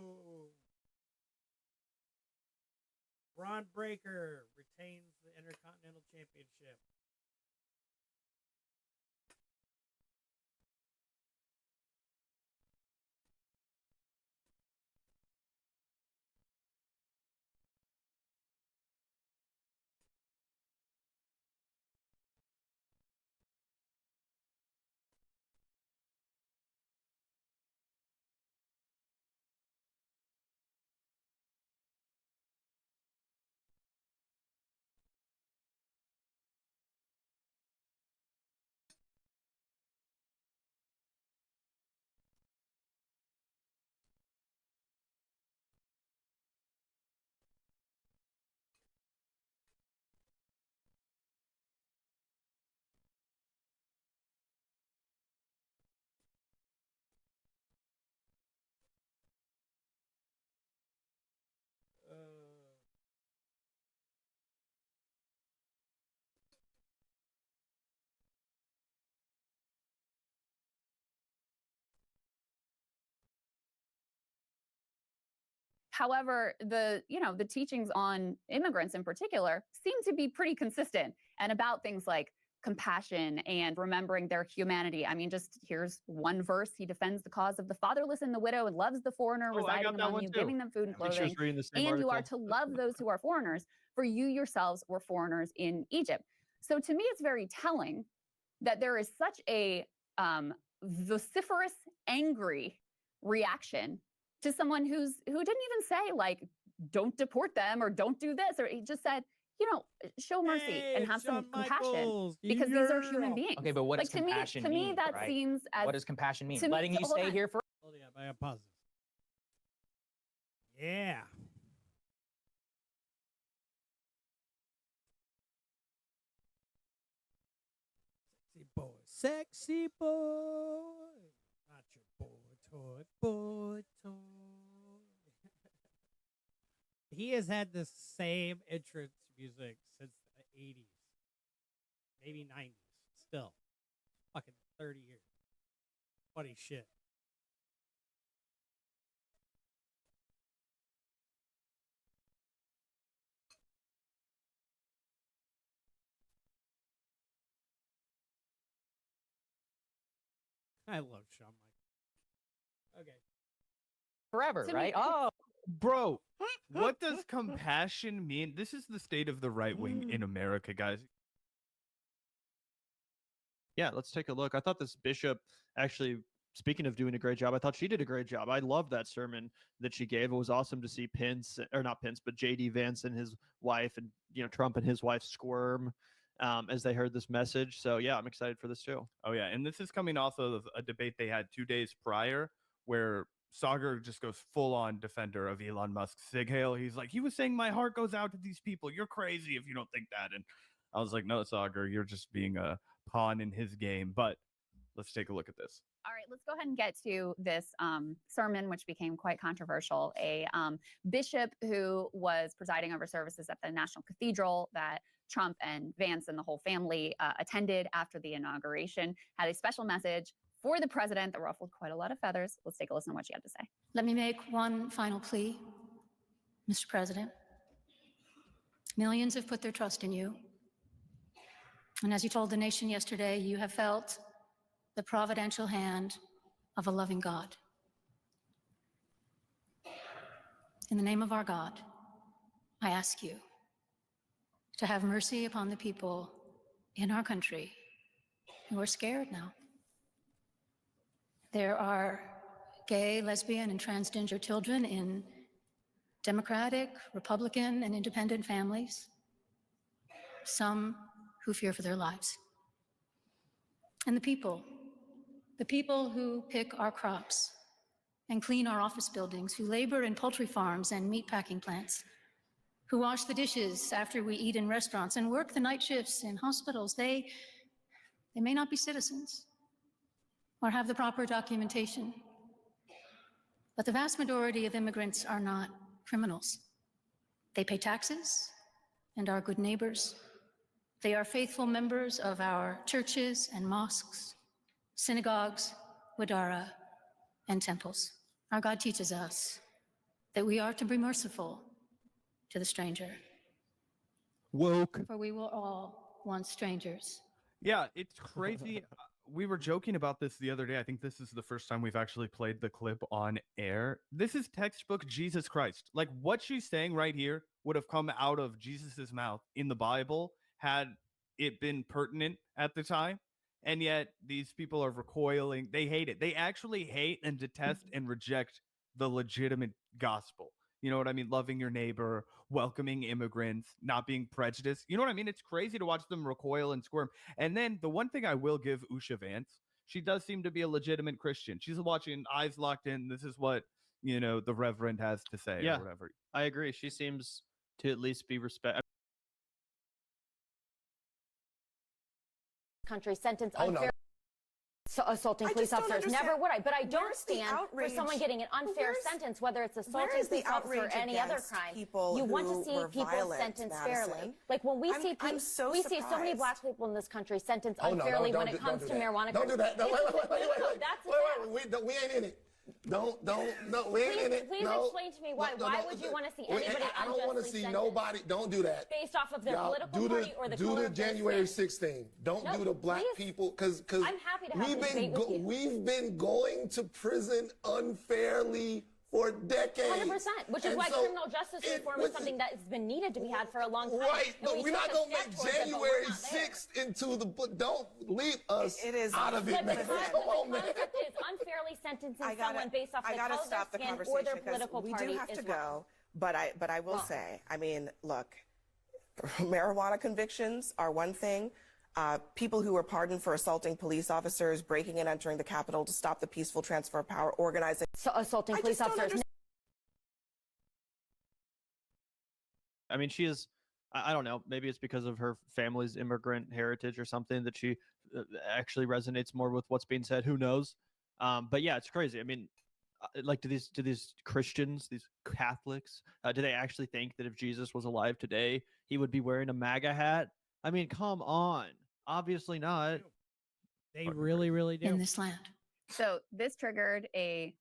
Braun Breaker retains the Intercontinental Championship. However, the teachings on immigrants in particular seem to be pretty consistent and about things like compassion and remembering their humanity. I mean, just here's one verse. He defends the cause of the fatherless and the widow and loves the foreigner residing among you, giving them food and clothing. And you are to love those who are foreigners, for you yourselves were foreigners in Egypt. So to me, it's very telling that there is such a vociferous, angry reaction to someone who didn't even say, like, don't deport them or don't do this, or he just said, you know, show mercy and have some compassion because these are human beings. Okay, but what like does compassion to me, mean, that right? seems as What does compassion mean? to me- Letting you hold stay on. here for. Holding up, I have pauses. Yeah. Sexy boy. Not your boy toy. He has had the same entrance music since the 80s. Maybe 90s. Still. Fucking 30 years. Funny shit. I love Shawn Michaels. Okay. Forever, To me, right? it's- Oh, Bro, what does compassion mean? This is the state of the right wing in America, guys. Yeah, let's take a look. I thought this bishop actually, speaking of doing a great job, I thought she did a great job. I loved that sermon that she gave. It was awesome to see Pence, or not Pence, but JD Vance and his wife, and Trump and his wife squirm as they heard this message. So yeah, I'm excited for this too. Oh yeah, and this is coming off of a debate they had 2 days prior where Sauger just goes full on defender of Elon Musk's Sig Heil. He's like, he was saying my heart goes out to these people. You're crazy if you don't think that. And I was like, no, Sauger, you're just being a pawn in his game. But let's take a look at this. All right, let's go ahead and get to this sermon, which became quite controversial. A bishop who was presiding over services at the National Cathedral that Trump and Vance and the whole family attended after the inauguration had a special message for the president that ruffled quite a lot of feathers. Let's take a listen to what she had to say. Let me make one final plea, Mr. President. Millions have put their trust in you. And as you told the nation yesterday, you have felt the providential hand of a loving God. In the name of our God, I ask you to have mercy upon the people in our country who are scared now. There are gay, lesbian, and transgender children in Democratic, Republican, and independent families, some who fear for their lives. And the people who pick our crops and clean our office buildings, who labor in poultry farms and meat packing plants, who wash the dishes after we eat in restaurants and work the night shifts in hospitals, they may not be citizens or have the proper documentation. But the vast majority of immigrants are not criminals. They pay taxes and are good neighbors. They are faithful members of our churches and mosques, synagogues, wadara, and temples. Our God teaches us that we are to be merciful to the stranger. Woke. For we were all once strangers. Yeah, it's crazy. We were joking about this the other day. I think this is the first time we've actually played the clip on air. This is textbook Jesus Christ. Like, what she's saying right here would have come out of Jesus's mouth in the Bible had it been pertinent at the time. And yet these people are recoiling. They hate it. They actually hate and detest and reject the legitimate gospel. You know what I mean? Loving your neighbor, welcoming immigrants, not being prejudiced. You know what I mean? It's crazy to watch them recoil and squirm. And then the one thing I will give Usha Vance, she does seem to be a legitimate Christian. She's watching Eyes Locked In. This is what, the Reverend has to say Yeah, or whatever. I agree. She seems to at least be country sentence Oh, no. unfair assaulting I police just don't officers. understand. Never would I. But I don't Where's the stand for outrage? someone getting an unfair Where's- sentence, whether it's where assaulting is the police officer or outrage any other against crime. people You want to who see were people violent, sentenced Madison? fairly. Like when we see I'm people, so we see so many surprised. black people in this country sentenced Oh, no, unfairly don't when do- it comes don't to do that. marijuana. Don't do that. No, wait. That's We ain't in it. No, we ain't in it. Please No. explain to me why. No, Why would you want to see Wait, anybody I don't want to unjustly see sentenced nobody. Don't do that. based off of their Y'all, political party or the do color the of their January skin? 16th. Don't No, do the black please. people because I'm happy to have this debate with you. we've been going to prison unfairly for decades. 100%, which is And why so criminal justice reform is something that has been needed to be had for a long time. Right, And but we we're not took a going to step make towards it, but we're January not there. 6th into the book. Don't leave us It is out of it, But man. the Come on, man. concept is unfairly sentencing I gotta- someone based off I the gotta color stop of the their skin or conversation their 'cause political we party do have to is go. wrong. But I will Wrong. say, I mean, look, marijuana convictions are one thing. People who were pardoned for assaulting police officers, breaking and entering the Capitol to stop the peaceful transfer of power, organizing. So assaulting police officers. I mean, she is. I don't know. Maybe it's because of her family's immigrant heritage or something that she actually resonates more with what's being said. Who knows? But yeah, it's crazy. I mean, like, do these Christians, these Catholics, do they actually think that if Jesus was alive today, he would be wearing a MAGA hat? I mean, come on. Obviously not. They really, really do. In this land. So this triggered a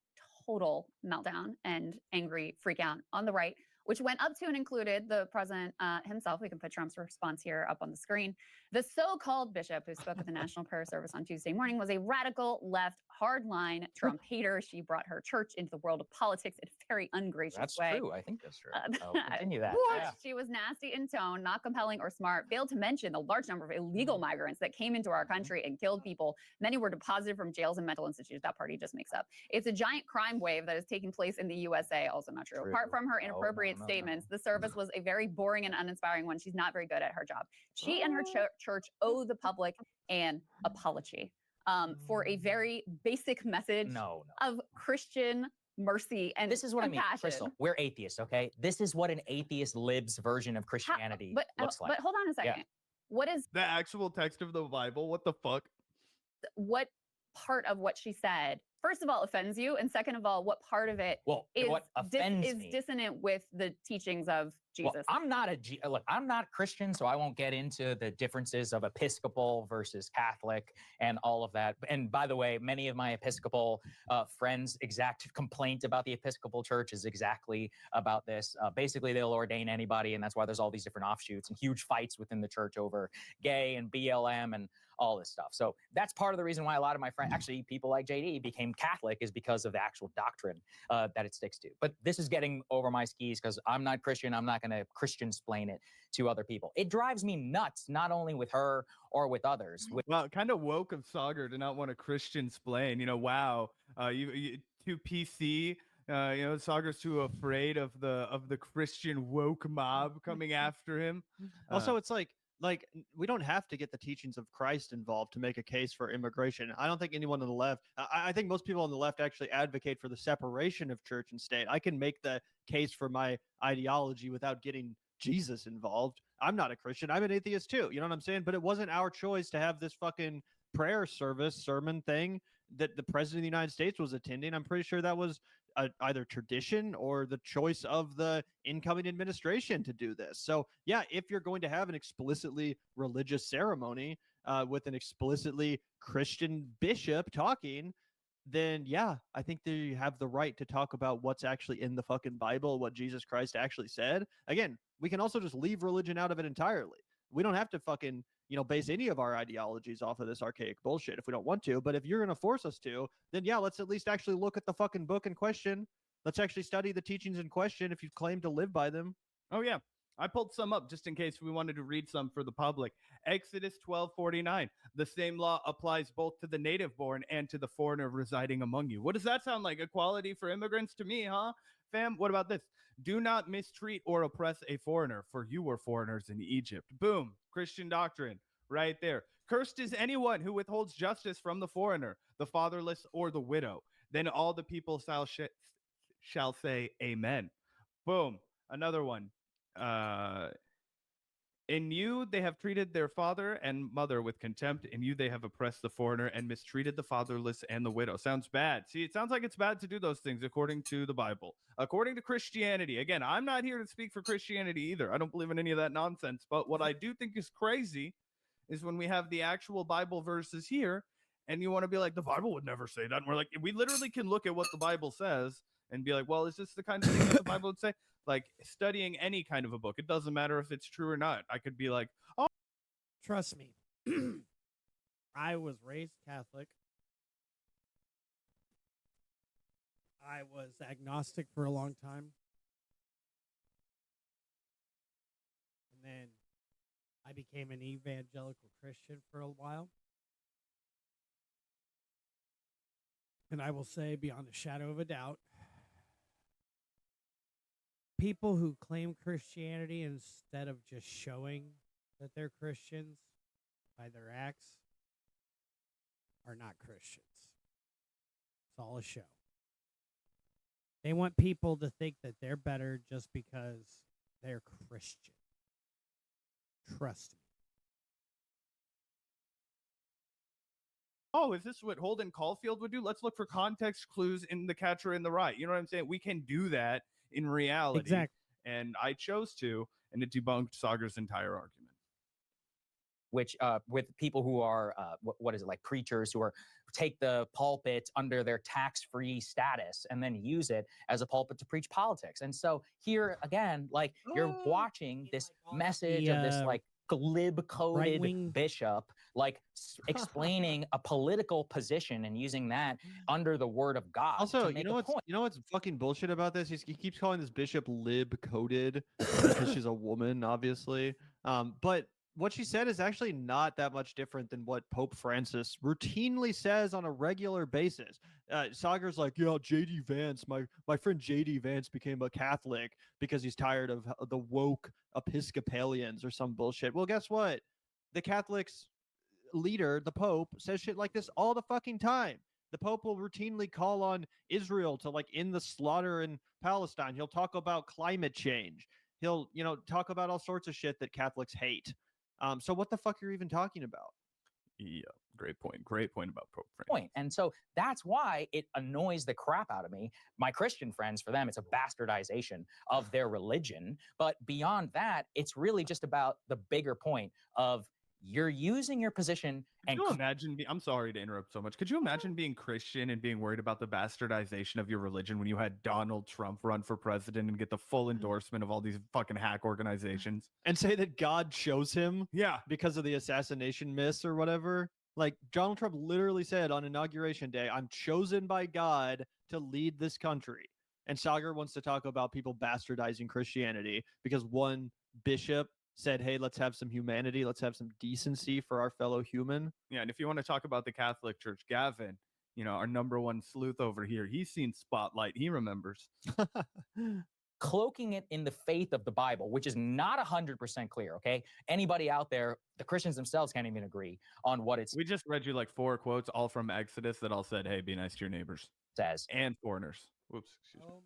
total meltdown and angry freak out on the right, which went up to and included the president himself. We can put Trump's response here up on the screen. The so-called bishop who spoke at the National Prayer Service on Tuesday morning was a radical left hardline Trump hater. She brought her church into the world of politics in a very ungracious That's way. true. I think that's true. I'll continue that. What? Yeah. She was nasty in tone, not compelling or smart, failed to mention the large number of illegal migrants that came into our country and killed people. Many were deposited from jails and mental institutions. That party just makes up. It's a giant crime wave that is taking place in the USA. Also not true. Apart from her inappropriate statements, the service was a very boring and uninspiring one. She's not very good at her job. She and her church owe the public an apology for a very basic message of Christian mercy and This is what I mean, compassion. Crystal. We're atheists, okay? This is what an atheist libs version of Christianity looks like. But hold on a second. Yeah. What is The actual text of the Bible? What the fuck? what part of what she said, first of all, offends you, and second of all, what part of it Well, is, what offends is me- dissonant with the teachings of Jesus? Well, I'm not look. I'm not Christian, so I won't get into the differences of Episcopal versus Catholic and all of that. And by the way, many of my Episcopal friends' exact complaint about the Episcopal Church is exactly about this. Basically, they'll ordain anybody, and that's why there's all these different offshoots and huge fights within the church over gay and BLM and all this stuff. So that's part of the reason why a lot of my friends, actually people like JD, became Catholic, is because of the actual doctrine that it sticks to. But this is getting over my skis because I'm not Christian. I'm not going to Christian-splain it to other people. It drives me nuts, not only with her or with others. Well, kind of woke of Sagar to not want a Christian splain. You know, wow, you too PC. You know, Sagar's too afraid of the Christian woke mob coming after him. Also, it's like we don't have to get the teachings of Christ involved to make a case for immigration. I don't think anyone on the left, I think most people on the left actually advocate for the separation of church and state. I can make the case for my ideology without getting Jesus involved. I'm not a Christian. I'm an atheist too. You know what I'm saying? But it wasn't our choice to have this fucking prayer service sermon thing that the president of the United States was attending. I'm pretty sure that was either tradition or the choice of the incoming administration to do this. So yeah, if you're going to have an explicitly religious ceremony with an explicitly Christian bishop talking, then yeah, I think that you have the right to talk about what's actually in the fucking Bible, what Jesus Christ actually said. Again, we can also just leave religion out of it entirely. We don't have to fucking, you know, base any of our ideologies off of this archaic bullshit if we don't want to. But if you're going to force us to, then yeah, let's at least actually look at the fucking book in question. Let's actually study the teachings in question if you claim to live by them. Oh yeah, I pulled some up just in case we wanted to read some for the public. Exodus 12:49. The same law applies both to the native born and to the foreigner residing among you. What does that sound like? Equality for immigrants to me, huh? Fam, what about this? Do not mistreat or oppress a foreigner, for you were foreigners in Egypt. Boom. Christian doctrine right there. Cursed is anyone who withholds justice from the foreigner, the fatherless, or the widow. Then all the people shall say amen. Boom. Another one. In you they have treated their father and mother with contempt. In you they have oppressed the foreigner and mistreated the fatherless and the widow. Sounds bad. See, it sounds like it's bad to do those things according to the Bible. According to Christianity, again, I'm not here to speak for Christianity either. I don't believe in any of that nonsense. But what I do think is crazy is when we have the actual Bible verses here and you want to be like, the Bible would never say that. And we're like, we literally can look at what the Bible says and be like, well, is this the kind of thing that the Bible would say? Like studying any kind of a book, it doesn't matter if it's true or not. I could be like, oh, trust me. I was raised Catholic. I was agnostic for a long time. And then I became an evangelical Christian for a while. And I will say, beyond a shadow of a doubt, people who claim Christianity instead of just showing that they're Christians by their acts are not Christians. It's all a show. They want people to think that they're better just because they're Christian. Trust me. Oh, is this what Holden Caulfield would do? Let's look for context clues in The Catcher in the Rye. You know what I'm saying? We can do that in reality. Exactly. And I chose to, and it debunked Sagar's entire argument. Which with people who are what is it, like preachers who are take the pulpit under their tax-free status and then use it as a pulpit to preach politics. And so here again, like you're watching this message of this like glib-coded right-wing bishop like explaining a political position and using that under the word of God. Also, to make a point. you know what's fucking bullshit about this? He keeps calling this bishop lib-coded because she's a woman, obviously. But what she said is actually not that much different than what Pope Francis routinely says on a regular basis. Sagar's like, yeah, J.D. Vance, my friend J.D. Vance became a Catholic because he's tired of the woke Episcopalians or some bullshit. Well, guess what? The Catholics leader, the Pope, says shit like this all the fucking time. The Pope will routinely call on Israel to like end the slaughter in Palestine. He'll talk about climate change. He'll, talk about all sorts of shit that Catholics hate. So what the fuck are you even talking about? Yeah, great point. Great point about Pope Francis. Point. And so that's why it annoys the crap out of me. My Christian friends, for them, it's a bastardization of their religion. But beyond that, it's really just about the bigger point of you're using your position. Could you imagine? I'm sorry to interrupt so much. Could you imagine being Christian and being worried about the bastardization of your religion when you had Donald Trump run for president and get the full endorsement of all these fucking hack organizations and say that God chose him? Yeah, because of the assassination myths or whatever. Like Donald Trump literally said on Inauguration Day, "I'm chosen by God to lead this country." And Sagar wants to talk about people bastardizing Christianity because one bishop said, hey, let's have some humanity. Let's have some decency for our fellow human. Yeah, and if you want to talk about the Catholic Church, Gavin, our number one sleuth over here, he's seen Spotlight. He remembers. Cloaking it in the faith of the Bible, which is not 100% clear, okay? Anybody out there, the Christians themselves can't even agree on what it's... We just read you like 4 quotes, all from Exodus, that all said, hey, be nice to your neighbors. Says. And foreigners. Whoops, excuse me.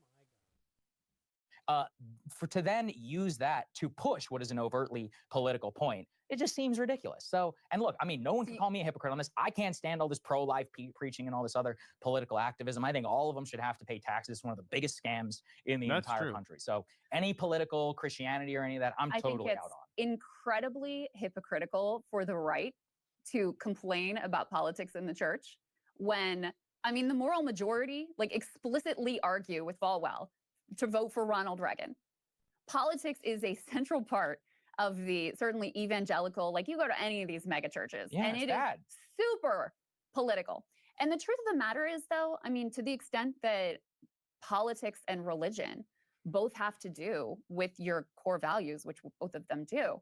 To then use that to push what is an overtly political point, it just seems ridiculous. So, and look, I mean, no one can call me a hypocrite on this. I can't stand all this pro-life preaching and all this other political activism. I think all of them should have to pay taxes. It's one of the biggest scams in the entire country. So any political Christianity or any of that, I'm totally out on. Incredibly hypocritical for the right to complain about politics in the church when, I mean, the moral majority like explicitly argue with Falwell to vote for Ronald Reagan. Politics is a central part of the certainly evangelical, like you go to any of these mega churches and it is super political. And the truth of the matter is though, I mean, to the extent that politics and religion both have to do with your core values, which both of them do,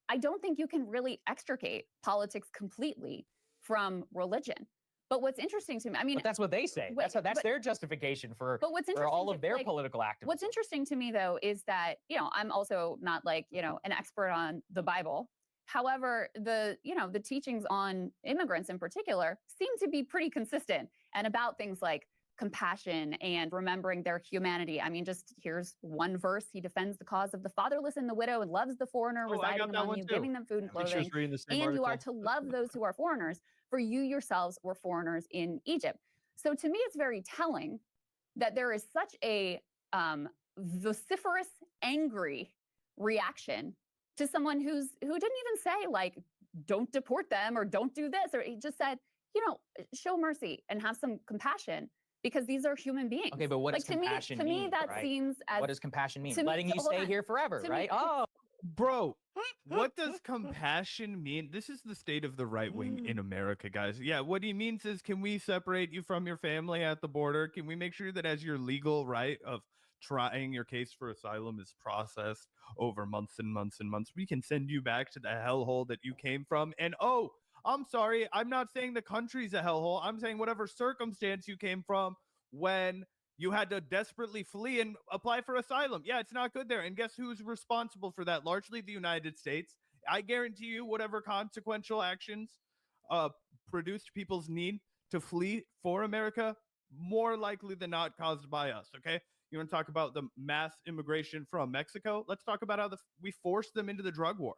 I don't think you can really extricate politics completely from religion. But what's interesting to me, I mean, but that's what they say. That's their justification for all of their political activism. What's interesting to me, though, is that, I'm also not like, an expert on the Bible. However, the teachings on immigrants in particular seem to be pretty consistent and about things like compassion and remembering their humanity. I mean, just here's one verse. He defends the cause of the fatherless and the widow and loves the foreigner residing among you, giving them food and clothing. And you are to love those who are foreigners, for you yourselves were foreigners in Egypt. So to me, it's very telling that there is such a vociferous, angry reaction to someone who didn't even say like, don't deport them or don't do this, or he just said, show mercy and have some compassion because these are human beings. Okay, but what does compassion mean? To me, that seems as... What does compassion mean? Letting you stay here forever, right? Bro, what does compassion mean? This is the state of the right wing in America, guys. Yeah, what he means is, can we separate you from your family at the border? Can we make sure that as your legal right of trying your case for asylum is processed over months and months and months, we can send you back to the hellhole that you came from? And oh, I'm sorry, I'm not saying the country's a hellhole. I'm saying whatever circumstance you came from when you had to desperately flee and apply for asylum. Yeah, it's not good there. And guess who's responsible for that? Largely the United States. I guarantee you whatever consequential actions produced people's need to flee for America, more likely than not caused by us, okay? You want to talk about the mass immigration from Mexico? Let's talk about how we forced them into the drug war.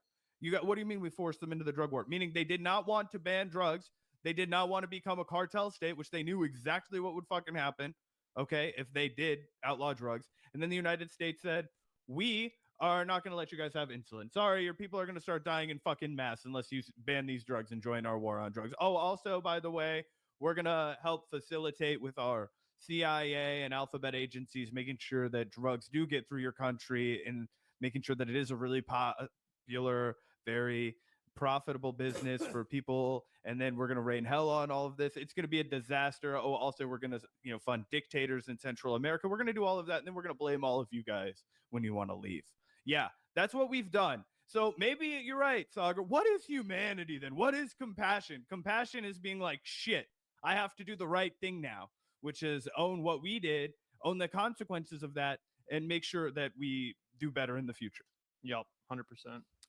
What do you mean we forced them into the drug war? Meaning they did not want to ban drugs. They did not want to become a cartel state, which they knew exactly what would fucking happen. Okay, if they did outlaw drugs. And then the United States said, we are not going to let you guys have insulin. Sorry, your people are going to start dying in fucking mass unless you ban these drugs and join our war on drugs. Oh, also, by the way, we're going to help facilitate with our CIA and alphabet agencies, making sure that drugs do get through your country and making sure that it is a really popular, very profitable business for people. And then we're going to rain hell on all of this. It's going to be a disaster. Oh, also we're going to, fund dictators in Central America. We're going to do all of that. And then we're going to blame all of you guys when you want to leave. Yeah, that's what we've done. So maybe you're right, Sagar. What is humanity then? What is compassion? Compassion is being like, shit, I have to do the right thing now, which is own what we did, own the consequences of that, and make sure that we do better in the future. Yep, 100%.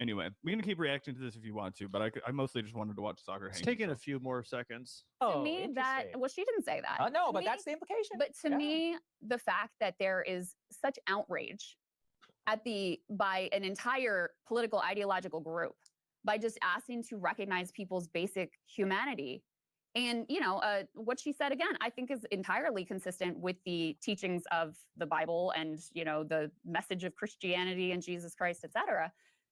Anyway, we're going to keep reacting to this if you want to, but I mostly just wanted to watch Sagar hang. It's taking a few more seconds. To me, she didn't say that. No, To but me- that's the implication. But to me, the fact that there is such outrage by an entire political ideological group by just asking to recognize people's basic humanity. And, what she said again, I think is entirely consistent with the teachings of the Bible and, the message of Christianity and Jesus Christ, et cetera.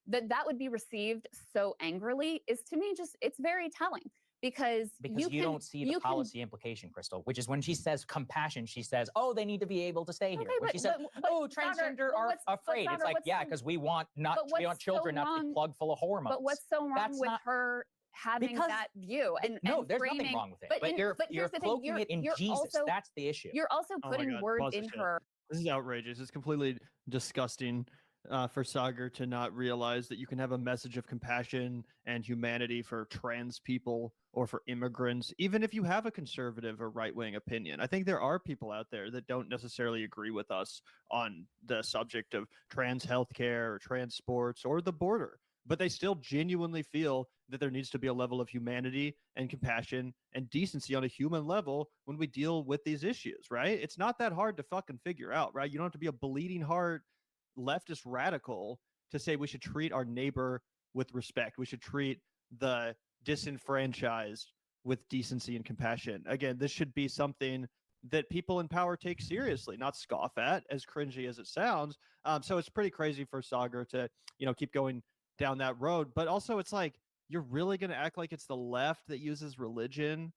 That would be received so angrily is, to me, it's very telling. Because you don't see the policy implication, Crystal, which is when she says compassion, she says, oh, they need to be able to stay here. When she says, oh, transgender are afraid, it's like, yeah, because we want children not to be plugged full of hormones. But what's so wrong with her having that view? And there's framing, nothing wrong with it. But you're cloaking it in Jesus. Also, that's the issue. You're also Oh my putting God, words pause the in shit. her. This is outrageous. It's completely disgusting for Sagar to not realize that you can have a message of compassion and humanity for trans people or for immigrants, even if you have a conservative or right-wing opinion. I think there are people out there that don't necessarily agree with us on the subject of trans healthcare or trans sports or the border, but they still genuinely feel that there needs to be a level of humanity and compassion and decency on a human level when we deal with these issues, right? It's not that hard to fucking figure out, right? You don't have to be a bleeding heart leftist radical to say we should treat our neighbor with respect. We should treat the disenfranchised with decency and compassion. Again, this should be something that people in power take seriously, not scoff at, as cringy as it sounds. So it's pretty crazy for Sagar to, keep going down that road. But also it's like, you're really going to act like it's the left that uses religion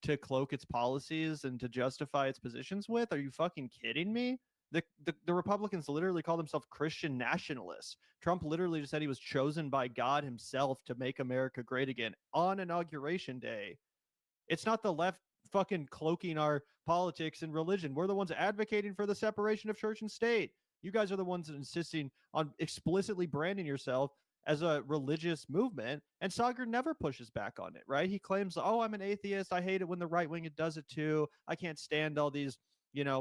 to cloak its policies and to justify its positions with? Are you fucking kidding me? The Republicans literally call themselves Christian nationalists. Trump literally just said he was chosen by God himself to make America great again on Inauguration Day. It's not the left fucking cloaking our politics and religion. We're the ones advocating for the separation of church and state. You guys are the ones insisting on explicitly branding yourself as a religious movement, and Sagar never pushes back on it, right? He claims, oh, I'm an atheist. I hate it when the right wing does it too. I can't stand all these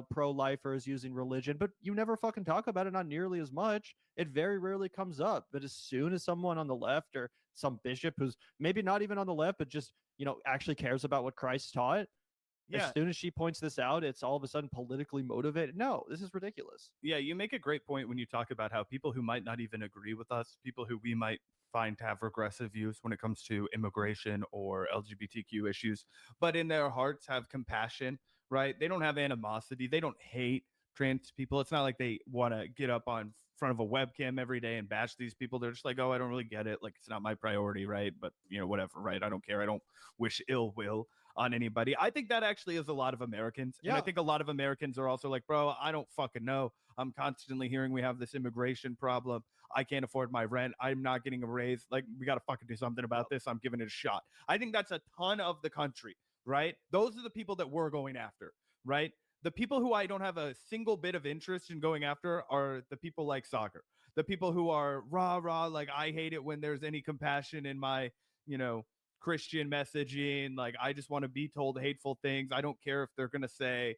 pro-lifers using religion, but you never fucking talk about it, not nearly as much. It very rarely comes up. But as soon as someone on the left or some bishop who's maybe not even on the left, but just, actually cares about what Christ taught, as soon as she points this out, it's all of a sudden politically motivated. No, this is ridiculous. Yeah, you make a great point when you talk about how people who might not even agree with us, people who we might find to have regressive views when it comes to immigration or LGBTQ issues, but in their hearts have compassion, right? They don't have animosity. They don't hate trans people. It's not like they want to get up on front of a webcam every day and bash these people. They're just like, oh, I don't really get it. Like, it's not my priority, right? But, whatever, right? I don't care. I don't wish ill will. on anybody. I think that actually is a lot of Americans. And I Yeah. think a lot of Americans are also like, bro, I don't fucking know. I'm constantly hearing we have this immigration problem. I can't afford my rent. I'm not getting a raise. Like, we got to fucking do something about this. I'm giving it a shot. I think that's a ton of the country, right? Those are the people that we're going after, right? The people who I don't have a single bit of interest in going after are the people like Soccer. The people who are rah, like, I hate it when there's any compassion in my, Christian messaging. Like, I just want to be told hateful things. I don't care if they're going to say,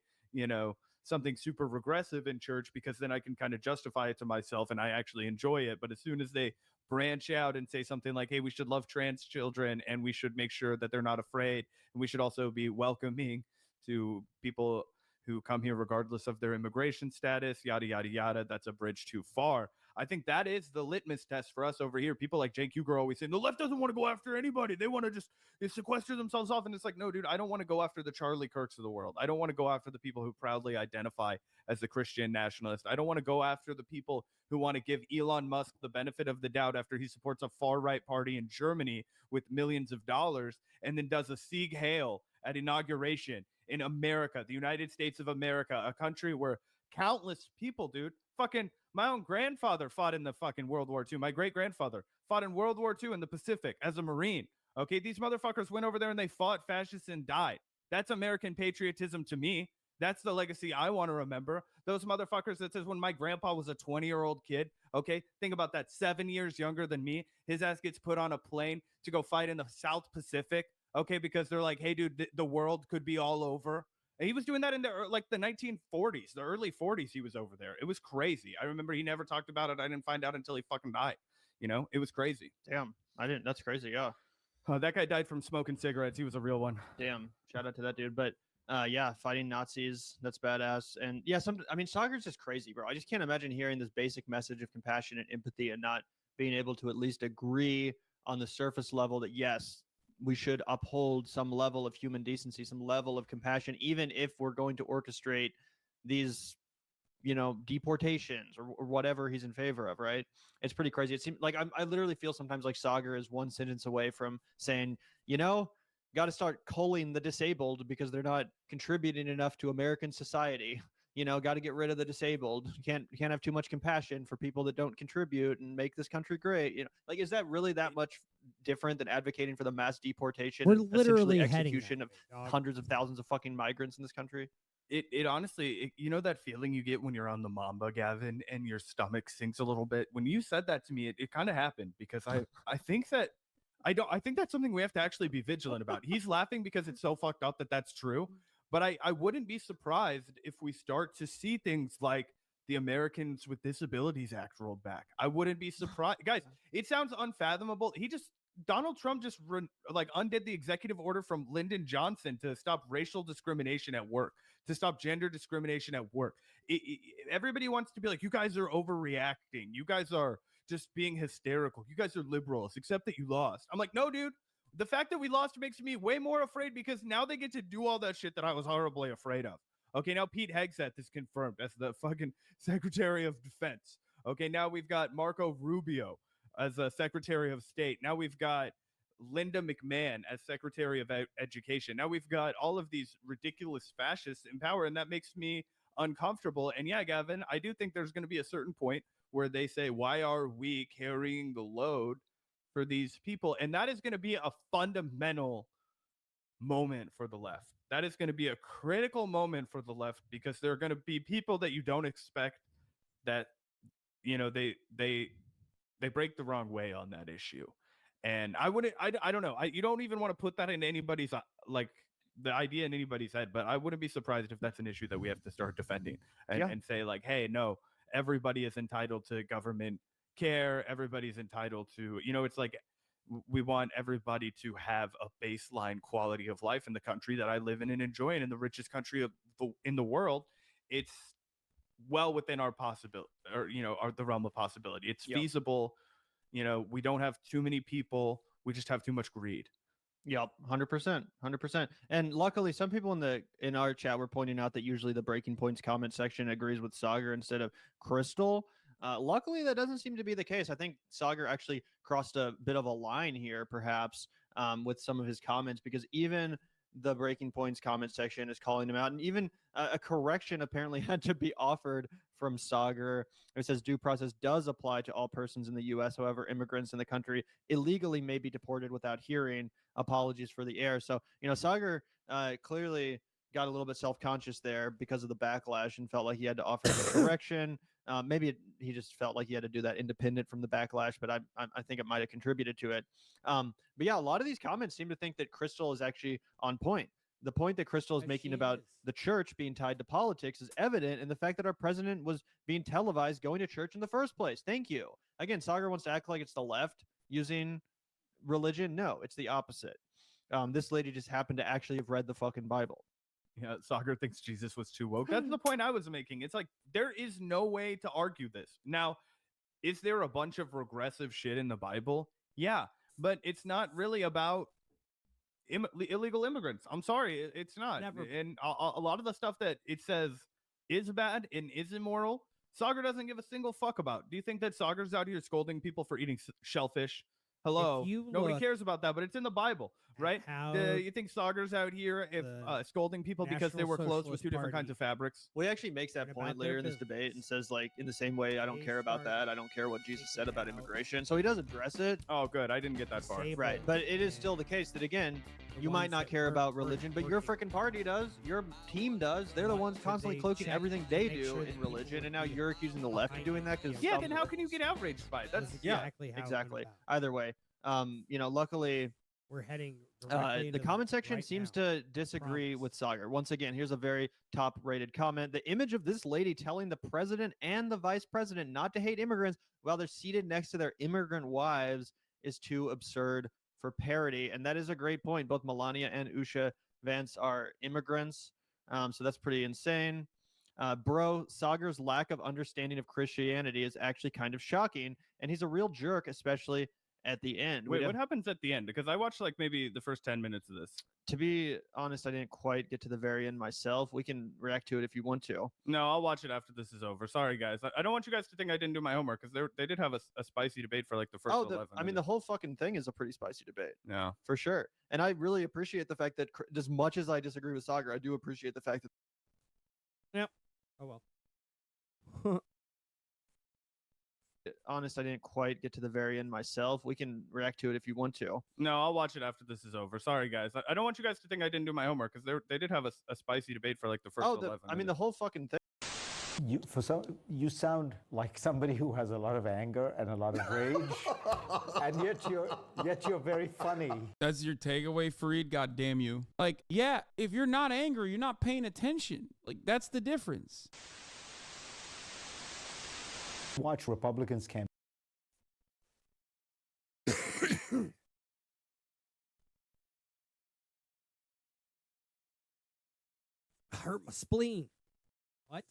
something super regressive in church, because then I can kind of justify it to myself and I actually enjoy it. But as soon as they branch out and say something like, hey, we should love trans children and we should make sure that they're not afraid, and we should also be welcoming to people who come here regardless of their immigration status, yada, yada, yada, that's a bridge too far. I think that is the litmus test for us over here. People like Jake Huger are always saying the left doesn't want to go after anybody. They want to just sequester themselves off. And it's like, no, dude, I don't want to go after the Charlie Kirks of the world. I don't want to go after the people who proudly identify as the Christian nationalist. I don't want to go after the people who want to give Elon Musk the benefit of the doubt after he supports a far-right party in Germany with millions of dollars and then does a Sieg Heil at inauguration in America, the United States of America, a country where countless people, dude, fucking my own grandfather fought in the fucking World War II. My great-grandfather fought in World War II in the Pacific as a Marine. Okay, these motherfuckers went over there and they fought fascists and died. That's American patriotism to me. That's the legacy I want to remember. Those motherfuckers that says when my grandpa was a 20-year-old kid, okay, think about that, 7 years younger than me, his ass gets put on a plane to go fight in the South Pacific, okay, because they're like, hey, dude, the world could be all over. And he was doing that in the 1940s, the early 40s. He was over there. It was crazy. I remember he never talked about it. I didn't find out until he fucking died. It was crazy. Damn, I didn't. That's crazy. Yeah. That guy died from smoking cigarettes. He was a real one. Damn. Shout out to that dude. But yeah, fighting Nazis. That's badass. And yeah, Soccer's just crazy, bro. I just can't imagine hearing this basic message of compassion and empathy and not being able to at least agree on the surface level that yes, we should uphold some level of human decency, some level of compassion, even if we're going to orchestrate these, deportations or whatever he's in favor of, right? It's pretty crazy. It seems like I literally feel sometimes like Sagar is one sentence away from saying, got to start culling the disabled because they're not contributing enough to American society. Got to get rid of the disabled. You can't have too much compassion for people that don't contribute and make this country great. Is that really that much different than advocating for the mass deportation We're and literally essentially heading execution that of way, dog. hundreds of thousands of fucking migrants in this country? It honestly, that feeling you get when you're on the Mamba, Gavin, and your stomach sinks a little bit. When you said that to me, it kind of happened because I think that's something we have to actually be vigilant about. He's laughing because it's so fucked up that that's true. But I wouldn't be surprised if we start to see things like the Americans with Disabilities Act rolled back. I wouldn't be surprised. Guys, it sounds unfathomable. Donald Trump just undid the executive order from Lyndon Johnson to stop racial discrimination at work, to stop gender discrimination at work. Everybody wants to be like, you guys are overreacting. You guys are just being hysterical. You guys are liberals, except that you lost. I'm like, no, dude. The fact that we lost makes me way more afraid because now they get to do all that shit that I was horribly afraid of. Okay, now Pete Hegseth is confirmed as the fucking Secretary of Defense. Okay, now we've got Marco Rubio as a Secretary of State. Now we've got Linda McMahon as Secretary of Education. Now we've got all of these ridiculous fascists in power, and that makes me uncomfortable. And yeah, Gavin, I do think there's going to be a certain point where they say, why are we carrying the load for these people? And that is going to be a fundamental moment for the left. That is going to be a critical moment for the left because there are going to be people that you don't expect that, they break the wrong way on that issue. And I don't know. You don't even want to put that in anybody's, the idea in anybody's head, but I wouldn't be surprised if that's an issue that we have to start defending and say like, hey, no, everybody is entitled to government care. Everybody's entitled to, it's like we want everybody to have a baseline quality of life in the country that I live in and enjoy, and in the richest country in the world. It's well within our possibility, or the realm of possibility. It's feasible. We don't have too many people. We just have too much greed. Yep, 100%. And luckily, some people in our chat were pointing out that usually the Breaking Points comment section agrees with Sagar instead of Crystal. Luckily, that doesn't seem to be the case. I think Sagar actually crossed a bit of a line here, perhaps, with some of his comments, because even the Breaking Points comment section is calling him out, and even a correction apparently had to be offered from Sagar. It says due process does apply to all persons in the U.S. However, immigrants in the country illegally may be deported without hearing. Apologies for the error. So, Sagar clearly got a little bit self-conscious there because of the backlash and felt like he had to offer the correction. He just felt like he had to do that independent from the backlash, but I think it might have contributed to it. But yeah, a lot of these comments seem to think that Crystal is actually on point. The point that Crystal is making about the church being tied to politics is evident in the fact that our president was being televised going to church in the first place. Thank you. Again, Sagar wants to act like it's the left using religion. No, it's the opposite. This lady just happened to actually have read the fucking Bible. Yeah, Sagar thinks Jesus was too woke. That's the point I was making. It's like, there is no way to argue this. Now, is there a bunch of regressive shit in the Bible? Yeah, but it's not really about illegal immigrants. I'm sorry, it's not. Never. And a lot of the stuff that it says is bad and is immoral, Sagar doesn't give a single fuck about. Do you think that Sagar's out here scolding people for eating shellfish? Hello, nobody cares about that, but it's in the Bible, right? You think Sagar's out here scolding people because they were clothes with two different kinds of fabrics? Well, he actually makes that point later in this debate and says, like, in the same way, I don't care about that. I don't care what Jesus said about immigration. So he does address it. Oh, good. I didn't get that far. Right. But it is still the case that, again, you might not care about religion, but your freaking party does. Your team does. They're the ones constantly cloaking everything they do in religion, and now you're accusing the left of doing that? Yeah, then how can you get outraged by it? That's exactly. Either way. Luckily, we're heading the comment section seems to disagree with Sagar. Once again, here's a very top-rated comment. The image of this lady telling the president and the vice president not to hate immigrants while they're seated next to their immigrant wives is too absurd for parody. And that is a great point. Both Melania and Usha Vance are immigrants, so that's pretty insane. Bro, Sagar's lack of understanding of Christianity is actually kind of shocking, and he's a real jerk, especially at the end. Wait, what happens at the end? Because I watched like maybe the first 10 minutes of this. To be honest, I didn't quite get to the very end myself. We can react to it if you want to. No, I'll watch it after this is over. Sorry, guys. I don't want you guys to think I didn't do my homework, because they did have a spicy debate for like the first 11 minutes. The whole fucking thing is a pretty spicy debate. Yeah. For sure. And I really appreciate the fact that, as much as I disagree with Sagar, I do appreciate the fact that... Yep. Oh, well. Honest, I didn't quite get to the very end myself. We can react to it if you want to. No, I'll watch it after this is over. Sorry, guys. I don't want you guys to think I didn't do my homework, because they did have a spicy debate for like the first 11 minutes. The whole fucking thing. You sound like somebody who has a lot of anger and a lot of rage, and yet you're very funny. That's your takeaway, Fareed? God damn you. Like, yeah, if you're not angry, you're not paying attention. Like, that's the difference. Watch Republicans campaign. I hurt my spleen. What?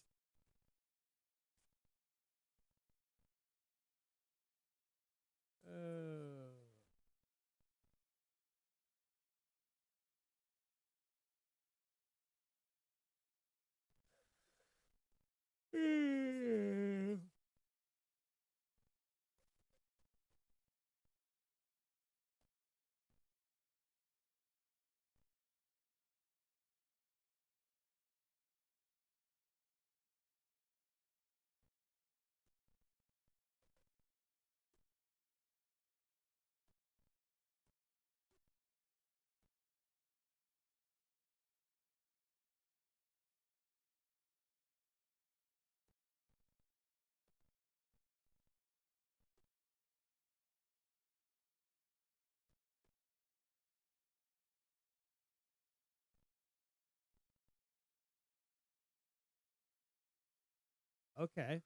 Okay.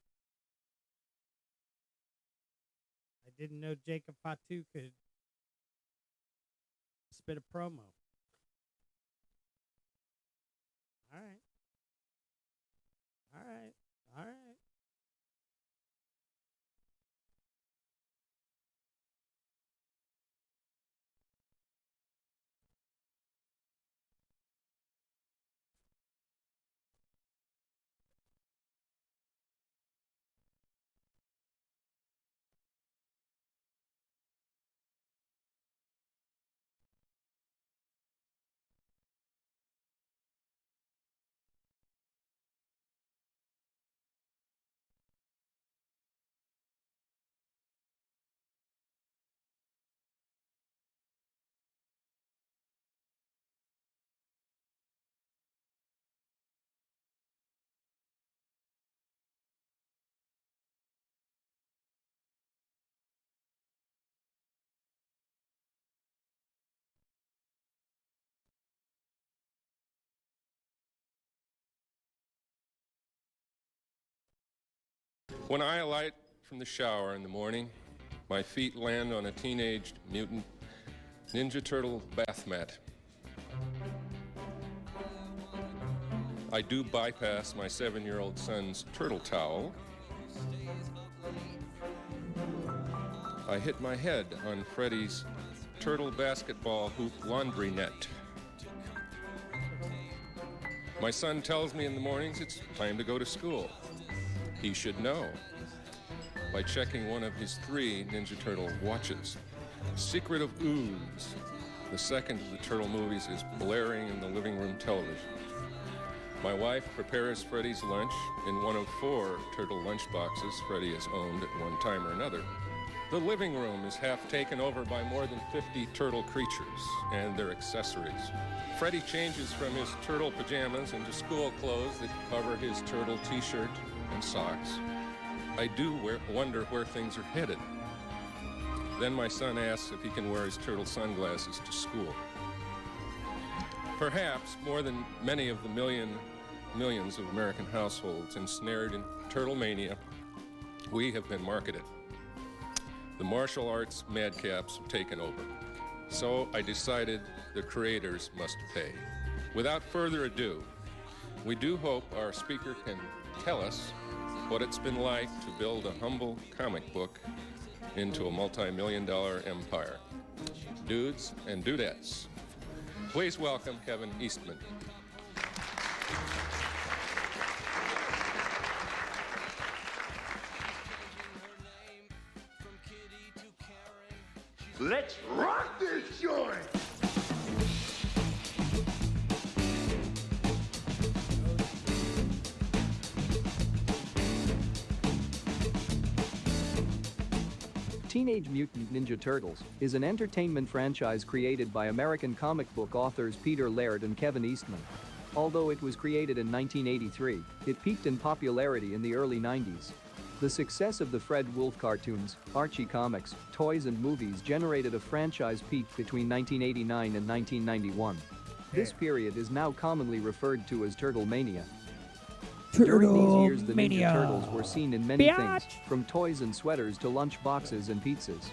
I didn't know Jacob Fatu could spit a promo. All right. All right. All right. When I alight from the shower in the morning, my feet land on a Teenage Mutant Ninja Turtle bath mat. I do bypass my 7-year-old son's turtle towel. I hit my head on Freddy's turtle basketball hoop laundry net. My son tells me in the mornings it's time to go to school. He should know by checking one of his 3 Ninja Turtle watches. Secret of Ooze, the second of the Turtle movies, is blaring in the living room television. My wife prepares Freddy's lunch in one of 4 turtle lunchboxes Freddy has owned at one time or another. The living room is half taken over by more than 50 turtle creatures and their accessories. Freddy changes from his turtle pajamas into school clothes that cover his turtle t-shirt and socks. I do wonder where things are headed. Then my son asks if he can wear his turtle sunglasses to school. Perhaps more than many of the millions of American households ensnared in turtle mania, we have been marketed. The martial arts madcaps have taken over. So I decided the creators must pay. Without further ado, we do hope our speaker can tell us what it's been like to build a humble comic book into a multi-million-dollar empire. Dudes and dudettes, please welcome Kevin Eastman. Let's rock this joint! Teenage Mutant Ninja Turtles is an entertainment franchise created by American comic book authors Peter Laird and Kevin Eastman. Although it was created in 1983, it peaked in popularity in the early 90s. The success of the Fred Wolf cartoons, Archie comics, toys and movies generated a franchise peak between 1989 and 1991. This period is now commonly referred to as Turtle Mania. During these years, the Ninja Turtles were seen in many things, from toys and sweaters to lunch boxes and pizzas.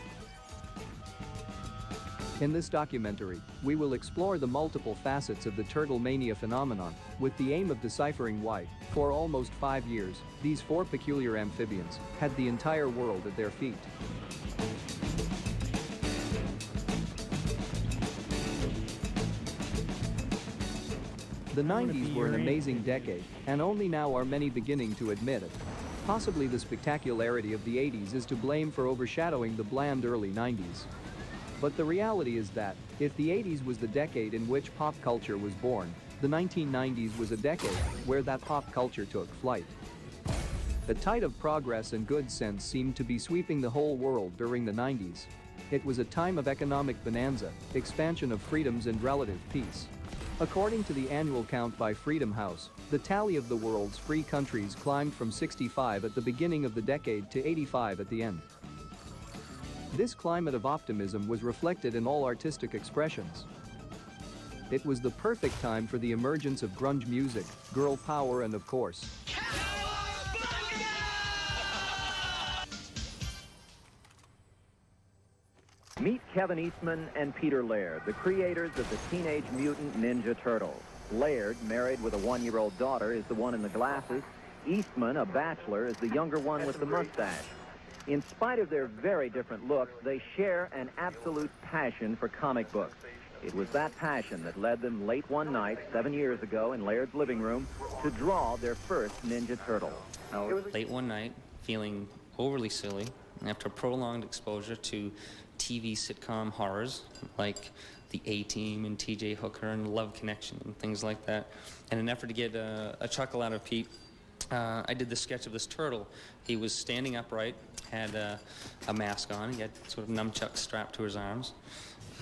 In this documentary, we will explore the multiple facets of the Turtle Mania phenomenon, with the aim of deciphering why, for almost 5 years, these 4 peculiar amphibians had the entire world at their feet. The 90s were an amazing decade, and only now are many beginning to admit it. Possibly the spectacularity of the 80s is to blame for overshadowing the bland early 90s. But the reality is that, if the 80s was the decade in which pop culture was born, the 1990s was a decade where that pop culture took flight. The tide of progress and good sense seemed to be sweeping the whole world during the 90s. It was a time of economic bonanza, expansion of freedoms and relative peace. According to the annual count by Freedom House, the tally of the world's free countries climbed from 65 at the beginning of the decade to 85 at the end. This climate of optimism was reflected in all artistic expressions. It was the perfect time for the emergence of grunge music, girl power and, of course, meet Kevin Eastman and Peter Laird, the creators of the Teenage Mutant Ninja Turtles. Laird, married with a 1-year-old daughter, is the one in the glasses. Eastman, a bachelor, is the younger one with the mustache. In spite of their very different looks, they share an absolute passion for comic books. It was that passion that led them late one night, 7 years ago, in Laird's living room, to draw their first Ninja Turtle. Late one night, feeling overly silly after prolonged exposure to TV sitcom horrors like The A-Team and TJ Hooker and Love Connection and things like that. In an effort to get a chuckle out of Pete, I did the sketch of this turtle. He was standing upright, had a mask on, he had sort of nunchucks strapped to his arms.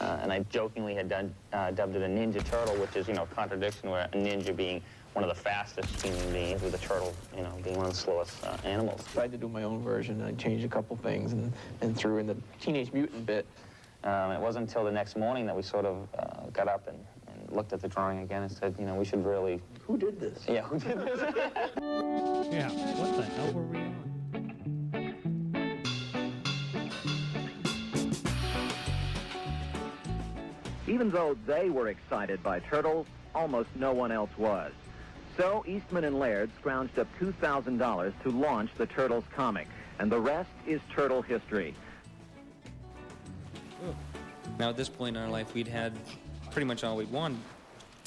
And I jokingly had dubbed it a Ninja Turtle, which is, contradiction where a ninja being one of the fastest human beings with a turtle, being one of the slowest animals. I tried to do my own version. I changed a couple things and threw in the Teenage Mutant bit. It wasn't until the next morning that we sort of got up and looked at the drawing again and said, we should really... Who did this? Yeah, who did this? Yeah, what the hell were we on? Even though they were excited by turtles, almost no one else was. So Eastman and Laird scrounged up $2,000 to launch the Turtles comic, and the rest is turtle history. Now at this point in our life, we'd had pretty much all we'd wanted.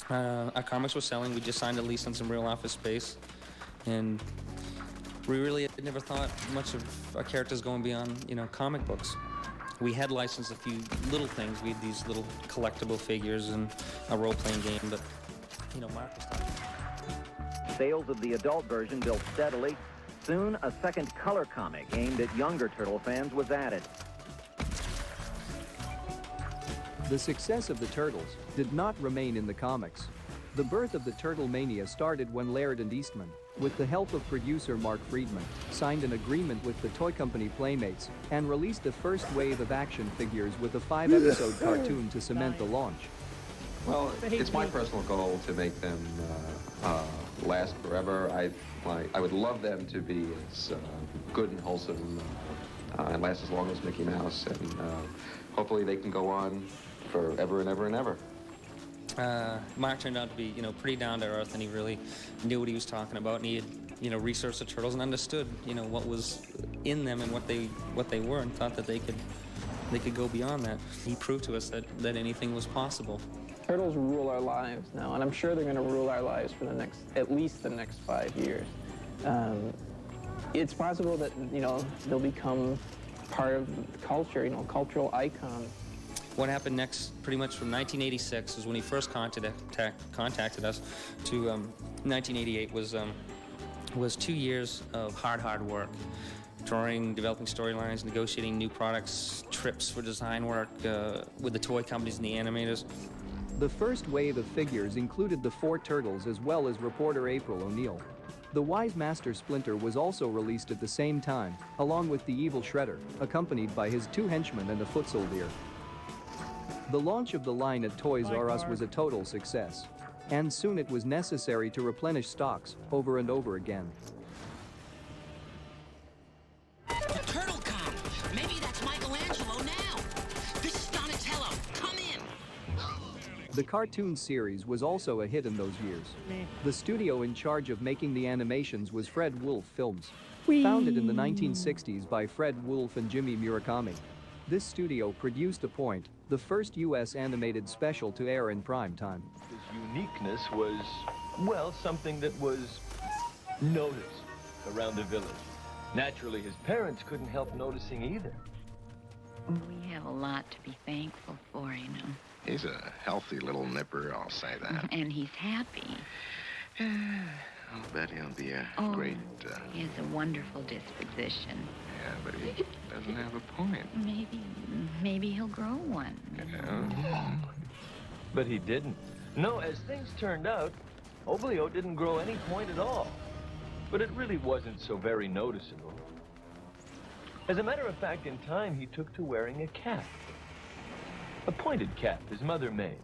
Our comics were selling. We just signed a lease on some real office space, and we really had never thought much of our characters going beyond, comic books. We had licensed a few little things. We had these little collectible figures and a role-playing game, but, Mark was talking. Sales of the adult version built steadily. Soon, a second color comic aimed at younger Turtle fans was added. The success of the Turtles did not remain in the comics. The birth of the Turtle Mania started when Laird and Eastman, with the help of producer Mark Friedman, signed an agreement with the toy company Playmates and released the first wave of action figures with a 5-episode cartoon to cement the launch. Well, it's my personal goal to make them last forever. I would love them to be as good and wholesome and last as long as Mickey Mouse, and hopefully they can go on forever and ever and ever. Mark turned out to be, pretty down to earth, and he really knew what he was talking about, and he had, researched the turtles and understood, what was in them and what they were, and thought that they could go beyond that. He proved to us that anything was possible. Turtles rule our lives now, and I'm sure they're going to rule our lives for at least the next 5 years. It's possible that, they'll become part of the culture, cultural icon. What happened next, pretty much from 1986, is when he first contacted us, to 1988 was 2 years of hard work. Drawing, developing storylines, negotiating new products, trips for design work with the toy companies and the animators. The first wave of figures included the 4 Turtles as well as reporter April O'Neil. The Wise Master Splinter was also released at the same time, along with the Evil Shredder, accompanied by his 2 henchmen and a foot soldier. The launch of the line at Toys R Us was a total success, and soon it was necessary to replenish stocks over and over again. The Turtle Cop! Maybe that's Michelangelo now! This is Donatello! Come in! The cartoon series was also a hit in those years. The studio in charge of making the animations was Fred Wolf Films. Founded in the 1960s by Fred Wolf and Jimmy Murakami. This studio produced A Point, the first U.S. animated special to air in prime time. His uniqueness was, well, something that was noticed around the village. Naturally, his parents couldn't help noticing either. We have a lot to be thankful for, He's a healthy little nipper, I'll say that. And he's happy. I'll bet he'll be a great... He has a wonderful disposition. Yeah, but he doesn't have a point. Maybe he'll grow one. But he didn't. No, as things turned out, Oblio didn't grow any point at all. But it really wasn't so very noticeable. As a matter of fact, in time, he took to wearing a cap. A pointed cap his mother made.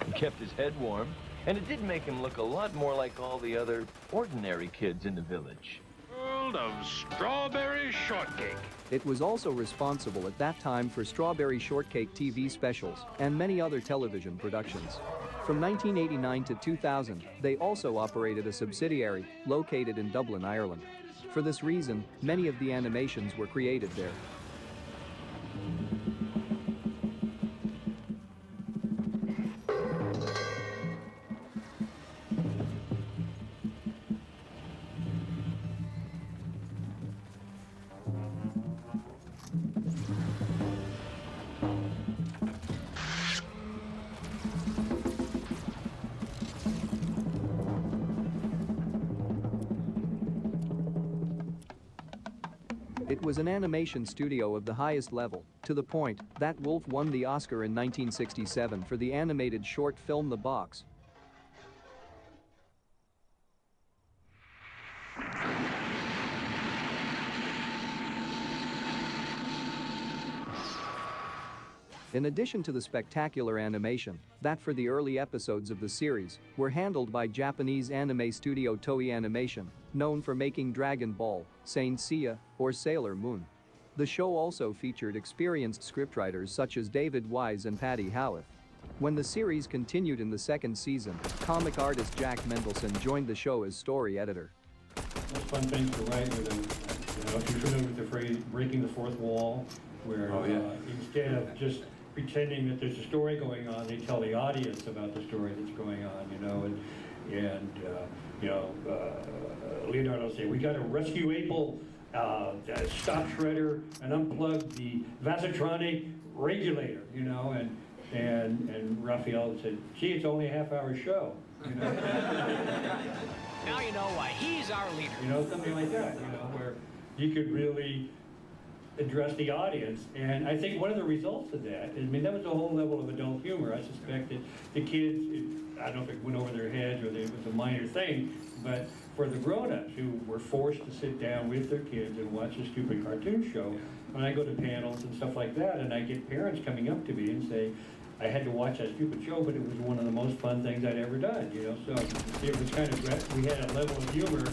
He kept his head warm, and it did make him look a lot more like all the other ordinary kids in the village. World of Strawberry Shortcake. It was also responsible at that time for Strawberry Shortcake TV specials and many other television productions. From 1989 to 2000, they also operated a subsidiary located in Dublin, Ireland. For this reason, many of the animations were created there. It was an animation studio of the highest level, to the point that Wolf won the Oscar in 1967 for the animated short film The Box. In addition to the spectacular animation, that for the early episodes of the series were handled by Japanese anime studio Toei Animation, known for making Dragon Ball, Saint Seiya, or Sailor Moon. The show also featured experienced scriptwriters such as David Wise and Patty Howarth. When the series continued in the second season, comic artist Jack Mendelson joined the show as story editor. Most fun things to write with them. You know, if you're familiar with the phrase breaking the fourth wall, where instead of just pretending that there's a story going on, they tell the audience about the story that's going on, you know, Leonardo will say, we got to rescue April, stop Shredder, and unplug the Vasatronic regulator, you know, and Raphael said, gee, it's only a half-hour show, you know. Now you know why he's our leader. You know, something like that, you know, where you could really address the audience. And I think one of the results of that, I mean, that was a whole level of adult humor. I suspect that the kids, I don't know if it went over their heads or it was a minor thing, but for the grown-ups who were forced to sit down with their kids and watch a stupid cartoon show, when I go to panels and stuff like that, and I get parents coming up to me and say, I had to watch that stupid show, but it was one of the most fun things I'd ever done, you know? So it was kind of, we had a level of humor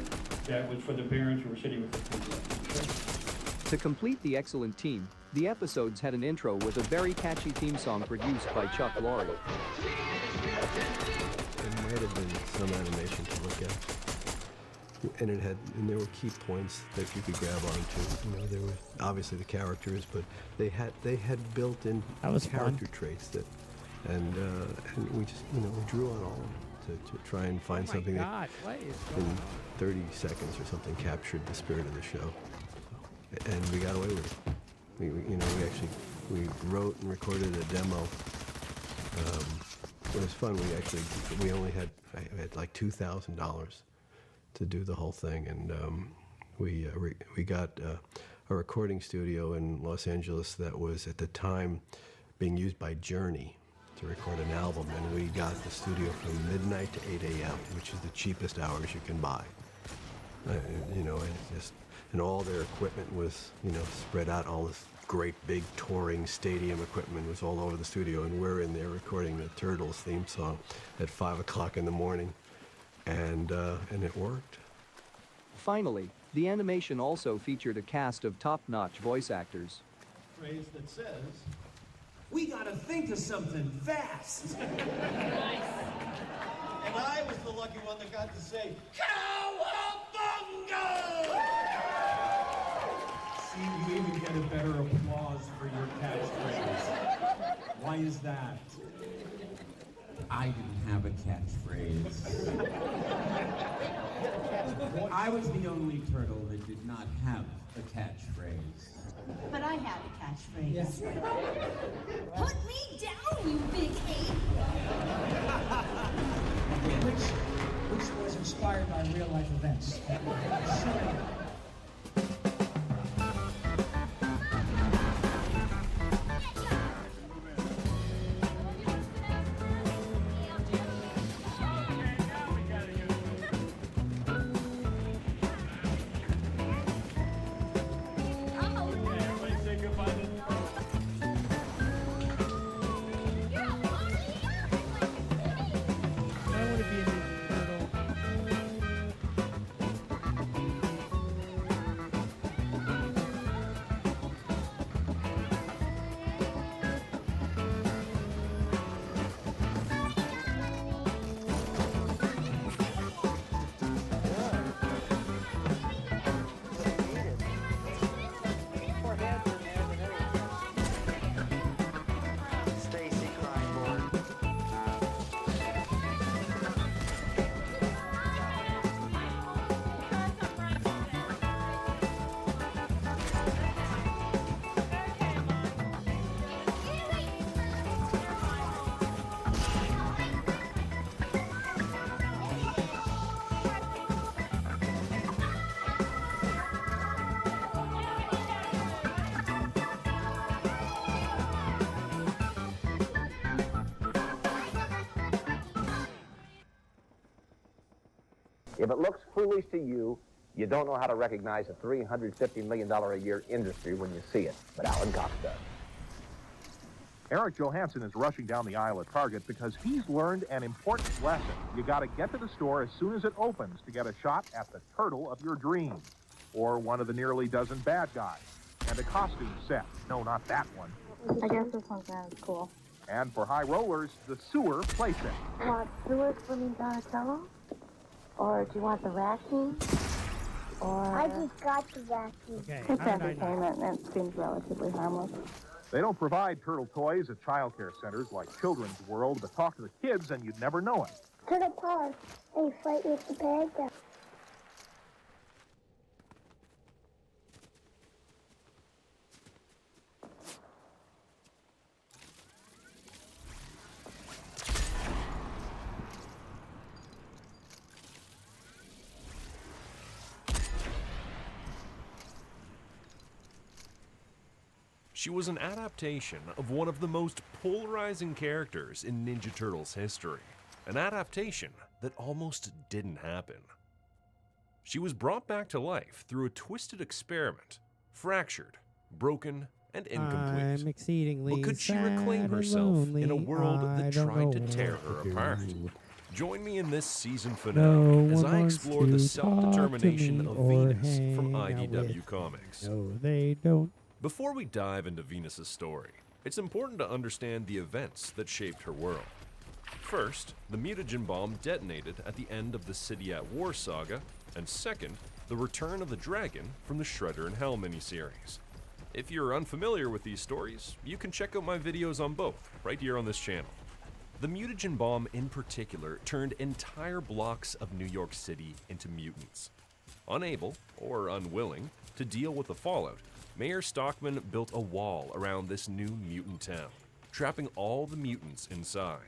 that was for the parents who were sitting with their kids. To complete the excellent team, the episodes had an intro with a very catchy theme song produced by Chuck Lorre. There might have been some animation to look at. And there were key points that you could grab onto. You know, there were obviously the characters, but they had built-in character traits that, and we just, you know, we drew on all of them to try and find something that in 30 seconds or something captured the spirit of the show, and we got away with it. We wrote and recorded a demo. It was fun. I had like $2,000 to do the whole thing, and we got a recording studio in Los Angeles that was at the time being used by Journey to record an album, and we got the studio from midnight to 8 a.m., which is the cheapest hours you can buy. And all their equipment was, you know, spread out. All this great big touring stadium equipment was all over the studio, and we're in there recording the Turtles theme song at 5 o'clock in the morning. And it worked. Finally, the animation also featured a cast of top-notch voice actors. Phrase that says, we gotta think of something fast. And I was the lucky one that got to say, Cowabunga! See, you even get a better applause for your catchphrase. Why is that? I didn't have a catchphrase. I was the only turtle that did not have a catchphrase. But I had a catchphrase. Yes. Put me down, you big ape! Which was inspired by real life events. If it looks foolish to you, you don't know how to recognize a $350 million a year industry when you see it. But Alan Cox does. Eric Johansson is rushing down the aisle at Target because he's learned an important lesson. You got to get to the store as soon as it opens to get a shot at the turtle of your dreams, or one of the nearly dozen bad guys. and a costume set. No, not that one. I guess this one sounds cool. And for high rollers, the sewer playset. Want sewers for me, Donatello? Or do you want the vacuum? Or... I just got the vacuum. Okay, It's how did I entertainment and it seems relatively harmless. They don't provide turtle toys at child care centers like Children's World, but talk to the kids and you'd never know it. Turtle paws. They fight with the bad guy. She was an adaptation of one of the most polarizing characters in Ninja Turtles history, an adaptation that almost didn't happen. She was brought back to life through a twisted experiment, fractured, broken, and incomplete. I'm exceedingly But could she sad reclaim and herself in a lonely. world I that don't tried to know tear what her to apart? do. Join me in this season No finale as one I wants explore the to self-determination talk to of me or Venus from hang out IDW with. Comics. No, they don't. Before we dive into Venus's story, it's important to understand the events that shaped her world. First, the mutagen bomb detonated at the end of the City at War saga, and second, the return of the dragon from the Shredder in Hell miniseries. If you're unfamiliar with these stories, you can check out my videos on both, right here on this channel. The mutagen bomb in particular turned entire blocks of New York City into mutants. Unable, or unwilling, to deal with the fallout, Mayor Stockman built a wall around this new mutant town, trapping all the mutants inside.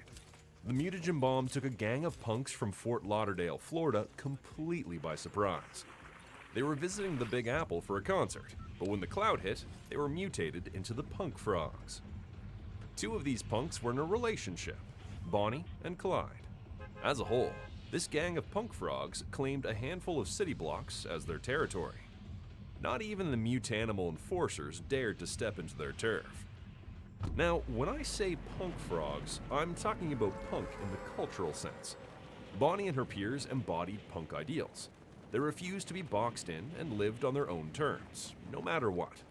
The mutagen bomb took a gang of punks from Fort Lauderdale, Florida, completely by surprise. They were visiting the Big Apple for a concert, but when the cloud hit, they were mutated into the Punk Frogs. Two of these punks were in a relationship, Bonnie and Clyde. As a whole, this gang of Punk Frogs claimed a handful of city blocks as their territory. Not even the Mutanimal enforcers dared to step into their turf. Now, when I say Punk Frogs, I'm talking about punk in the cultural sense. Bonnie and her peers embodied punk ideals. They refused to be boxed in and lived on their own terms, no matter what.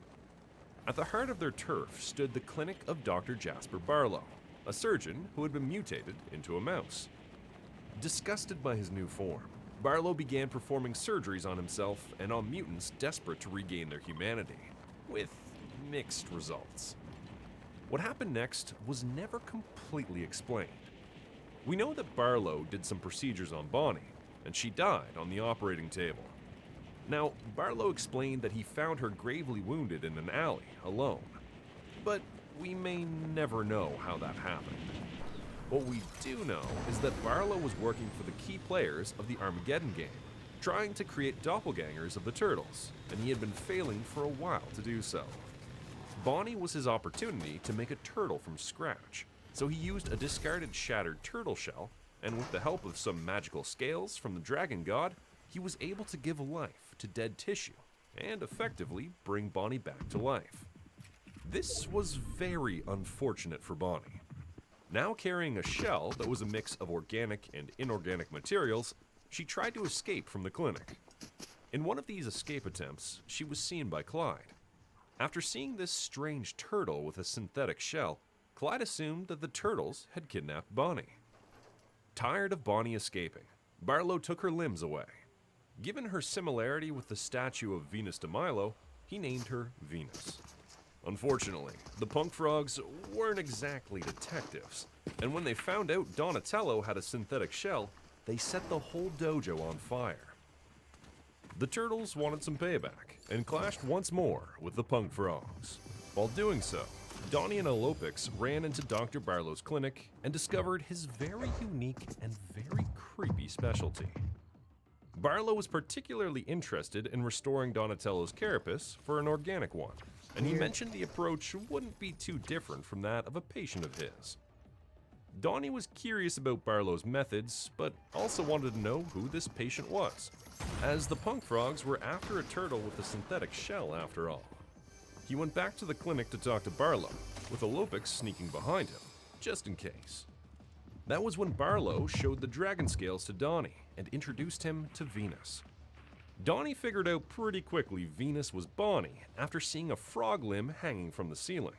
At the heart of their turf stood the clinic of Dr. Jasper Barlow, a surgeon who had been mutated into a mouse. Disgusted by his new form, Barlow began performing surgeries on himself and on mutants desperate to regain their humanity, with mixed results. What happened next was never completely explained. We know that Barlow did some procedures on Bonnie, and she died on the operating table. Now, Barlow explained that he found her gravely wounded in an alley, alone. But we may never know how that happened. What we do know is that Barlow was working for the key players of the Armageddon game, trying to create doppelgangers of the Turtles, and he had been failing for a while to do so. Bonnie was his opportunity to make a turtle from scratch, so he used a discarded shattered turtle shell, and with the help of some magical scales from the dragon god, he was able to give life to dead tissue, and effectively bring Bonnie back to life. This was very unfortunate for Bonnie. Now carrying a shell that was a mix of organic and inorganic materials, she tried to escape from the clinic. In one of these escape attempts, she was seen by Clyde. After seeing this strange turtle with a synthetic shell, Clyde assumed that the Turtles had kidnapped Bonnie. Tired of Bonnie escaping, Barlow took her limbs away. Given her similarity with the statue of Venus de Milo, he named her Venus. Unfortunately, the Punk Frogs weren't exactly detectives, and when they found out Donatello had a synthetic shell, they set the whole dojo on fire. The Turtles wanted some payback, and clashed once more with the Punk Frogs. While doing so, Donnie and Olopix ran into Dr. Barlow's clinic and discovered his very unique and very creepy specialty. Barlow was particularly interested in restoring Donatello's carapace for an organic one, and he mentioned the approach wouldn't be too different from that of a patient of his. Donnie was curious about Barlow's methods, but also wanted to know who this patient was, as the Punk Frogs were after a turtle with a synthetic shell after all. He went back to the clinic to talk to Barlow, with Olopix sneaking behind him, just in case. That was when Barlow showed the dragon scales to Donnie and introduced him to Venus. Donnie figured out pretty quickly Venus was Bonnie after seeing a frog limb hanging from the ceiling.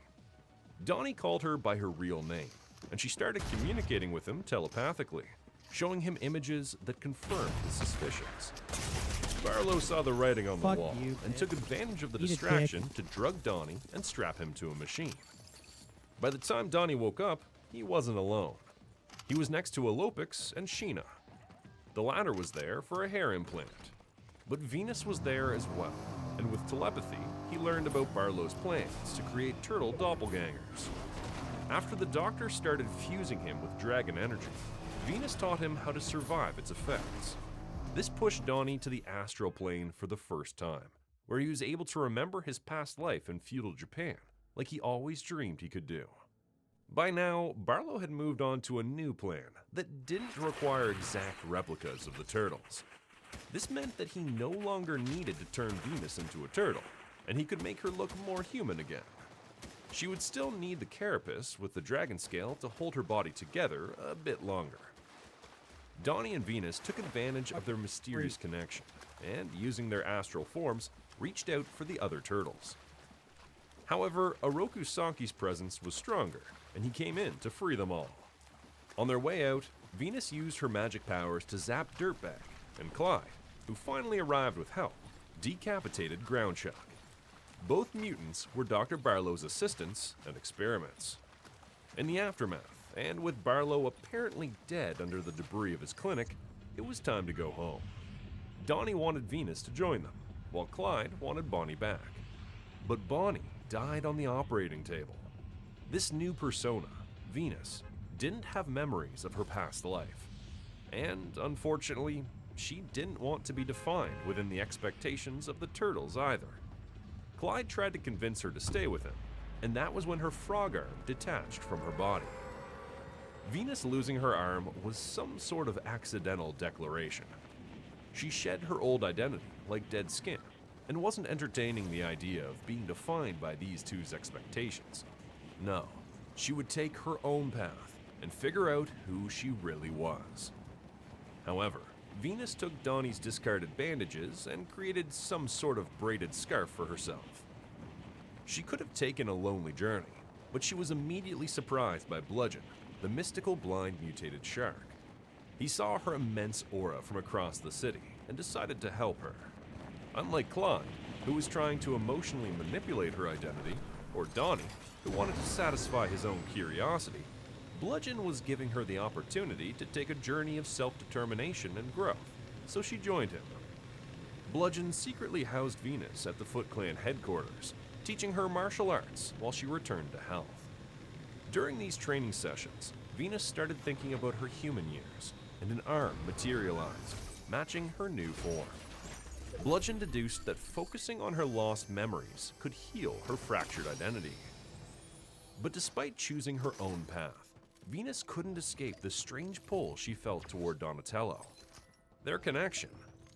Donnie called her by her real name, and she started communicating with him telepathically, showing him images that confirmed his suspicions. Barlow saw the writing on the Fuck wall you, and bitch. took advantage of the Eat a distraction to drug Donnie and strap him to a machine. By the time Donnie woke up, he wasn't alone. He was next to Olopix and Sheena. The latter was there for a hair implant. But Venus was there as well, and with telepathy, he learned about Barlow's plans to create turtle doppelgangers. After the doctor started fusing him with dragon energy, Venus taught him how to survive its effects. This pushed Donnie to the astral plane for the first time, where he was able to remember his past life in feudal Japan, like he always dreamed he could do. By now, Barlow had moved on to a new plan that didn't require exact replicas of the turtles. This meant that he no longer needed to turn Venus into a turtle, and he could make her look more human again. She would still need the carapace with the dragon scale to hold her body together a bit longer. Donnie and Venus took advantage of their mysterious connection, and using their astral forms, reached out for the other turtles. However, Oroku Sanki's presence was stronger, and he came in to free them all. On their way out, Venus used her magic powers to zap Dirtbag, and Clyde, who finally arrived with help, decapitated Groundshock. Both mutants were Dr. Barlow's assistants and experiments. In the aftermath, and with Barlow apparently dead under the debris of his clinic, it was time to go home. Donnie wanted Venus to join them, while Clyde wanted Bonnie back. But Bonnie died on the operating table. This new persona, Venus, didn't have memories of her past life. And unfortunately, she didn't want to be defined within the expectations of the turtles either. Clyde tried to convince her to stay with him, and that was when her frog arm detached from her body. Venus losing her arm was some sort of accidental declaration. She shed her old identity like dead skin, and wasn't entertaining the idea of being defined by these two's expectations. No, she would take her own path and figure out who she really was. However, Venus took Donnie's discarded bandages and created some sort of braided scarf for herself. She could have taken a lonely journey, but she was immediately surprised by Bludgeon, the mystical blind mutated shark. He saw her immense aura from across the city and decided to help her. Unlike Clyde, who was trying to emotionally manipulate her identity, or Donnie, who wanted to satisfy his own curiosity, Bludgeon was giving her the opportunity to take a journey of self-determination and growth, so she joined him. Bludgeon secretly housed Venus at the Foot Clan headquarters, teaching her martial arts while she returned to health. During these training sessions, Venus started thinking about her human years, and an arm materialized, matching her new form. Bludgeon deduced that focusing on her lost memories could heal her fractured identity. But despite choosing her own path, Venus couldn't escape the strange pull she felt toward Donatello. Their connection,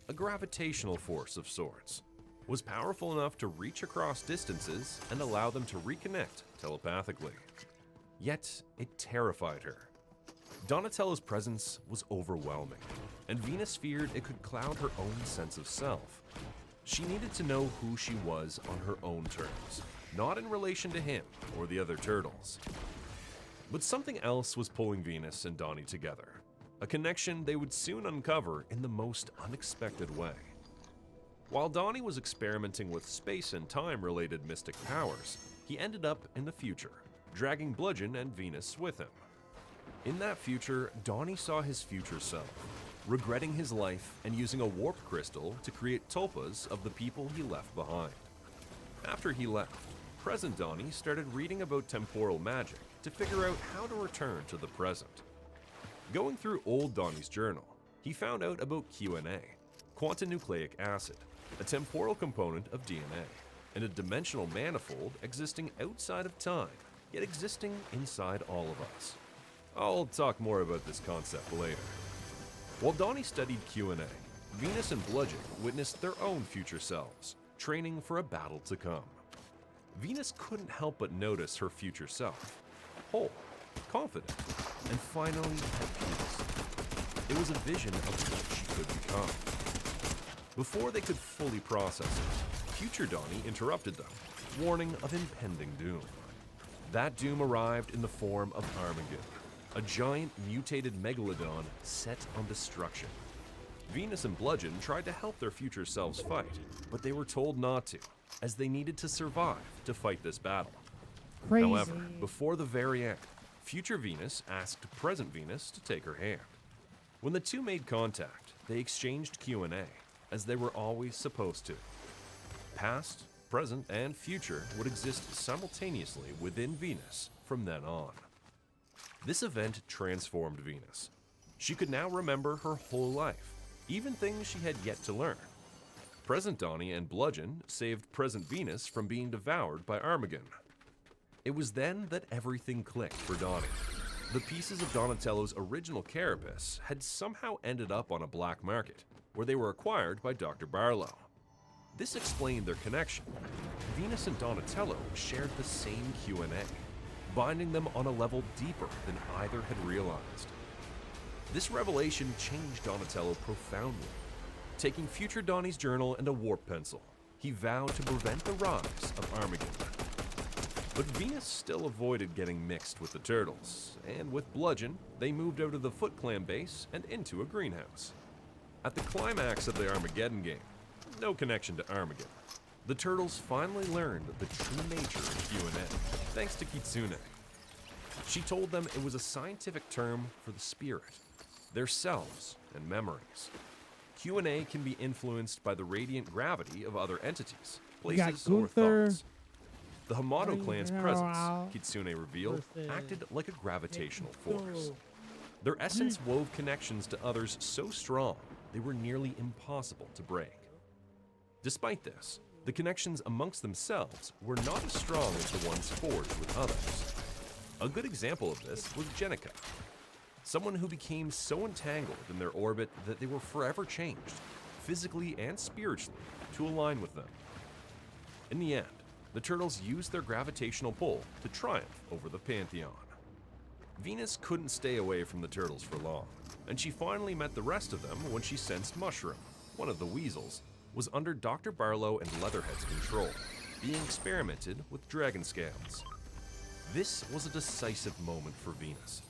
a gravitational force of sorts, was powerful enough to reach across distances and allow them to reconnect telepathically. Yet, it terrified her. Donatello's presence was overwhelming, and Venus feared it could cloud her own sense of self. She needed to know who she was on her own terms, not in relation to him or the other turtles. But something else was pulling Venus and Donnie together, a connection they would soon uncover in the most unexpected way. While Donnie was experimenting with space and time-related mystic powers, he ended up in the future, dragging Bludgeon and Venus with him. In that future, Donnie saw his future self, regretting his life and using a warp crystal to create tulpas of the people he left behind. After he left, present Donnie started reading about temporal magic to figure out how to return to the present. Going through old Donnie's journal, he found out about QNA, quantum nucleic acid, a temporal component of DNA, and a dimensional manifold existing outside of time, yet existing inside all of us. I'll talk more about this concept later. While Donnie studied QNA, Venus and Bludgeon witnessed their own future selves, training for a battle to come. Venus couldn't help but notice her future self, whole, confident, and finally at peace. It was a vision of what she could become. Before they could fully process it, future Donnie interrupted them, warning of impending doom. That doom arrived in the form of Armageddon, a giant mutated megalodon set on destruction. Venus and Bludgeon tried to help their future selves fight, but they were told not to, as they needed to survive to fight this battle. Crazy. However, before the very end, future Venus asked present Venus to take her hand. When the two made contact, they exchanged Q&A, as they were always supposed to. Past, present, and future would exist simultaneously within Venus from then on. This event transformed Venus. She could now remember her whole life, even things she had yet to learn. Present Donnie and Bludgeon saved present Venus from being devoured by Armageddon. It was then that everything clicked for Donnie. The pieces of Donatello's original carapace had somehow ended up on a black market, where they were acquired by Dr. Barlow. This explained their connection. Venus and Donatello shared the same Q&A, binding them on a level deeper than either had realized. This revelation changed Donatello profoundly. Taking future Donnie's journal and a warp pencil, he vowed to prevent the rise of Armageddon. But Venus still avoided getting mixed with the turtles, and with Bludgeon, they moved out of the Foot Clan base and into a greenhouse. At the climax of the Armageddon game, no connection to Armageddon, the turtles finally learned the true nature of Q&A, thanks to Kitsune. She told them it was a scientific term for the spirit, their selves and memories. Q&A can be influenced by the radiant gravity of other entities, places, or thoughts. The Hamato clan's presence, Kitsune revealed, acted like a gravitational force. Their essence wove connections to others so strong they were nearly impossible to break. Despite this, the connections amongst themselves were not as strong as the ones forged with others. A good example of this was Jenica, someone who became so entangled in their orbit that they were forever changed, physically and spiritually, to align with them. In the end, the turtles used their gravitational pull to triumph over the Pantheon. Venus couldn't stay away from the turtles for long, and she finally met the rest of them when she sensed Mushroom, one of the weasels, was under Dr. Barlow and Leatherhead's control, being experimented with dragon scales. This was a decisive moment for Venus.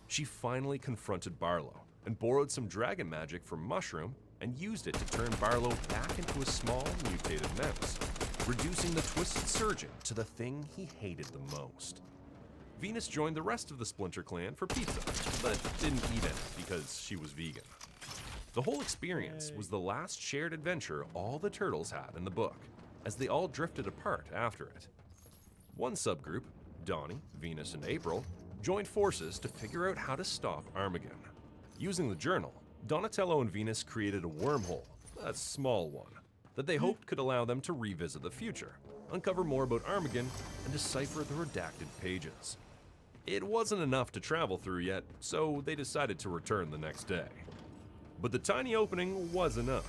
She finally confronted Barlow and borrowed some dragon magic from Mushroom and used it to turn Barlow back into a small mutated mouse, reducing the Twisted Surgeon to the thing he hated the most. Venus joined the rest of the Splinter Clan for pizza, but didn't eat it because she was vegan. The whole experience was the last shared adventure all the turtles had in the book, as they all drifted apart after it. One subgroup, Donnie, Venus, and April, joined forces to figure out how to stop Armageddon. Using the journal, Donatello and Venus created a wormhole, a small one, that they hoped could allow them to revisit the future, uncover more about Armageddon, and decipher the redacted pages. It wasn't enough to travel through yet, so they decided to return the next day. But the tiny opening was enough.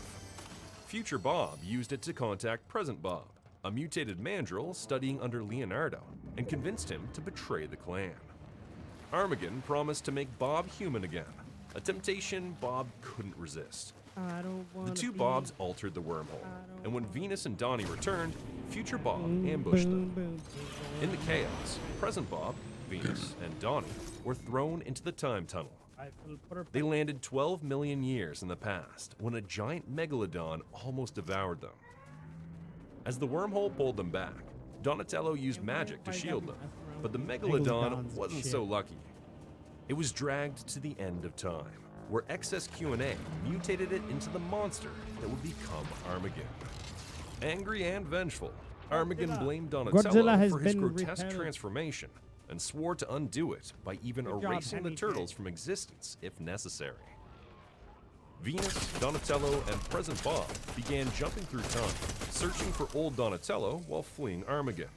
Future Bob used it to contact Present Bob, a mutated mandrill studying under Leonardo, and convinced him to betray the clan. Armageddon promised to make Bob human again, a temptation Bob couldn't resist. The two Bobs altered the wormhole, and when Venus and Donnie returned, Future Bob ambushed them. In the chaos, Present Bob, Venus, and Donnie were thrown into the time tunnel. They landed 12 million years in the past, when a giant megalodon almost devoured them. As the wormhole pulled them back, Donatello used magic to shield them, but the megalodon wasn't so lucky. It was dragged to the end of time, where excess Q&A mutated it into the monster that would become Armageddon. Angry and vengeful, Armageddon blamed Donatello for his grotesque transformation and swore to undo it by even erasing the turtles from existence if necessary. Venus, Donatello, and Present Bob began jumping through time, searching for old Donatello while fleeing Armageddon.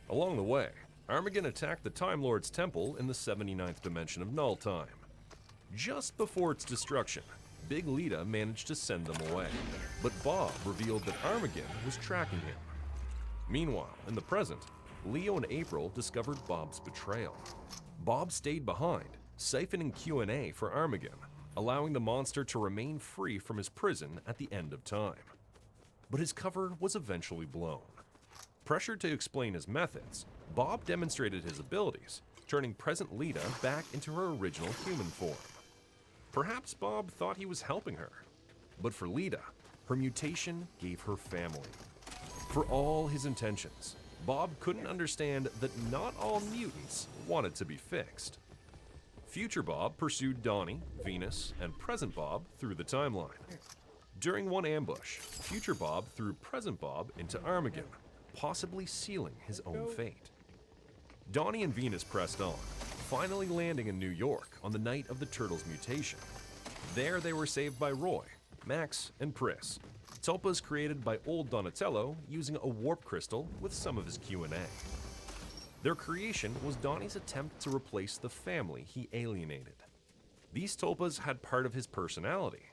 Along the way, Armageddon attacked the Time Lord's temple in the 79th dimension of Null Time. Just before its destruction, Big Lita managed to send them away, but Bob revealed that Armageddon was tracking him. Meanwhile, in the present, Leo and April discovered Bob's betrayal. Bob stayed behind, siphoning Q&A for Armageddon, allowing the monster to remain free from his prison at the end of time. but his cover was eventually blown. Pressured to explain his methods, Bob demonstrated his abilities, turning present Lita back into her original human form. Perhaps Bob thought he was helping her, but for Lita, her mutation gave her family. For all his intentions, Bob couldn't understand that not all mutants wanted to be fixed. Future Bob pursued Donnie, Venus, and present Bob through the timeline. During one ambush, Future Bob threw present Bob into Armageddon, possibly sealing his own fate. Donnie and Venus pressed on, finally landing in New York on the night of the Turtles' mutation. There they were saved by Roy, Max, and Pris, tulpas created by old Donatello using a warp crystal with some of his Q&A. Their creation was Donnie's attempt to replace the family he alienated. These tulpas had part of his personality.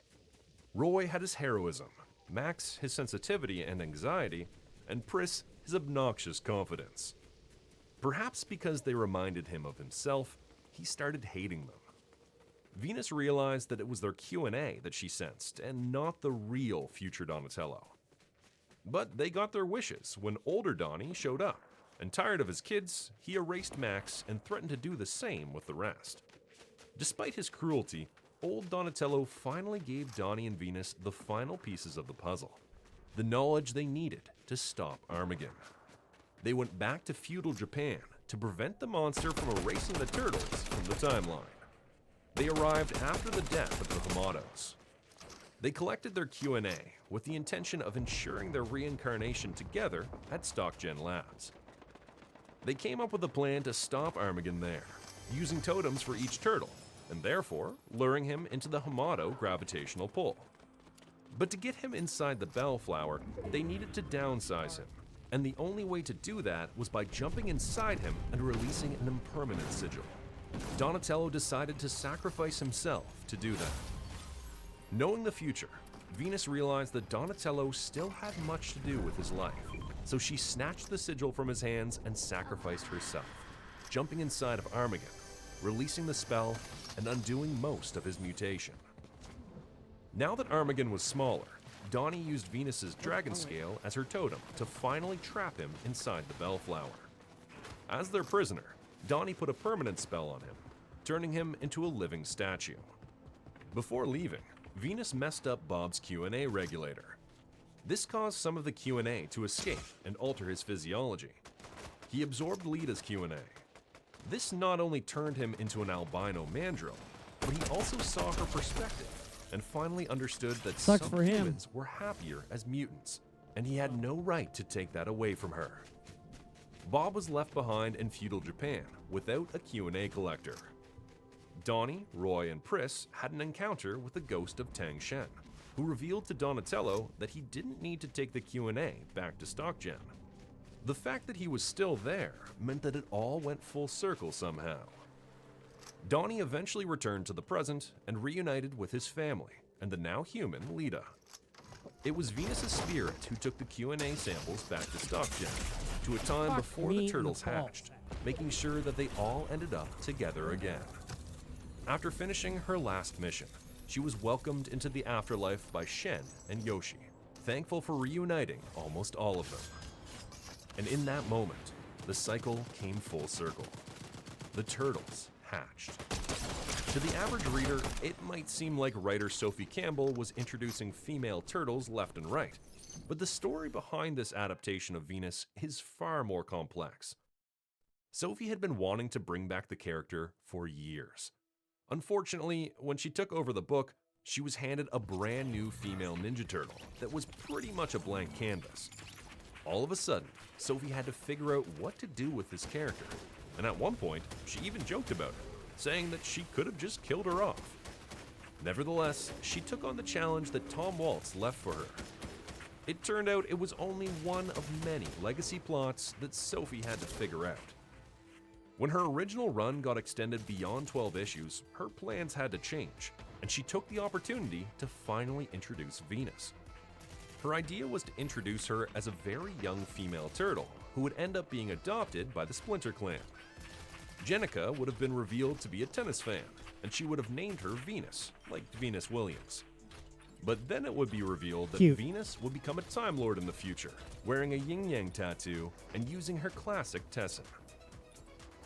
Roy had his heroism, Max his sensitivity and anxiety, and Pris his obnoxious confidence. Perhaps because they reminded him of himself, he started hating them. Venus realized that it was their Q&A that she sensed, and not the real future Donatello. But they got their wishes when older Donnie showed up, and tired of his kids, he erased Max and threatened to do the same with the rest. Despite his cruelty, old Donatello finally gave Donnie and Venus the final pieces of the puzzle, the knowledge they needed to stop Armageddon. They went back to feudal Japan to prevent the monster from erasing the Turtles from the timeline. They arrived after the death of the Hamatos. They collected their Q&A with the intention of ensuring their reincarnation together at StockGen Labs. They came up with a plan to stop Armageddon there, using totems for each turtle, and therefore luring him into the Hamato gravitational pull. But to get him inside the Bellflower, they needed to downsize him, and the only way to do that was by jumping inside him and releasing an impermanent sigil. Donatello decided to sacrifice himself to do that. Knowing the future, Venus realized that Donatello still had much to do with his life, so she snatched the sigil from his hands and sacrificed herself, jumping inside of Armageddon, releasing the spell and undoing most of his mutation. Now that Armageddon was smaller, Donnie used Venus's dragon scale as her totem to finally trap him inside the Bellflower. As their prisoner, Donnie put a permanent spell on him, turning him into a living statue. Before leaving, Venus messed up Bob's Q&A regulator. This caused some of the Q&A to escape and alter his physiology. He absorbed Lita's Q&A. This not only turned him into an albino mandrill, but he also saw her perspective and finally understood that Sucks some for him. humans were happier as mutants, and he had no right to take that away from her. Bob was left behind in feudal Japan without a Q&A collector. Donnie, Roy, and Pris had an encounter with the ghost of Tang Shen, who revealed to Donatello that he didn't need to take the Q&A back to StockGen. The fact that he was still there meant that it all went full circle somehow. Donnie eventually returned to the present and reunited with his family and the now human Lita. It was Venus's spirit who took the Q&A samples back to StockGen to a time before the Turtles hatched, making sure that they all ended up together again. After finishing her last mission, she was welcomed into the afterlife by Shen and Yoshi, thankful for reuniting almost all of them. And in that moment, the cycle came full circle. The Turtles hatched. To the average reader, it might seem like writer Sophie Campbell was introducing female turtles left and right, but the story behind this adaptation of Venus is far more complex. Sophie had been wanting to bring back the character for years. Unfortunately, when she took over the book, she was handed a brand new female Ninja Turtle that was pretty much a blank canvas. All of a sudden, Sophie had to figure out what to do with this character, and at one point, she even joked about it, saying that she could have just killed her off. Nevertheless, she took on the challenge that Tom Waltz left for her. It turned out it was only one of many legacy plots that Sophie had to figure out. When her original run got extended beyond 12 issues, her plans had to change, and she took the opportunity to finally introduce Venus. Her idea was to introduce her as a very young female turtle who would end up being adopted by the Splinter Clan. Jennika would have been revealed to be a tennis fan, and she would have named her Venus, like Venus Williams. But then it would be revealed that Cute. Venus would become a Time Lord in the future, wearing a yin-yang tattoo and using her classic Tessin.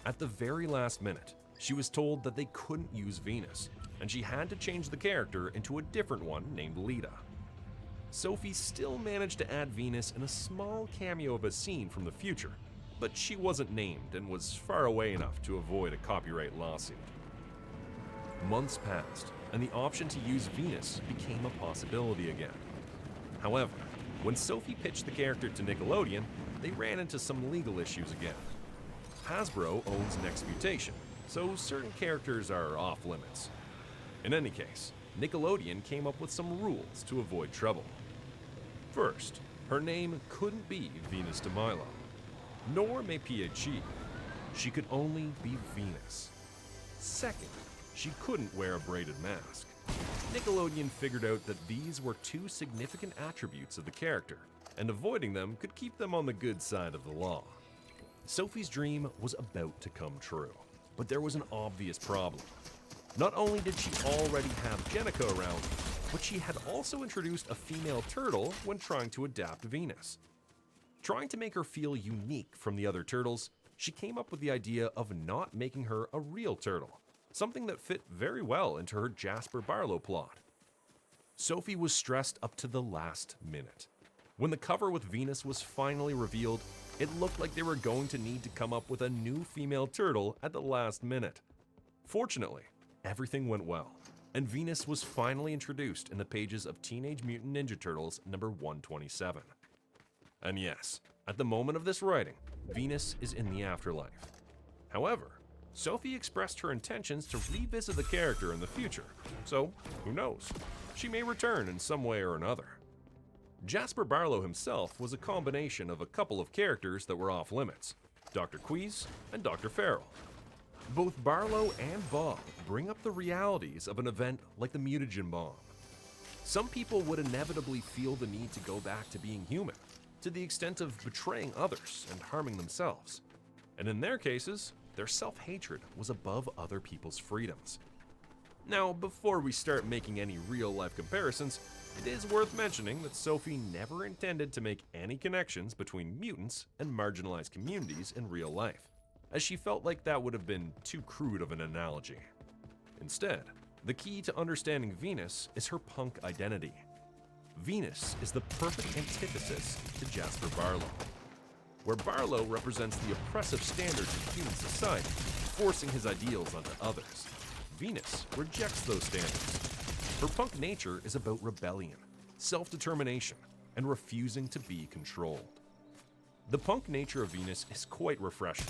At the very last minute, she was told that they couldn't use Venus, and she had to change the character into a different one named Lita. Sophie still managed to add Venus in a small cameo of a scene from the future, but she wasn't named and was far away enough to avoid a copyright lawsuit. Months passed, and the option to use Venus became a possibility again. However, when Sophie pitched the character to Nickelodeon, they ran into some legal issues again. Hasbro owns Next Mutation, so certain characters are off limits. In any case, Nickelodeon came up with some rules to avoid trouble. First, her name couldn't be Venus de Milo, nor Mei-Pei-Chi. She could only be Venus. Second, she couldn't wear a braided mask. Nickelodeon figured out that these were two significant attributes of the character, and avoiding them could keep them on the good side of the law. Sophie's dream was about to come true, but there was an obvious problem. Not only did she already have Jennika around, but she had also introduced a female turtle when trying to adapt Venus. Trying to make her feel unique from the other turtles, she came up with the idea of not making her a real turtle, something that fit very well into her Jasper Barlow plot. Sophie was stressed up to the last minute. When the cover with Venus was finally revealed, it looked like they were going to need to come up with a new female turtle at the last minute. Fortunately, everything went well, and Venus was finally introduced in the pages of Teenage Mutant Ninja Turtles number 127. And yes, at the moment of this writing, Venus is in the afterlife. However, Sophie expressed her intentions to revisit the character in the future, so who knows? She may return in some way or another. Jasper Barlow himself was a combination of a couple of characters that were off limits, Dr. Queeze and Dr. Farrell. Both Barlow and Bob bring up the realities of an event like the mutagen bomb. Some people would inevitably feel the need to go back to being human, to the extent of betraying others and harming themselves. And in their cases, their self-hatred was above other people's freedoms. Now, before we start making any real-life comparisons, it is worth mentioning that Sophie never intended to make any connections between mutants and marginalized communities in real life, as she felt like that would have been too crude of an analogy. Instead, the key to understanding Venus is her punk identity. Venus is the perfect antithesis to Jasper Barlow. Where Barlow represents the oppressive standards of human society, forcing his ideals onto others, Venus rejects those standards. Her punk nature is about rebellion, self-determination, and refusing to be controlled. The punk nature of Venus is quite refreshing.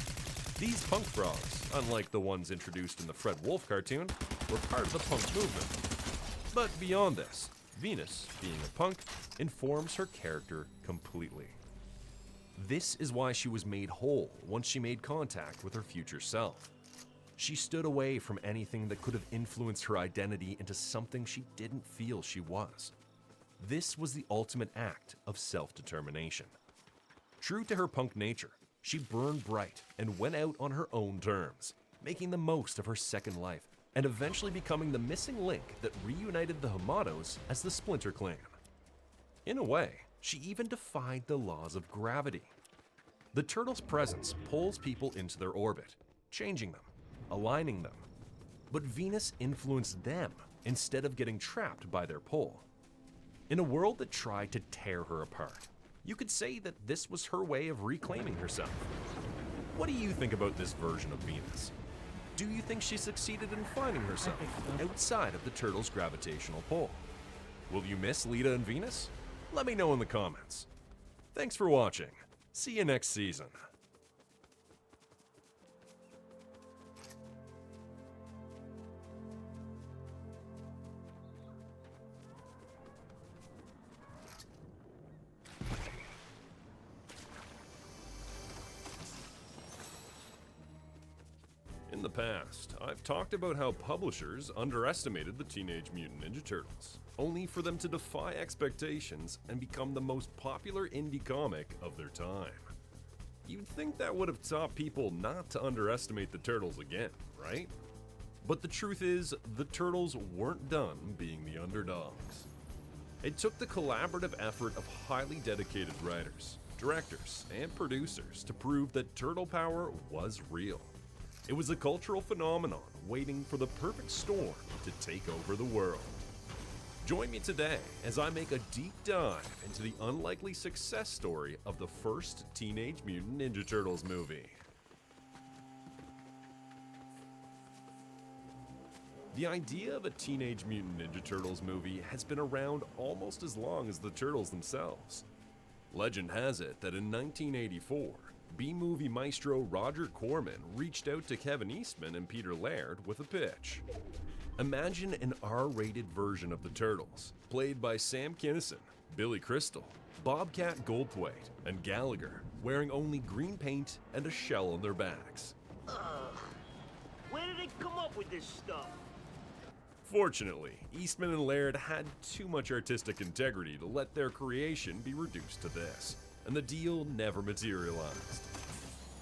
These punk frogs, unlike the ones introduced in the Fred Wolf cartoon, were part of the punk movement. But beyond this, Venus, being a punk, informs her character completely. This is why she was made whole once she made contact with her future self. She stood away from anything that could have influenced her identity into something she didn't feel she was. This was the ultimate act of self-determination. True to her punk nature, she burned bright and went out on her own terms, making the most of her second life and eventually becoming the missing link that reunited the Hamatos as the Splinter Clan. In a way, she even defied the laws of gravity. The turtles' presence pulls people into their orbit, changing them, aligning them. But Venus influenced them instead of getting trapped by their pull. In a world that tried to tear her apart, you could say that this was her way of reclaiming herself. What do you think about this version of Venus? Do you think she succeeded in finding herself outside of the turtles' gravitational pull? Will you miss Lita and Venus? Let me know in the comments. Thanks for watching. See you next season. In the past, I've talked about how publishers underestimated the Teenage Mutant Ninja Turtles, only for them to defy expectations and become the most popular indie comic of their time. You'd think that would have taught people not to underestimate the Turtles again, right? But the truth is, the Turtles weren't done being the underdogs. It took the collaborative effort of highly dedicated writers, directors, and producers to prove that turtle power was real. It was a cultural phenomenon waiting for the perfect storm to take over the world. Join me today as I make a deep dive into the unlikely success story of the first Teenage Mutant Ninja Turtles movie. The idea of a Teenage Mutant Ninja Turtles movie has been around almost as long as the Turtles themselves. Legend has it that in 1984, B-movie maestro Roger Corman reached out to Kevin Eastman and Peter Laird with a pitch. Imagine an R-rated version of the Turtles, played by Sam Kinison, Billy Crystal, Bobcat Goldthwait, and Gallagher, wearing only green paint and a shell on their backs. Where did they come up with this stuff? Fortunately, Eastman and Laird had too much artistic integrity to let their creation be reduced to this, and the deal never materialized.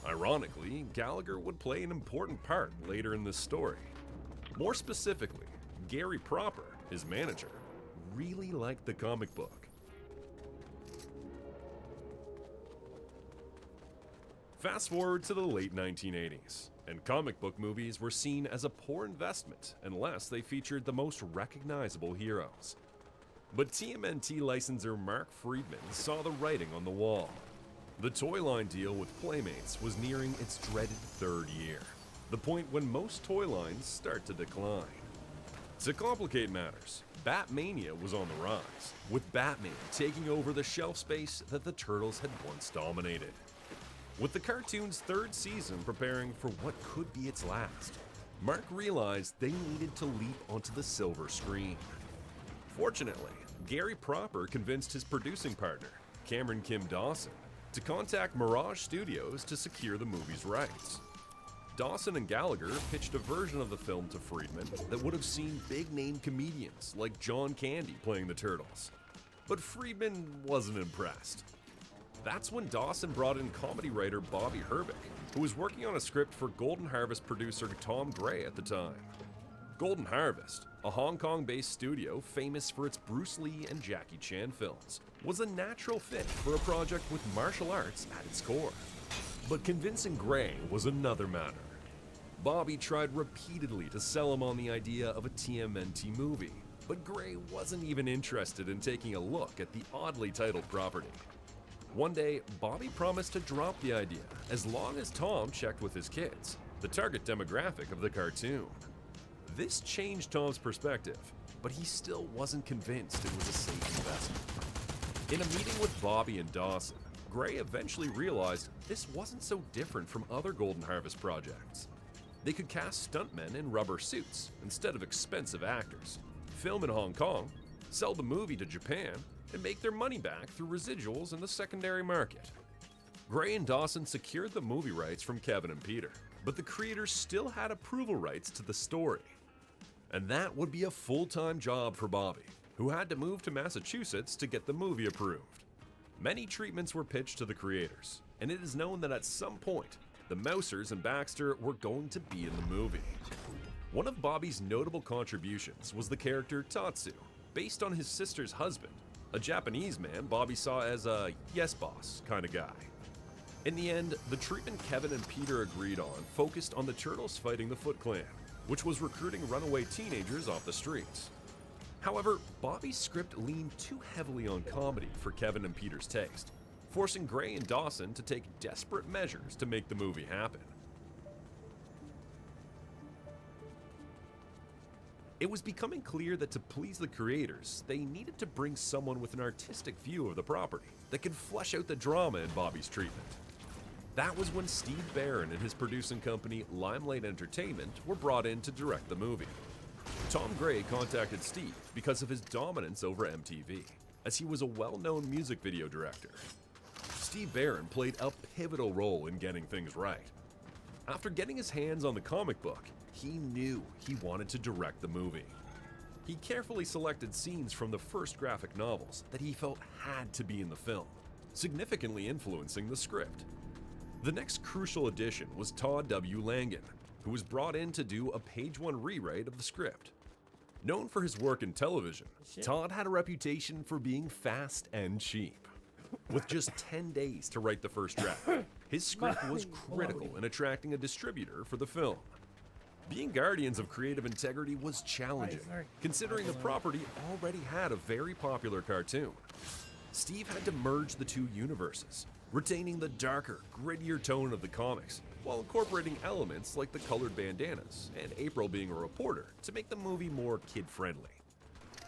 Ironically, Gallagher would play an important part later in this story. More specifically, Gary Proper, his manager, really liked the comic book. Fast forward to the late 1980s, and comic book movies were seen as a poor investment unless they featured the most recognizable heroes. But TMNT licensor Mark Friedman saw the writing on the wall. The toy line deal with Playmates was nearing its dreaded third year, the point when most toy lines start to decline. To complicate matters, Batmania was on the rise, with Batman taking over the shelf space that the Turtles had once dominated. With the cartoon's third season preparing for what could be its last, Mark realized they needed to leap onto the silver screen. Fortunately, Gary Proper convinced his producing partner, Cameron Kim Dawson, to contact Mirage Studios to secure the movie's rights. Dawson and Gallagher pitched a version of the film to Friedman that would have seen big-name comedians like John Candy playing the Turtles. But Friedman wasn't impressed. That's when Dawson brought in comedy writer Bobby Herbig, who was working on a script for Golden Harvest producer Tom Gray at the time. Golden Harvest, a Hong Kong-based studio famous for its Bruce Lee and Jackie Chan films, was a natural fit for a project with martial arts at its core. But convincing Gray was another matter. Bobby tried repeatedly to sell him on the idea of a TMNT movie, but Gray wasn't even interested in taking a look at the oddly titled property. One day, Bobby promised to drop the idea as long as Tom checked with his kids, the target demographic of the cartoon. This changed Tom's perspective, but he still wasn't convinced it was a safe investment. In a meeting with Bobby and Dawson, Gray eventually realized this wasn't so different from other Golden Harvest projects. They could cast stuntmen in rubber suits instead of expensive actors, film in Hong Kong, sell the movie to Japan, and make their money back through residuals in the secondary market. Gray and Dawson secured the movie rights from Kevin and Peter, but the creators still had approval rights to the story. And that would be a full-time job for Bobby, who had to move to Massachusetts to get the movie approved. Many treatments were pitched to the creators, and it is known that at some point, the Mousers and Baxter were going to be in the movie. One of Bobby's notable contributions was the character Tatsu, based on his sister's husband, a Japanese man Bobby saw as a yes boss kind of guy. In the end, the treatment Kevin and Peter agreed on focused on the Turtles fighting the Foot Clan, which was recruiting runaway teenagers off the streets. However, Bobby's script leaned too heavily on comedy for Kevin and Peter's taste, forcing Gray and Dawson to take desperate measures to make the movie happen. It was becoming clear that to please the creators, they needed to bring someone with an artistic view of the property that could flesh out the drama in Bobby's treatment. That was when Steve Barron and his producing company Limelight Entertainment were brought in to direct the movie. Tom Gray contacted Steve because of his dominance over MTV, as he was a well-known music video director. Steve Barron played a pivotal role in getting things right. After getting his hands on the comic book, he knew he wanted to direct the movie. He carefully selected scenes from the first graphic novels that he felt had to be in the film, significantly influencing the script. The next crucial addition was Todd W. Langan, who was brought in to do a page one rewrite of the script. Known for his work in television, Todd had a reputation for being fast and cheap. With just 10 days to write the first draft, his script was critical in attracting a distributor for the film. Being guardians of creative integrity was challenging, considering the property already had a very popular cartoon. Steve had to merge the two universes, retaining the darker, grittier tone of the comics, while incorporating elements like the colored bandanas and April being a reporter to make the movie more kid-friendly.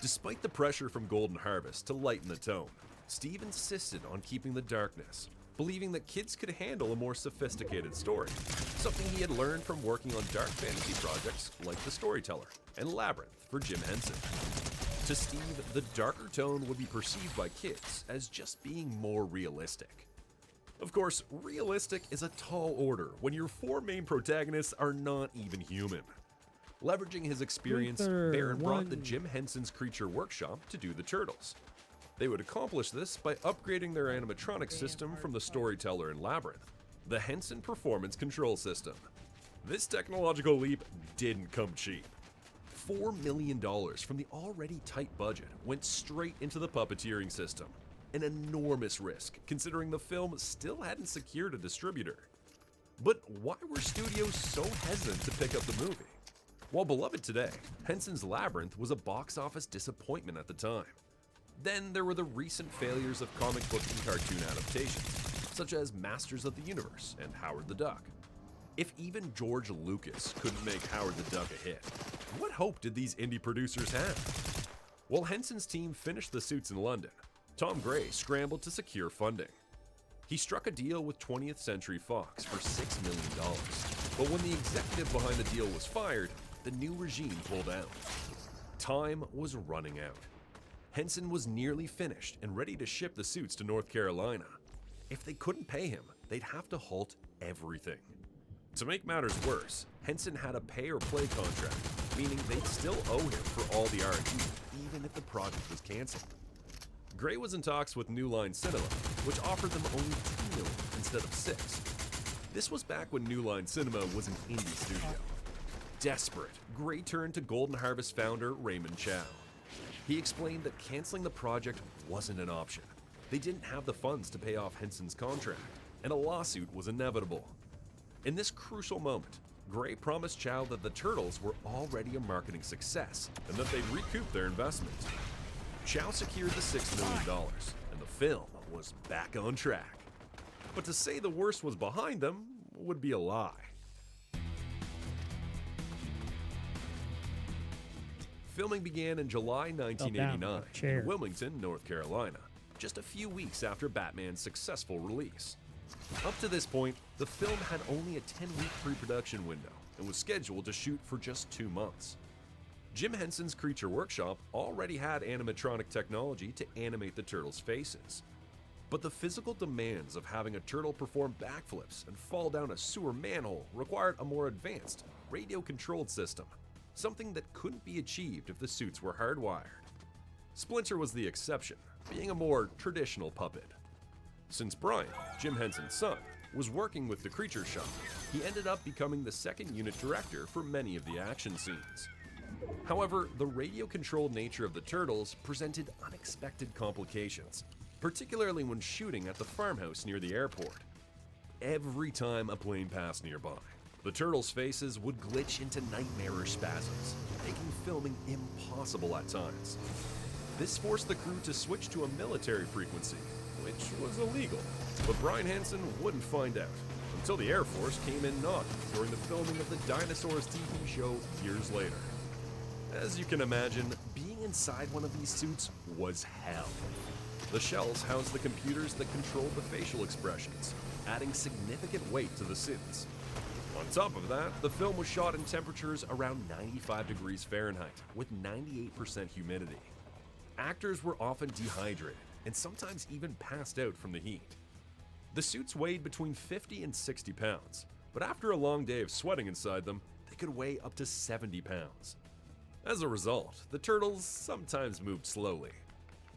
Despite the pressure from Golden Harvest to lighten the tone, Steve insisted on keeping the darkness, believing that kids could handle a more sophisticated story, something he had learned from working on dark fantasy projects like The Storyteller and Labyrinth for Jim Henson. To Steve, the darker tone would be perceived by kids as just being more realistic. Of course, realistic is a tall order when your four main protagonists are not even human. Leveraging his experience, Barron brought the Jim Henson's Creature Workshop to do the Turtles. They would accomplish this by upgrading their animatronic system from the Storyteller and Labyrinth, the Henson Performance Control System. This technological leap didn't come cheap. $4 million from the already tight budget went straight into the puppeteering system, an enormous risk considering the film still hadn't secured a distributor. But why were studios so hesitant to pick up the movie? While beloved today, Henson's Labyrinth was a box office disappointment at the time. Then there were the recent failures of comic book and cartoon adaptations, such as Masters of the Universe and Howard the Duck. If even George Lucas couldn't make Howard the Duck a hit, what hope did these indie producers have? While Henson's team finished the suits in London, Tom Gray scrambled to secure funding. He struck a deal with 20th Century Fox for $6 million, but when the executive behind the deal was fired, the new regime pulled out. Time was running out. Henson was nearly finished and ready to ship the suits to North Carolina. If they couldn't pay him, they'd have to halt everything. To make matters worse, Henson had a pay-or-play contract, meaning they'd still owe him for all the R&D, even if the project was canceled. Gray was in talks with New Line Cinema, which offered them only $2 million instead of $6 million. This was back when New Line Cinema was an indie studio. Desperate, Gray turned to Golden Harvest founder Raymond Chow. He explained that canceling the project wasn't an option. They didn't have the funds to pay off Henson's contract, and a lawsuit was inevitable. In this crucial moment, Gray promised Chow that the Turtles were already a marketing success and that they'd recoup their investment. Chow secured the $6 million, and the film was back on track. But to say the worst was behind them would be a lie. Filming began in July 1989 in Wilmington, North Carolina, just a few weeks after Batman's successful release. Up to this point, the film had only a 10-week pre-production window and was scheduled to shoot for just 2 months. Jim Henson's Creature Workshop already had animatronic technology to animate the turtles' faces. But the physical demands of having a turtle perform backflips and fall down a sewer manhole required a more advanced, radio-controlled system, something that couldn't be achieved if the suits were hardwired. Splinter was the exception, being a more traditional puppet. Since Brian, Jim Henson's son, was working with the Creature Shop, he ended up becoming the second unit director for many of the action scenes. However, the radio-controlled nature of the turtles presented unexpected complications, particularly when shooting at the farmhouse near the airport. Every time a plane passed nearby, the turtles' faces would glitch into nightmarish spasms, making filming impossible at times. This forced the crew to switch to a military frequency, which was illegal, but Brian Henson wouldn't find out until the Air Force came in knocking during the filming of the Dinosaurs TV show years later. As you can imagine, being inside one of these suits was hell. The shells housed the computers that controlled the facial expressions, adding significant weight to the scenes. On top of that, the film was shot in temperatures around 95 degrees Fahrenheit with 98% humidity. Actors were often dehydrated and sometimes even passed out from the heat. The suits weighed between 50 and 60 pounds, but after a long day of sweating inside them, they could weigh up to 70 pounds. As a result, the turtles sometimes moved slowly.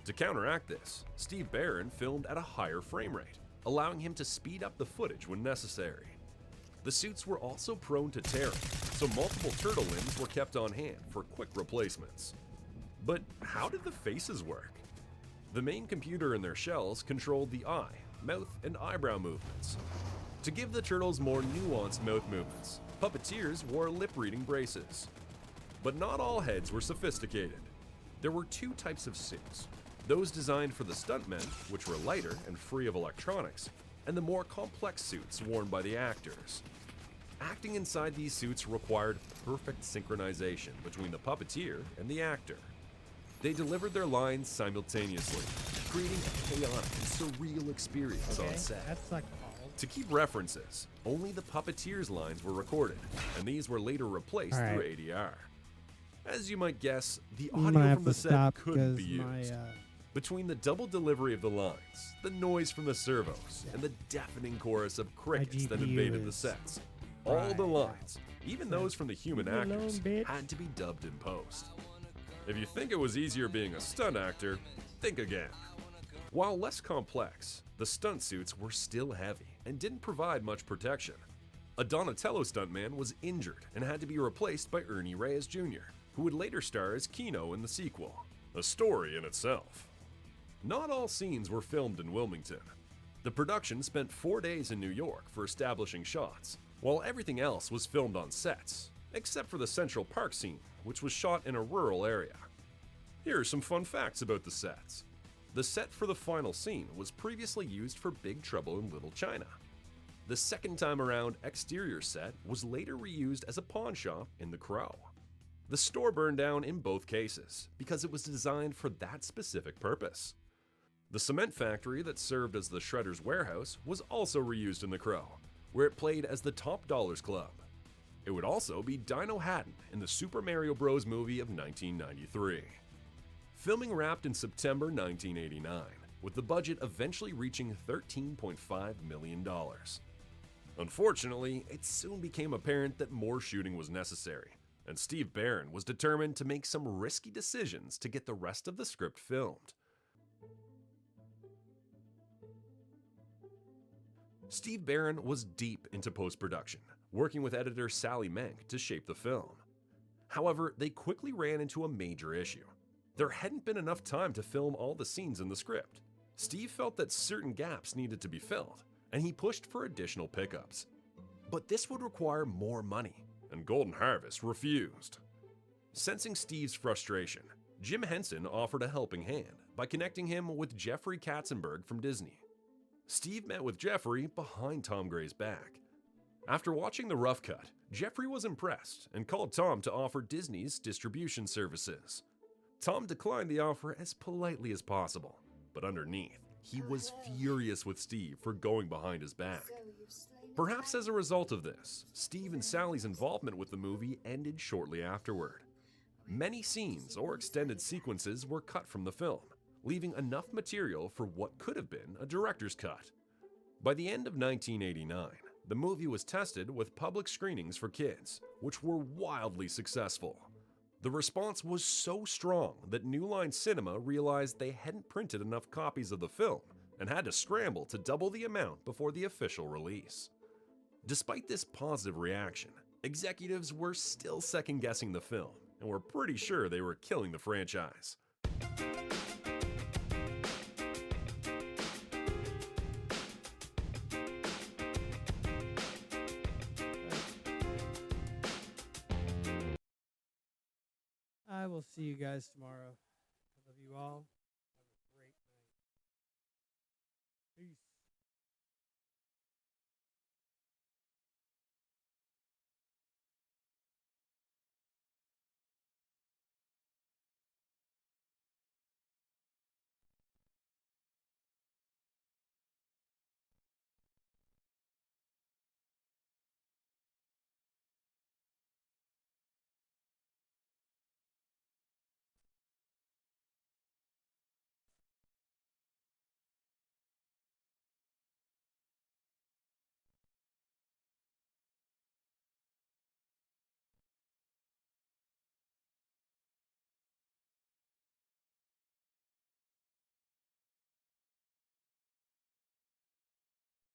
To counteract this, Steve Barron filmed at a higher frame rate, allowing him to speed up the footage when necessary. The suits were also prone to tearing, so multiple turtle limbs were kept on hand for quick replacements. But how did the faces work? The main computer in their shells controlled the eye, mouth, and eyebrow movements. To give the turtles more nuanced mouth movements, puppeteers wore lip-reading braces. But not all heads were sophisticated. There were two types of suits: those designed for the stuntmen, which were lighter and free of electronics, and the more complex suits worn by the actors. Acting inside these suits required perfect synchronization between the puppeteer and the actor. They delivered their lines simultaneously, creating a chaotic and surreal experience on set. That's like To keep references, only the puppeteer's lines were recorded, and these were later replaced All right. through ADR. As you might guess, the I'm gonna audio have from the to set stop couldn't be because my, used. Between the double delivery of the lines, the noise from the servos, and the deafening chorus of crickets that GPU invaded the is sets, all the lines, even those from the human Leave me alone, actors, bitch. had to be dubbed in post. If you think it was easier being a stunt actor, think again. While less complex, the stunt suits were still heavy and didn't provide much protection. A Donatello stuntman was injured and had to be replaced by Ernie Reyes Jr., who would later star as Keno in the sequel, a story in itself. Not all scenes were filmed in Wilmington. The production spent 4 days in New York for establishing shots, while everything else was filmed on sets, except for the Central Park scene, which was shot in a rural area. Here are some fun facts about the sets. The set for the final scene was previously used for Big Trouble in Little China. The second time around exterior set was later reused as a pawn shop in The Crow. The store burned down in both cases because it was designed for that specific purpose. The cement factory that served as the Shredder's warehouse was also reused in The Crow, where it played as the Top Dollars Club. It would also be Dino Hatton in the Super Mario Bros. Movie of 1993. Filming wrapped in September 1989, with the budget eventually reaching $13.5 million. Unfortunately, it soon became apparent that more shooting was necessary, and Steve Barron was determined to make some risky decisions to get the rest of the script filmed. Steve Barron was deep into post-production, working with editor Sally Menk to shape the film. However, they quickly ran into a major issue. There hadn't been enough time to film all the scenes in the script. Steve felt that certain gaps needed to be filled, and he pushed for additional pickups. But this would require more money, and Golden Harvest refused. Sensing Steve's frustration, Jim Henson offered a helping hand by connecting him with Jeffrey Katzenberg from Disney. Steve met with Jeffrey behind Tom Gray's back. After watching the rough cut, Jeffrey was impressed and called Tom to offer Disney's distribution services. Tom declined the offer as politely as possible, but underneath, he was furious with Steve for going behind his back. Perhaps as a result of this, Steve and Sally's involvement with the movie ended shortly afterward. Many scenes or extended sequences were cut from the film, leaving enough material for what could have been a director's cut. By the end of 1989, the movie was tested with public screenings for kids, which were wildly successful. The response was so strong that New Line Cinema realized they hadn't printed enough copies of the film and had to scramble to double the amount before the official release. Despite this positive reaction, executives were still second-guessing the film and were pretty sure they were killing the franchise. I will see you guys tomorrow.